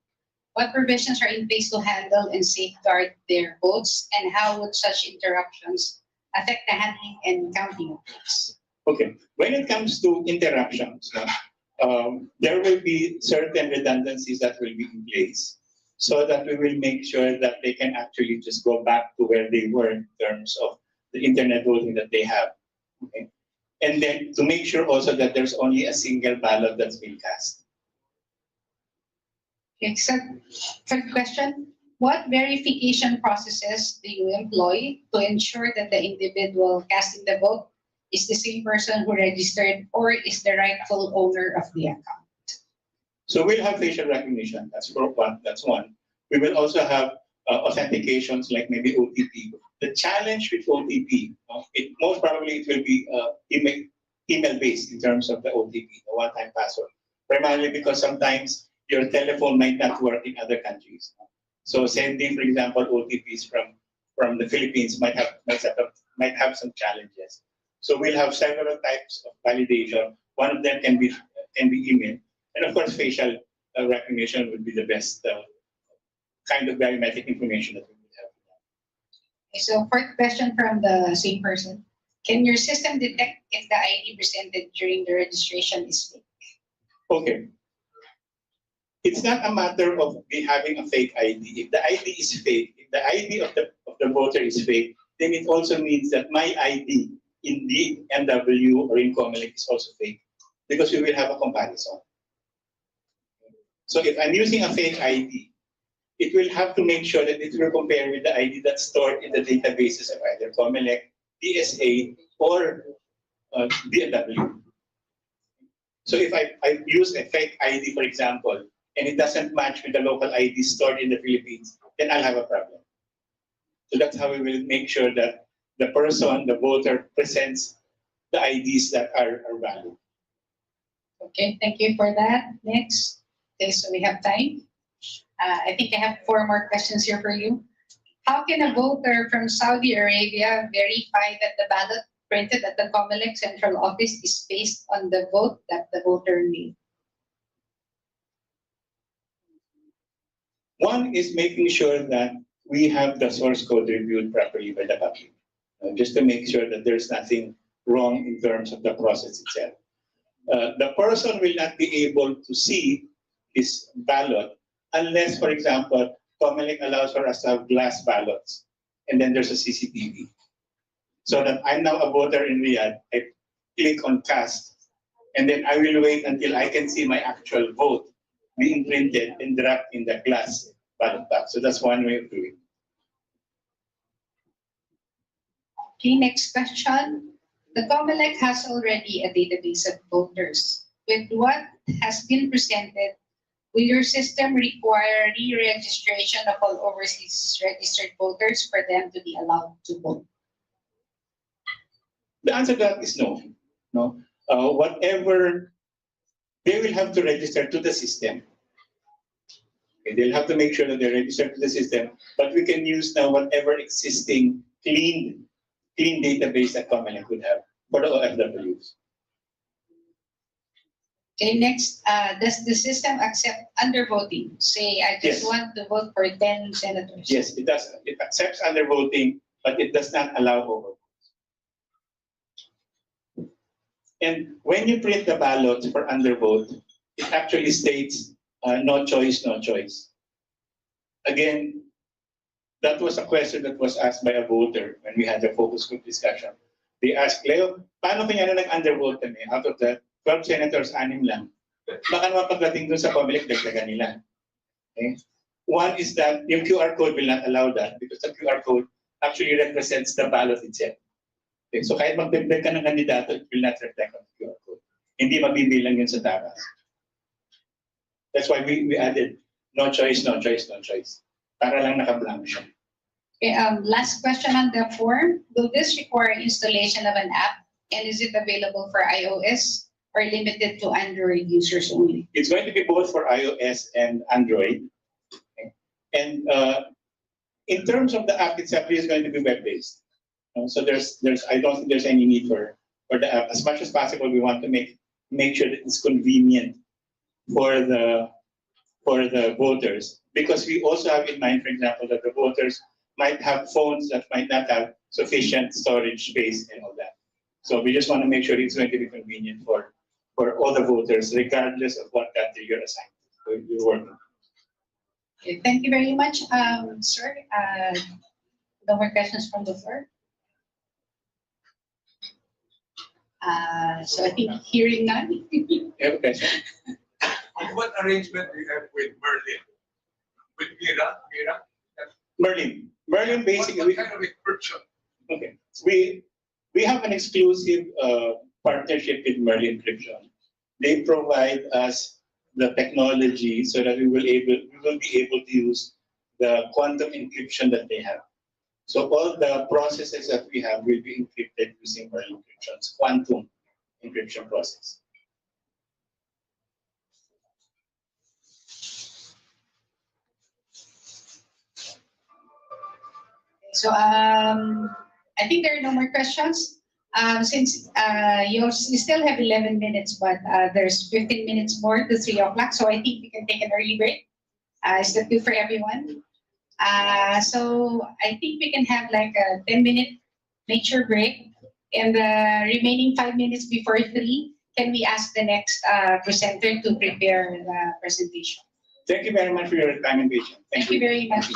what provisions are in place to handle and safeguard their votes, and how would such interruptions affect the handling and counting of votes? Okay, when it comes to interruptions, there will be certain redundancies that will be in place so that we will make sure that they can actually just go back to where they were in terms of the internet voting that they have. Okay? And then to make sure also that there's only a single ballot that's been cast. Okay, so third question. What verification processes do you employ to ensure that the individual casting the vote is the same person who registered or is the rightful owner of the account? So we'll have facial recognition. That's one. That's one. We will also have authentications like maybe OTP. The challenge with OTP, most probably it will be email based in terms of the OTP, the one-time password. Primarily because sometimes your telephone might not work in other countries. So sending, for example, OTPs from the Philippines might have some challenges. So we'll have several types of validation. One of them can be email, and of course, facial recognition would be the best kind of biometric information that we would have. Okay, so fourth question from the same person. Can your system detect if the ID presented during the registration is fake? Okay. It's not a matter of having a fake ID. If the ID is fake, if the ID of the voter is fake, then it also means that my ID in the MW or in COMELEC is also fake, because we will have a comparison. So if I'm using a fake ID, it will have to make sure that it will compare with the ID that's stored in the databases of either COMELEC, DSA, or BMW. So if I use a fake ID, for example, and it doesn't match with the local ID stored in the Philippines, then I'll have a problem. So that's how we will make sure that the person, the voter, presents the IDs that are valid. Okay, thank you for that. Next. Okay, so we have time. I think I have 4 more questions here for you. How can a voter from Saudi Arabia verify that the ballot printed at the COMELEC central office is based on the vote that the voter made? One is making sure that we have the source code reviewed properly by the public, just to make sure that there's nothing wrong in terms of the process itself. The person will not be able to see his ballot unless, for example, COMELEC allows for us to have glass ballots, and then there's a CCTV. So that I'm now a voter in Riyadh, I click on cast, and then I will wait until I can see my actual vote being printed and dropped in the glass ballot box. So that's one way of doing it. Okay, next question. The COMELEC has already a database of voters. With what has been presented, will your system require re-registration of all overseas registered voters for them to be allowed to vote? The answer to that is no. No. Whatever, they will have to register to the system. Okay, they'll have to make sure that they're registered to the system, but we can use now whatever existing clean database that COMELEC would have for the OFWs. Okay, next, does the system accept undervoting? Say, I just Yes. want to vote for 10 senators. Yes, it does. It accepts undervoting, but it does not allow overvotes. And when you print the ballots for undervote, it actually states no choice, no choice. Again, that was a question that was asked by a voter when we had the focus group discussion. They asked, Leo, paano kanya na nag-undervote kami? Out of the 12 senators, 6 lang. Baka naman pagdating dun sa COMELEC, dagdagan nila. Okay? One is that yung QR code will not allow that because the QR code actually represents the ballot itself. Okay? So kahit magdagdag ka ng kandidato, it will not reflect on the QR code. Hindi mabibilang yun sa tabas. That's why we added no choice, no choice, no choice. Para lang naka-blank siya. Okay, last question on the form. Will this require installation of an app? And is it available for iOS or limited to Android users only? It's going to be both for iOS and Android. Okay. And in terms of the app itself, it is going to be web-based. So I don't think there's any need for the app. As much as possible, we want to make sure that it's convenient for the voters, because we also have in mind, for example, that the voters might have phones that might not have sufficient storage space and all that. So we just want to make sure it's going to be convenient for all the voters, regardless of what country you're assigned to. You're working. Okay, thank you very much, sir. No more questions from the floor. So I think hearing none. You have a question? What arrangement do you have with Merlin? With Mira? Merlin basically. What kind of encryption? Okay, we have an exclusive partnership with Merlin Encryption. They provide us the technology so that we will be able to use the quantum encryption that they have. So all the processes that we have will be encrypted using Merlin Encryption's quantum encryption process. So I think there are no more questions. Since you still have 11 minutes, but there's 15 minutes more to 3 o'clock, so I think we can take an early break. Is that good for everyone? So I think we can have like a 10-minute nature break, and the remaining 5 minutes before 3, can we ask the next presenter to prepare the presentation? Thank you very much for your time and patience. Thank you very much.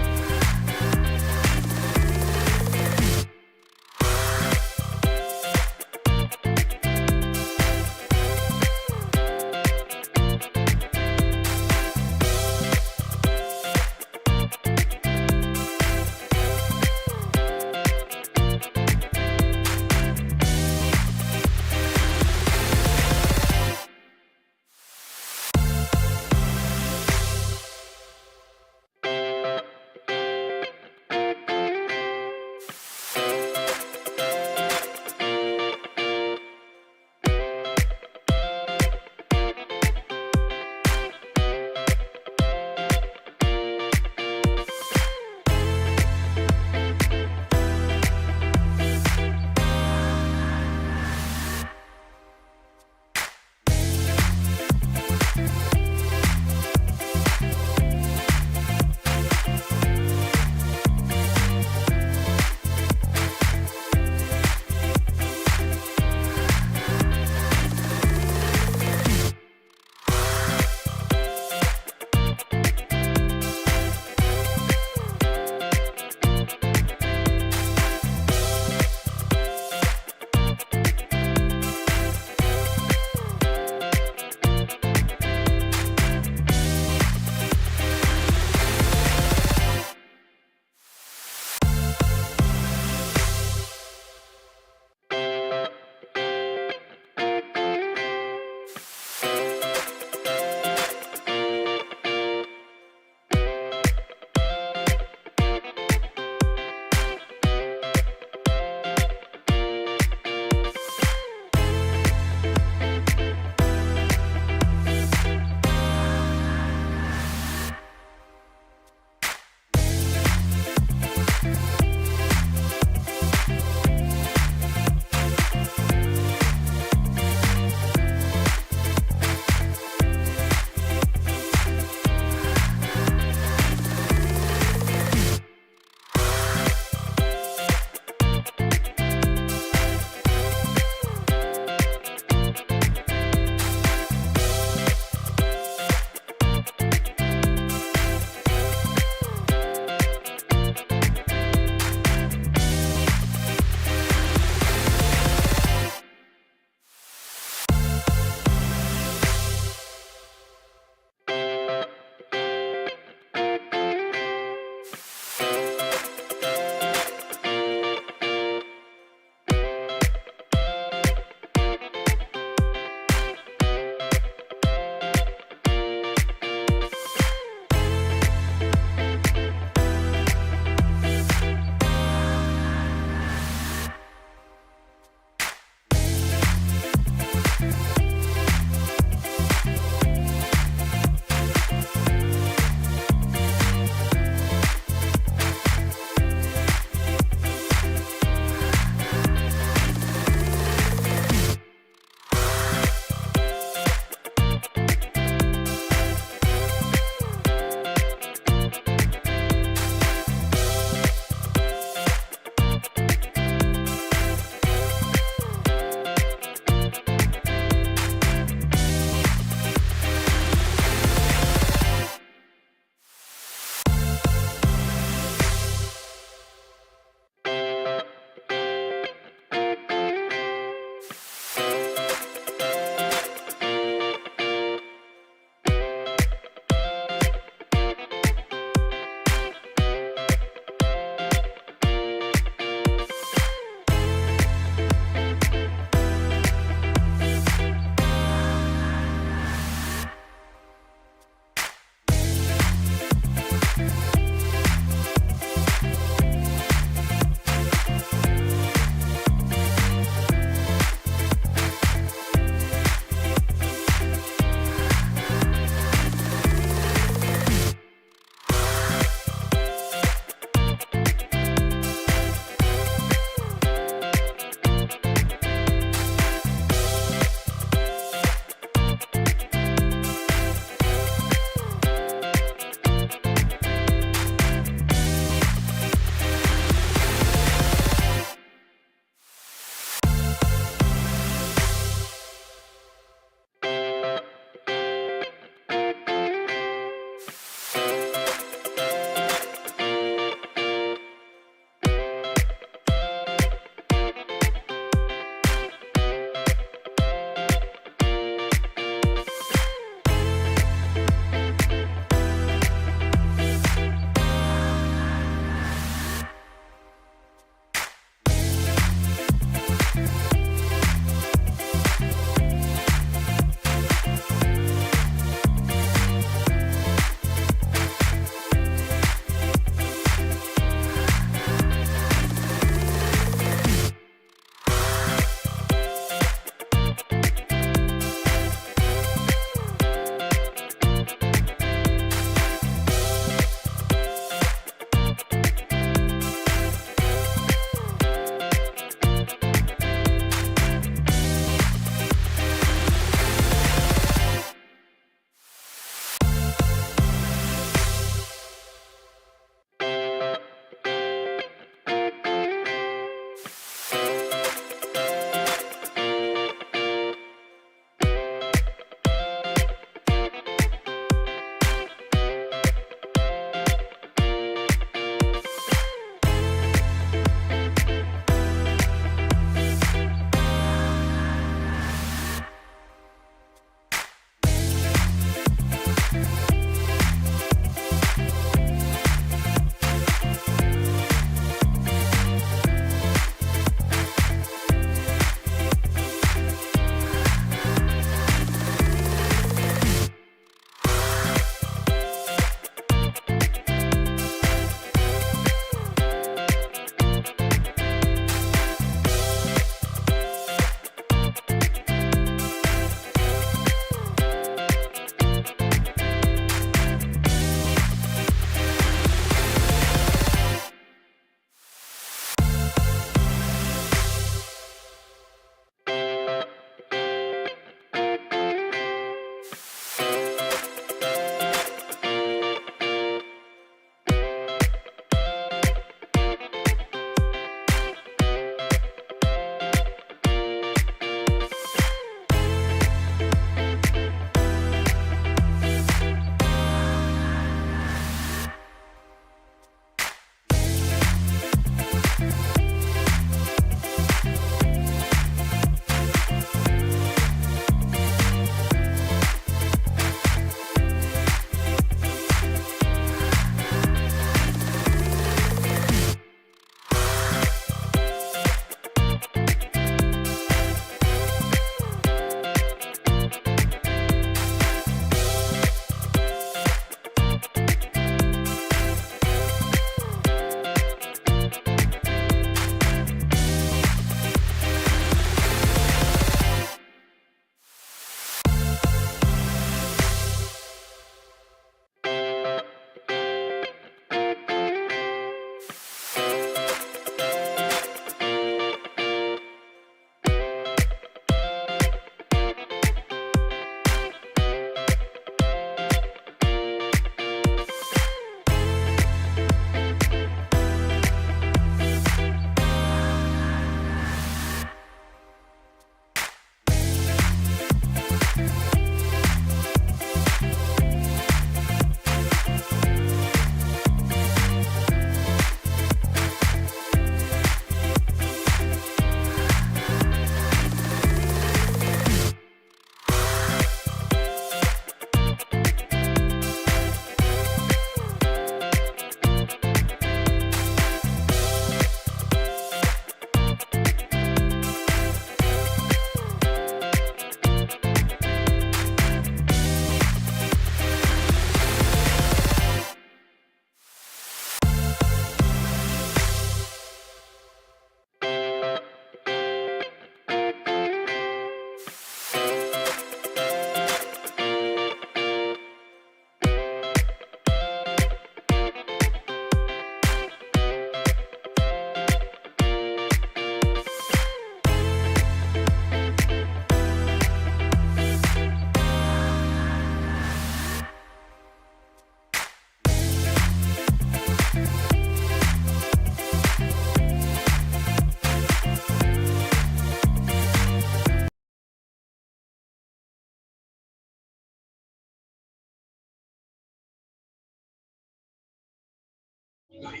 Wala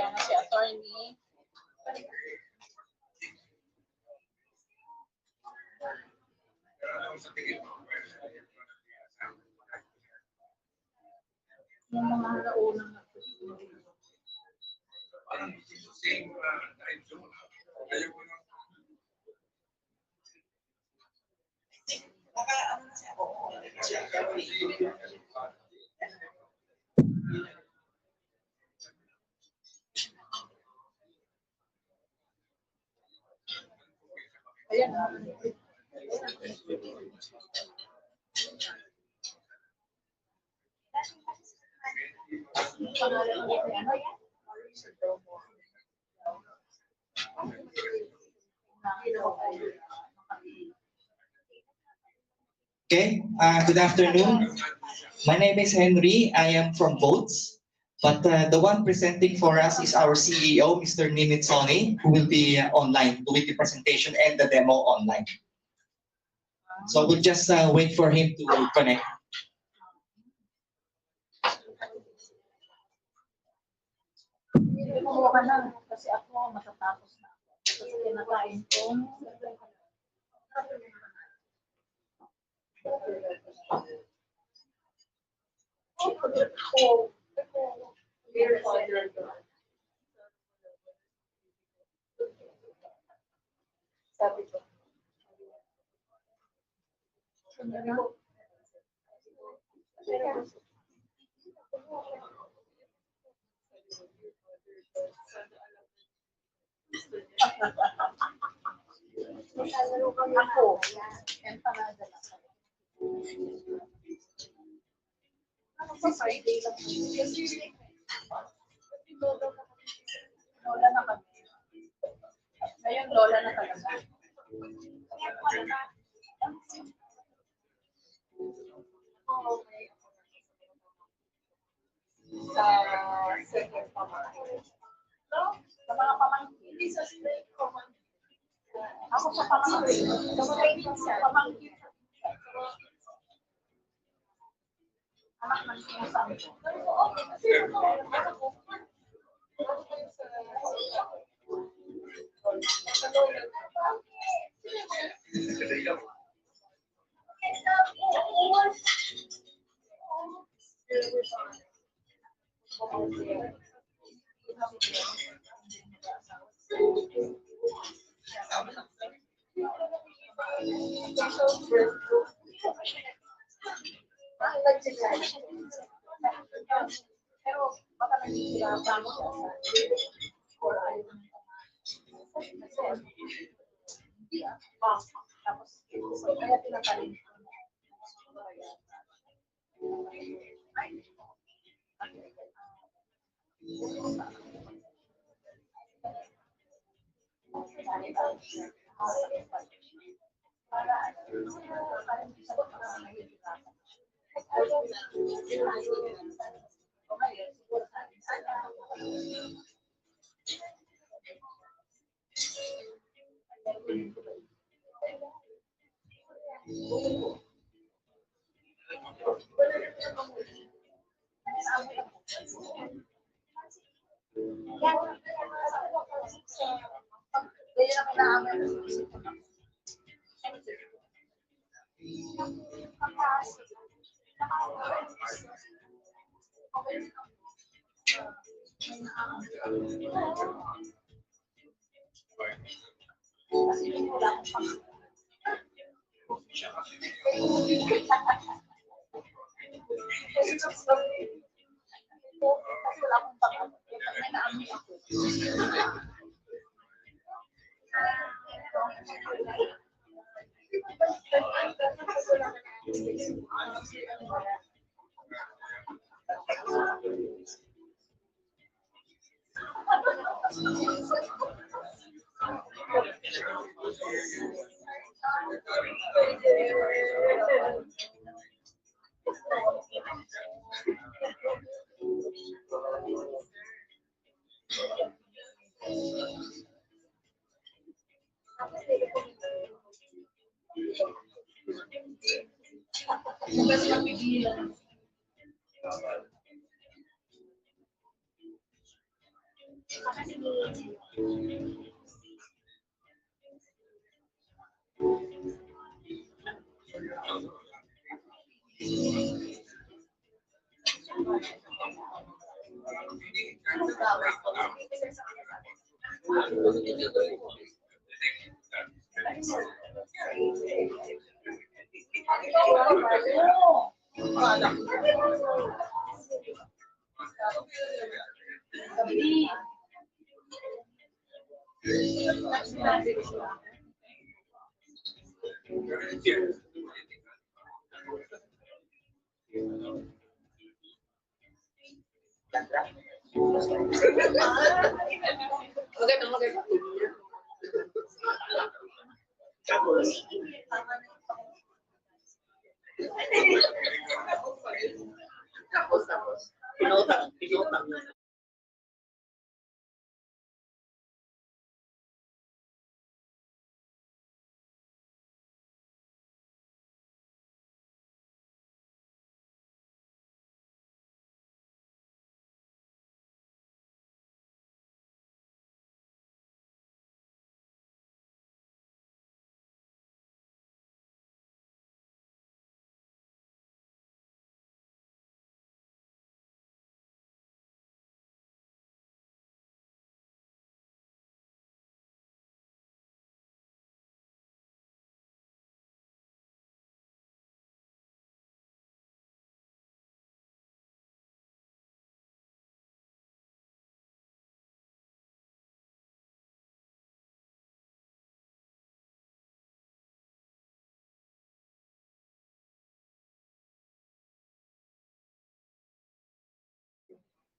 na si attorney. Yung mga naunang Parang same time zone. Kaya ko lang. Ayan. Okay, good afternoon. My name is Henry. I am from Boats, but the one presenting for us is our CEO, Mr. Nimit Soni, who will be online doing the presentation and the demo online. So we'll just wait for him to connect. Kumuha ka na kasi ako matatapos na. Kasi kinakain ko. Sabi ko. Ako, empanada lang. Lola na kami. Ngayon, lola na talaga. Sa second pamangkin. So, sa mga pamangkin, hindi sa straight pamangkin. Ako sa pamangkin. Sa mga pamangkin. Anak ng sinasabi ko. Okay, kasi ako. Pero baka nagigirapan mo or ayaw mo hindi tapos kaya tinatalim ko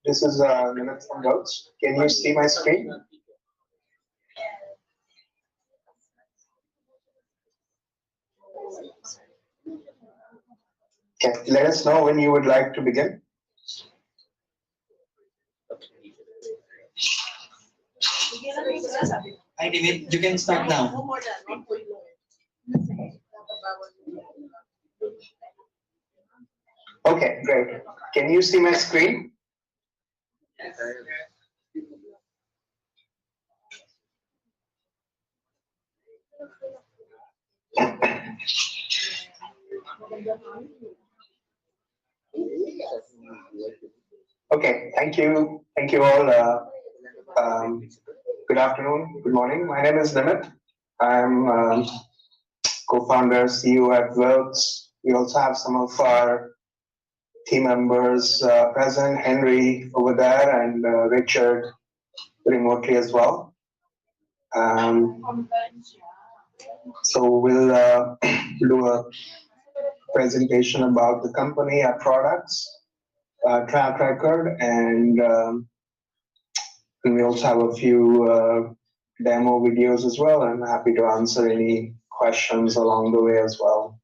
This is Nimit from Notes. Can you see my screen? Okay, let us know when you would like to begin. Hi, David. You can start now. Okay, great. Can you see my screen? Okay, thank you. Thank you all. Good afternoon, good morning. My name is Nimit. I'm co-founder, CEO at Works. We also have some of our team members present, Henry over there and Richard remotely as well. So we'll do a presentation about the company, our products, track record, and we also have a few demo videos as well. I'm happy to answer any questions along the way as well.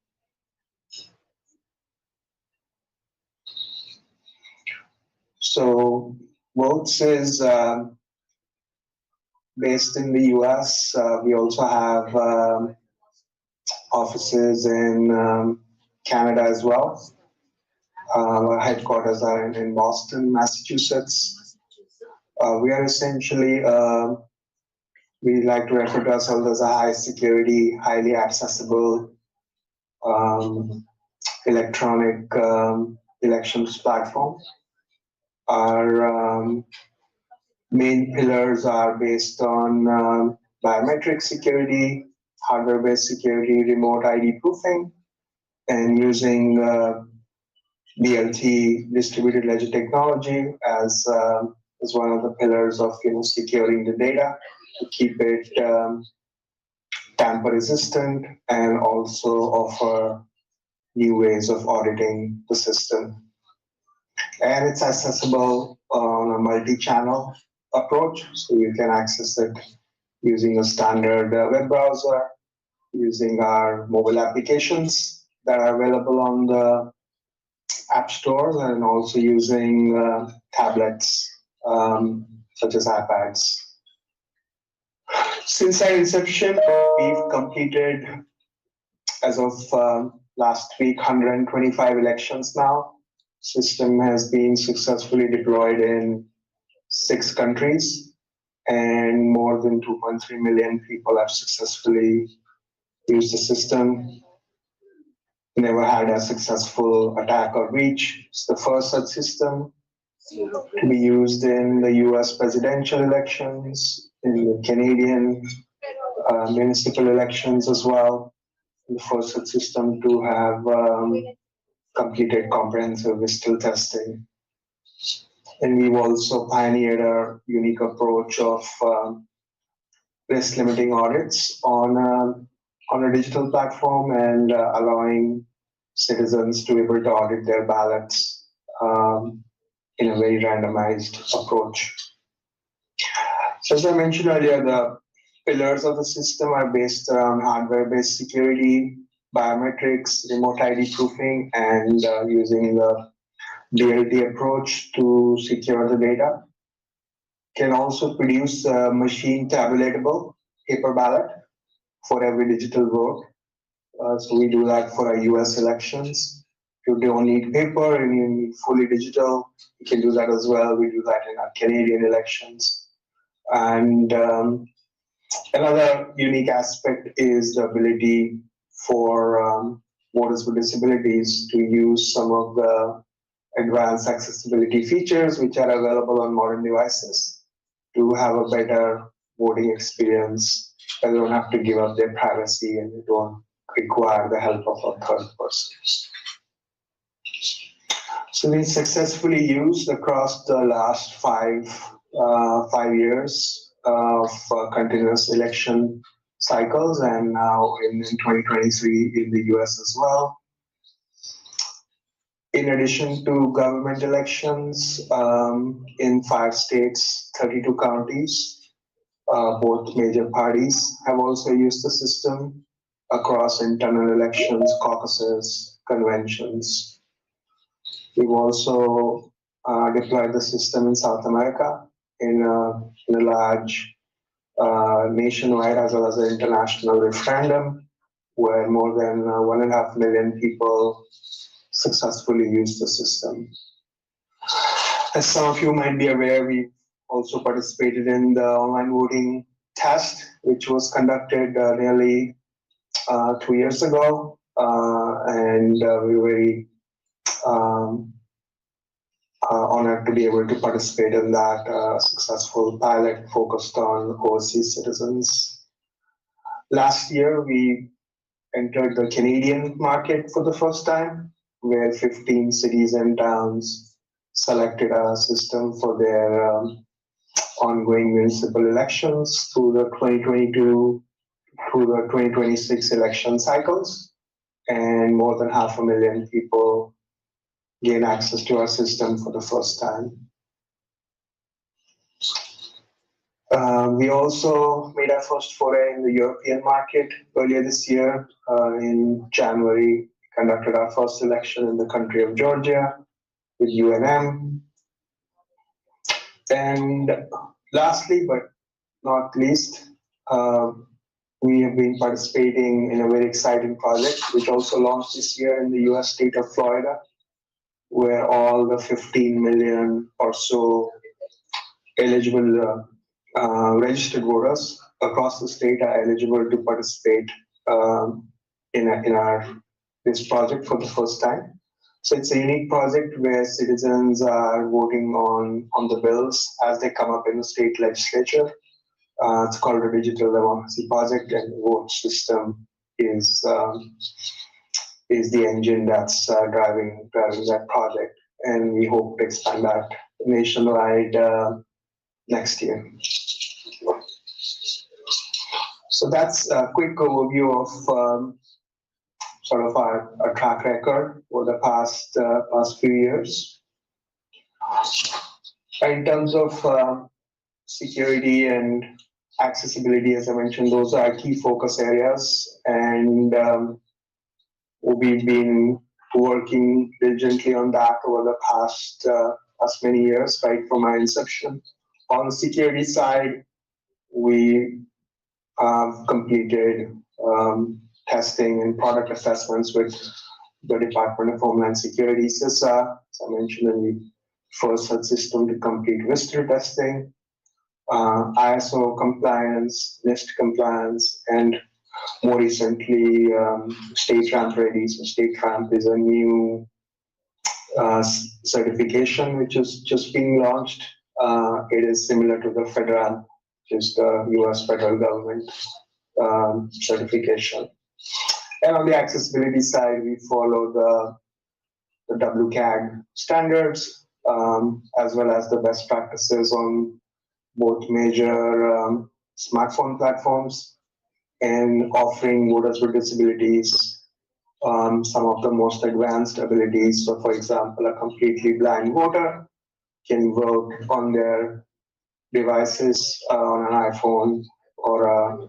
So Volts is based in the US. We also have offices in Canada as well. Our headquarters are in Boston, Massachusetts. We are essentially, we like to refer to ourselves as a high security, highly accessible electronic elections platform. Our main pillars are based on biometric security, hardware-based security, remote ID proofing, and using DLT, distributed ledger technology, as one of the pillars of securing the data to keep it tamper resistant, and also offer new ways of auditing the system. And it's accessible on a multi-channel approach, so you can access it using a standard web browser, using our mobile applications that are available on the app stores, and also using tablets such as iPads. Since our inception, we've completed, as of last week 125 elections now. System has been successfully deployed in 6 countries, and more than 2.3 million people have successfully used the system. Never had a successful attack or breach. It's the first such system to be used in the US presidential elections, in the Canadian municipal elections as well. The first such system to have completed comprehensive Scytl testing. And we've also pioneered a unique approach of risk limiting audits on a digital platform and allowing citizens to be able to audit their ballots in a very randomized approach. So as I mentioned earlier, the pillars of the system are based around hardware-based security, biometrics, remote ID proofing, and using the DLT approach to secure the data. Can also produce a machine tabulatable paper ballot for every digital vote. So we do that for our US elections. If you don't need paper and you need fully digital, you can do that as well. We do that in our Canadian elections. And another unique aspect is the ability for voters with disabilities to use some of the advanced accessibility features which are available on modern devices to have a better voting experience. They don't have to give up their privacy and they don't require the help of a third person. So we successfully used across the last 5 years of continuous election cycles, and now in 2023 in the US as well. In addition to government elections in 5 states, 32 counties, both major parties have also used the system across internal elections, caucuses, conventions. We've also deployed the system in South America in a large nationwide as well as an international referendum where more than 1.5 million people successfully used the system. As some of you might be aware, we also participated in the online voting test, which was conducted nearly 2 years ago, and we were very honored to be able to participate in that successful pilot focused on overseas citizens. Last year, we entered the Canadian market for the first time, where 15 cities and towns selected our system for their ongoing municipal elections through the 2022 through the 2026 election cycles, and more than 500,000 people gain access to our system for the first time. We also made our first foray in the European market earlier this year. In January, we conducted our first election in the country of Georgia with UNM. And lastly, but not least, we have been participating in a very exciting project, which also launched this year in the US state of Florida, where all the 15 million or so eligible registered voters across the state are eligible to participate in this project for the first time. So it's a unique project where citizens are voting on the bills as they come up in the state legislature. It's called a Digital Democracy Project, and the vote system is the engine that's driving that project. And we hope to expand that nationwide next year. So that's a quick overview of sort of our track record for the past few years. In terms of security and accessibility, as I mentioned, those are key focus areas, and we've been working diligently on that over the past many years, right from our inception. On the security side, we completed testing and product assessments with the Department of Homeland Security, CISA, as I mentioned, in the first such system to complete WISTR testing, ISO compliance, NIST compliance, and more recently, State Ramp Ready. So State Ramp is a new certification which is just being launched. It is similar to the federal, which is the US federal government certification. And on the accessibility side, we follow the WCAG standards, as well as the best practices on both major smartphone platforms and offering voters with disabilities some of the most advanced abilities. So for example, a completely blind voter can work on their devices on an iPhone or a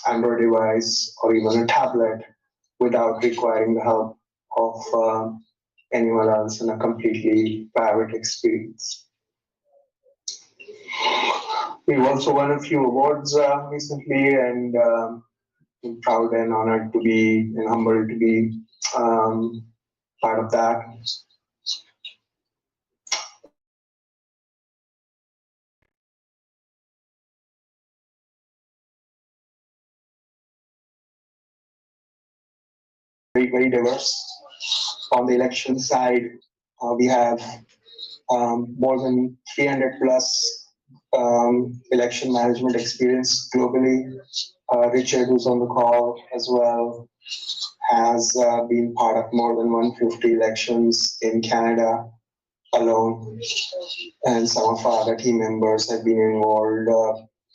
Android device or even a tablet without requiring the help of anyone else in a completely private experience. We've also won a few awards recently, and I'm proud and honored to be and humbled to be part of that. Very diverse. On the election side, we have more than 300 plus election management experience globally. Richard, who's on the call as well, has been part of more than 150 elections in Canada alone. And some of our other team members have been involved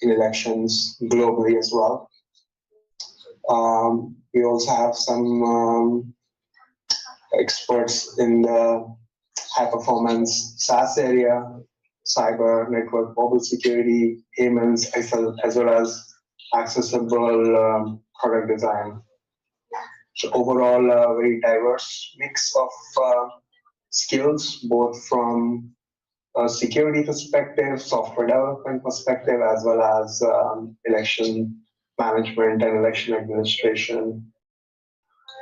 in elections globally as well. We also have some experts in the high performance SaaS area, cyber, network, mobile security, payments, as well as accessible product design. So overall, a very diverse mix of skills, both from a security perspective, software development perspective, as well as election management and election administration.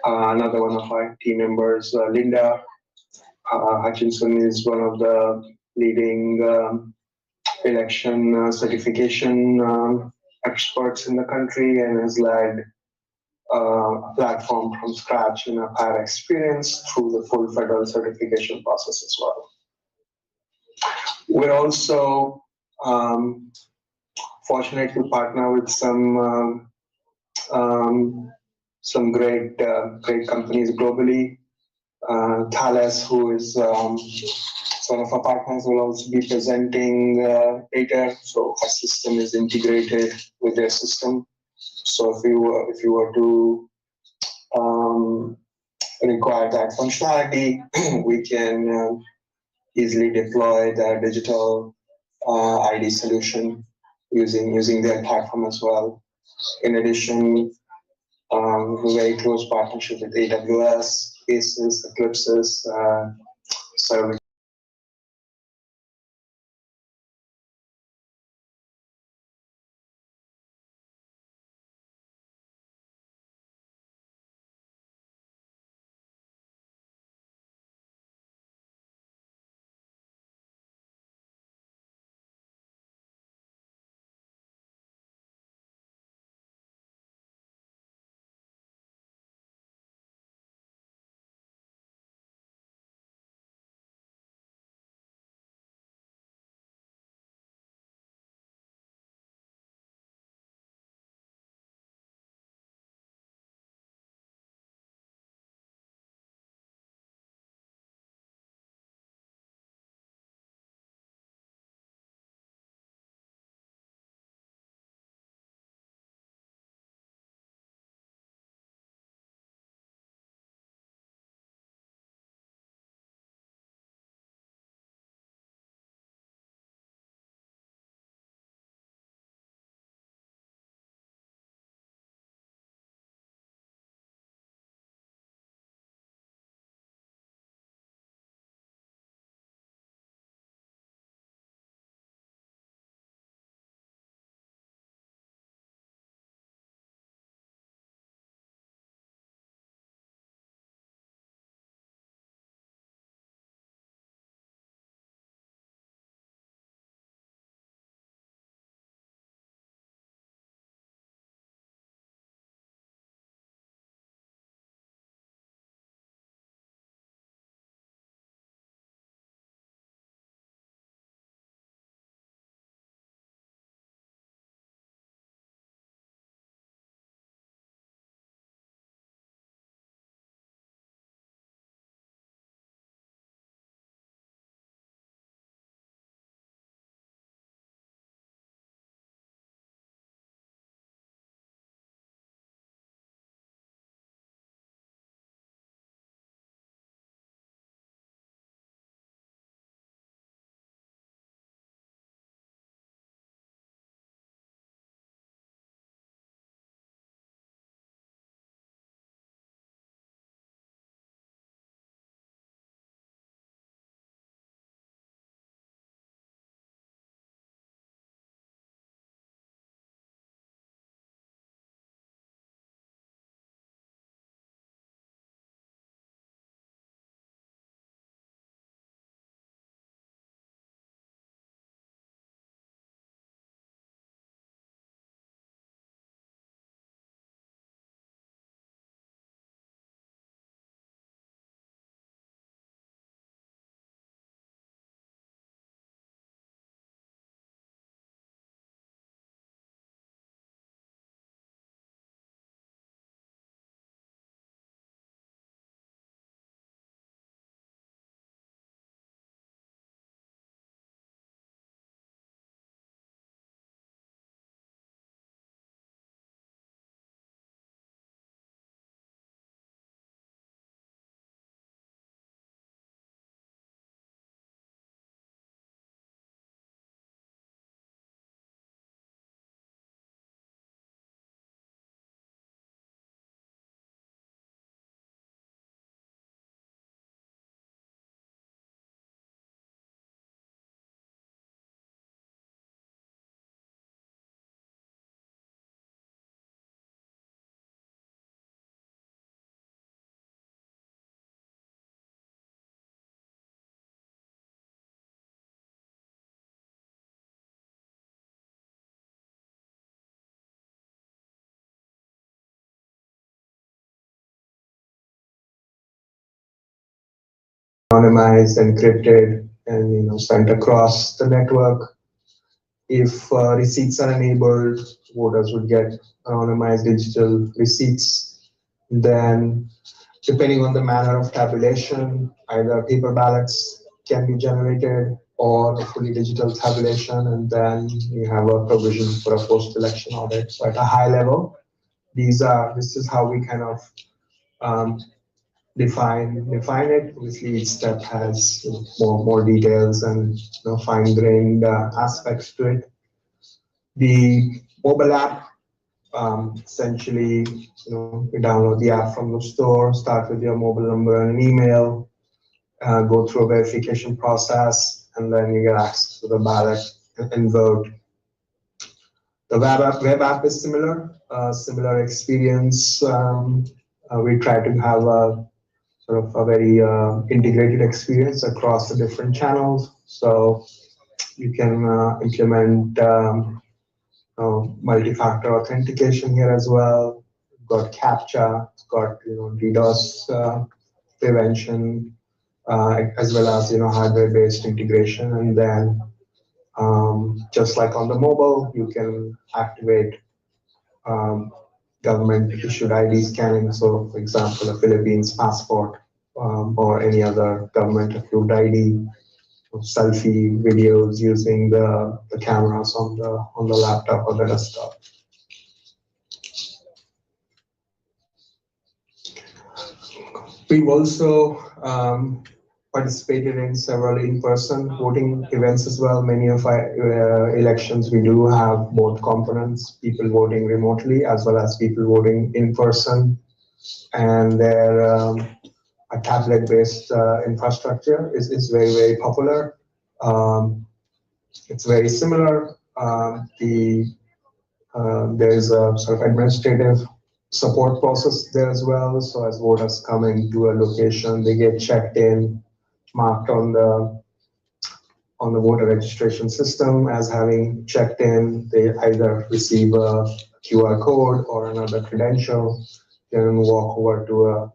Another one of our team members, Linda Hutchinson, is one of the leading election certification experts in the country and has led a platform from scratch in a prior experience through the full federal certification process as well. We're also fortunate to partner with some great companies globally. Thales, who is one of our partners, will also be presenting later. So our system is integrated with their system. So if you were to require that functionality, we can easily deploy the digital ID solution using their platform as well. In addition, very close partnership with AWS, Spaces, Eclipses, service. anonymized, encrypted, and sent across the network. If receipts are enabled, voters would get anonymized digital receipts. Then, depending on the manner of tabulation, either paper ballots can be generated or a fully digital tabulation, and then you have a provision for a post-election audit. So at a high level, this is how we kind of define it. Obviously, each step has more details and fine-grained aspects to it. The mobile app, essentially, you download the app from the store, start with your mobile number and an email, go through a verification process, and then you get access to the ballot and vote. The web app is similar experience. We try to have a sort of a very integrated experience across the different channels. So you can implement multi-factor authentication here as well. You've got CAPTCHA, it's got DDoS prevention, as well as hardware-based integration. And then just like on the mobile, you can activate government-issued ID scanning. So, for example, a Philippines passport or any other government-approved ID, selfie videos using the cameras on the laptop or the desktop. We've also participated in several in-person voting events as well. Many of our elections, we do have both components, people voting remotely as well as people voting in person. And their a tablet-based infrastructure is very, very popular. It's very similar. There is a sort of administrative support process there as well. So as voters come into a location, they get checked in, marked on the voter registration system as having checked in. They either receive a QR code or another credential, then walk over to a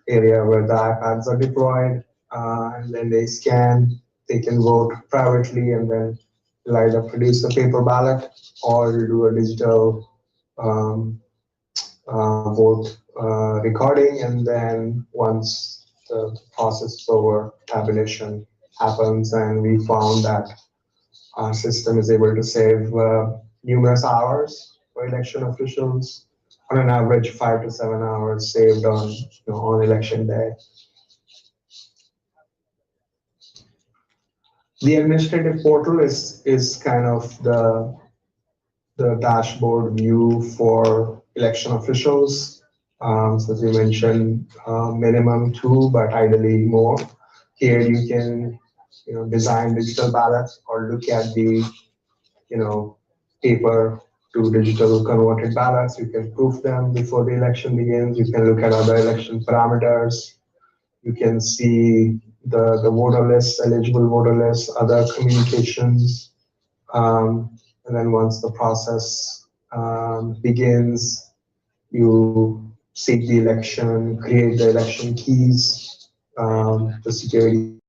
area where the iPads are deployed, and then they scan. They can vote privately, and then they'll either produce a paper ballot or do a digital vote recording, and then once the process is over, tabulation happens, and we found that our system is able to save numerous hours for election officials, on an average 5 to 7 hours saved on election day. The administrative portal is kind of the dashboard view for election officials. So as you mentioned, minimum 2, but ideally more. Here you can design digital ballots or look at the paper to digital converted ballots. You can proof them before the election begins. You can look at other election parameters. You can see the voter list, eligible voter list, other communications. And then once the process begins, you seek the election, create the election keys, the security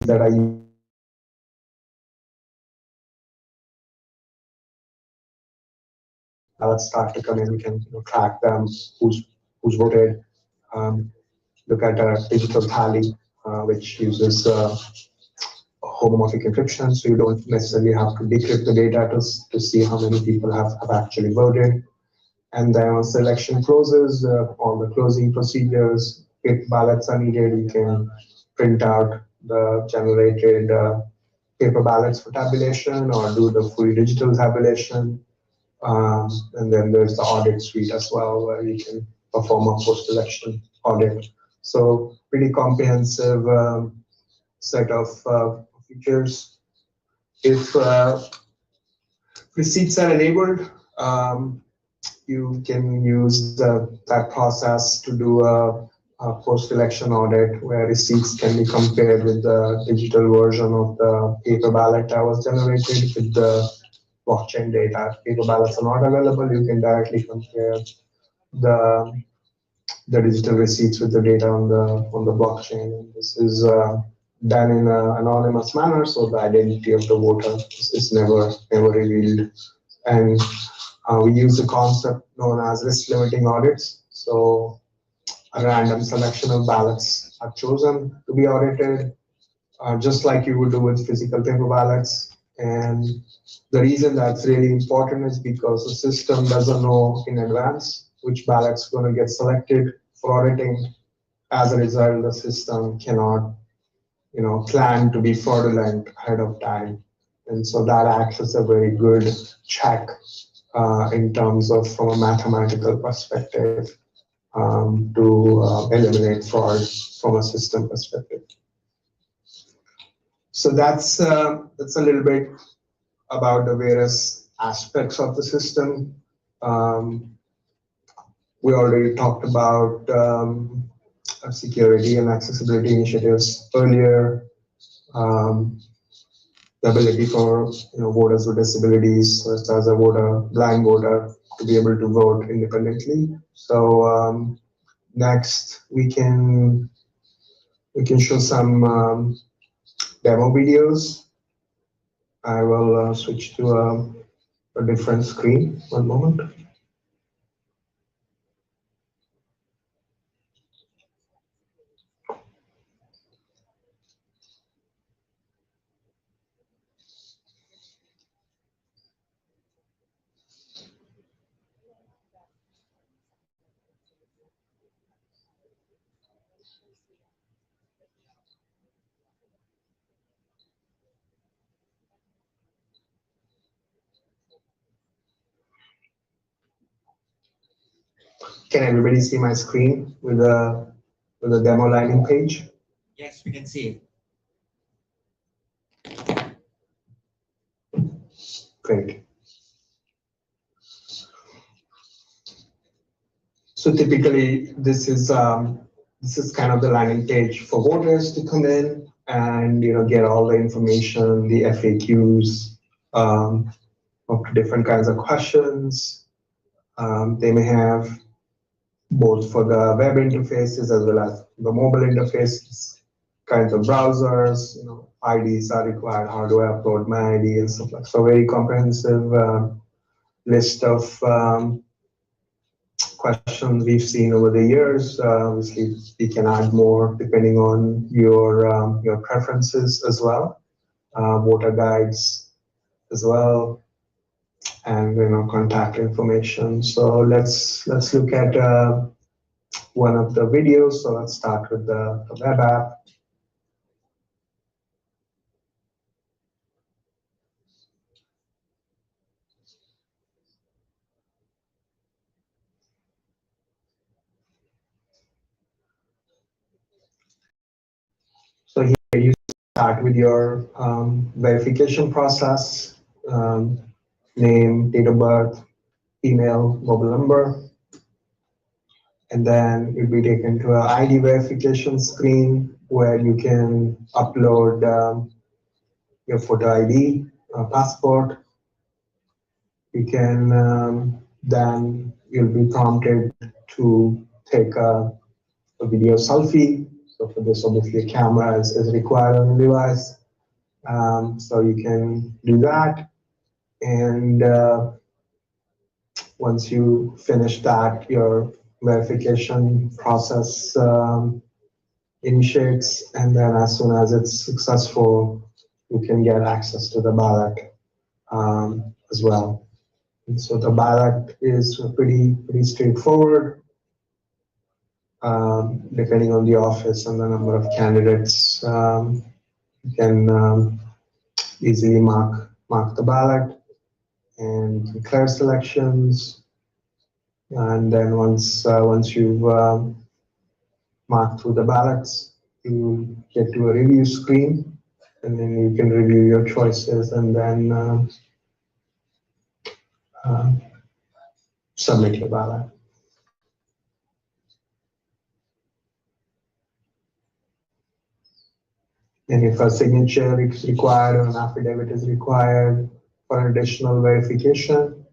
that are used. Ballots start to come in, we can track them, who's voted, look at a digital tally, which uses homomorphic encryption, so you don't necessarily have to decrypt the data to see how many people have actually voted. And then once the election closes, all the closing procedures, if ballots are needed, you can print out the generated paper ballots for tabulation or do the fully digital tabulation. And then there's the audit suite as well, where you can perform a post-election audit. So pretty comprehensive set of features. If receipts are enabled, you can use that process to do a post-election audit where receipts can be compared with the digital version of the paper ballot that was generated with the blockchain data. If paper ballots are not available, you can directly compare the the digital receipts with the data on the blockchain. And this is done in an anonymous manner, so the identity of the voter is never revealed. And we use a concept known as risk limiting audits. So a random selection of ballots are chosen to be audited, just like you would do with physical paper ballots. And the reason that's really important is because the system doesn't know in advance which ballot's going to get selected for auditing. As a result, the system cannot, plan to be fraudulent ahead of time. And so that acts as a very good check in terms of from a mathematical perspective to eliminate fraud from a system perspective. So that's a little bit about the various aspects of the system. We already talked about security and accessibility initiatives earlier. The ability for voters with disabilities, such as a blind voter, to be able to vote independently. So next we can show some demo videos. I will switch to a different screen. One moment. Can everybody see my screen with the demo landing page? Yes, we can see it. Great. So typically, this is kind of the landing page for voters to come in and get all the information, the FAQs of different kinds of questions they may have, both for the web interfaces as well as the mobile interfaces, kinds of browsers, IDs are required, how do I upload my ID and stuff like that. So very comprehensive list of questions we've seen over the years. Obviously, we can add more depending on your preferences as well. Voter guides as well, and contact information. So let's look at one of the videos. So let's start with the web app. So here you start with your verification process, name, date of birth, email, mobile number, and then you'll be taken to an ID verification screen where you can upload your photo ID, passport. You can then you'll be prompted to take a video selfie. So for this, obviously, a camera is required on the device. So you can do that, and once you finish that, your verification process initiates, and then as soon as it's successful, you can get access to the ballot as well. And so the ballot is pretty straightforward. Depending on the office and the number of candidates, you can easily mark the ballot and declare selections. And then once you've marked through the ballots, you get to a review screen, and then you can review your choices and then submit your ballot. And if a signature is required or an affidavit is required for additional verification,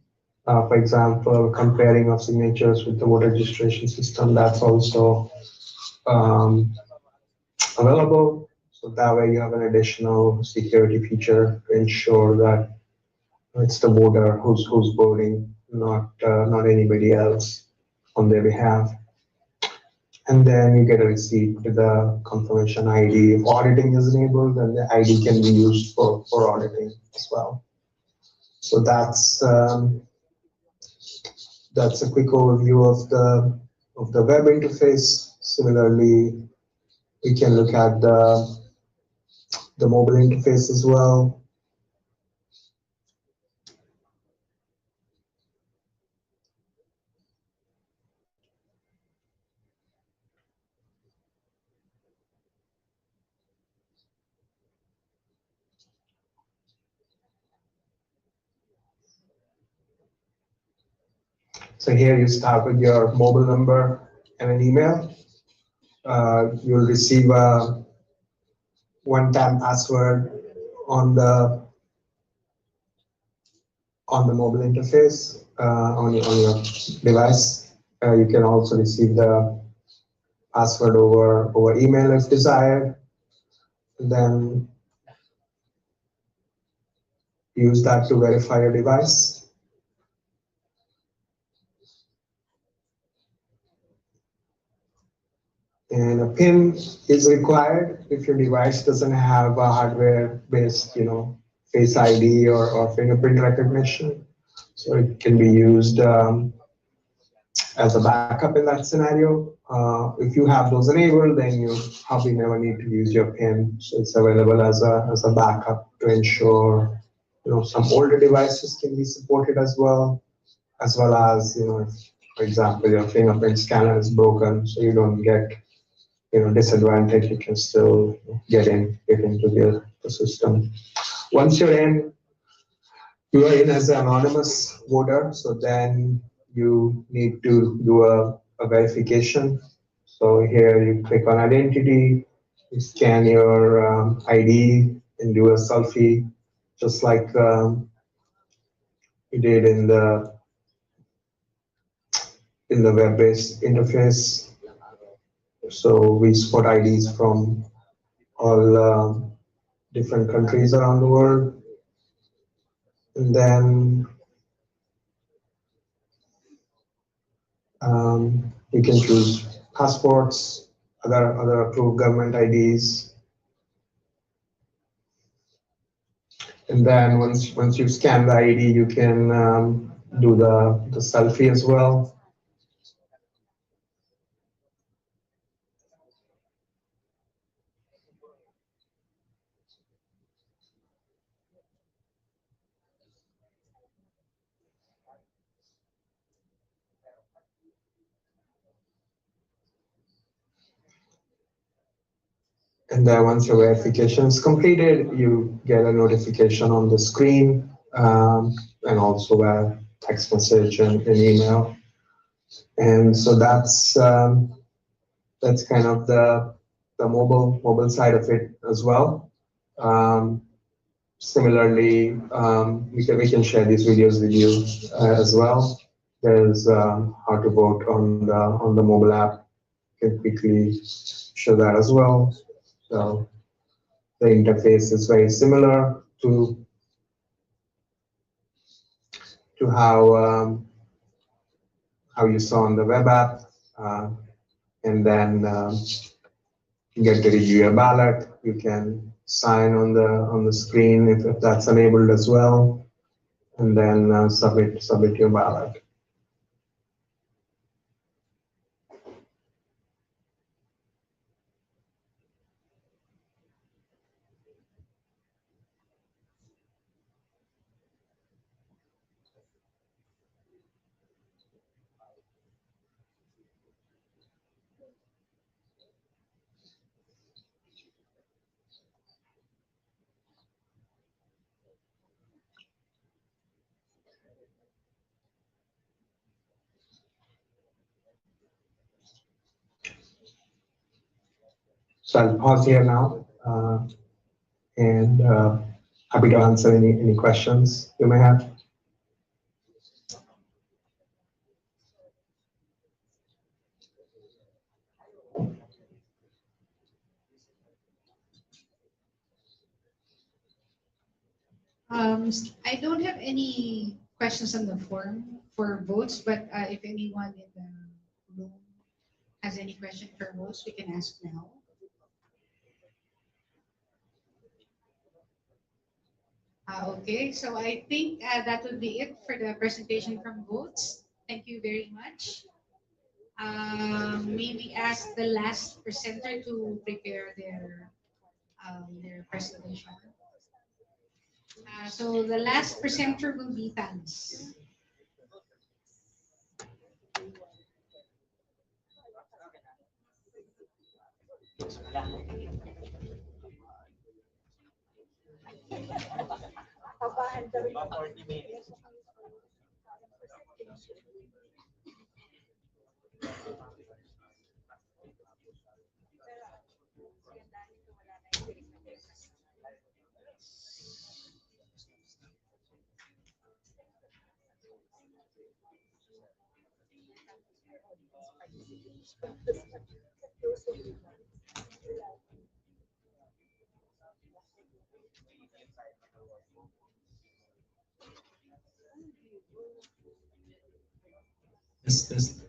For example, comparing of signatures with the voter registration system, that's also um, available. So that way you have an additional security feature to ensure that it's the voter who's voting, not anybody else on their behalf. And then you get a receipt with the confirmation ID. If auditing is enabled, then the ID can be used for auditing as well. So that's a quick overview of the web interface. Similarly, we can look at the mobile interface as well. So here you start with your mobile number and an email. You'll receive a one-time password on the mobile interface on your device. You can also receive the password over email if desired. And then use that to verify your device. And a PIN is required if your device doesn't have a hardware-based, Face ID or fingerprint recognition. So it can be used as a backup in that scenario. If you have those enabled, then you probably never need to use your PIN. So it's available as a backup to ensure, some older devices can be supported as well as, if, for example, your fingerprint scanner is broken, so you don't get, disadvantage, you can still get into the system. Once you're in, you are in as an anonymous voter, so then you need to do a verification. So here you click on identity, you scan your ID and do a selfie, just like you did in the web-based interface. So we support IDs from all different countries around the world. And then you can choose passports, other approved government IDs. And then once you scan the ID, you can do the selfie as well. And then once your verification is completed, you get a notification on the screen and also a text message and an email. And so that's kind of the mobile side of it as well. Similarly, we can share these videos with you as well. There's how to vote on the mobile app. You can quickly show that as well. So the interface is very similar to how you saw on the web app, and then you get to review your ballot. You can sign on the screen if that's enabled as well, and then submit your ballot. So I'll pause here now, and happy to answer any questions you may have. I don't have any questions on the form for votes, but if anyone in the room has any question for votes, we can ask now. Okay, so I think that would be it for the presentation from votes. Thank you very much. Maybe ask the last presenter to prepare their presentation. So the last presenter will be Thales. Yes. Yes.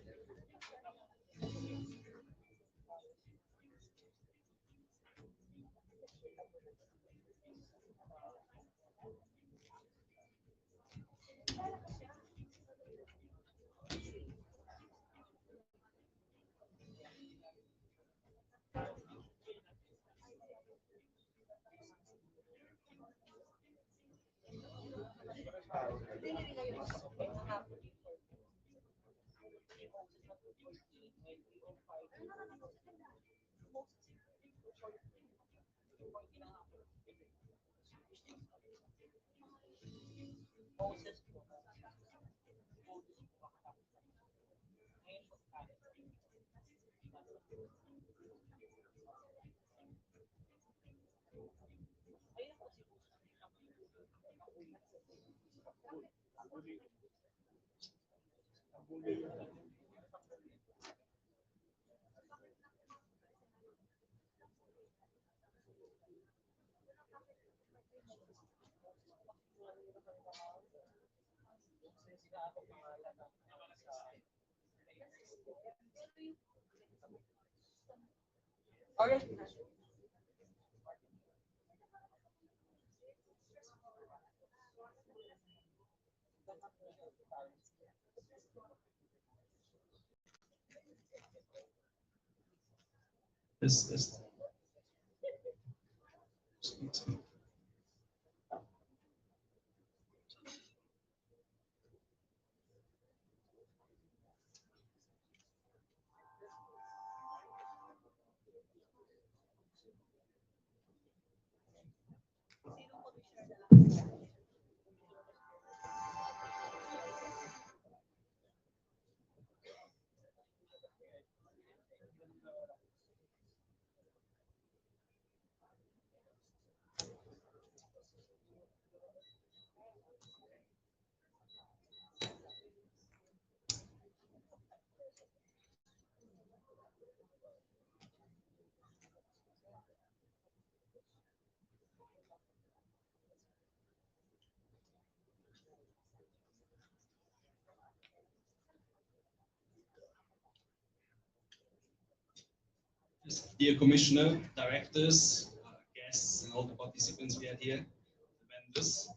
Dear Commissioner, directors, guests, and all the participants we had here, the vendors.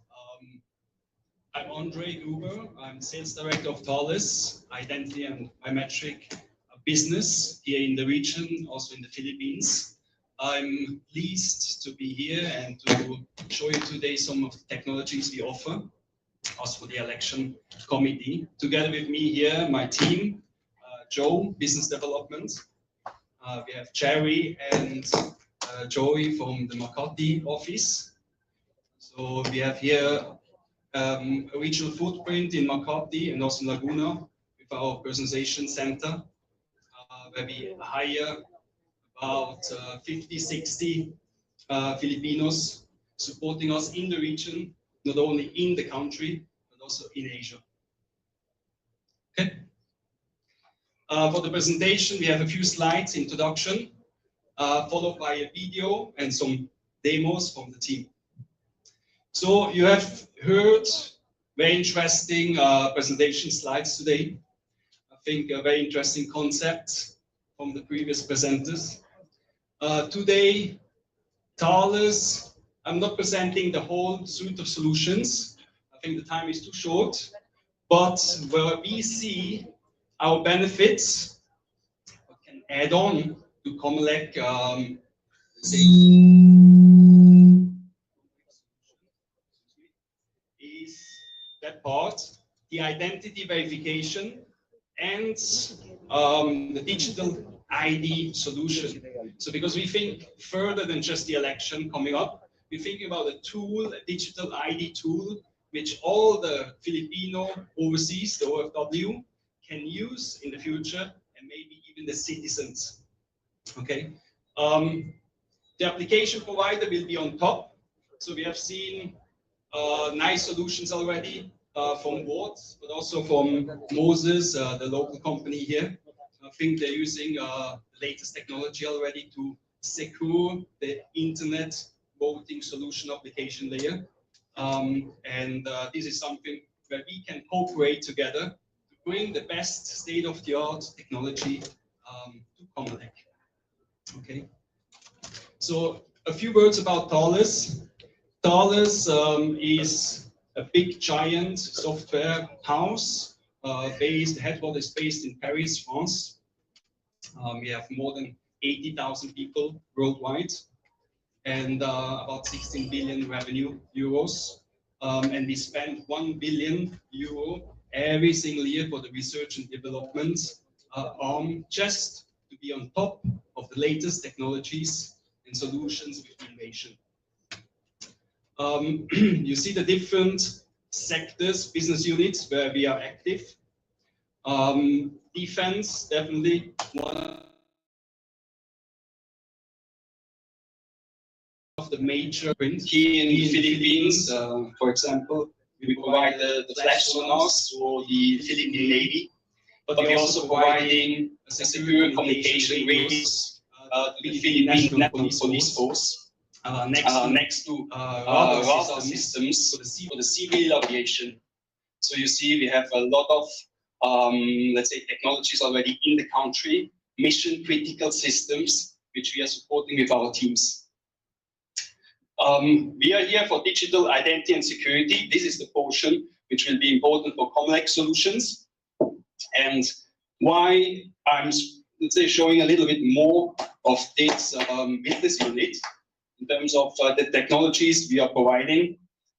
I'm Andre Gruber. I'm Sales Director of Thales, Identity and Biometric Business here in the region, also in the Philippines. I'm pleased to be here and to show you today some of the technologies we offer, also for the election committee. Together with me here, my team, Joe, Business Development. We have Jerry and Joey from the Makati office. So we have here a regional footprint in Makati and also Laguna with our personalization center, where we hire about 50, 60 Filipinos supporting us in the region, not only in the country, but also in Asia. Okay. For the presentation, we have a few slides, introduction, followed by a video and some demos from the team. So you have heard very interesting presentation slides today. I think a very interesting concept from the previous presenters. Today, Thales, I'm not presenting the whole suite of solutions. I think the time is too short. But where we see our benefits, what can add on to Comelec, is that part, the identity verification and the digital ID solution. So because we think further than just the election coming up, we think about a tool, a digital ID tool, which all the Filipino overseas, the OFW, can use in the future, and maybe even the citizens. Okay. The application provider will be on top. So we have seen nice solutions already from Wards, but also from Moses, the local company here. I think they're using the latest technology already to secure the internet voting solution application layer. This is something where we can cooperate together to bring the best state-of-the-art technology to Comelec. Okay. So a few words about Thales. Thales is a big giant software house headquarters is based in Paris, France. We have more than 80,000 people worldwide and about 16 billion revenue euros. And we spend 1 billion euro every single year for the research and development just to be on top of the latest technologies and solutions with innovation. You see the different sectors, business units where we are active. Defense, definitely one of the major here in the Philippines. For example, we provide the flash sonars for the Philippine Navy, but we're also providing a secure communication radios to the Philippine National Police Force. Next to radar systems for the civil aviation. So you see we have a lot of, let's say, technologies already in the country, mission critical systems, which we are supporting with our teams. We are here for digital identity and security. This is the portion which will be important for Comelec solutions. And why I'm, let's say, showing a little bit more of this business unit in terms of the technologies we are providing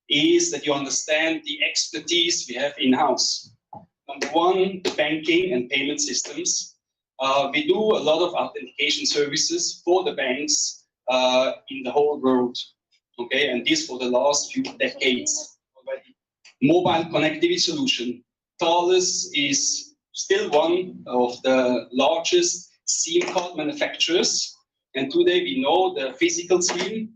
is that you understand the expertise we have in-house. Number one, the banking and payment systems. We do a lot of authentication services for the banks in the whole world. Okay, and this for the last few decades already. Mobile connectivity solution. Thales is still one of the largest SIM card manufacturers. And today we know the physical SIM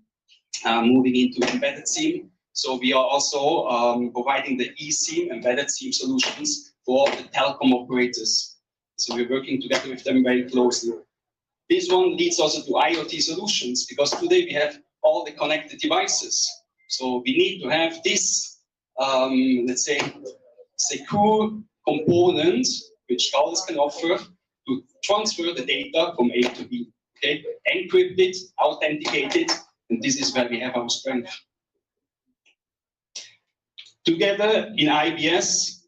moving into embedded SIM. So we are also providing the eSIM, embedded SIM solutions for the telecom operators. So we're working together with them very closely. This one leads also to IoT solutions because today we have all the connected devices. So we need to have this, let's say, secure component which Thales can offer to transfer the data from A to B. Okay, encrypted, authenticated, and this is where we have our strength. Together in IBS,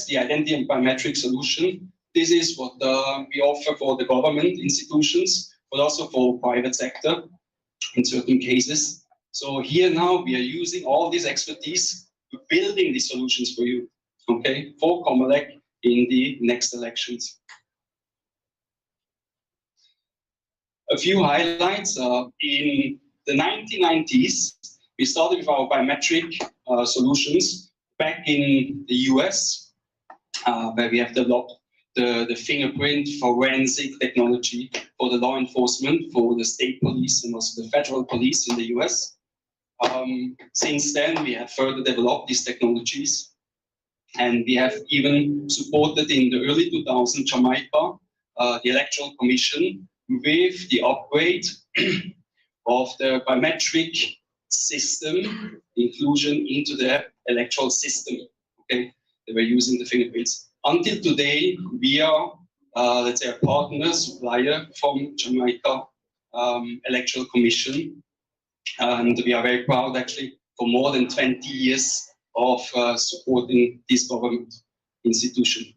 the identity and biometric solution, this is what we offer for the government institutions, but also for private sector in certain cases. So here now we are using all this expertise to building these solutions for you, okay, for Comelec in the next elections. A few highlights. In the 1990s, we started with our biometric solutions back in the US, where we have developed the fingerprint forensic technology for the law enforcement, for the state police and also the federal police in the US. Since then, we have further developed these technologies. And we have even supported in the early 2000s Jamaica, the Electoral Commission with the upgrade of the biometric system inclusion into the electoral system. Okay, they were using the fingerprints. Until today, we are, let's say, a partner supplier from Jamaica Electoral Commission, and we are very proud, actually, for more than 20 years of supporting this government institution.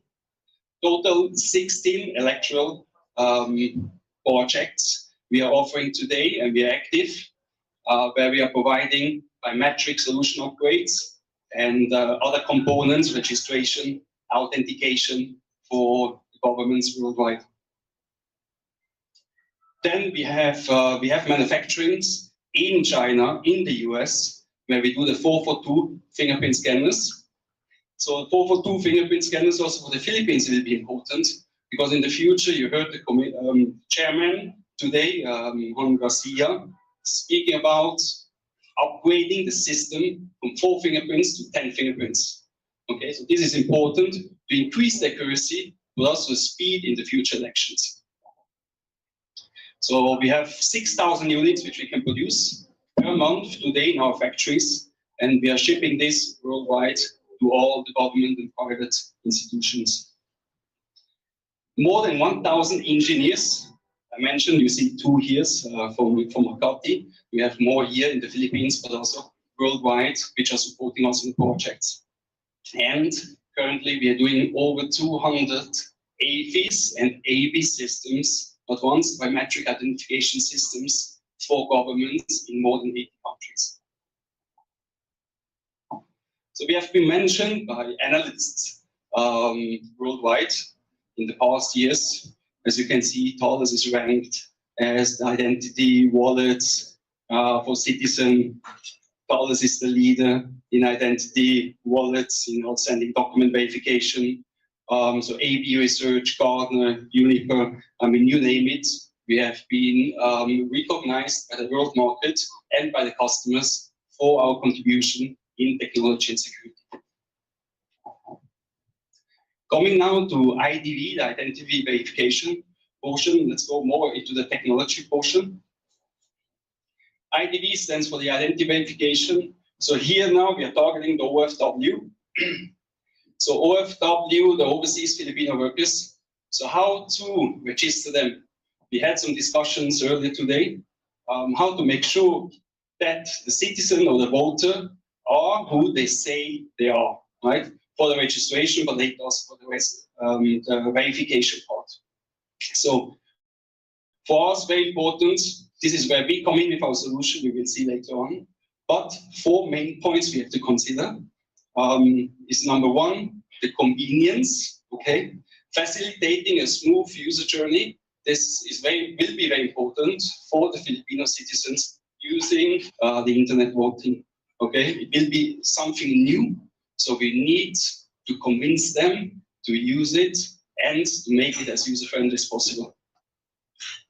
Total 16 electoral projects we are offering today, and we are active, where we are providing biometric solution upgrades and other components, registration, authentication for governments worldwide. Then we have manufacturings in China, in the US, where we do the 442 fingerprint scanners. So 442 fingerprint scanners also for the Philippines will be important, because in the future, you heard the chairman today, Juan Garcia, speaking about upgrading the system from 4 fingerprints to 10 fingerprints. Okay, so this is important to increase the accuracy, but also speed in the future elections. So we have 6,000 units which we can produce per month today in our factories, and we are shipping this worldwide to all the government and private institutions. More than 1,000 engineers. I mentioned, you see 2 here from Makati. We have more here in the Philippines, but also worldwide, which are supporting us in projects. And currently, we are doing over 200 AFIS and AV systems, advanced biometric identification systems for governments in more than 80 countries. So we have been mentioned by analysts worldwide in the past years. As you can see, Thales is ranked as the identity wallet for citizen. Thales is the leader in identity wallets, in outstanding document verification. So AB Research, Gartner, Uniper, I mean, you name it. We have been recognized by the world market and by the customers for our contribution in technology and security. Coming now to IDV, the identity verification portion, let's go more into the technology portion. IDV stands for the identity verification. So here now we are targeting the OFW. So OFW, the overseas Filipino workers. So how to register them? We had some discussions earlier today, how to make sure that the citizen or the voter are who they say they are, right? For the registration, but later also for the rest, the verification part. So for us, very important, this is where we come in with our solution, we will see later on. But 4 main points we have to consider is number 1, the convenience, okay? Facilitating a smooth user journey. This is will be very important for the Filipino citizens using the internet voting, okay? It will be something new, so we need to convince them to use it and to make it as user-friendly as possible.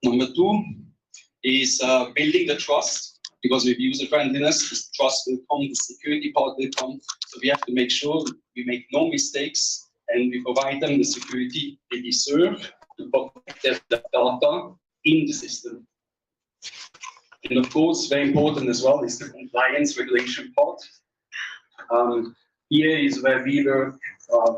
Number 2 is building the trust, because with user-friendliness, the trust will come, the security part will come. So we have to make sure we make no mistakes and we provide them the security they deserve to protect their data in the system. And of course, very important as well is the compliance regulation part. Here is where we work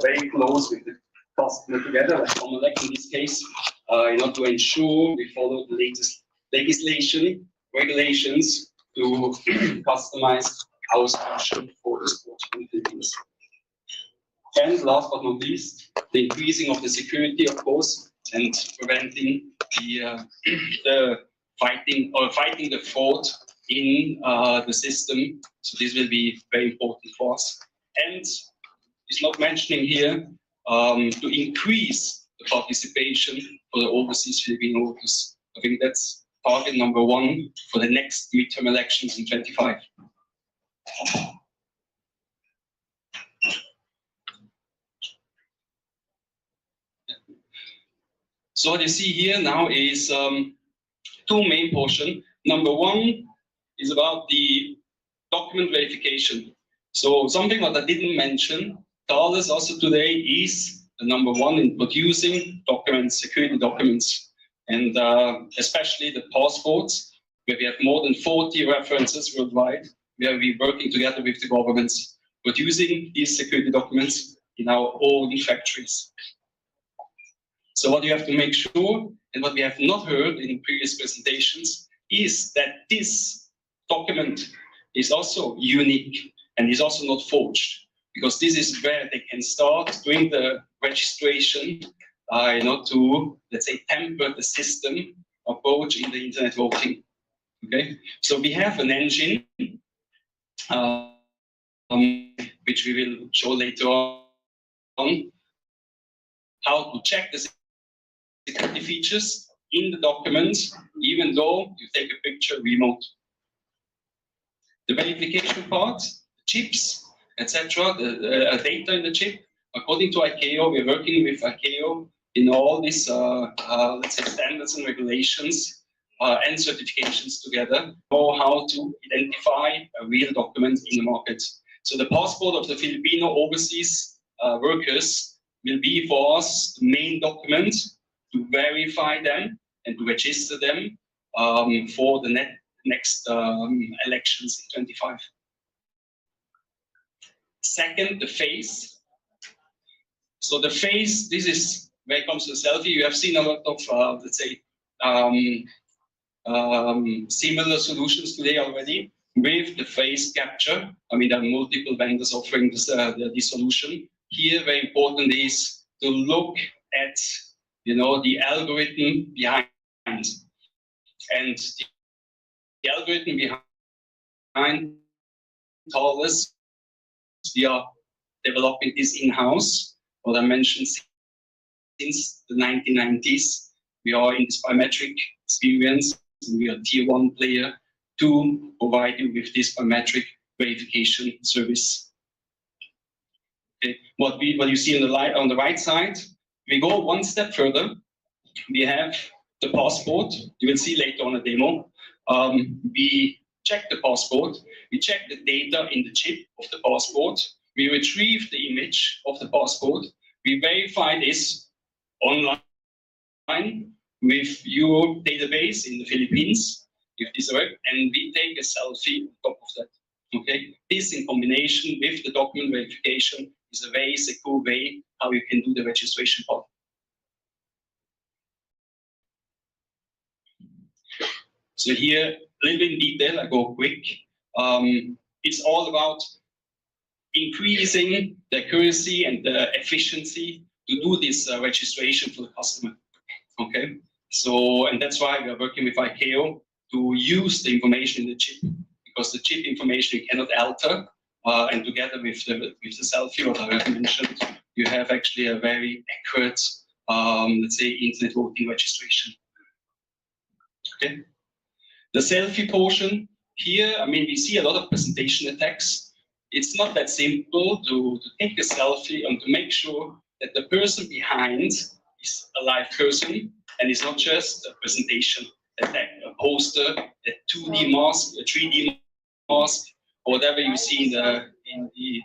very close with the customer together, like Comelec in this case, in order to ensure we follow the latest legislation, regulations to customize our solution for the sport in the Philippines. And last but not least, the increasing of the security, of course, and preventing the fighting the fraud in the system. So this will be very important for us. And it's not mentioning here to increase the participation for the overseas Filipino workers. I think that's target number 1 for the next midterm elections in 2025. So what you see here now is 2 main portions. Number 1 is about the document verification. So something that I didn't mention Thales also today is the #1 in producing documents, security documents, and especially the passports, where we have more than 40 references worldwide, where we're working together with the governments, producing these security documents in our own factories. So what you have to make sure, and what we have not heard in previous presentations, is that this document is also unique and is also not forged, because this is where they can start doing the registration, to, let's say, temper the system approach in the internet voting. Okay, so we have an engine which we will show later on, how to check the security features in the document, even though you take a picture remote. The verification part, chips, etc., the data in the chip, according to ICAO, we're working with ICAO in all these, let's say, standards and regulations and certifications together, know how to identify a real document in the market. So the passport of the Filipino overseas workers will be for us the main document to verify them and to register them for the next elections in 25. Second, the face. So the face, this is where it comes to the selfie. You have seen a lot of, let's say, similar solutions today already with the face capture. I mean, there are multiple vendors offering this solution. Here, very important is to look at, the algorithm behind. And the algorithm behind Thales, we are developing this in-house. What I mentioned, since the 1990s, we are in this biometric experience, and we are tier 1 player to provide you with this biometric verification service. Okay. What you see on the right side, we go one step further. We have the passport. You will see later on a demo. We check the passport. We check the data in the chip of the passport. We retrieve the image of the passport. We verify this online with your database in the Philippines, if this works, and we take a selfie on top of that. Okay, this in combination with the document verification is a very secure way how you can do the registration part. So here, a little bit in detail, I go quick. It's all about increasing the accuracy and the efficiency to do this registration for the customer. Okay, so, and that's why we are working with ICAO to use the information in the chip, because the chip information you cannot alter, and together with the selfie, what I have mentioned, you have actually a very accurate, let's say, internet voting registration. Okay. The selfie portion here, I mean, we see a lot of presentation attacks. It's not that simple to take a selfie and to make sure that the person behind is a live person and it's not just a presentation attack, a poster, a 2D mask, a 3D mask, or whatever you see in the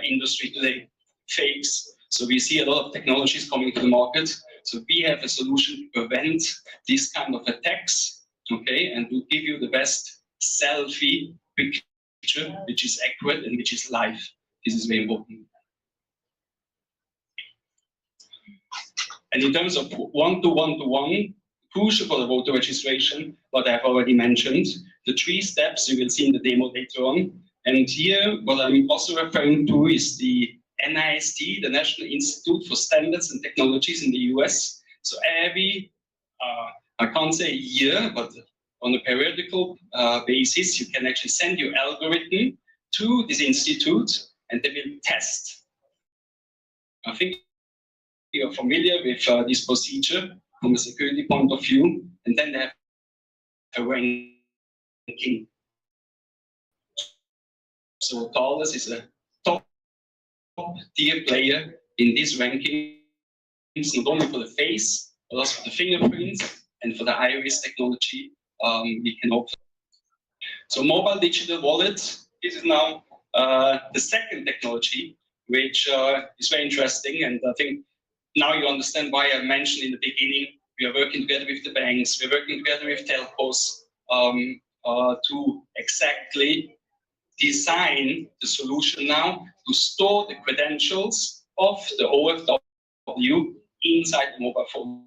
industry today, fakes. So we see a lot of technologies coming to the market. So we have a solution to prevent these kind of attacks, okay, and to give you the best selfie picture, which is accurate and which is live. This is very important. And in terms of one-to-one, crucial for the voter registration, what I've already mentioned, the 3 steps you will see in the demo later on. And here, what I'm also referring to is the NIST, the National Institute for Standards and Technologies in the US. So every, I can't say a year, but on a periodical basis, you can actually send your algorithm to this institute and they will test. I think you're familiar with this procedure from a security point of view, and then they have a ranking. So Thales is a top tier player in this ranking, not only for the face, but also for the fingerprints and for the iris technology we can offer. So mobile digital wallet, this is now the second technology which is very interesting. And I think now you understand why I mentioned in the beginning, we are working together with the banks, we're working together with telcos to exactly design the solution now to store the credentials of the OFW inside the mobile phone.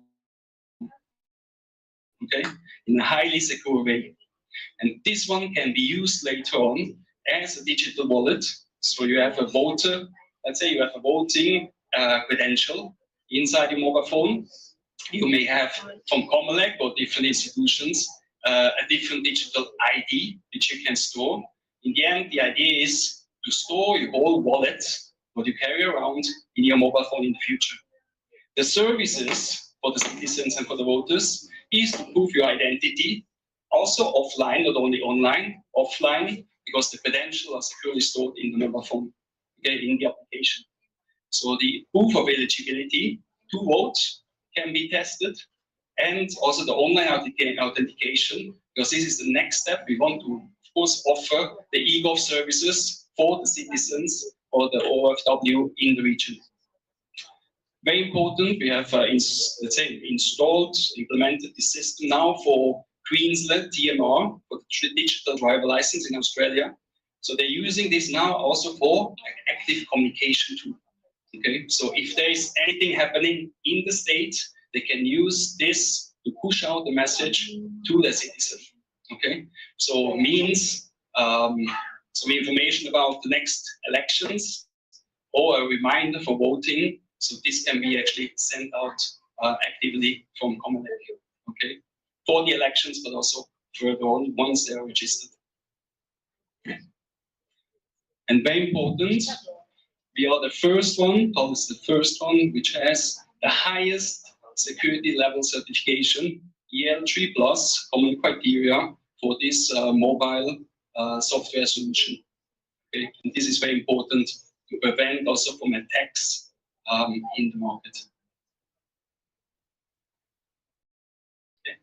Okay, in a highly secure way. And this one can be used later on as a digital wallet. So you have a voter, let's say you have a voting credential inside your mobile phone. You may have from Comelec or different institutions a different digital ID which you can store. In the end, the idea is to store your whole wallet, what you carry around, in your mobile phone in the future. The services for the citizens and for the voters is to prove your identity, also offline, not only online, offline, because the credentials are securely stored in the mobile phone, okay, in the application. So the proof of eligibility to vote can be tested, and also the online authentication, because this is the next step. We want to, of course, offer the eGov services for the citizens or the OFW in the region. Very important, we have, let's say, installed, implemented the system now for Queensland TMR, for the digital driver license in Australia. So they're using this now also for active communication tool. Okay, so if there is anything happening in the state, they can use this to push out the message to the citizen. Okay, so means some information about the next elections or a reminder for voting. So this can be actually sent out actively from Comelec, okay, for the elections, but also further on once they are registered. And very important, we are the first one, Thales the first one, which has the highest security level certification, EL3+, common criteria for this mobile software solution. Okay? And this is very important to prevent also from attacks in the market. Okay.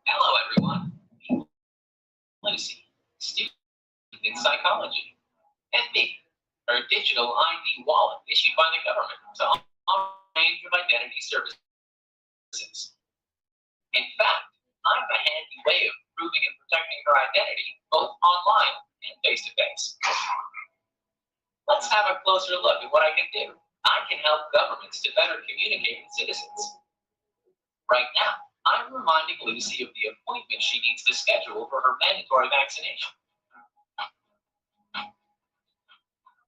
Hello, everyone. Lucy, student in psychology, and me, her digital ID wallet issued by the government to offer a range of identity services. In fact, I'm a handy way of proving and protecting her identity both online and face-to-face. Let's have a closer look at what I can do. I can help governments to better communicate with citizens. Right now, I'm reminding Lucy of the appointment she needs to schedule for her mandatory vaccination.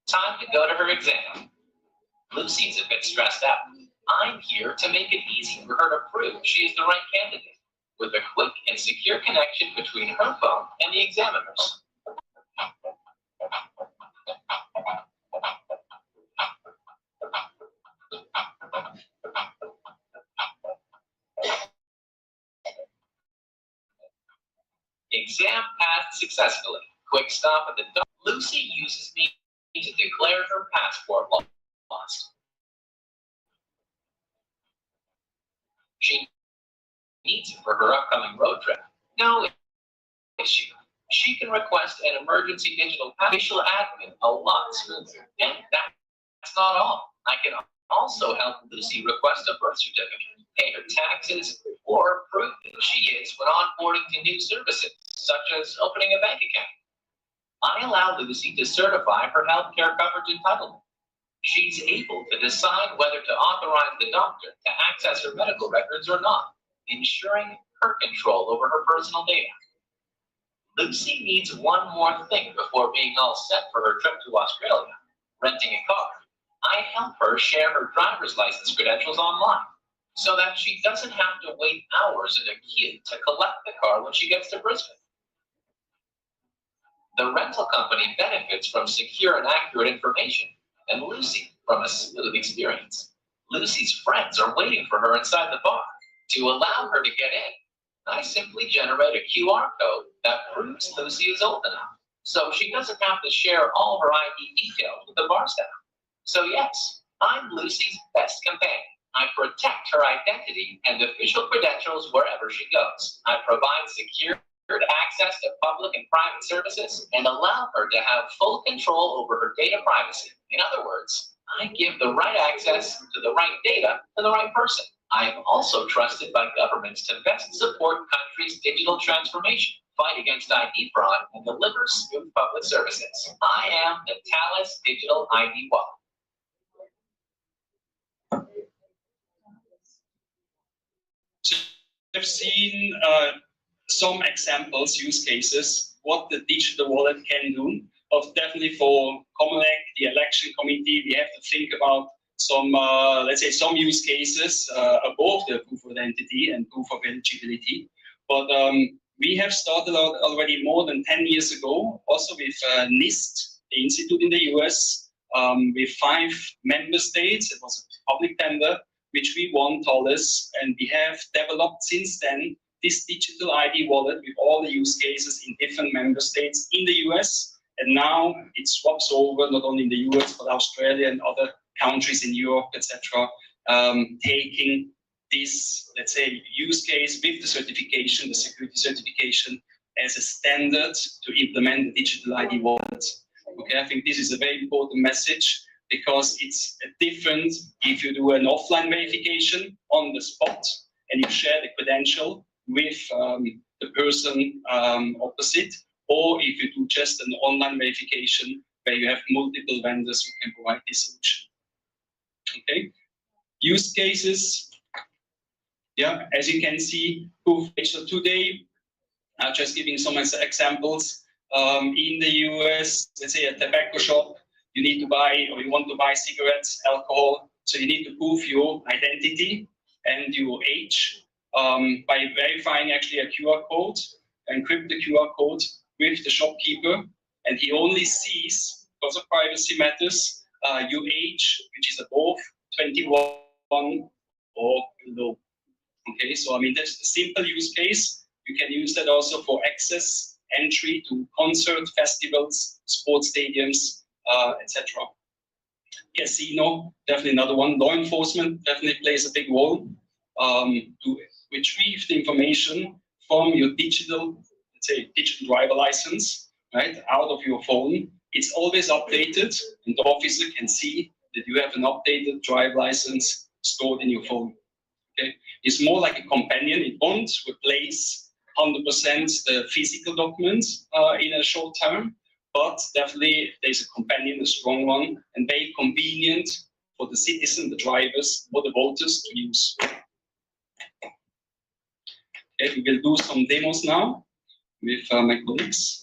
Time to go to her exam. Lucy's a bit stressed out. I'm here to make it easy for her to prove she is the right candidate, with a quick and secure connection between her phone and the examiners. Exam passed successfully. Quick stop at the door. Lucy uses me to declare her passport lost. She needs it for her upcoming road trip. No issue. She can request an emergency digital facial admin a lot smoother. And that's not all. I can also help Lucy request a birth certificate, pay her taxes, or prove that she is when onboarding to new services, such as opening a bank account. I allow Lucy to certify her healthcare coverage entitlement. She's able to decide whether to authorize the doctor to access her medical records or not, ensuring her control over her personal data. Lucy needs one more thing before being all set for her trip to Australia, renting a car. I help her share her driver's license credentials online, so that she doesn't have to wait hours in a queue to collect the car when she gets to Brisbane. The rental company benefits from secure and accurate information, and Lucy from a smooth experience. Lucy's friends are waiting for her inside the bar. To allow her to get in, I simply generate a QR code that proves Lucy is old enough, so she doesn't have to share all her ID details with the bar staff. So yes, I'm Lucy's best companion, I protect her identity and official credentials wherever she goes. I provide secured access to public and private services and allow her to have full control over her data privacy. In other words, I give the right access to the right data to the right person. I am also trusted by governments to best support countries' digital transformation, fight against ID fraud, and deliver smooth public services. I am the Thales Digital ID Wallet. I've seen some examples, use cases, what the digital wallet can do. But definitely for Comelec, the election committee, we have to think about some, let's say, some use cases above the proof of identity and proof of eligibility. But we have started out already more than 10 years ago, also with NIST, the institute in the US, with 5 member states. It was a public tender, which we won, Thales, and we have developed since then this digital ID wallet with all the use cases in different member states in the US. And now it swaps over not only in the US, but Australia and other countries in Europe, etc., taking this, let's say, use case with the certification, the security certification, as a standard to implement the digital ID wallet. Okay, I think this is a very important message because it's different if you do an offline verification on the spot and you share the credential with the person opposite, or if you do just an online verification where you have multiple vendors who can provide this solution. Okay, use cases. Yeah, as you can see, so today, just giving some examples. In the US, let's say a tobacco shop, you need to buy or you want to buy cigarettes, alcohol, so you need to prove your identity and your age by verifying actually a QR code, encrypt the QR code with the shopkeeper, and he only sees, because of privacy matters, your age, which is above 21 or below. Okay, so I mean, that's a simple use case. You can use that also for access, entry to concert, festivals, sports stadiums, etc. Casino, definitely another one. Law enforcement definitely plays a big role to retrieve the information from your digital, let's say, digital driver license, right, out of your phone. It's always updated, and the officer can see that you have an updated driver license stored in your phone. Okay, it's more like a companion. It won't replace 100% the physical documents in a short term, but definitely there's a companion, a strong one, and very convenient for the citizen, the drivers, or the voters to use. Okay, we will do some demos now with my colleagues.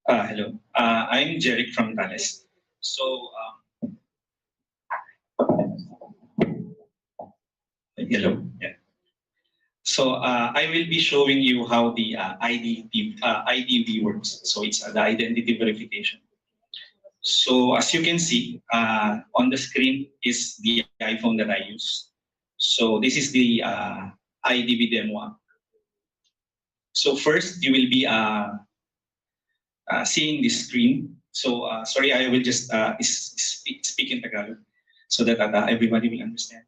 Hello, I'm Jeric from Thales. So, hello. Yeah. So I will be showing you how the IDV works. So it's the identity verification. So as you can see on the screen is the iPhone that I use. So this is the IDV demo app. So first you will be seeing this screen. So sorry, I will just speak in Tagalog so that everybody will understand.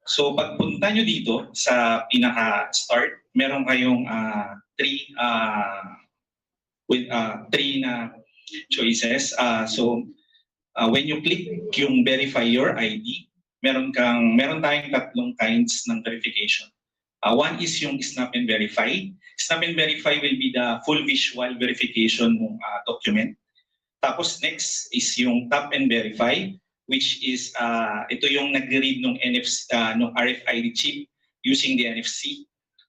So pagpunta nyo dito sa pinaka-start, meron kayong three na choices. When you click yung verify your ID, meron tayong tatlong kinds ng verification. One is yung snap and verify. Snap and verify will be the full visual verification ng document. Tapos next is yung tap and verify, which is ito yung nag-read ng NFC, ng RFID chip using the NFC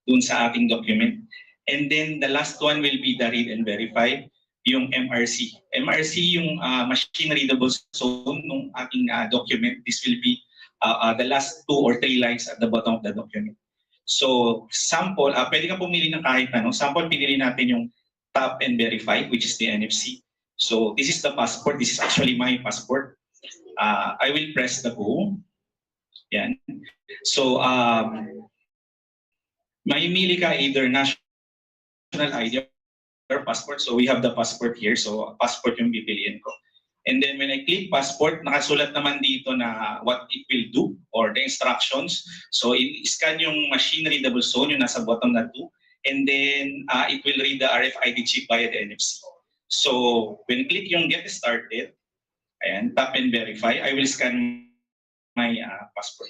dun sa ating document. And then the last one will be the read and verify, yung MRC. MRC yung machine readable zone ng ating document. This will be the last 2 or 3 lines at the bottom of the document. So sample, pwede kang pumili ng kahit ano. Sample, pinili natin yung tap and verify, which is the NFC. So this is the passport. This is actually my passport. I will press the go. Yan. So mamimili ka either national ID or passport. So we have the passport here. So passport yung pipiliin ko. And then when I click passport, nakasulat naman dito na what it will do or the instructions. So i-scan yung machine readable zone, yung nasa bottom na 2. And then it will read the RFID chip via the NFC. So when click yung get started, ayan, tap and verify, I will scan my passport.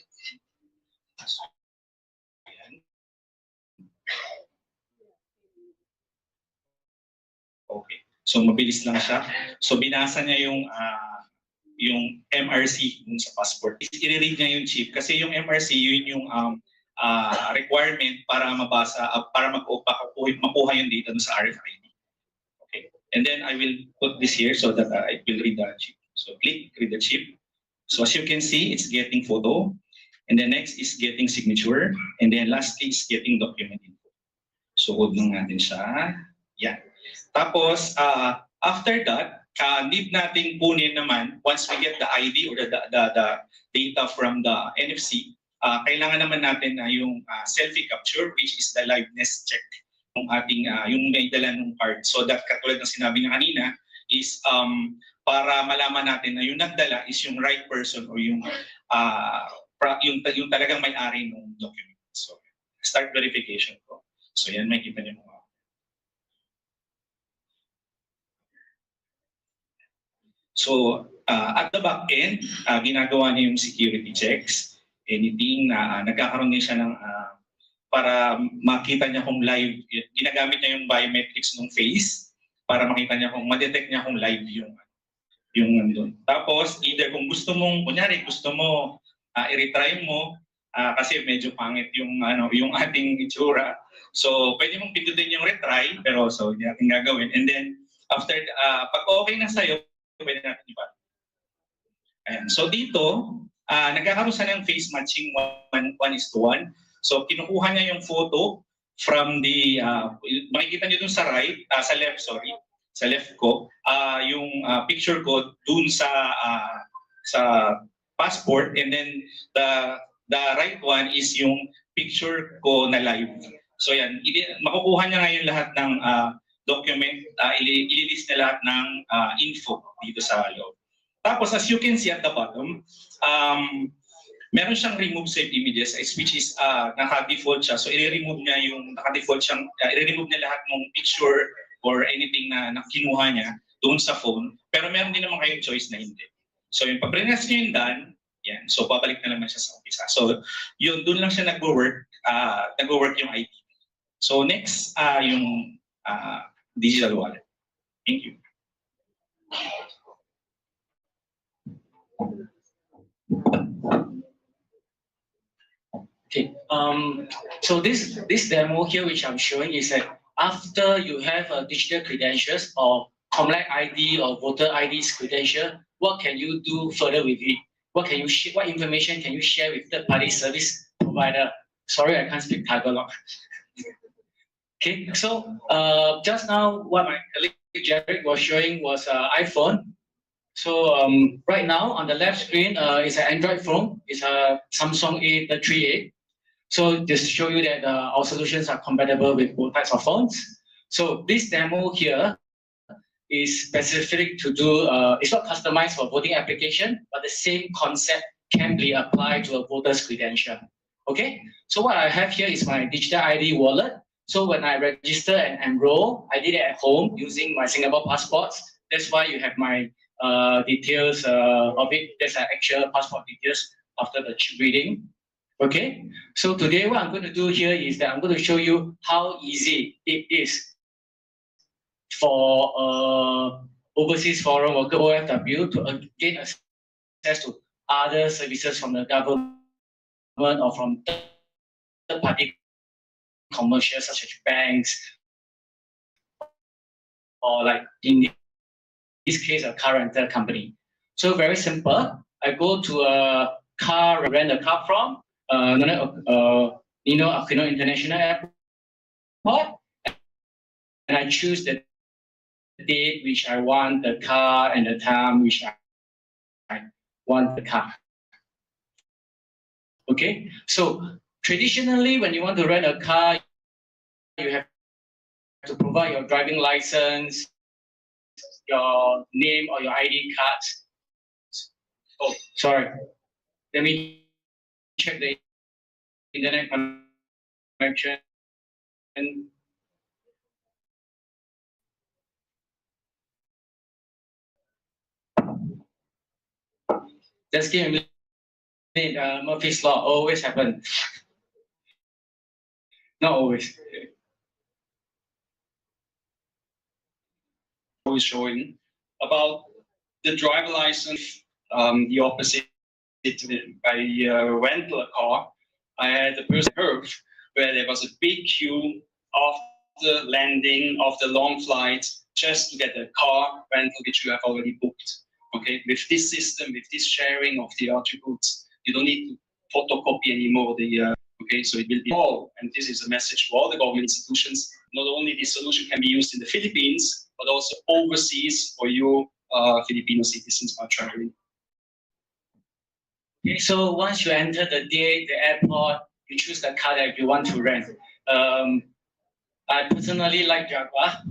Okay. So mabilis lang siya. So binasa niya yung MRC dun sa passport. I-read niya yung chip kasi yung MRC yun yung requirement para mabasa para makuha yung data dun sa RFID. Okay. And then I will put this here so that it will read the chip. So click read the chip. So as you can see, it's getting photo. And then next is getting signature. And then lastly is getting document info. So hold lang natin siya. Yan. Tapos, after that, need nating kunin naman, once we get the ID or the data from the NFC, kailangan naman natin yung selfie capture, which is the liveness check ng ating, yung may dala ng card. So that, katulad ng sinabi nga kanina, is para malaman natin na yung nagdala is yung right person or yung talagang may-ari ng document. So, start verification ko. So yan, may kita niyo mga. So, at the back end, ginagawa niya yung security checks. Anything na nagkakaroon din siya ng, para makita niya kung live, ginagamit niya yung biometrics ng face para makita niya kung, ma-detect niya kung live yung nandun. Tapos, either kung gusto mong, kunyari, gusto mo, i-retry mo, kasi medyo pangit yung ating itsura. So, pwede mong pindutin yung retry, pero so, hindi natin gagawin. And then, after, pag okay na sa'yo, pwede natin iba. Ayan. So dito, nagkakaroon sa ng face matching 1:1. So kinukuha niya yung photo from the, makikita niyo dun sa right, sa left ko, yung picture ko dun sa passport, and then the right one is yung picture ko na live. So yan, makukuha niya ngayon lahat ng document, ililist na lahat ng info dito sa loob. Tapos as you can see at the bottom, meron siyang remove saved images, which is naka-default siya. So i-remove niya yung naka-default siyang, i-remove niya lahat ng picture or anything na kinuha niya doon sa phone. Pero meron din naman kayong choice na hindi. So yung pag-press niyo yung done, yan. So babalik na naman siya sa umpisa. So yun, doon lang siya nag-work yung ID. So next, yung digital wallet. Thank you. Okay. So this demo here, which I'm showing, is that after you have a digital credentials or Comlec ID or voter ID's credential, what can you do further with it? What information can you share with third-party service provider? Sorry, I can't speak Tagalog. Okay, so just now what my colleague Jared was showing was iPhone. So right now on the left screen is an Android phone. It's a Samsung A38. So just to show you that our solutions are compatible with both types of phones. So this demo here is specific to do, it's not customized for voting application, but the same concept can be applied to a voter's credential. Okay, so what I have here is my digital ID wallet. So when I register and enroll, I did it at home using my Singapore passports. That's why you have my details of it. That's the actual passport details after the chip reading. Okay, so today what I'm going to do here is that I'm going to show you how easy it is for overseas foreign worker OFW to gain access to other services from the government or from third-party commercials such as banks, or like in this case a car rental company. So very simple. I go to a car, rent a car from, Aquino International Airport, and I choose the date which I want the car and the time which I want the car. Okay, so traditionally, when you want to rent a car, you have to provide your driving license, your name or your ID cards. Oh, sorry. Let me check the internet connection. Just give me a minute. Murphy's Law always happen. Not always. Always showing about the driver license, the opposite. I rental a car. I had a person curve where there was a big queue after landing of the long flight just to get a car rental which you have already booked. Okay, with this system, with this sharing of the attributes, you don't need to photocopy anymore the. Okay, so it will be all, and this is a message to all the government institutions. Not only this solution can be used in the Philippines, but also overseas for you Filipino citizens by traveling. Okay, so once you enter the airport, you choose the car that you want to rent. I personally like Jaguar.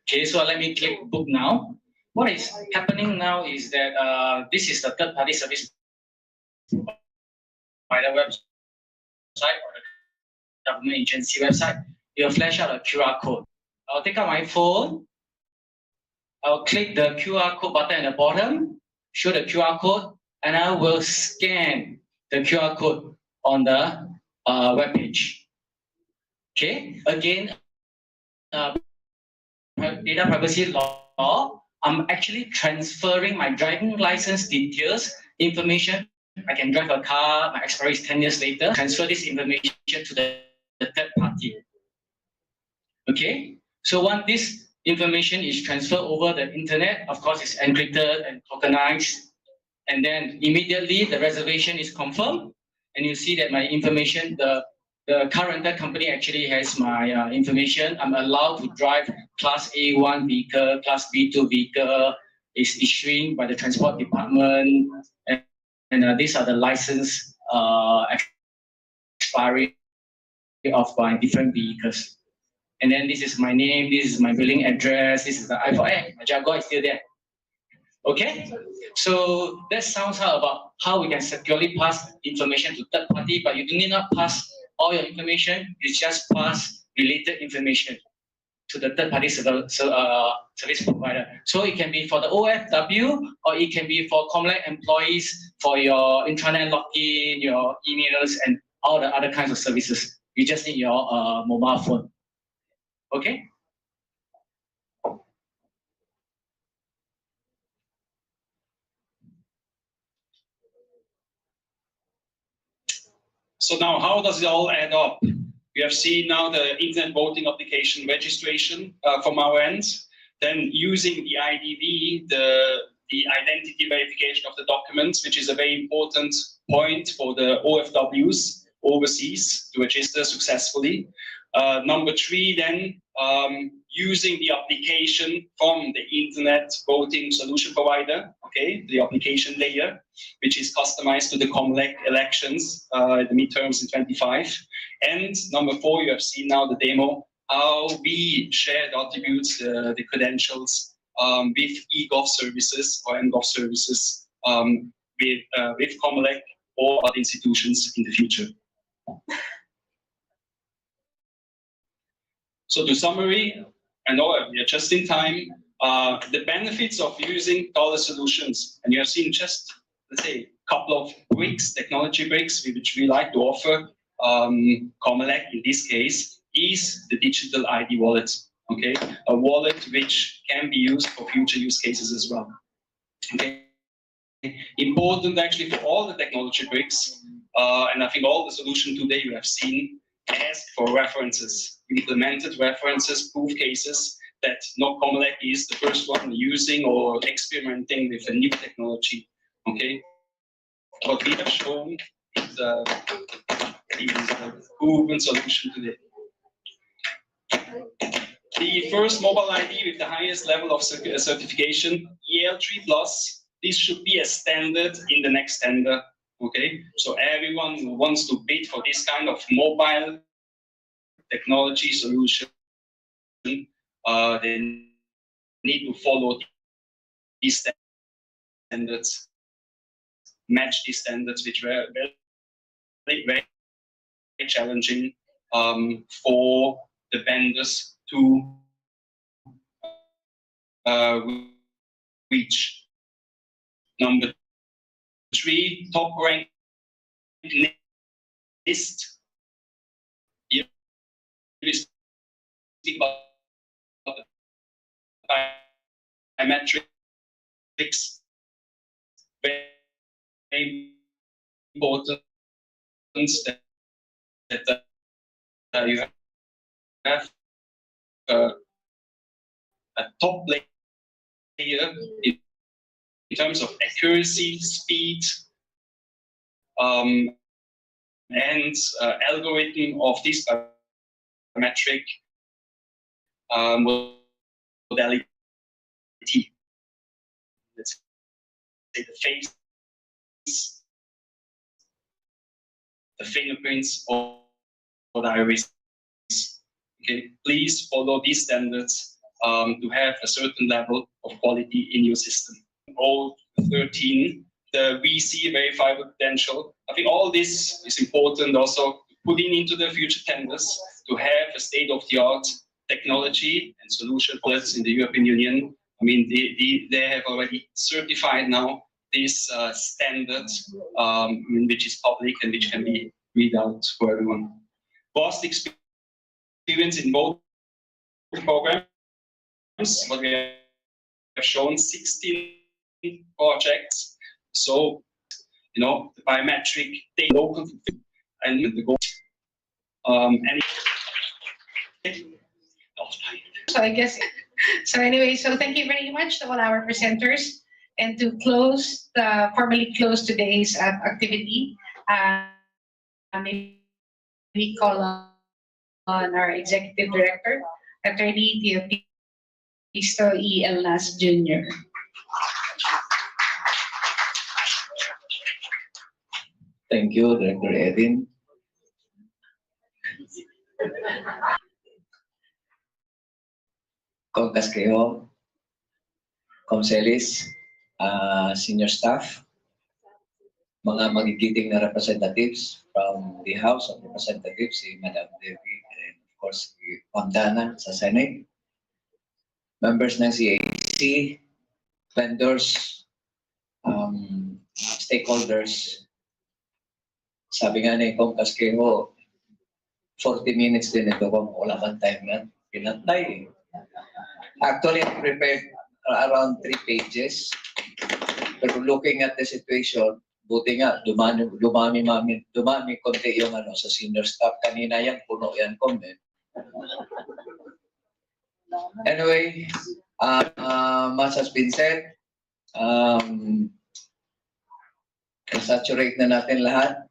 Okay, so let me click book now. What is happening now is that this is the third-party service by the website or the government agency website. You'll flash out a QR code. I'll take out my phone. I'll click the QR code button at the bottom, show the QR code, and I will scan the QR code on the web page. Okay, again, data privacy law, I'm actually transferring my driving license details, information. I can drive a car, my expiry is 10 years later, transfer this information to the third party. Okay, so once this information is transferred over the internet, of course, it's encrypted and tokenized. And then immediately the reservation is confirmed, and you see that my information, the car rental company actually has my information. I'm allowed to drive Class A1 vehicle, Class B2 vehicle, is issuing by the Transport Department, and these are the license expiry of my different vehicles. And then this is my name, this is my billing address, this is the iPhone. My Jaguar is still there. Okay, so that sounds about how we can securely pass information to third party, but you do need not pass all your information, you just pass related information to the third party service provider. So it can be for the OFW, or it can be for Comlec employees for your intranet login, your emails, and all the other kinds of services. You just need your mobile phone. Okay? So now, how does it all add up? We have seen now the internet voting application registration from our end. Then using the IDV, the identity verification of the documents, which is a very important point for the OFWs overseas to register successfully. Number 3, then using the application from the internet voting solution provider, okay, the application layer, which is customized to the Comlec elections, the midterms in 25. And number 4, you have seen now the demo, how we share the attributes, the credentials with eGov services or mGov services with Comlec or other institutions in the future. So to summary, I know we are just in time, the benefits of using Thales solutions, and you have seen just, let's say, a couple of bricks, technology bricks, which we like to offer, Comlec in this case, is the digital ID wallet, okay? A wallet which can be used for future use cases as well. Okay. Important actually for all the technology bricks, and I think all the solution today you have seen ask for references, implemented references, proof cases that not Comlec is the first one using or experimenting with a new technology. Okay, what we have shown is is a proven solution today. The first mobile ID with the highest level of certification, EL3+, this should be a standard in the next tender. Okay, so everyone who wants to bid for this kind of mobile technology solution, they need to follow these standards, match these standards, which were very challenging for the vendors to reach. Number 3, top ranked list. Here we speak about biometrics, very important that you have a top layer in terms of accuracy, speed, and algorithm of this biometric modality. Let's say the face, the fingerprints, or the iris. Okay, please follow these standards to have a certain level of quality in your system. All 13, we see verifiable potential. I think all this is important also putting into the future tenders to have a state-of-the-art technology and solution players in the European Union. I mean, they have already certified now this standard, which is public and which can be read out for everyone. Vast experience in both programs. What we have shown 16 projects. So, you know, the biometric data local and the goal. So I guess, so anyway, so thank you very much to all our presenters. And to formally close today's activity, we call on our Executive Director, Attorney Teopisto E. Elnas Jr. Thank you, Director Edin. Kongkaskeo, Comselis, senior staff, mga magigiting na representatives from the House of Representatives, si Madam Bldg, and of course, si Ma'am Dana sa Senate, members ng CAC, vendors, stakeholders. Sabi nga ni Kongkaskeo, 40 minutes din ito kung wala kang time na pinatay. Actually, I prepared around 3 pages. Pero looking at the situation, buti nga, dumami konti yung sa senior staff. Kanina yan, puno yan comment. Anyway, much has been said. Saturate na natin lahat.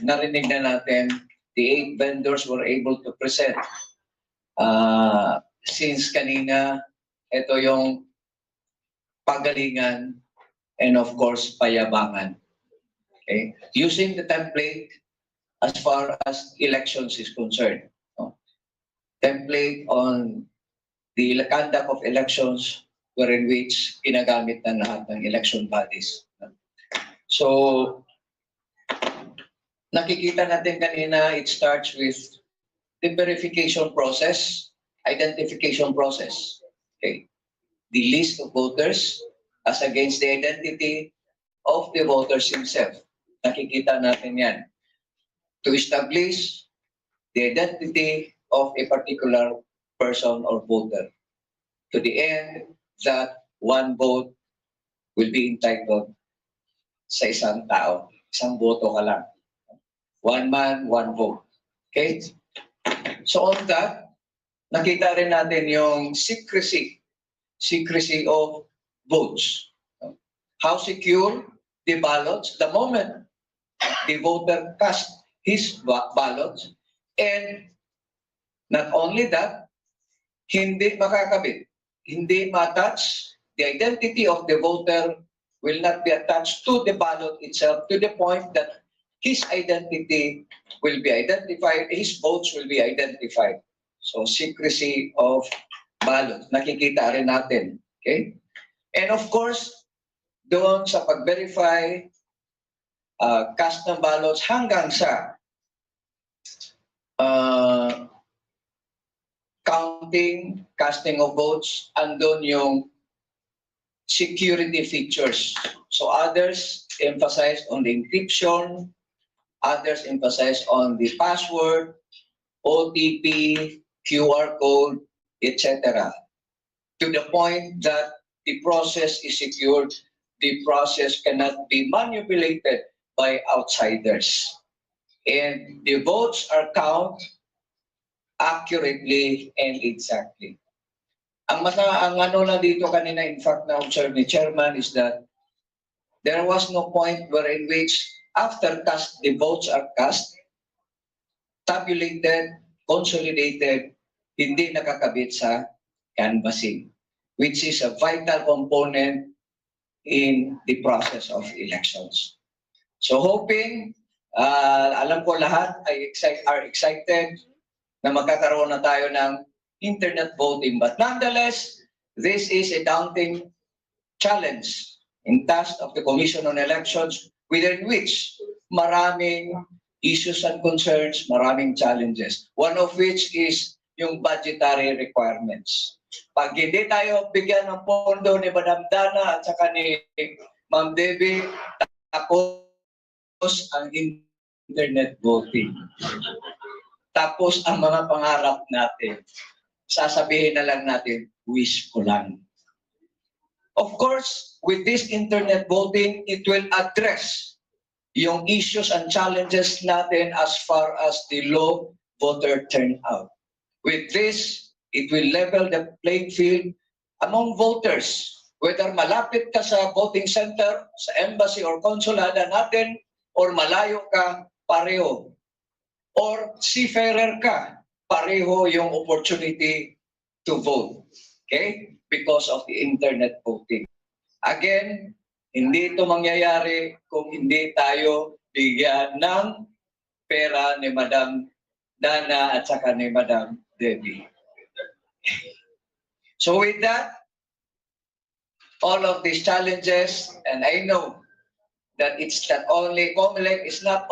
Narinig na natin, the 8 vendors were able to present. Since kanina, ito yung pagalingan and of course, payabangan. Okay? Using the template as far as elections is concerned. No? Template on the conduct of elections wherein which ginagamit ng lahat ng election bodies. So, nakikita natin kanina, it starts with the verification process, identification process. Okay. The list of voters as against the identity of the voters himself. Nakikita natin yan. To establish the identity of a particular person or voter. To the end that one vote will be entitled sa isang tao. Isang boto ka lang. One man, one vote. Okay? So on that, nakita rin natin yung secrecy of votes. How secure the ballots the moment the voter cast his ballots. And not only that, hindi makakabit, hindi ma-attach, the identity of the voter will not be attached to the ballot itself to the point that his identity will be identified, his votes will be identified. So secrecy of ballot, nakikita rin natin. Okay? And of course, doon sa pag-verify, cast ng ballots hanggang sa counting, casting of votes, andun yung security features. So others emphasize on the encryption, others emphasize on the password, OTP, QR code, etc. To the point that the process is secured, the process cannot be manipulated by outsiders. And the votes are counted accurately and exactly. Ang ano na dito kanina, in fact, na-observe ni Chairman is that there was no point wherein which after the votes are cast, tabulated, consolidated, hindi nakakabit sa canvassing, which is a vital component in the process of elections. So hoping, alam ko lahat are excited na magkakaroon na tayo ng internet voting. But nonetheless, this is a daunting challenge in task of the Commission on Elections, within which maraming issues and concerns, maraming challenges. One of which is yung budgetary requirements. Pag hindi tayo bigyan ng pondo ni Madam Dana at saka ni Ma'am Debbie, tapos ang internet voting. Tapos ang mga pangarap natin, sasabihin na lang natin, wish ko lang. Of course, with this internet voting, it will address yung issues and challenges natin as far as the low voter turnout. With this, it will level the playing field among voters. Whether malapit ka sa voting center, sa embassy or konsulada natin, or malayo ka, pareho. Or seafarer ka, pareho yung opportunity to vote. Okay? Because of the internet voting. Again, hindi ito mangyayari kung hindi tayo bigyan ng pera ni Madam Dana at saka ni Madam Debbie. So with that, all of these challenges, and I know that it's not only, COMELEC is not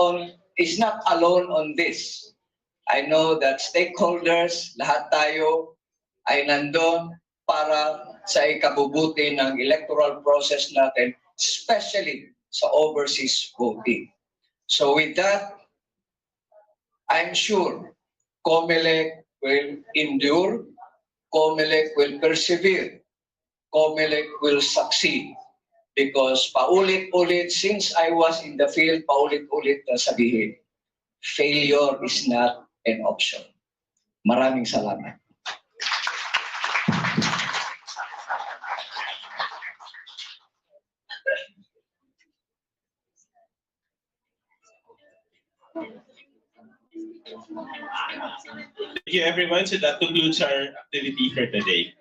alone on this. I know that stakeholders, lahat tayo ay nandun para sa ikabubuti ng electoral process natin, especially sa overseas voting. So with that, I'm sure COMELEC will endure, COMELEC will persevere, COMELEC will succeed. Because paulit-ulit, since I was in the field, paulit-ulit na sabihin, failure is not an option. Maraming salamat. Thank you, everyone. So that concludes our activity for today.